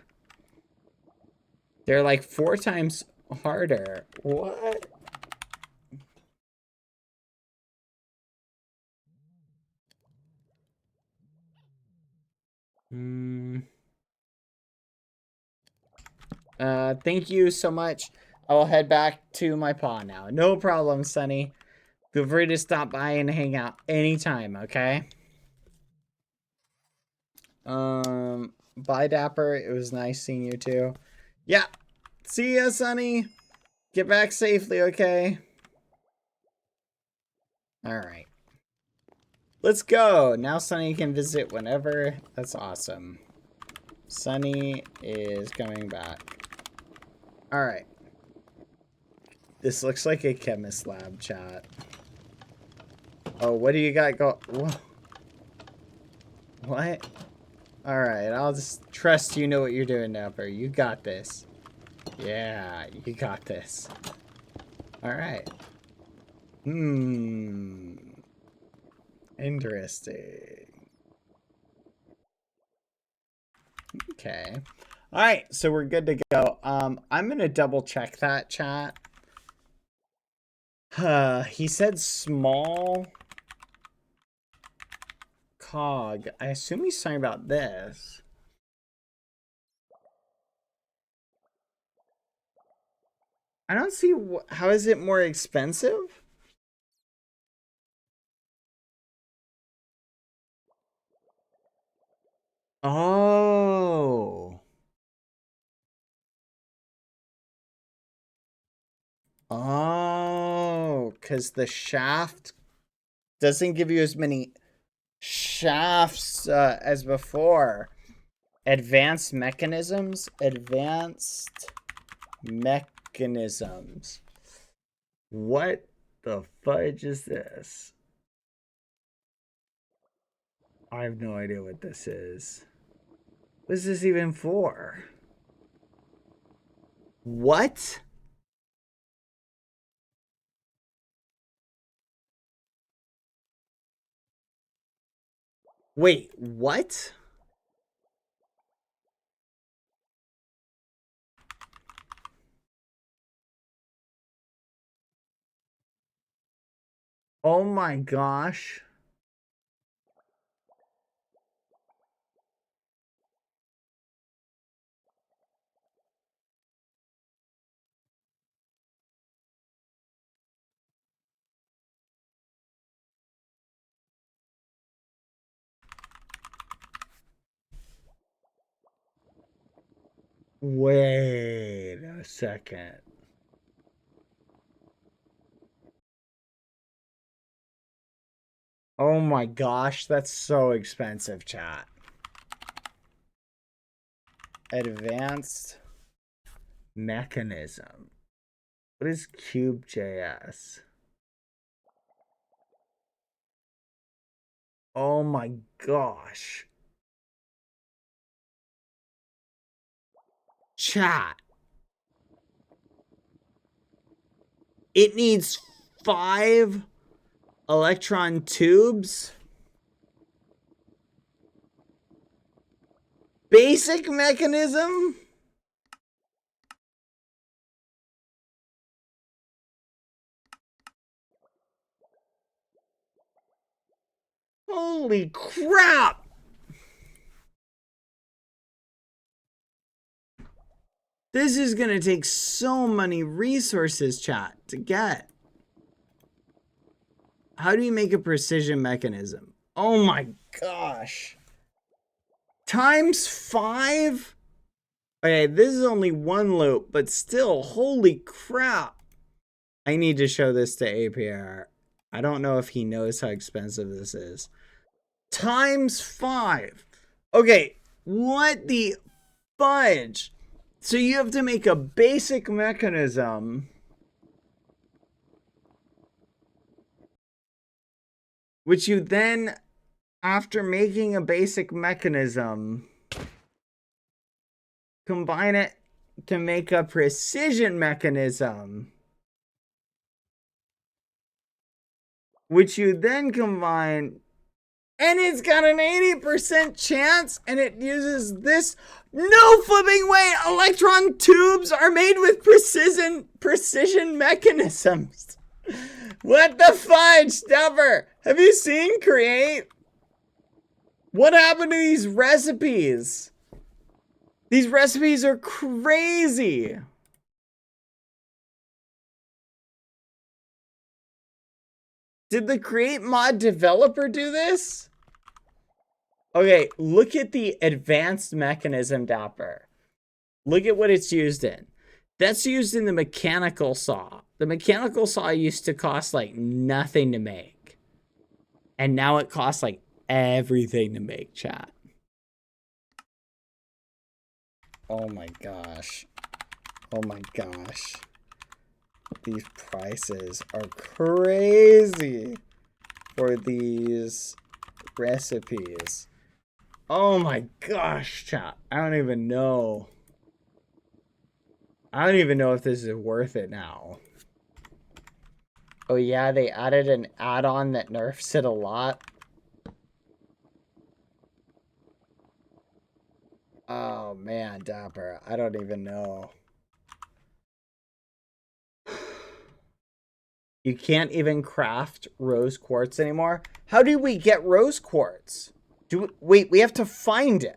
They're like 4 times harder. What? Thank you so much. I will head back to my paw now. No problem, Sonny. Feel free to stop by and hang out anytime, okay? Bye, Dapper. It was nice seeing you too. Yeah. See ya, Sonny. Get back safely, okay? Alright. Let's go. Now Sonny can visit whenever. That's awesome. Sonny is coming back. Alright. This looks like a chemist lab, chat. Oh, what do you got What? Alright, I'll just trust you know what you're doing, Dapper. You got this. Yeah, you got this. Alright. Interesting. Okay. Alright, so we're good to go. I'm gonna double check that, chat. He said small cog. I assume he's talking about this. I don't see how is it more expensive? Oh. Oh, because the shaft doesn't give you as many shafts as before. Advanced mechanisms. Advanced mechanisms. What the fudge is this? I have no idea what this is. What is this even for? What? Wait, what? Oh my gosh. Wait a second. Oh my gosh, that's so expensive, chat. Advanced mechanism. What is Cube.js? Oh my gosh. Chat. It needs 5 electron tubes. Basic mechanism? Holy crap! This is gonna take so many resources, chat, to get. How do you make a precision mechanism? Oh my gosh. Times 5? Okay, this is only one loop, but still, holy crap. I need to show this to APR. I don't know if he knows how expensive this is. Times 5. Okay, what the fudge? So you have to make a basic mechanism, which you then, after making a basic mechanism, combine it to make a precision mechanism, which you then combine, and it's got an 80% chance, and it uses this. No flipping way! Electron tubes are made with precision mechanisms. What the fudge, Dapper? Have you seen Create? What happened to these recipes? These recipes are crazy. Did the Create mod developer do this? Okay, look at the advanced mechanism, Dapper. Look at what it's used in. That's used in the mechanical saw. The mechanical saw used to cost like nothing to make. And now it costs like everything to make, chat. Oh my gosh. Oh my gosh. These prices are crazy for these recipes. Oh my gosh, chat. I don't even know. I don't even know if this is worth it now. Oh yeah, they added an add-on that nerfs it a lot. Oh man, Dapper, I don't even know. You can't even craft rose quartz anymore? How do we get rose quartz? Wait, we have to find it.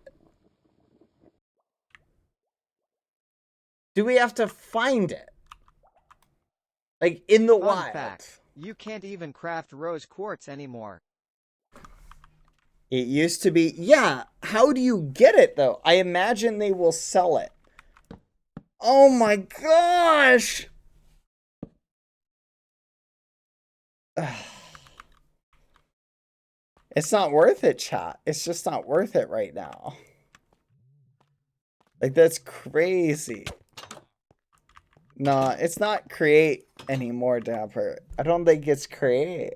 Do we have to find it? Like, in the wild? Fun fact, you can't even craft rose quartz anymore. It used to be... Yeah, how do you get it, though? I imagine they will sell it. Oh my gosh! It's not worth it, chat. It's just not worth it right now. Like, that's crazy. Nah, it's not Create anymore, Dapper. I don't think it's Create.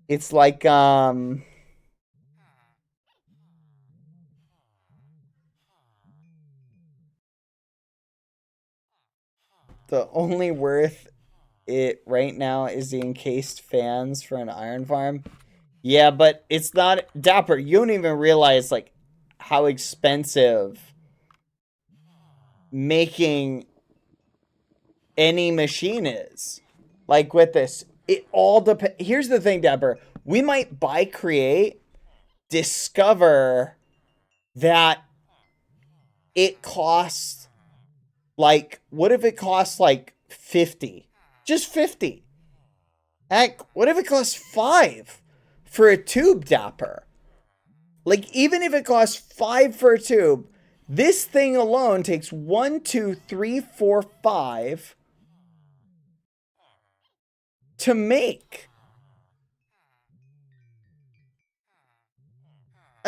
It's like, the only worth it right now is the encased fans for an iron farm. Yeah, but it's not... Dapper, you don't even realize, like, how expensive making any machine is. Like, with this, it all depends. Here's the thing, Dapper. We might buy Create, discover that it costs, like, what if it costs, like, 50? Just 50. Heck, what if it costs 5 for a tube, Dapper? Like, even if it costs 5 for a tube, this thing alone takes 1, 2, 3, 4, 5 to make.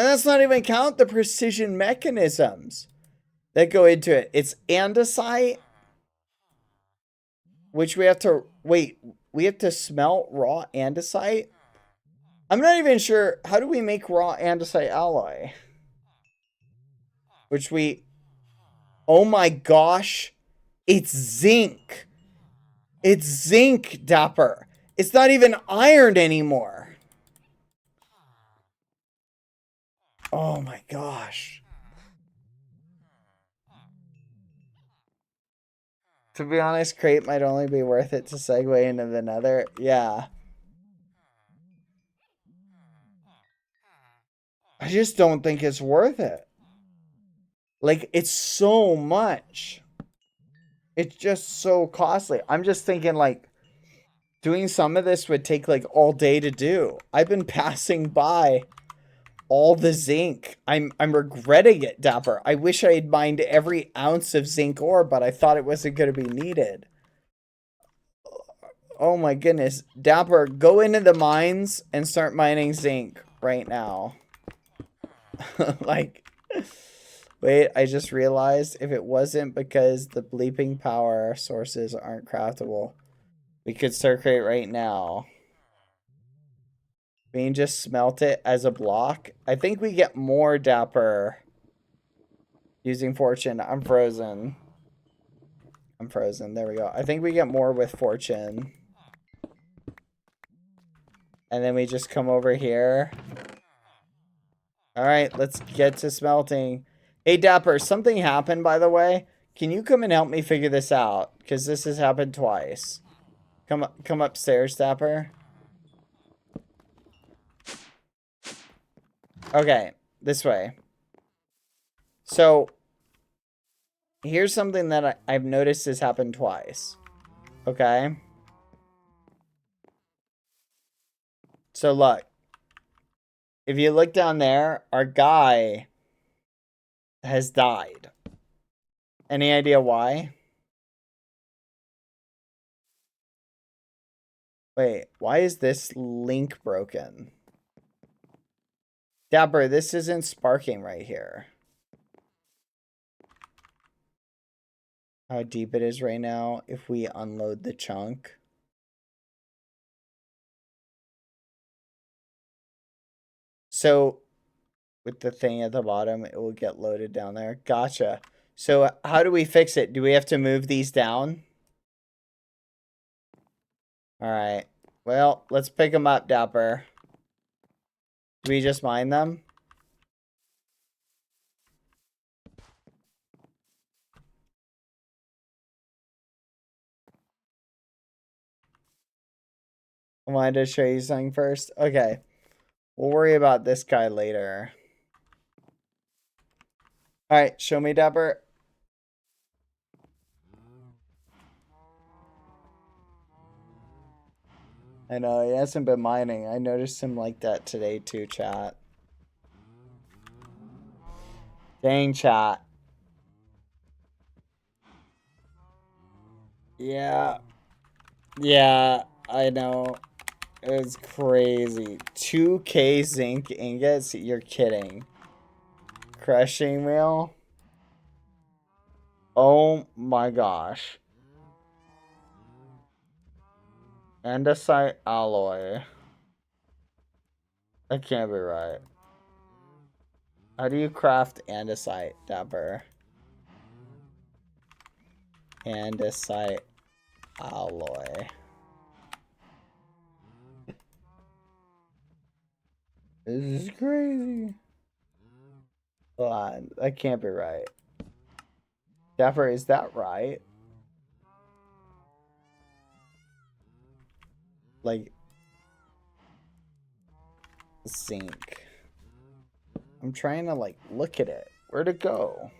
And that's not even count the precision mechanisms that go into it. It's andesite, which we have to, wait, we have to smelt raw andesite? I'm not even sure, how do we make raw andesite alloy? Which we, oh my gosh, it's zinc. It's zinc, Dapper. It's not even iron anymore. Oh my gosh. To be honest, crate might only be worth it to segue into the nether. Yeah. I just don't think it's worth it. Like, it's so much. It's just so costly. I'm just thinking, like, doing some of this would take, like, all day to do. I've been passing by all the zinc. I'm regretting it, Dapper. I wish I had mined every ounce of zinc ore, but I thought it wasn't going to be needed. Oh my goodness. Dapper, go into the mines and start mining zinc right now. Like, wait, I just realized if it wasn't because the bleeping power sources aren't craftable, we could start crate right now. We can just smelt it as a block. I think we get more, Dapper, using fortune. I'm frozen. I'm frozen. There we go. I think we get more with fortune. And then we just come over here. Alright, let's get to smelting. Hey, Dapper, something happened, by the way. Can you come and help me figure this out? Because this has happened twice. Come upstairs, Dapper. Okay, this way. So, here's something that I've noticed has happened twice. Okay? So, look. If you look down there, our guy has died. Any idea why? Wait, why is this link broken? Dapper, this isn't sparking right here. How deep it is right now if we unload the chunk. So, with the thing at the bottom, it will get loaded down there. Gotcha. So, how do we fix it? Do we have to move these down? Alright. Well, let's pick them up, Dapper. Do we just mine them? I wanted to show you something first. Okay. We'll worry about this guy later. Alright, show me, Dapper. I know, he hasn't been mining. I noticed him like that today too, chat. Dang, chat. Yeah. Yeah, I know. It's crazy. 2K zinc ingots? You're kidding. Crushing wheel? Oh my gosh. Andesite alloy. That can't be right. How do you craft andesite, Dapper? Andesite alloy. This is crazy. Hold on, that can't be right. Dapper, is that right? Like, zinc. I'm trying to, like, look at it. Where'd it go?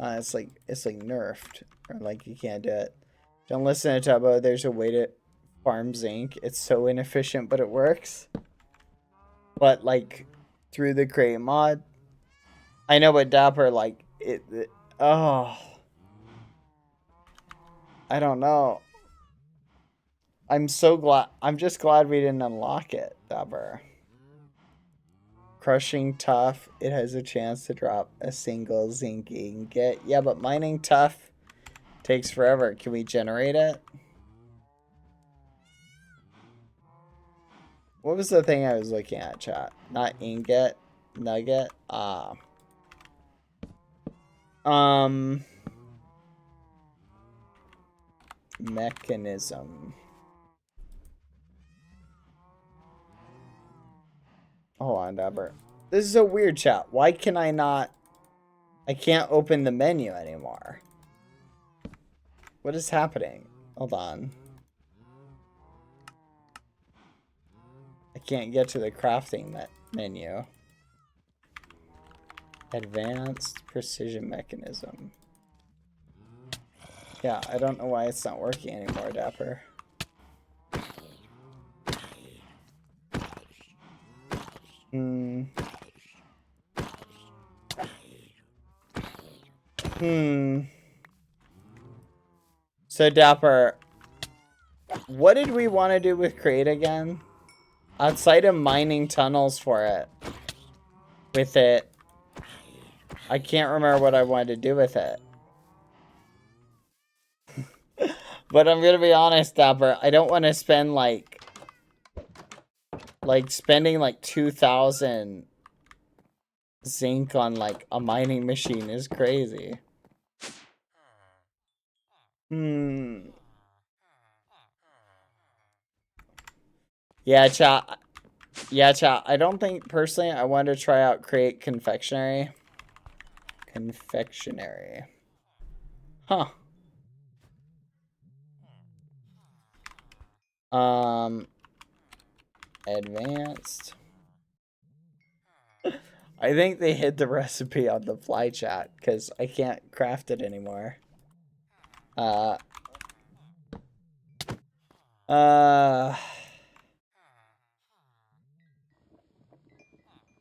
It's like nerfed. Or like you can't do it. Don't listen to Tubbo. There's a way to farm zinc. It's so inefficient, but it works. But like through the crate mod. I know, but Dapper, like it oh. I don't know. I'm so glad. I'm just glad we didn't unlock it, Dapper. Crushing tough. It has a chance to drop a single zinc ingot. Yeah, but mining tough takes forever. Can we generate it? What was the thing I was looking at, chat? Not ingot, nugget. Mechanism. Hold on, Dapper. This is a weird chat. Why can I not... I can't open the menu anymore. What is happening? Hold on. I can't get to the crafting menu. Advanced precision mechanism. Yeah, I don't know why it's not working anymore, Dapper. So, Dapper, what did we want to do with Create again? Outside of mining tunnels for it. With it. I can't remember what I wanted to do with it. But I'm gonna be honest, Dapper, I don't want to spend spending like 2,000 zinc on like a mining machine is crazy. Yeah, chat. Yeah, chat. I don't think personally I want to try out create confectionery. Confectionery. Huh. Advanced. I think they hid the recipe on the fly chat because I can't craft it anymore.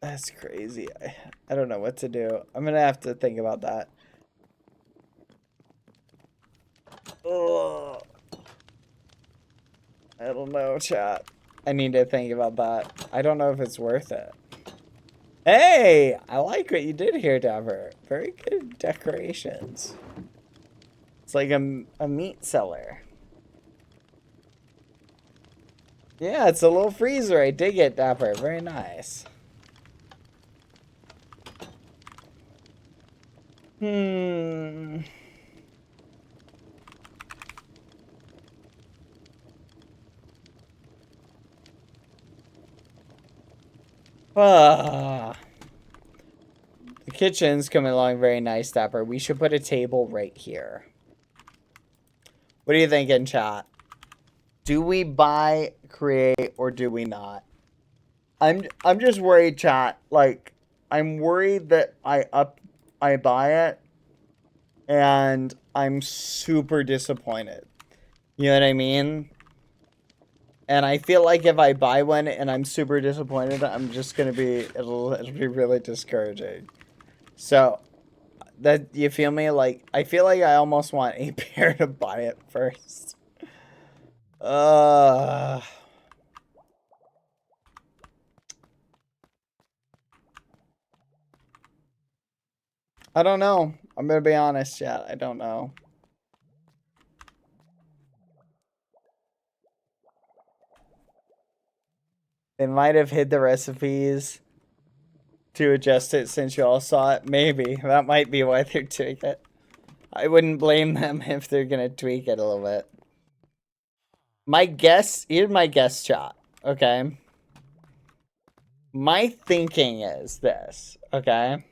That's crazy. I don't know what to do. I'm gonna have to think about that. Oh, I don't know, chat. I need to think about that. I don't know if it's worth it. Hey, I like what you did here, Dapper. Very good decorations. It's like a meat cellar. Yeah, it's a little freezer. I dig it, Dapper. Very nice. The kitchen's coming along very nice, Dapper. We should put a table right here. What are you thinking, chat? Do we buy, create, or do we not? I'm just worried, chat. Like, I'm worried that I buy it and I'm super disappointed. You know what I mean? And I feel like if I buy one and I'm super disappointed, I'm just gonna be it'll be really discouraging. So that you feel me? Like I feel like I almost want a pair to buy it first. I don't know. I'm gonna be honest, chat. I don't know. They might have hid the recipes to adjust it since you all saw it. Maybe. That might be why they're doing it. I wouldn't blame them if they're gonna tweak it a little bit. My guess, here's my guess, chat. Okay. My thinking is this, okay?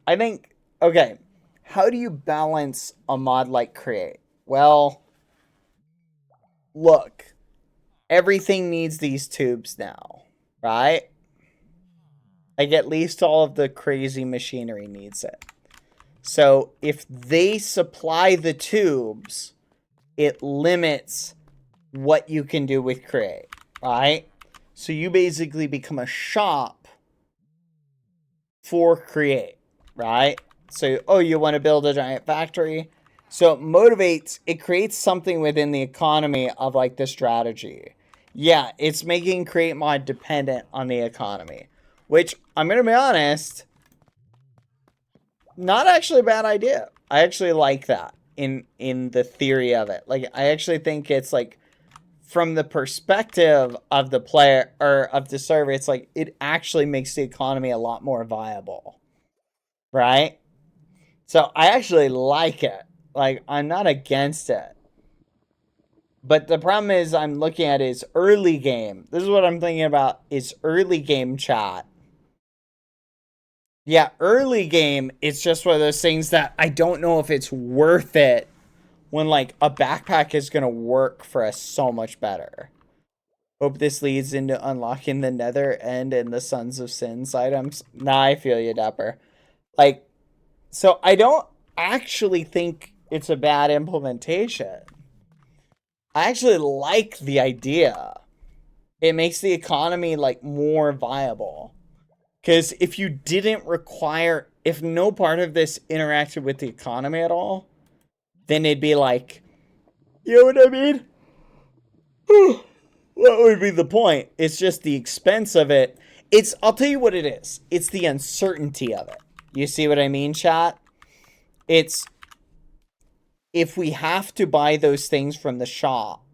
I think, okay, how do you balance a mod like Create? Well, look, everything needs these tubes now, right? Like, at least all of the crazy machinery needs it. So, if they supply the tubes, it limits what you can do with Create, right? So, you basically become a shop for Create, right? So, oh, you want to build a giant factory? So it motivates, it creates something within the economy of like the strategy. Yeah, it's making create mod dependent on the economy, which I'm going to be honest, not actually a bad idea. I actually like that in the theory of it. Like, I actually think it's like, from the perspective of the player or of the server, it's like it actually makes the economy a lot more viable, right? So I actually like it. Like, I'm not against it. But the problem is I'm looking at is early game. This is what I'm thinking about is early game chat. Yeah, early game, it's just one of those things that I don't know if it's worth it when, like, a backpack is going to work for us so much better. Hope this leads into unlocking the Nether End and the Sons of Sins items. Nah, I feel you, Dapper. Like, so I don't actually think it's a bad implementation. I actually like the idea. It makes the economy, like, more viable. Because if you didn't require, if no part of this interacted with the economy at all, then it'd be like, you know what I mean? What would be the point? It's just the expense of it. It's, I'll tell you what it is. It's the uncertainty of it. You see what I mean, chat? It's, if we have to buy those things from the shop,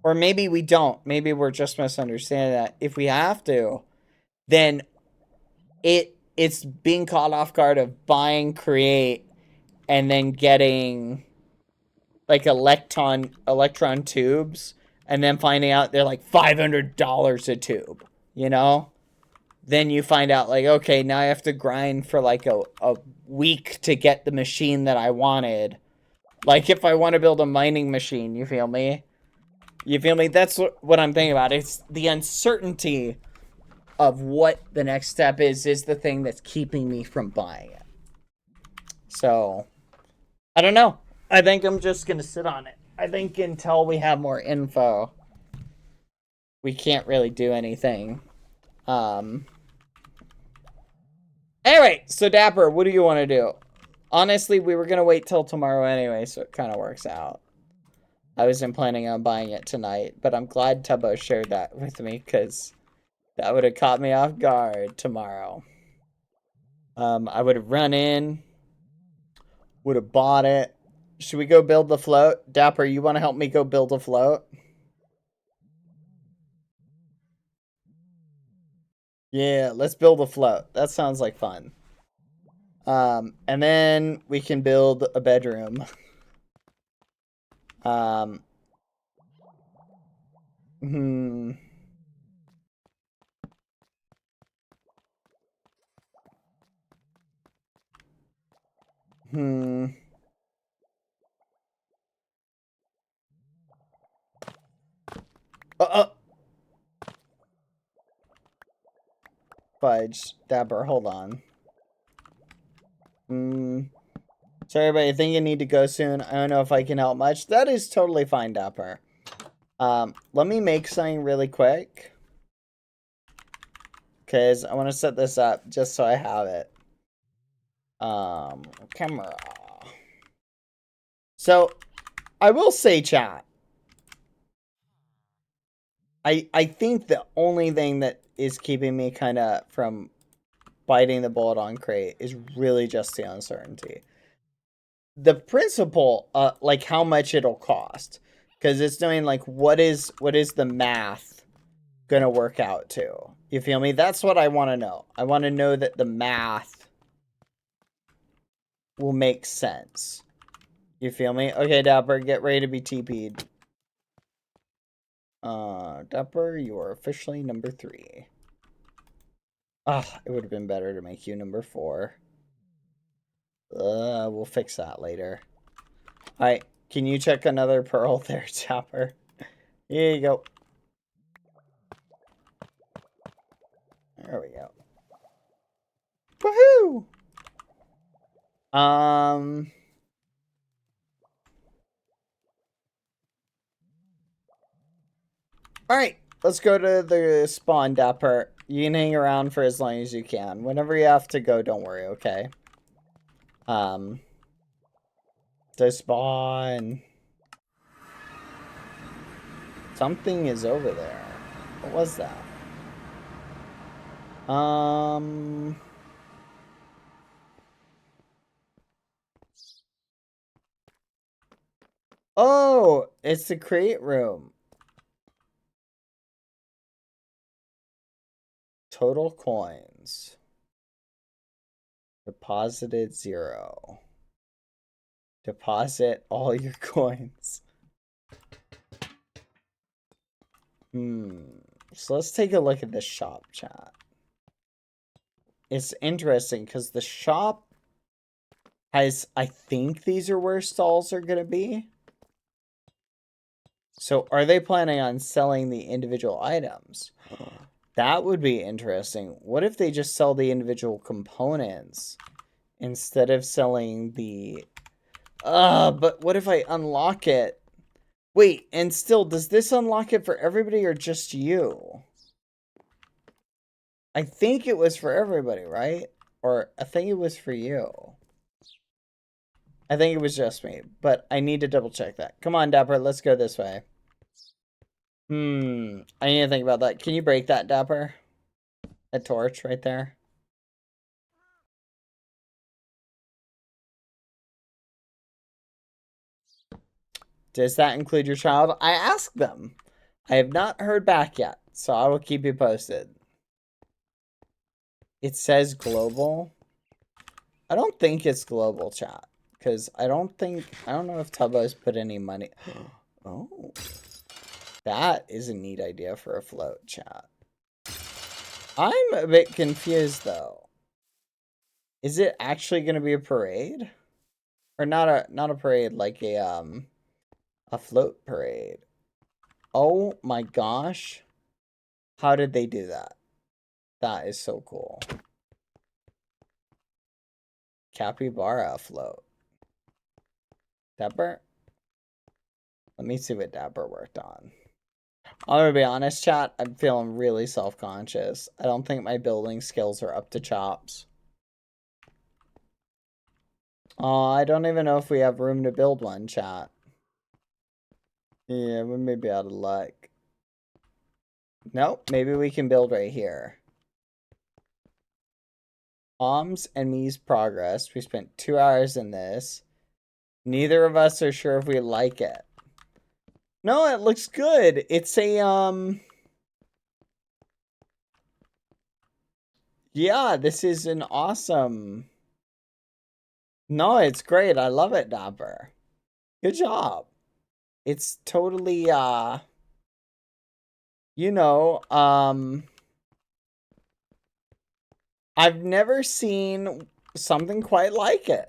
or maybe we don't. Maybe we're just misunderstanding that. If we have to, then it's being caught off guard of buying, create, and then getting like electron tubes, and then finding out they're like $500 a tube, you know? Then you find out like, okay, now I have to grind for like a week to get the machine that I wanted. Like if I want to build a mining machine, you feel me? You feel me? That's what I'm thinking about. It's the uncertainty of what the next step is the thing that's keeping me from buying it. So, I don't know. I think I'm just going to sit on it. I think until we have more info, we can't really do anything. Anyway, so Dapper, what do you want to do? Honestly, we were going to wait till tomorrow anyway, so it kind of works out. I wasn't planning on buying it tonight, but I'm glad Tubbo shared that with me, because that would have caught me off guard tomorrow. I would have run in, would have bought it. Should we go build the float? Dapper, you want to help me go build a float? Yeah, let's build a float. That sounds like fun. And then we can build a bedroom. Hmm. Fudge. Dapper, hold on. Sorry, everybody. I think you need to go soon. I don't know if I can help much. That is totally fine, Dapper. Let me make something really quick. Because I want to set this up just so I have it. Camera. So, I will say, chat. I think the only thing that is keeping me kind of from biting the bullet on crate is really just the uncertainty. The principle, like how much it'll cost, because it's doing like what is the math gonna work out to? You feel me? That's what I want to know. I want to know that the math will make sense. You feel me? Okay, Dapper, get ready to be TP'd. Dapper, you are officially number 3. It would have been better to make you number 4. We'll fix that later. Alright, can you check another pearl there, Dapper? Here you go. There we go. Woohoo! Alright, let's go to the spawn, Dapper. You can hang around for as long as you can. Whenever you have to go, don't worry, okay? To spawn. Something is over there. What was that? Oh, it's the crate room. Total coins. Deposited 0. Deposit all your coins. So let's take a look at the shop, chat. It's interesting because the shop has, I think these are where stalls are going to be. So are they planning on selling the individual items? That would be interesting. What if they just sell the individual components instead of selling the... but what if I unlock it? Wait, and still, does this unlock it for everybody or just you? I think it was for everybody, right? Or I think it was for you. I think it was just me, but I need to double check that. Come on, Dapper, let's go this way. I need to think about that. Can you break that, Dapper? That torch right there. Does that include your child? I asked them. I have not heard back yet, so I will keep you posted. It says global. I don't think it's global, chat. Because I don't know if Tubbo's put any money. Oh. That is a neat idea for a float, chat. I'm a bit confused, though. Is it actually going to be a parade? Or not a parade, like a float parade. Oh my gosh. How did they do that? That is so cool. Capybara float. Dapper? Let me see what Dapper worked on. I'm gonna be honest, chat. I'm feeling really self-conscious. I don't think my building skills are up to chops. I don't even know if we have room to build one, chat. Yeah, we may be out of luck. Nope, maybe we can build right here. Mom's and me's progress. We spent 2 hours in this. Neither of us are sure if we like it. No, it looks good. It's a, yeah, this is an awesome... No, it's great. I love it, Dapper. Good job. It's totally, you know, I've never seen something quite like it.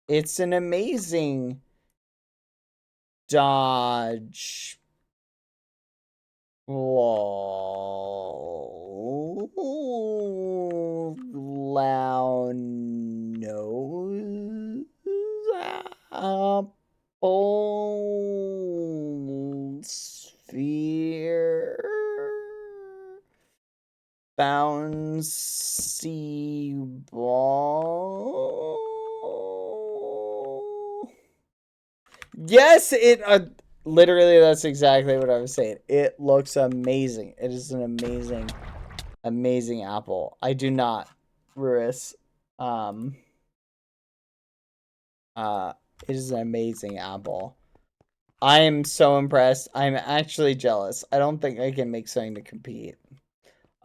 It's an amazing dodge. Loud nose apple sphere bouncy ball. Yes, it literally that's exactly what I was saying. It looks amazing. It is an amazing apple. I do not, Ruris. It is an amazing apple. I am so impressed. I'm actually jealous. I don't think I can make something to compete.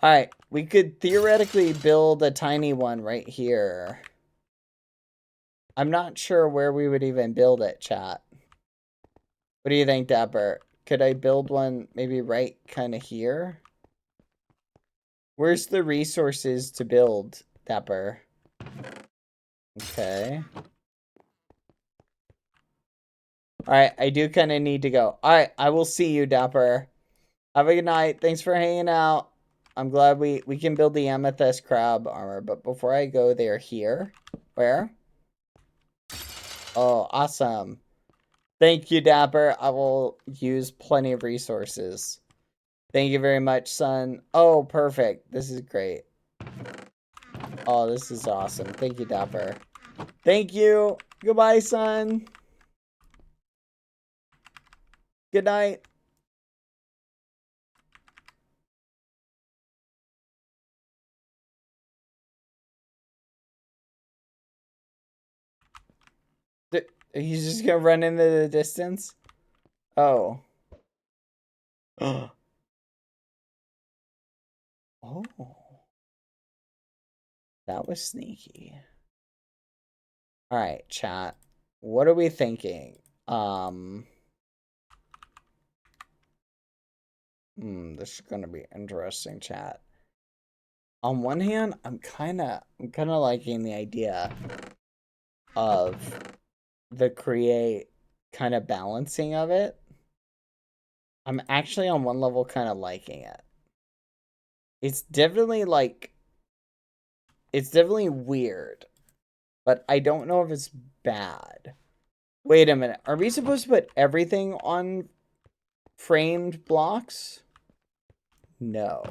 Alright, we could theoretically build a tiny one right here. I'm not sure where we would even build it, chat. What do you think, Dapper? Could I build one maybe right kind of here? Where's the resources to build, Dapper? Okay. Alright, I do kind of need to go. Alright, I will see you, Dapper. Have a good night. Thanks for hanging out. I'm glad we can build the amethyst crab armor, but before I go there, here. Where? Oh, awesome. Thank you, Dapper. I will use plenty of resources. Thank you very much, son. Oh, perfect. This is great. Oh, this is awesome. Thank you, Dapper. Thank you. Goodbye, son. Good night. He's just gonna run into the distance? Oh. Oh. That was sneaky. Alright, chat. What are we thinking? This is gonna be interesting, chat. On one hand, I'm kinda liking the idea of the create kind of balancing of it. I'm actually on one level kind of liking it. It's definitely weird, but I don't know if it's bad. Wait a minute. Are we supposed to put everything on framed blocks? No.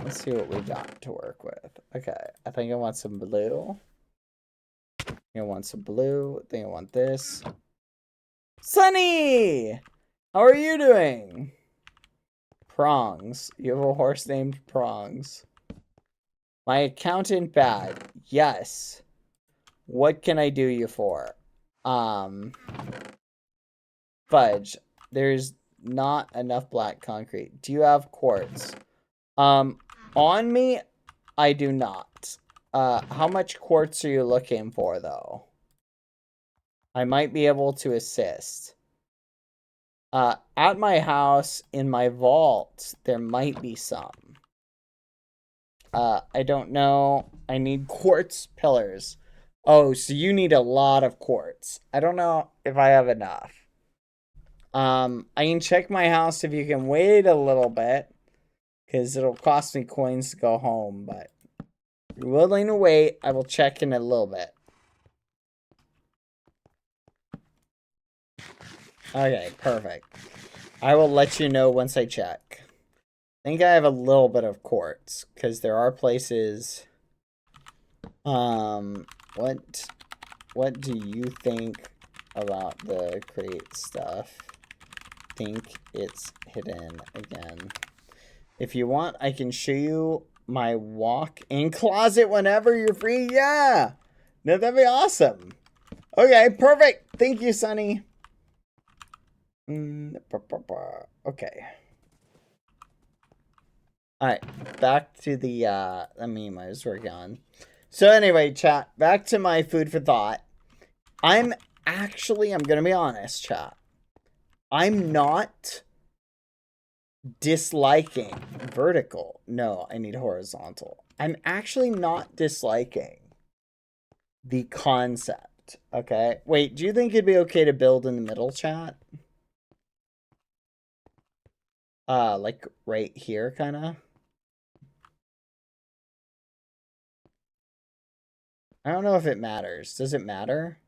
Let's see what we got to work with. Okay, I think I want some blue. I want some blue. I think I want this. Sunny! How are you doing? Prongs. You have a horse named Prongs. My accountant bad. Yes. What can I do you for? Fudge. There's not enough black concrete. Do you have quartz? On me, I do not. How much quartz are you looking for, though? I might be able to assist. At my house, in my vault, there might be some. I don't know. I need quartz pillars. Oh, so you need a lot of quartz. I don't know if I have enough. I can check my house if you can wait a little bit. Because it'll cost me coins to go home, but if you're willing to wait, I will check in a little bit. Okay, perfect. I will let you know once I check. I think I have a little bit of quartz, because there are places... What do you think about the crate stuff? Think it's hidden again. If you want, I can show you my walk-in closet whenever you're free. Yeah! No, that'd be awesome. Okay, perfect. Thank you, Sunny. Okay. Alright, back to the meme I was working on. So anyway, chat, back to my food for thought. I'm gonna be honest, chat. I'm not disliking vertical. No, I need horizontal. I'm actually not disliking the concept. Okay. Wait, do you think it'd be okay to build in the middle, chat? Like right here, kind of? I don't know if it matters. Does it matter?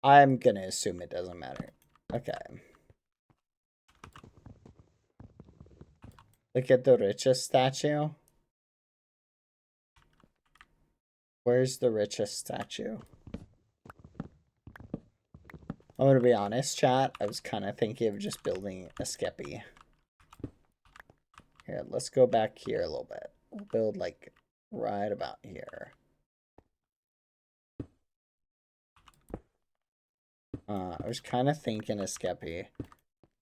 I'm gonna assume it doesn't matter. Okay. Look at the richest statue. Where's the richest statue? I'm gonna be honest, chat. I was kind of thinking of just building a Qsmp. Here, let's go back here a little bit. We'll build like right about here. I was kind of thinking of Qsmp.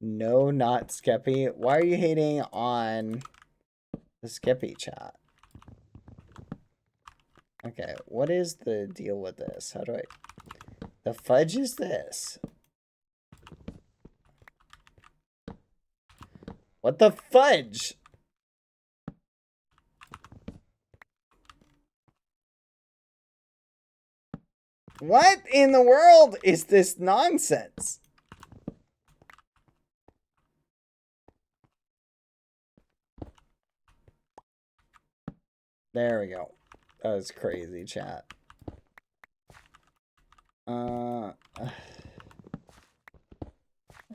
No, not Qsmp. Why are you hating on the Qsmp, chat? Okay, what is the deal with this? How do I... The fudge is this. What the fudge? What in the world is this nonsense? There we go. That was crazy, chat. There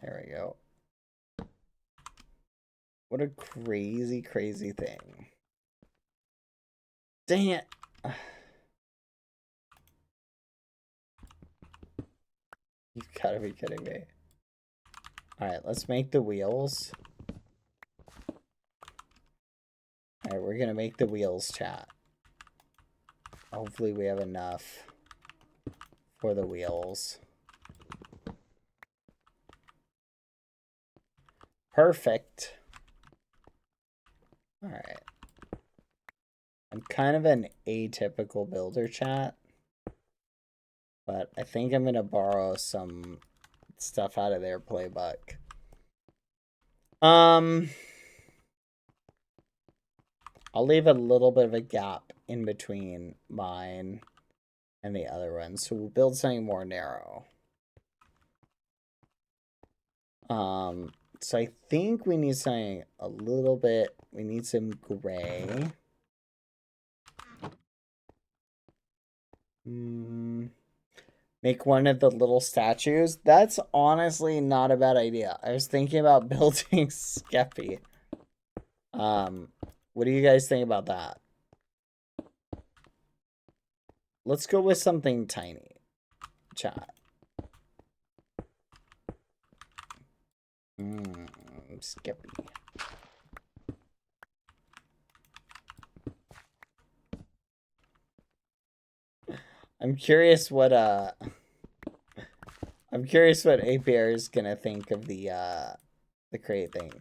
we go. What a crazy, crazy thing. Dang it. You've gotta be kidding me. Alright, let's make the wheels. Alright, we're gonna make the wheels, chat. Hopefully we have enough for the wheels. Perfect. Alright. I'm kind of an atypical builder, chat. But I think I'm gonna borrow some stuff out of their playbook. I'll leave a little bit of a gap in between mine and the other one, so we'll build something more narrow. So I think we need something a little bit, we need some gray. Make one of the little statues. That's honestly not a bad idea. I was thinking about building Qsmp. What do you guys think about that? Let's go with something tiny. Chat. Qsmp. I'm curious what APR is gonna think of the crate thing.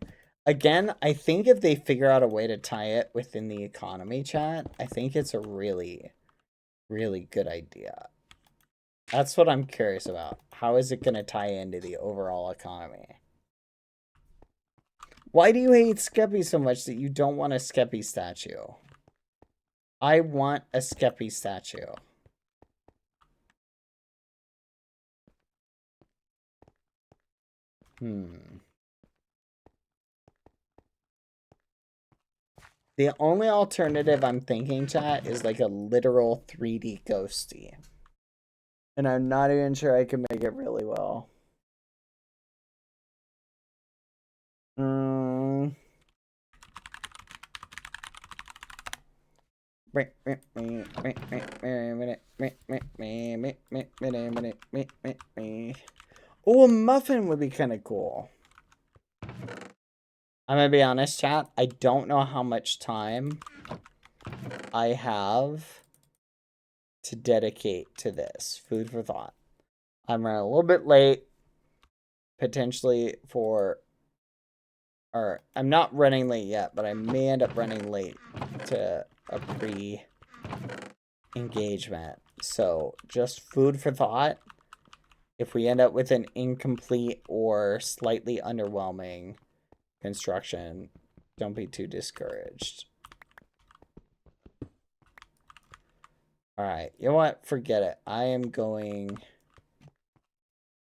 Again, I think if they figure out a way to tie it within the economy, chat, I think it's a really, really good idea. That's what I'm curious about. How is it gonna tie into the overall economy? Why do you hate Qsmp so much that you don't want a Qsmp statue? I want a Qsmp statue. The only alternative I'm thinking, chat, is like a literal 3D ghosty. And I'm not even sure I can make it really well. Oh, a muffin would be kind of cool. I'm gonna be honest, chat. I don't know how much time I have to dedicate to this. Food for thought. I'm running a little bit late. Potentially for... Or, I'm not running late yet, but I may end up running late to a pre-engagement. So, just food for thought. If we end up with an incomplete or slightly underwhelming construction, don't be too discouraged. Alright, you know what? Forget it. I am going...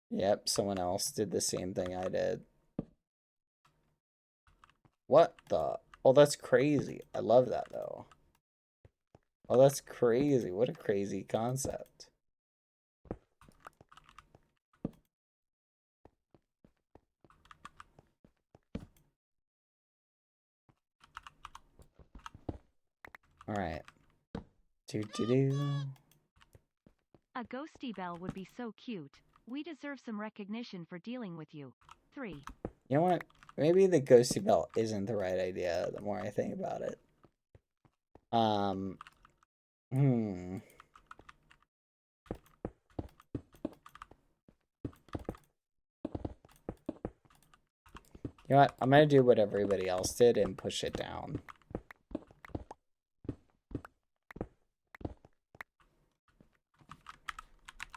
Yep, someone else did the same thing I did. What the? Oh, that's crazy. I love that, though. Oh, that's crazy. What a crazy concept. Alright. A ghosty bell would be so cute. We deserve some recognition for dealing with you. 3. You know what? Maybe the ghosty bell isn't the right idea the more I think about it. You know what? I'm gonna do what everybody else did and push it down.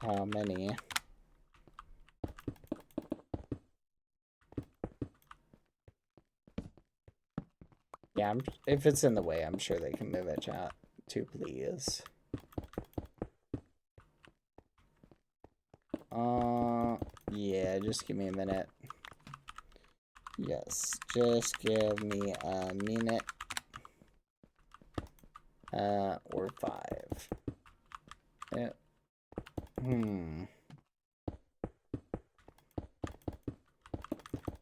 How many? Yeah, if it's in the way, I'm sure they can move it, chat. 2, please. Yeah, just give me a minute. Yes, just give me a minute. Or 5. Yeah.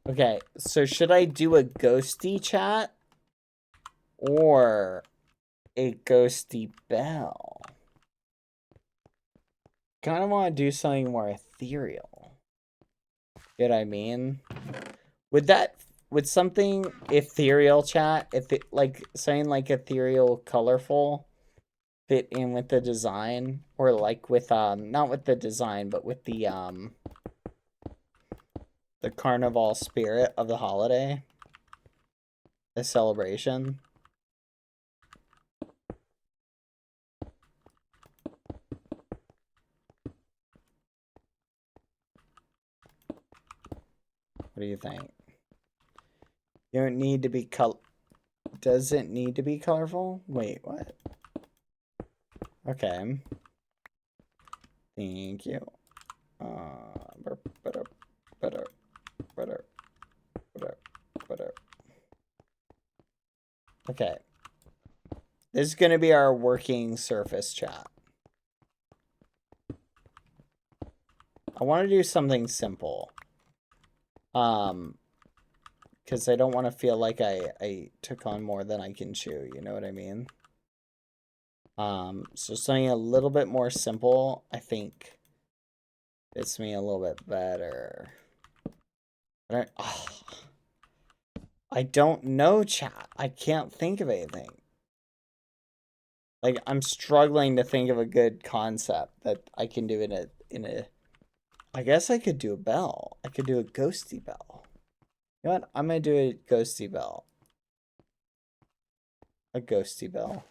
Okay, so should I do a ghosty, chat? Or a ghosty bell. Kind of want to do something more ethereal. You know what I mean? Would something ethereal, chat, like something like ethereal, colorful, fit in with the design? Or like with not with the design, but with the carnival spirit of the holiday, the celebration. What do you think? You don't need to be Does it need to be colorful? Wait, what? Okay. Thank you. Okay. This is gonna be our working surface, chat. I want to do something simple. Because I don't want to feel like I took on more than I can chew, you know what I mean? So something a little bit more simple, I think, fits me a little bit better. I don't know, chat. I can't think of anything. Like, I'm struggling to think of a good concept that I can do in a I guess I could do a bell. I could do a ghosty bell. You know what? I'm gonna do a ghosty bell. A ghosty bell.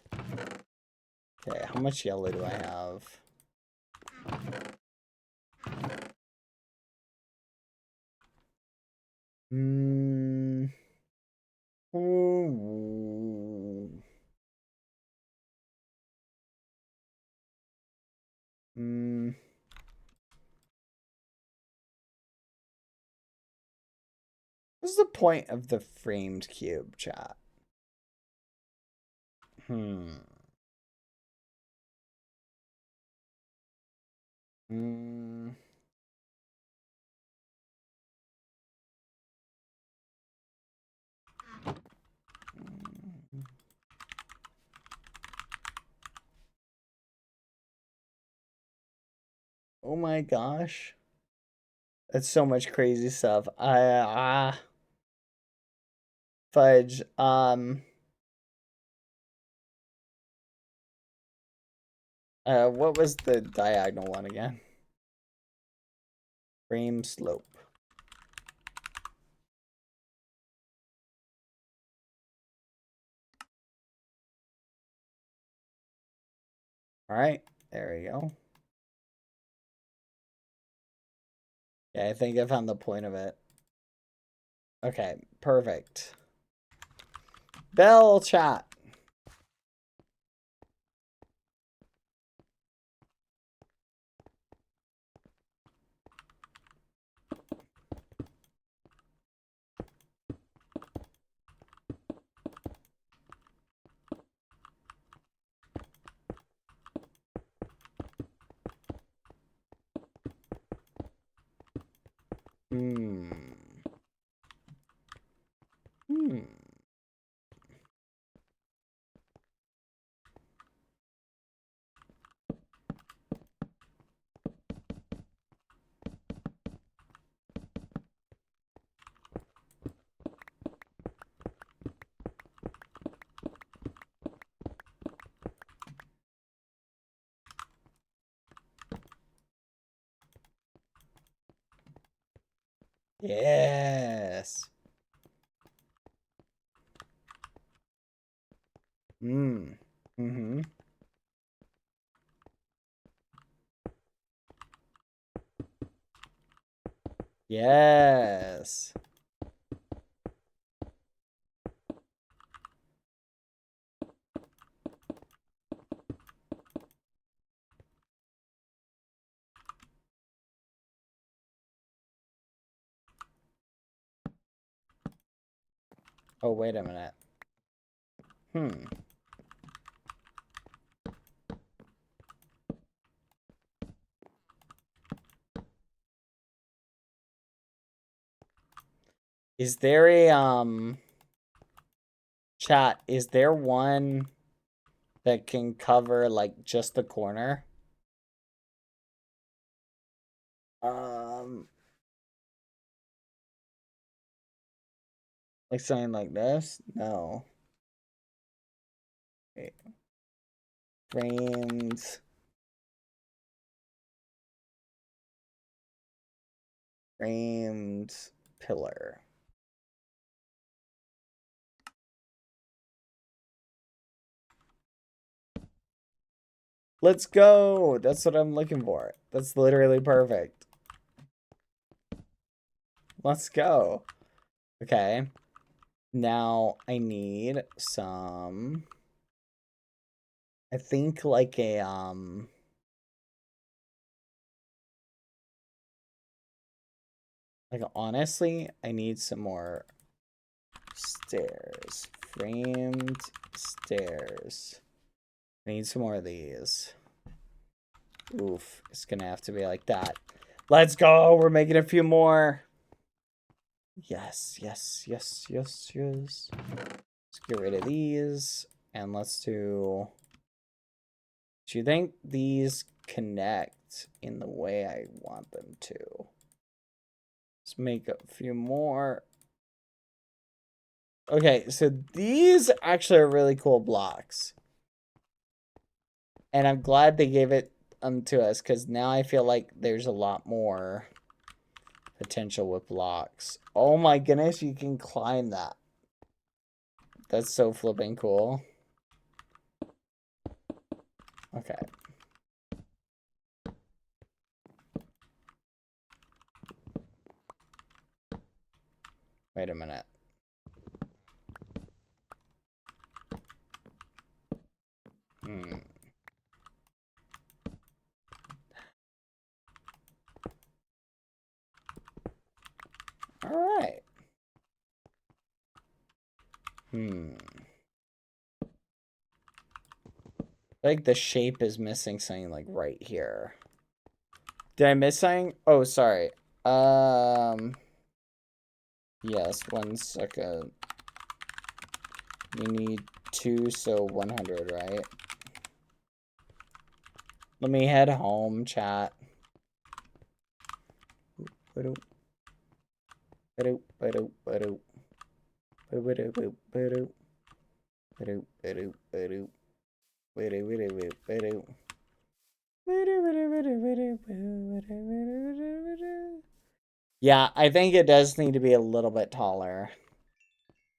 Okay, how much yellow do I have? What's the point of the framed cube, chat? Oh my gosh. That's so much crazy stuff. Fudge. What was the diagonal one again? Frame slope. All right, there we go. Yeah, I think I found the point of it. Okay, perfect. Bell chat. Yes. Yes. Oh, wait a minute. Is there a, chat, is there one that can cover like just the corner. Like something like this? No. Wait. Framed. Framed pillar. Let's go. That's what I'm looking for. That's literally perfect. Let's go. Okay. Now I need some, I think like a like honestly, I need some more stairs. Framed stairs. I need some more of these. Oof, it's gonna have to be like that. Let's go. We're making a few more. Yes, yes, yes, yes, yes. Let's get rid of these. And let's do... Do you think these connect in the way I want them to? Let's make a few more. Okay, so these actually are really cool blocks. And I'm glad they gave it to us, because now I feel like there's a lot more potential with blocks. Oh my goodness, you can climb that. That's so flipping cool. Okay. Wait a minute. All right. I think the shape is missing something like right here. Did I miss something? Oh, sorry. Yes, 1 second. You need 2, so 100, right? Let me head home, chat. Yeah, I think it does need to be a little bit taller.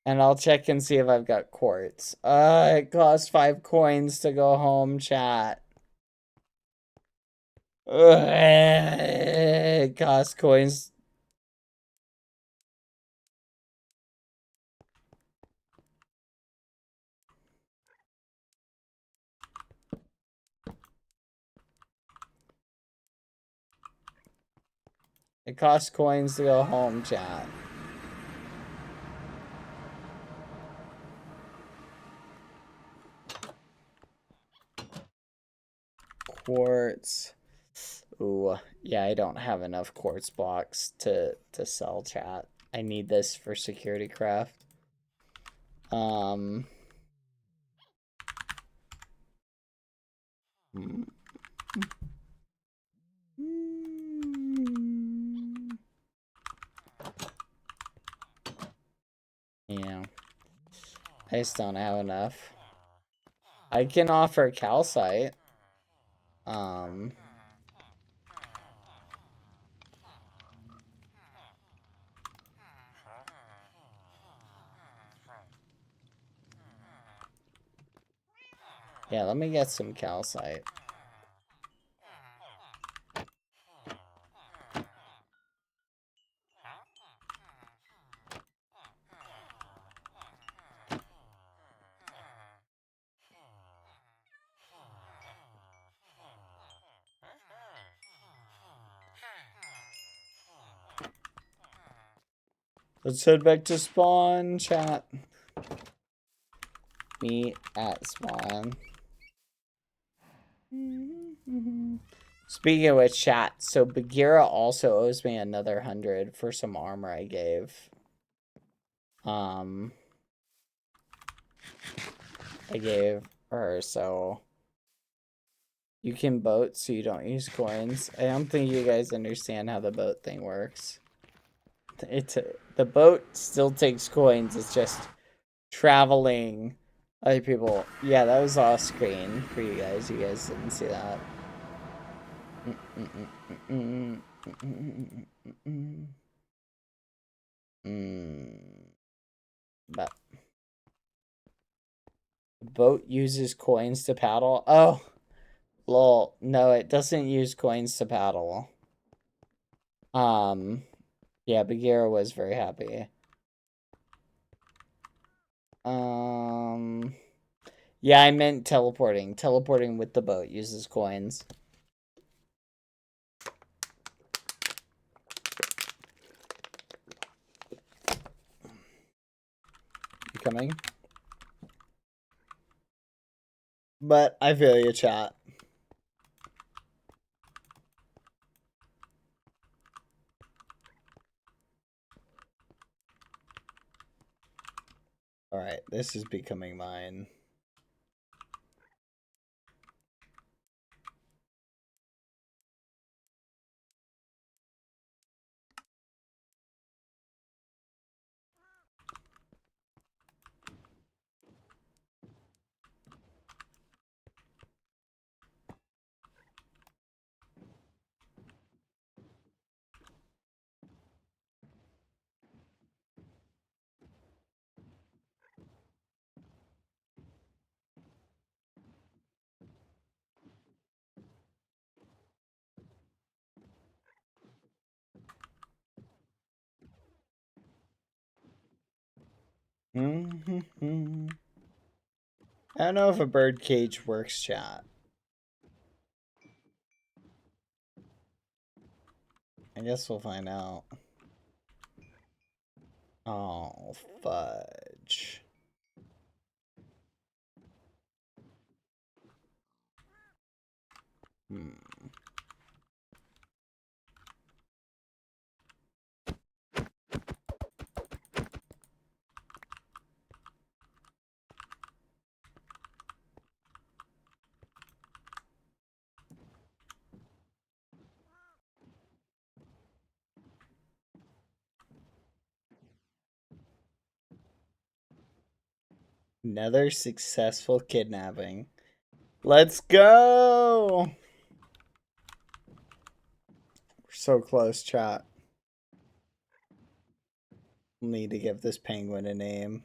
And I'll check and see if I've got quartz. It costs 5 coins to go home, chat. It costs coins. It costs coins to go home, chat. Quartz. Ooh, yeah, I don't have enough quartz blocks to sell, chat. I need this for security craft. Yeah. I just don't have enough. I can offer calcite. Yeah, let me get some calcite. Let's head back to spawn, chat. Meet at spawn. Speaking of which, chat, so Bagheera also owes me another 100 for some armor I gave. I gave her, so you can boat so you don't use coins. I don't think you guys understand how the boat thing works. The boat still takes coins. It's just traveling other people. Yeah, that was off screen for you guys. You guys didn't see that. But the boat uses coins to paddle. Oh, lol. No, it doesn't use coins to paddle. Yeah, Bagheera was very happy. Yeah, I meant teleporting. Teleporting with the boat uses coins. You coming? But I feel you, chat. Alright, this is becoming mine. I don't know if a bird cage works, chat. I guess we'll find out. Oh, fudge. Another successful kidnapping. Let's go! We're so close, chat. Need to give this penguin a name.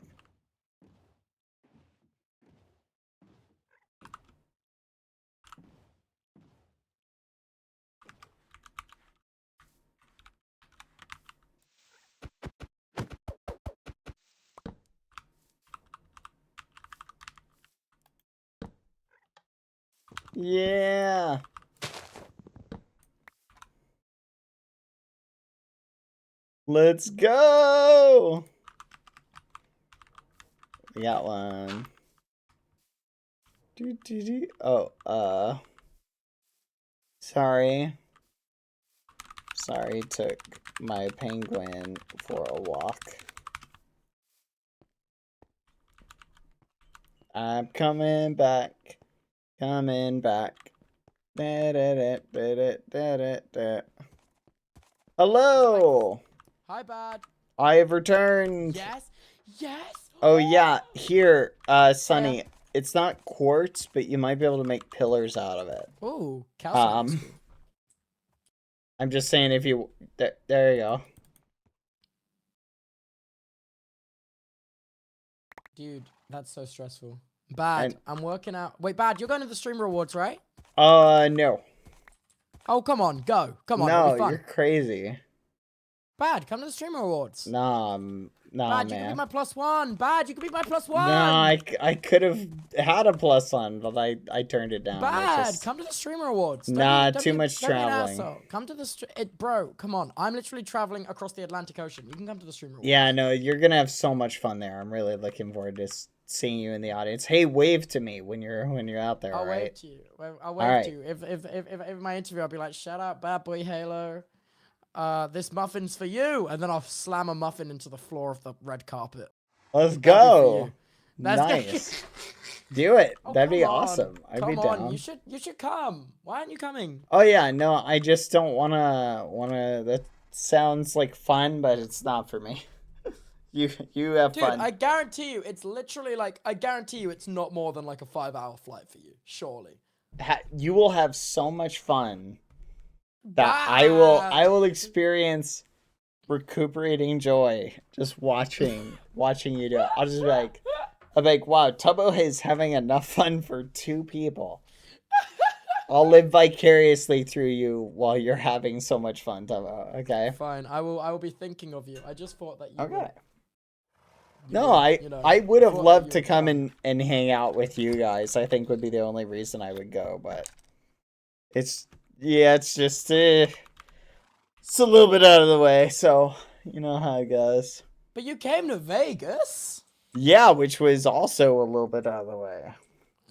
Yeah! Let's go! We got one. Oh, sorry. Sorry, took my penguin for a walk. I'm coming back. Coming back. Da, da, da, da, da, da, da. Hello! Hi, Bad. I have returned. Yes. Yes. Oh yeah, here, Sunny. Yeah. It's not quartz, but you might be able to make pillars out of it. Ooh, I'm just saying if you... There you go. Dude, that's so stressful. Bad, I'm working out... Wait, Bad, you're going to the stream rewards, right? No. Oh, come on, go. Come on, no, you're crazy. Bad, come to the stream rewards. Nah, Bad, man. You can be my +1. Bad, you can be my +1. Nah, I could have had a +1, but I turned it down. Bad, come to the stream rewards. Too much traveling. Come to the bro, come on. I'm literally traveling across the Atlantic Ocean. You can come to the stream rewards. Yeah, no, you're gonna have so much fun there. I'm really looking forward to seeing you in the audience. Hey, wave to me when you're out there. I'll right? wave to you. I'll wave to you. If my interview, I'll be like, shout out, Bad Boy Halo. This muffin's for you, and then I'll slam a muffin into the floor of the red carpet. Let's go. That's nice. Do it. Oh, That'd be come on. awesome. I'd Come be on, down. you should come. Why aren't you coming? Oh yeah, no, I just don't wanna. That sounds like fun, but it's not for me. You have Dude, fun. I guarantee you, it's literally like, I guarantee you it's not more than like a 5-hour flight for you. Surely. You will have so much fun that I will experience recuperating joy just watching you do it. I'll just be like, wow, Tubbo is having enough fun for 2 people. I'll live vicariously through you while you're having so much fun, Tubbo. Okay. Fine, I will be thinking of you. I just thought that you Okay. would, No, I would have thought that loved you to would come and hang out with you guys. I think would be the only reason I would go, but it's just it's a little bit out of the way, so you know how it goes. But you came to Vegas. Yeah, which was also a little bit out of the way.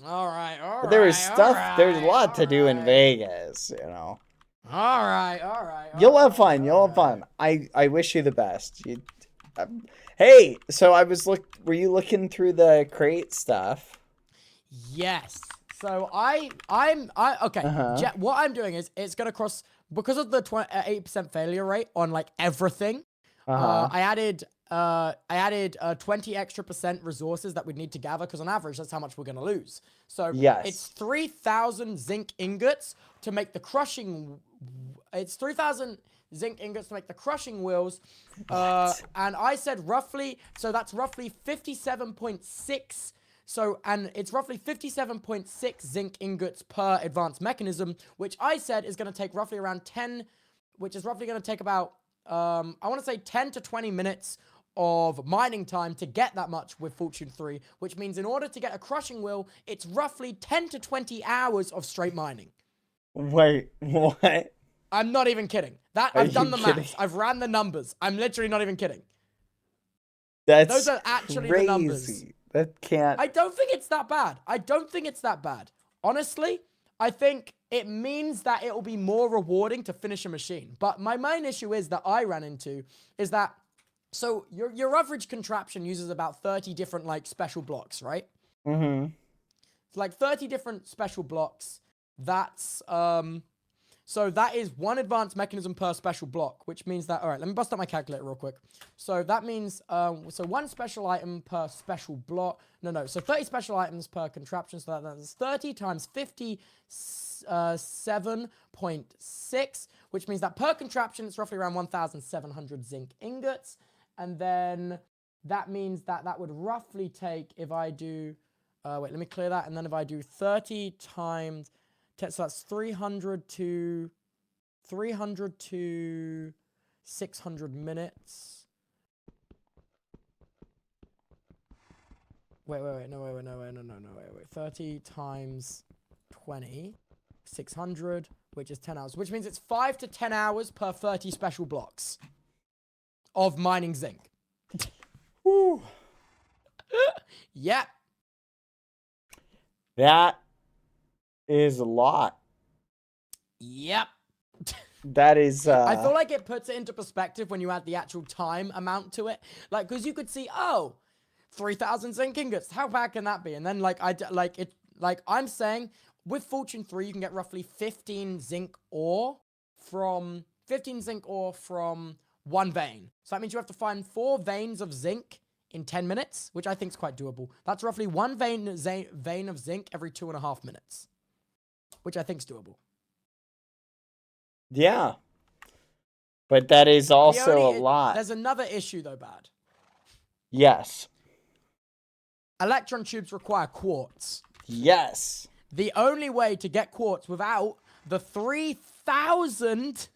All right. But there was stuff. There's a lot to do in Vegas, you know. All right. You'll have fun. You'll have fun. I wish you the best. Hey, so were you looking through the crate stuff? Yes. So okay. What I'm doing is it's gonna cross because of the 8% failure rate on like everything. I added 20 extra % resources that we'd need to gather because on average that's how much we're gonna lose. So it's 3,000 zinc ingots to make the crushing. It's 3,000 zinc ingots to make the crushing wheels. And I said roughly, so that's roughly 57.6. So, and it's roughly 57.6 zinc ingots per advanced mechanism, which I said is going to take roughly around 10, which is roughly going to take about, I want to say 10 to 20 minutes of mining time to get that much with Fortune 3, which means in order to get a crushing wheel, it's roughly 10 to 20 hours of straight mining. Wait, what? I'm not even kidding. I've done the maths. I've ran the numbers. I'm literally not even kidding. Those are actually the numbers. That can't. I don't think it's that bad. Honestly, I think it means that it will be more rewarding to finish a machine. But my main issue is that I ran into is that, so your average contraption uses about 30 different like special blocks, right? Mm-hmm. It's like 30 different special blocks. That's so that is one advanced mechanism per special block, which means that, all right, let me bust up my calculator real quick. So that means, so one special item per special block. So 30 special items per contraption. So that's 30 times 57.6, which means that per contraption, it's roughly around 1,700 zinc ingots. And then that means that that would roughly take, if I do, wait, let me clear that. And then if I do 30 times, so that's 300 to 600 minutes. Wait. 30 times 20, 600, which is 10 hours, which means it's 5 to 10 hours per 30 special blocks of mining zinc. Woo. Yep. That is a lot. Yep. That is I feel like it puts it into perspective when you add the actual time amount to it. Like, because you could see, 3,000 zinc ingots. How bad can that be? And then I'm saying with Fortune 3, you can get roughly 15 zinc ore from one vein. So that means you have to find 4 veins of zinc in 10 minutes, which I think is quite doable. That's roughly one vein of zinc every 2.5 minutes, which I think is doable. Yeah. But that is also a lot. There's another issue, though, Bad. Yes. Electron tubes require quartz. Yes. The only way to get quartz without the 3,000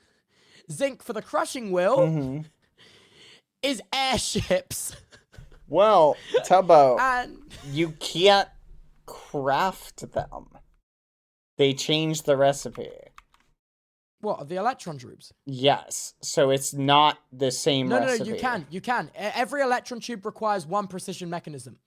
zinc for the crushing wheel is airships. Well, Tubbo, and you can't craft them. They changed the recipe. What, the electron tubes? Yes. So it's not the same recipe. No, you can. Every electron tube requires one precision mechanism.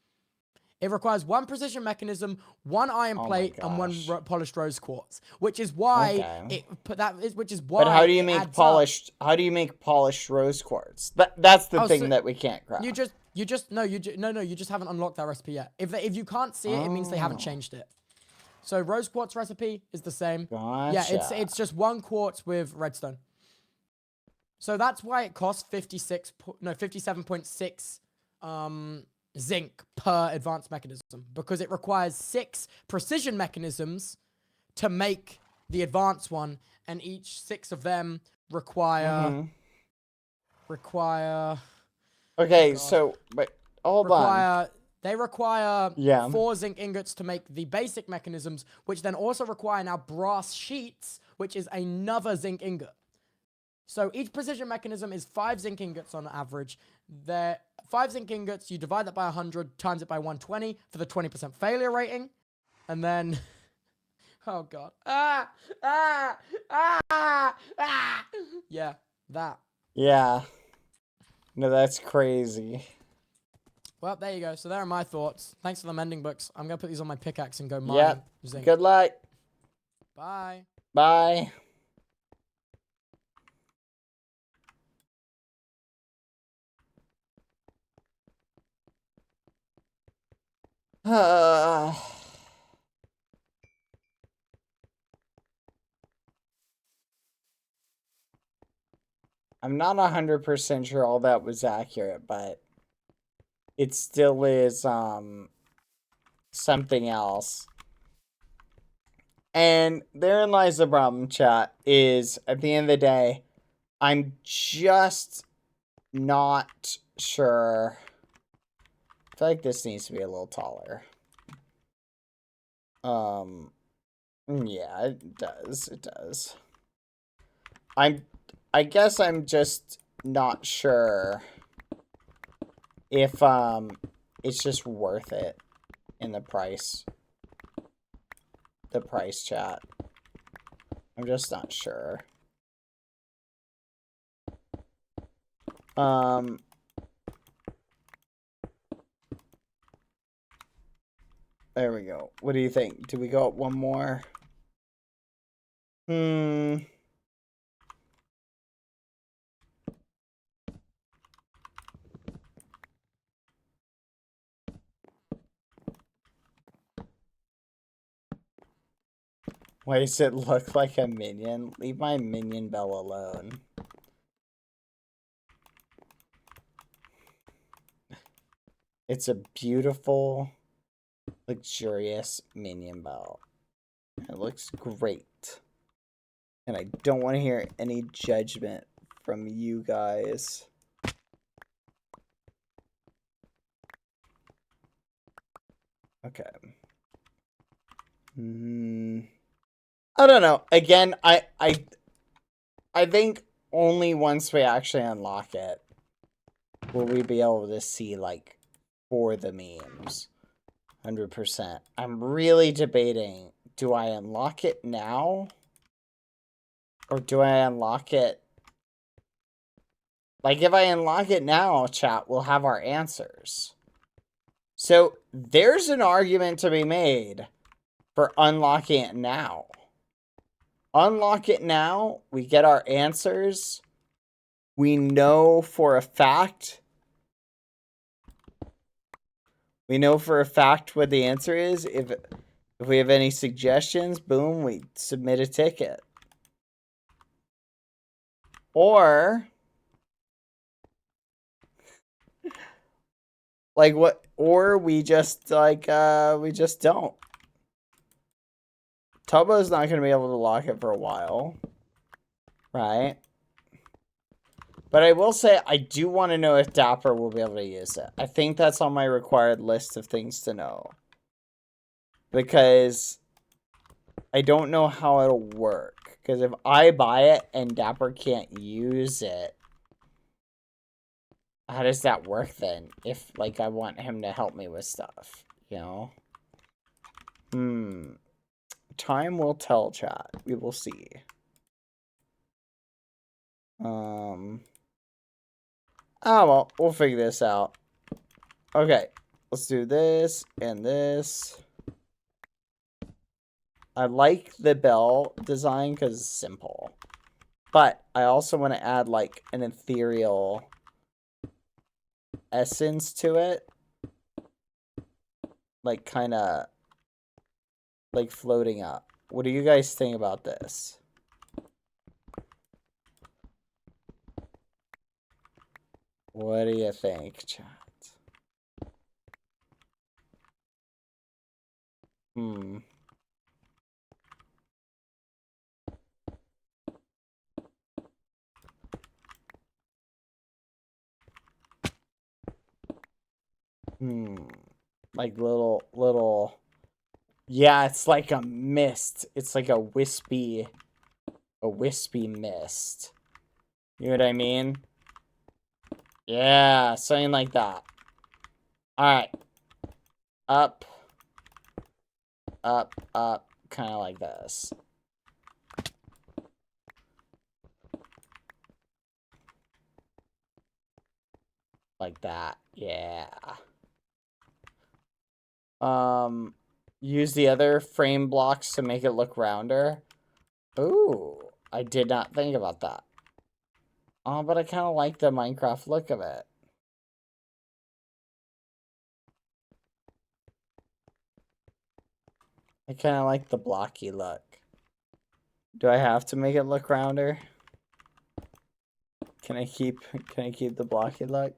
It requires one precision mechanism, one iron plate, and one polished rose quartz, which is why But how do you make polished? How do you make polished rose quartz? That's the thing that we can't craft. You just you just haven't unlocked that recipe yet. If you can't see it, it means they haven't changed it. So rose quartz recipe is the same. Gotcha. Yeah, it's just 1 quartz with redstone. So that's why it costs 57.6 zinc per advanced mechanism, because it requires 6 precision mechanisms to make the advanced one, and each 6 of them require Okay, so wait, hold on. They require 4 zinc ingots to make the basic mechanisms, which then also require now brass sheets, which is another zinc ingot. So each precision mechanism is 5 zinc ingots on average. They're 5 zinc ingots, you divide that by 100, times it by 120 for the 20% failure rating. And then... oh, God. Yeah, that. Yeah. No, that's crazy. Well, there you go. So there are my thoughts. Thanks for the mending books. I'm going to put these on my pickaxe and go mine zinc. Good luck. Bye. Bye. I'm not 100% sure all that was accurate, but it still is something else. And therein lies the problem, chat, is at the end of the day, I'm just not sure. I feel like this needs to be a little taller. Yeah, it does. It does. I guess I'm just not sure if it's just worth it in the price. The price, chat. I'm just not sure. There we go. What do you think? Do we go up one more? Why does it look like a minion? Leave my minion bell alone. It's a beautiful, luxurious minion bell. It looks great. And I don't want to hear any judgment from you guys. Okay. I don't know. Again, I think only once we actually unlock it will we be able to see, like, for the memes. 100%. I'm really debating, do I unlock it now? Or do I unlock it? Like, if I unlock it now, chat, we'll have our answers. So, there's an argument to be made for unlocking it now. Unlock it now, we get our answers. We know for a fact. We know for a fact what the answer is. If we have any suggestions, boom, we submit a ticket. Or, like, what? Or we just, like, we just don't. Tubbo's not going to be able to lock it for a while. Right? But I will say, I do want to know if Dapper will be able to use it. I think that's on my required list of things to know. Because I don't know how it'll work. Because if I buy it and Dapper can't use it, how does that work then? If, like, I want him to help me with stuff, you know? Time will tell, chat. We will see. Oh, well, we'll figure this out. Okay, let's do this and this. I like the bell design because it's simple. But I also want to add, like, an ethereal essence to it. Like, kind of, like, floating up. What do you guys think about this? What do you think, chat? Hmm. Like little. Yeah, it's like a mist. It's like a wispy mist. You know what I mean? Yeah, something like that. Alright. Up. Up, up. Kind of like this. Like that. Yeah. Use the other frame blocks to make it look rounder. Ooh, I did not think about that. Oh, but I kind of like the Minecraft look of it. I kind of like the blocky look. Do I have to make it look rounder? Can I keep the blocky look?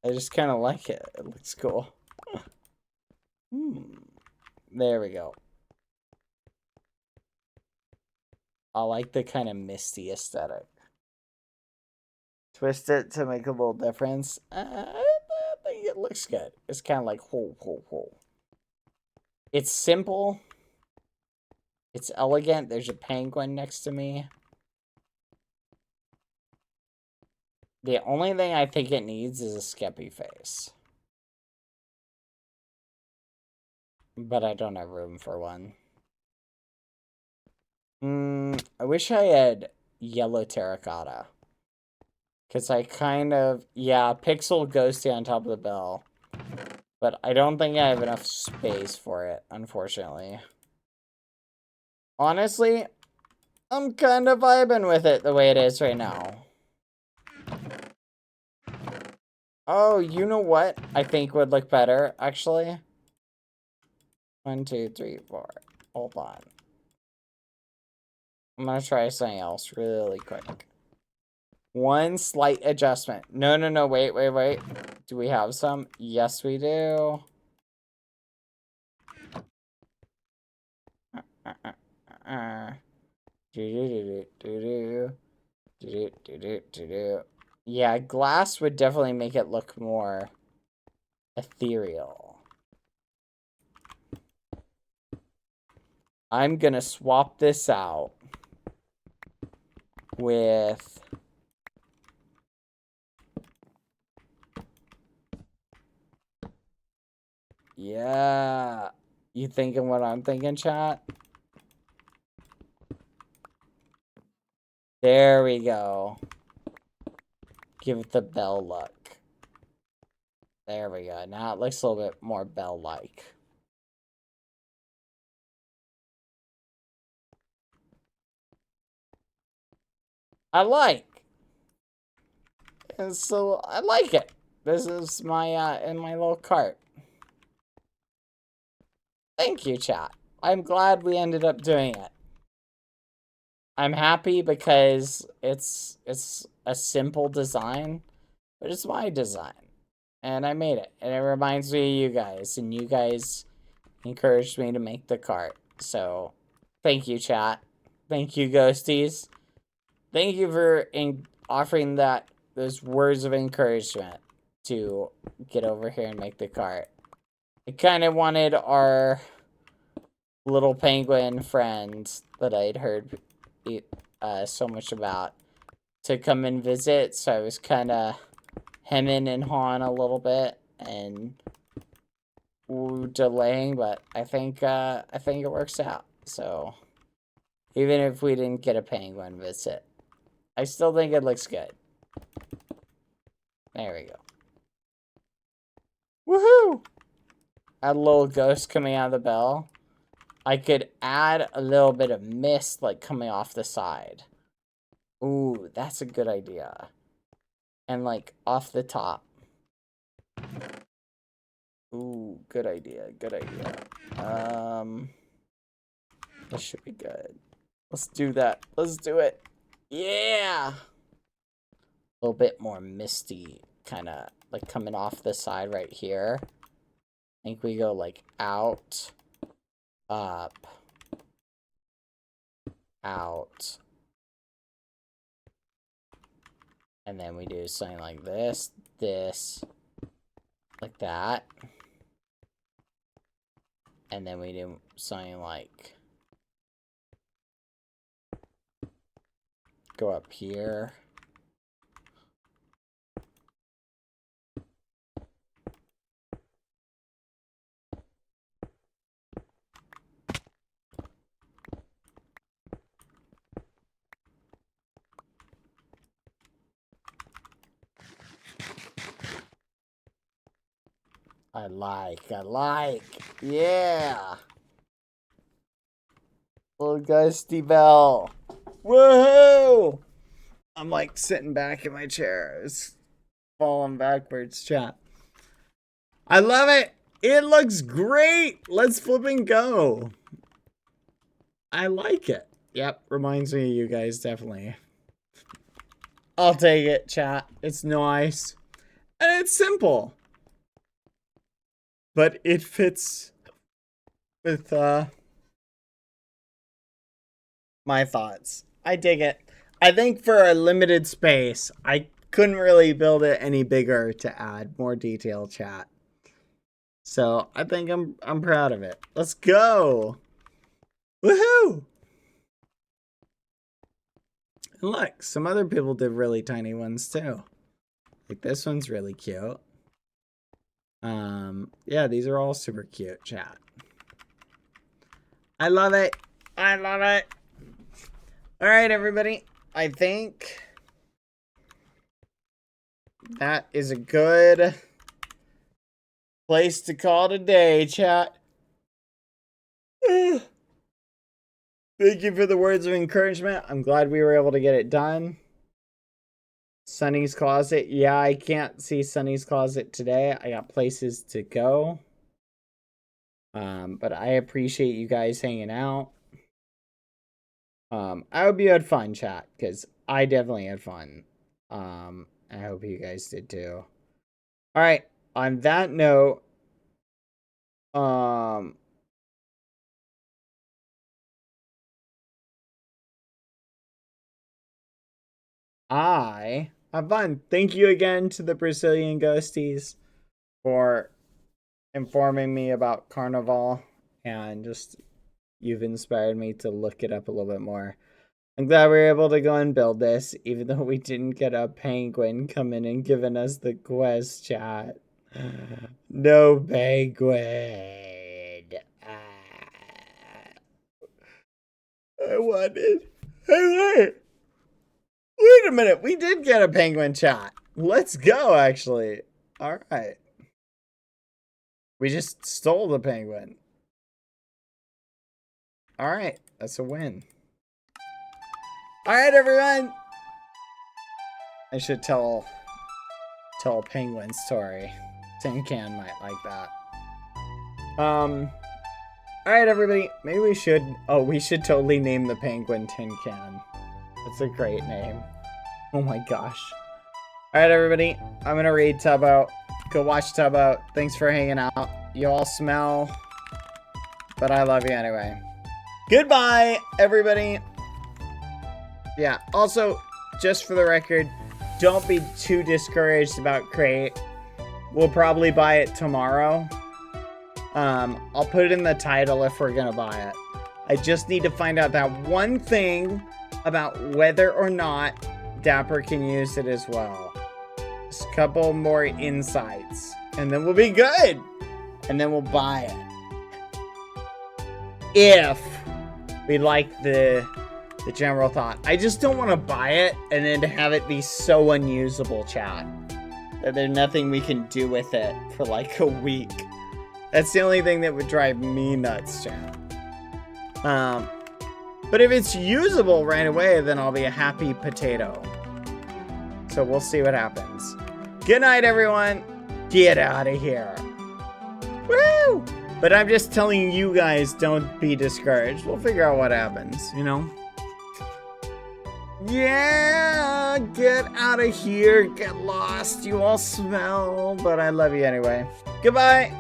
I just kind of like it. It looks cool. There we go. I like the kind of misty aesthetic. Twist it to make a little difference. I think it looks good. It's kind of like ho. It's simple. It's elegant. There's a penguin next to me. The only thing I think it needs is a Qsmp face. But I don't have room for one. I wish I had yellow terracotta. Because I kind of... Yeah, pixel ghosty on top of the bell. But I don't think I have enough space for it, unfortunately. Honestly, I'm kind of vibing with it the way it is right now. Oh, you know what I think would look better, actually? 1, 2, 3, 4. Hold on. I'm gonna try something else really quick. One slight adjustment. No, wait. Do we have some? Yes, we do. Yeah, glass would definitely make it look more ethereal. I'm gonna swap this out with... Yeah. You thinking what I'm thinking, chat? There we go. Give it the bell look. There we go. Now it looks a little bit more bell-like. I like. And so I like it. This is my in my little cart. Thank you, chat. I'm glad we ended up doing it. I'm happy because it's a simple design, but it's my design. And I made it. And it reminds me of you guys. And you guys encouraged me to make the cart. So, thank you, chat. Thank you, ghosties. Thank you for offering those words of encouragement to get over here and make the cart. I kind of wanted our little penguin friend that I'd heard so much about to come and visit, so I was kind of hemming and hawing a little bit and delaying, but I think it works out. So even if we didn't get a penguin visit, I still think it looks good. There we go. Woohoo! A little ghost coming out of the bell. I could add a little bit of mist, like, coming off the side. Ooh, that's a good idea. And, like, off the top. Ooh, good idea, good idea. That should be good. Let's do that. Let's do it. Yeah! A little bit more misty, kind of, like, coming off the side right here. I think we go, like, out, up, out. And then we do something like this, like that. And then we do something like, go up here. I like, yeah. Little Gusty Bell. Woohoo! I'm like sitting back in my chair. It's falling backwards, chat. I love it. It looks great. Let's flip and go. I like it. Yep, reminds me of you guys, definitely. I'll take it, chat. It's nice. And it's simple. But it fits with my thoughts. I dig it. I think for a limited space, I couldn't really build it any bigger to add more detail, chat. So I think I'm proud of it. Let's go. Woohoo! And look, some other people did really tiny ones too. Like this one's really cute. Yeah, these are all super cute, chat. I love it. I love it. All right, everybody. I think that is a good place to call it a day, chat. Thank you for the words of encouragement. I'm glad we were able to get it done. Sunny's closet. Yeah, I can't see Sunny's closet today. I got places to go. But I appreciate you guys hanging out. I hope you had fun, chat, because I definitely had fun. I hope you guys did too. All right. On that note, I have fun. Thank you again to the Brazilian Ghosties for informing me about Carnival, and just you've inspired me to look it up a little bit more. I'm glad we were able to go and build this, even though we didn't get a penguin coming and giving us the quest, chat. No penguin. I wanted. Hey, wait a minute. We did get a penguin, chat. Let's go, actually. All right. We just stole the penguin. All right. That's a win. All right, everyone. I should tell a penguin story. Tin Can might like that. All right, everybody. Maybe we should. Oh, we should totally name the penguin Tin Can. That's a great name. Oh my gosh. All right, everybody. I'm gonna read Tubbo. Go watch Tubbo. Thanks for hanging out. You all smell, but I love you anyway. Goodbye, everybody. Yeah. Also, just for the record, don't be too discouraged about Crate. We'll probably buy it tomorrow. I'll put it in the title if we're gonna buy it. I just need to find out that one thing about whether or not Dapper can use it as well. Just a couple more insights, and then we'll be good. And then we'll buy it. If we like the general thought. I just don't want to buy it and then to have it be so unusable, chat, that there's nothing we can do with it for like a week. That's the only thing that would drive me nuts, chat. But if it's usable right away, then I'll be a happy potato. So we'll see what happens. Good night, everyone. Get out of here. Woo! But I'm just telling you guys, don't be discouraged. We'll figure out what happens, you know? Yeah, get out of here. Get lost. You all smell, but I love you anyway. Goodbye.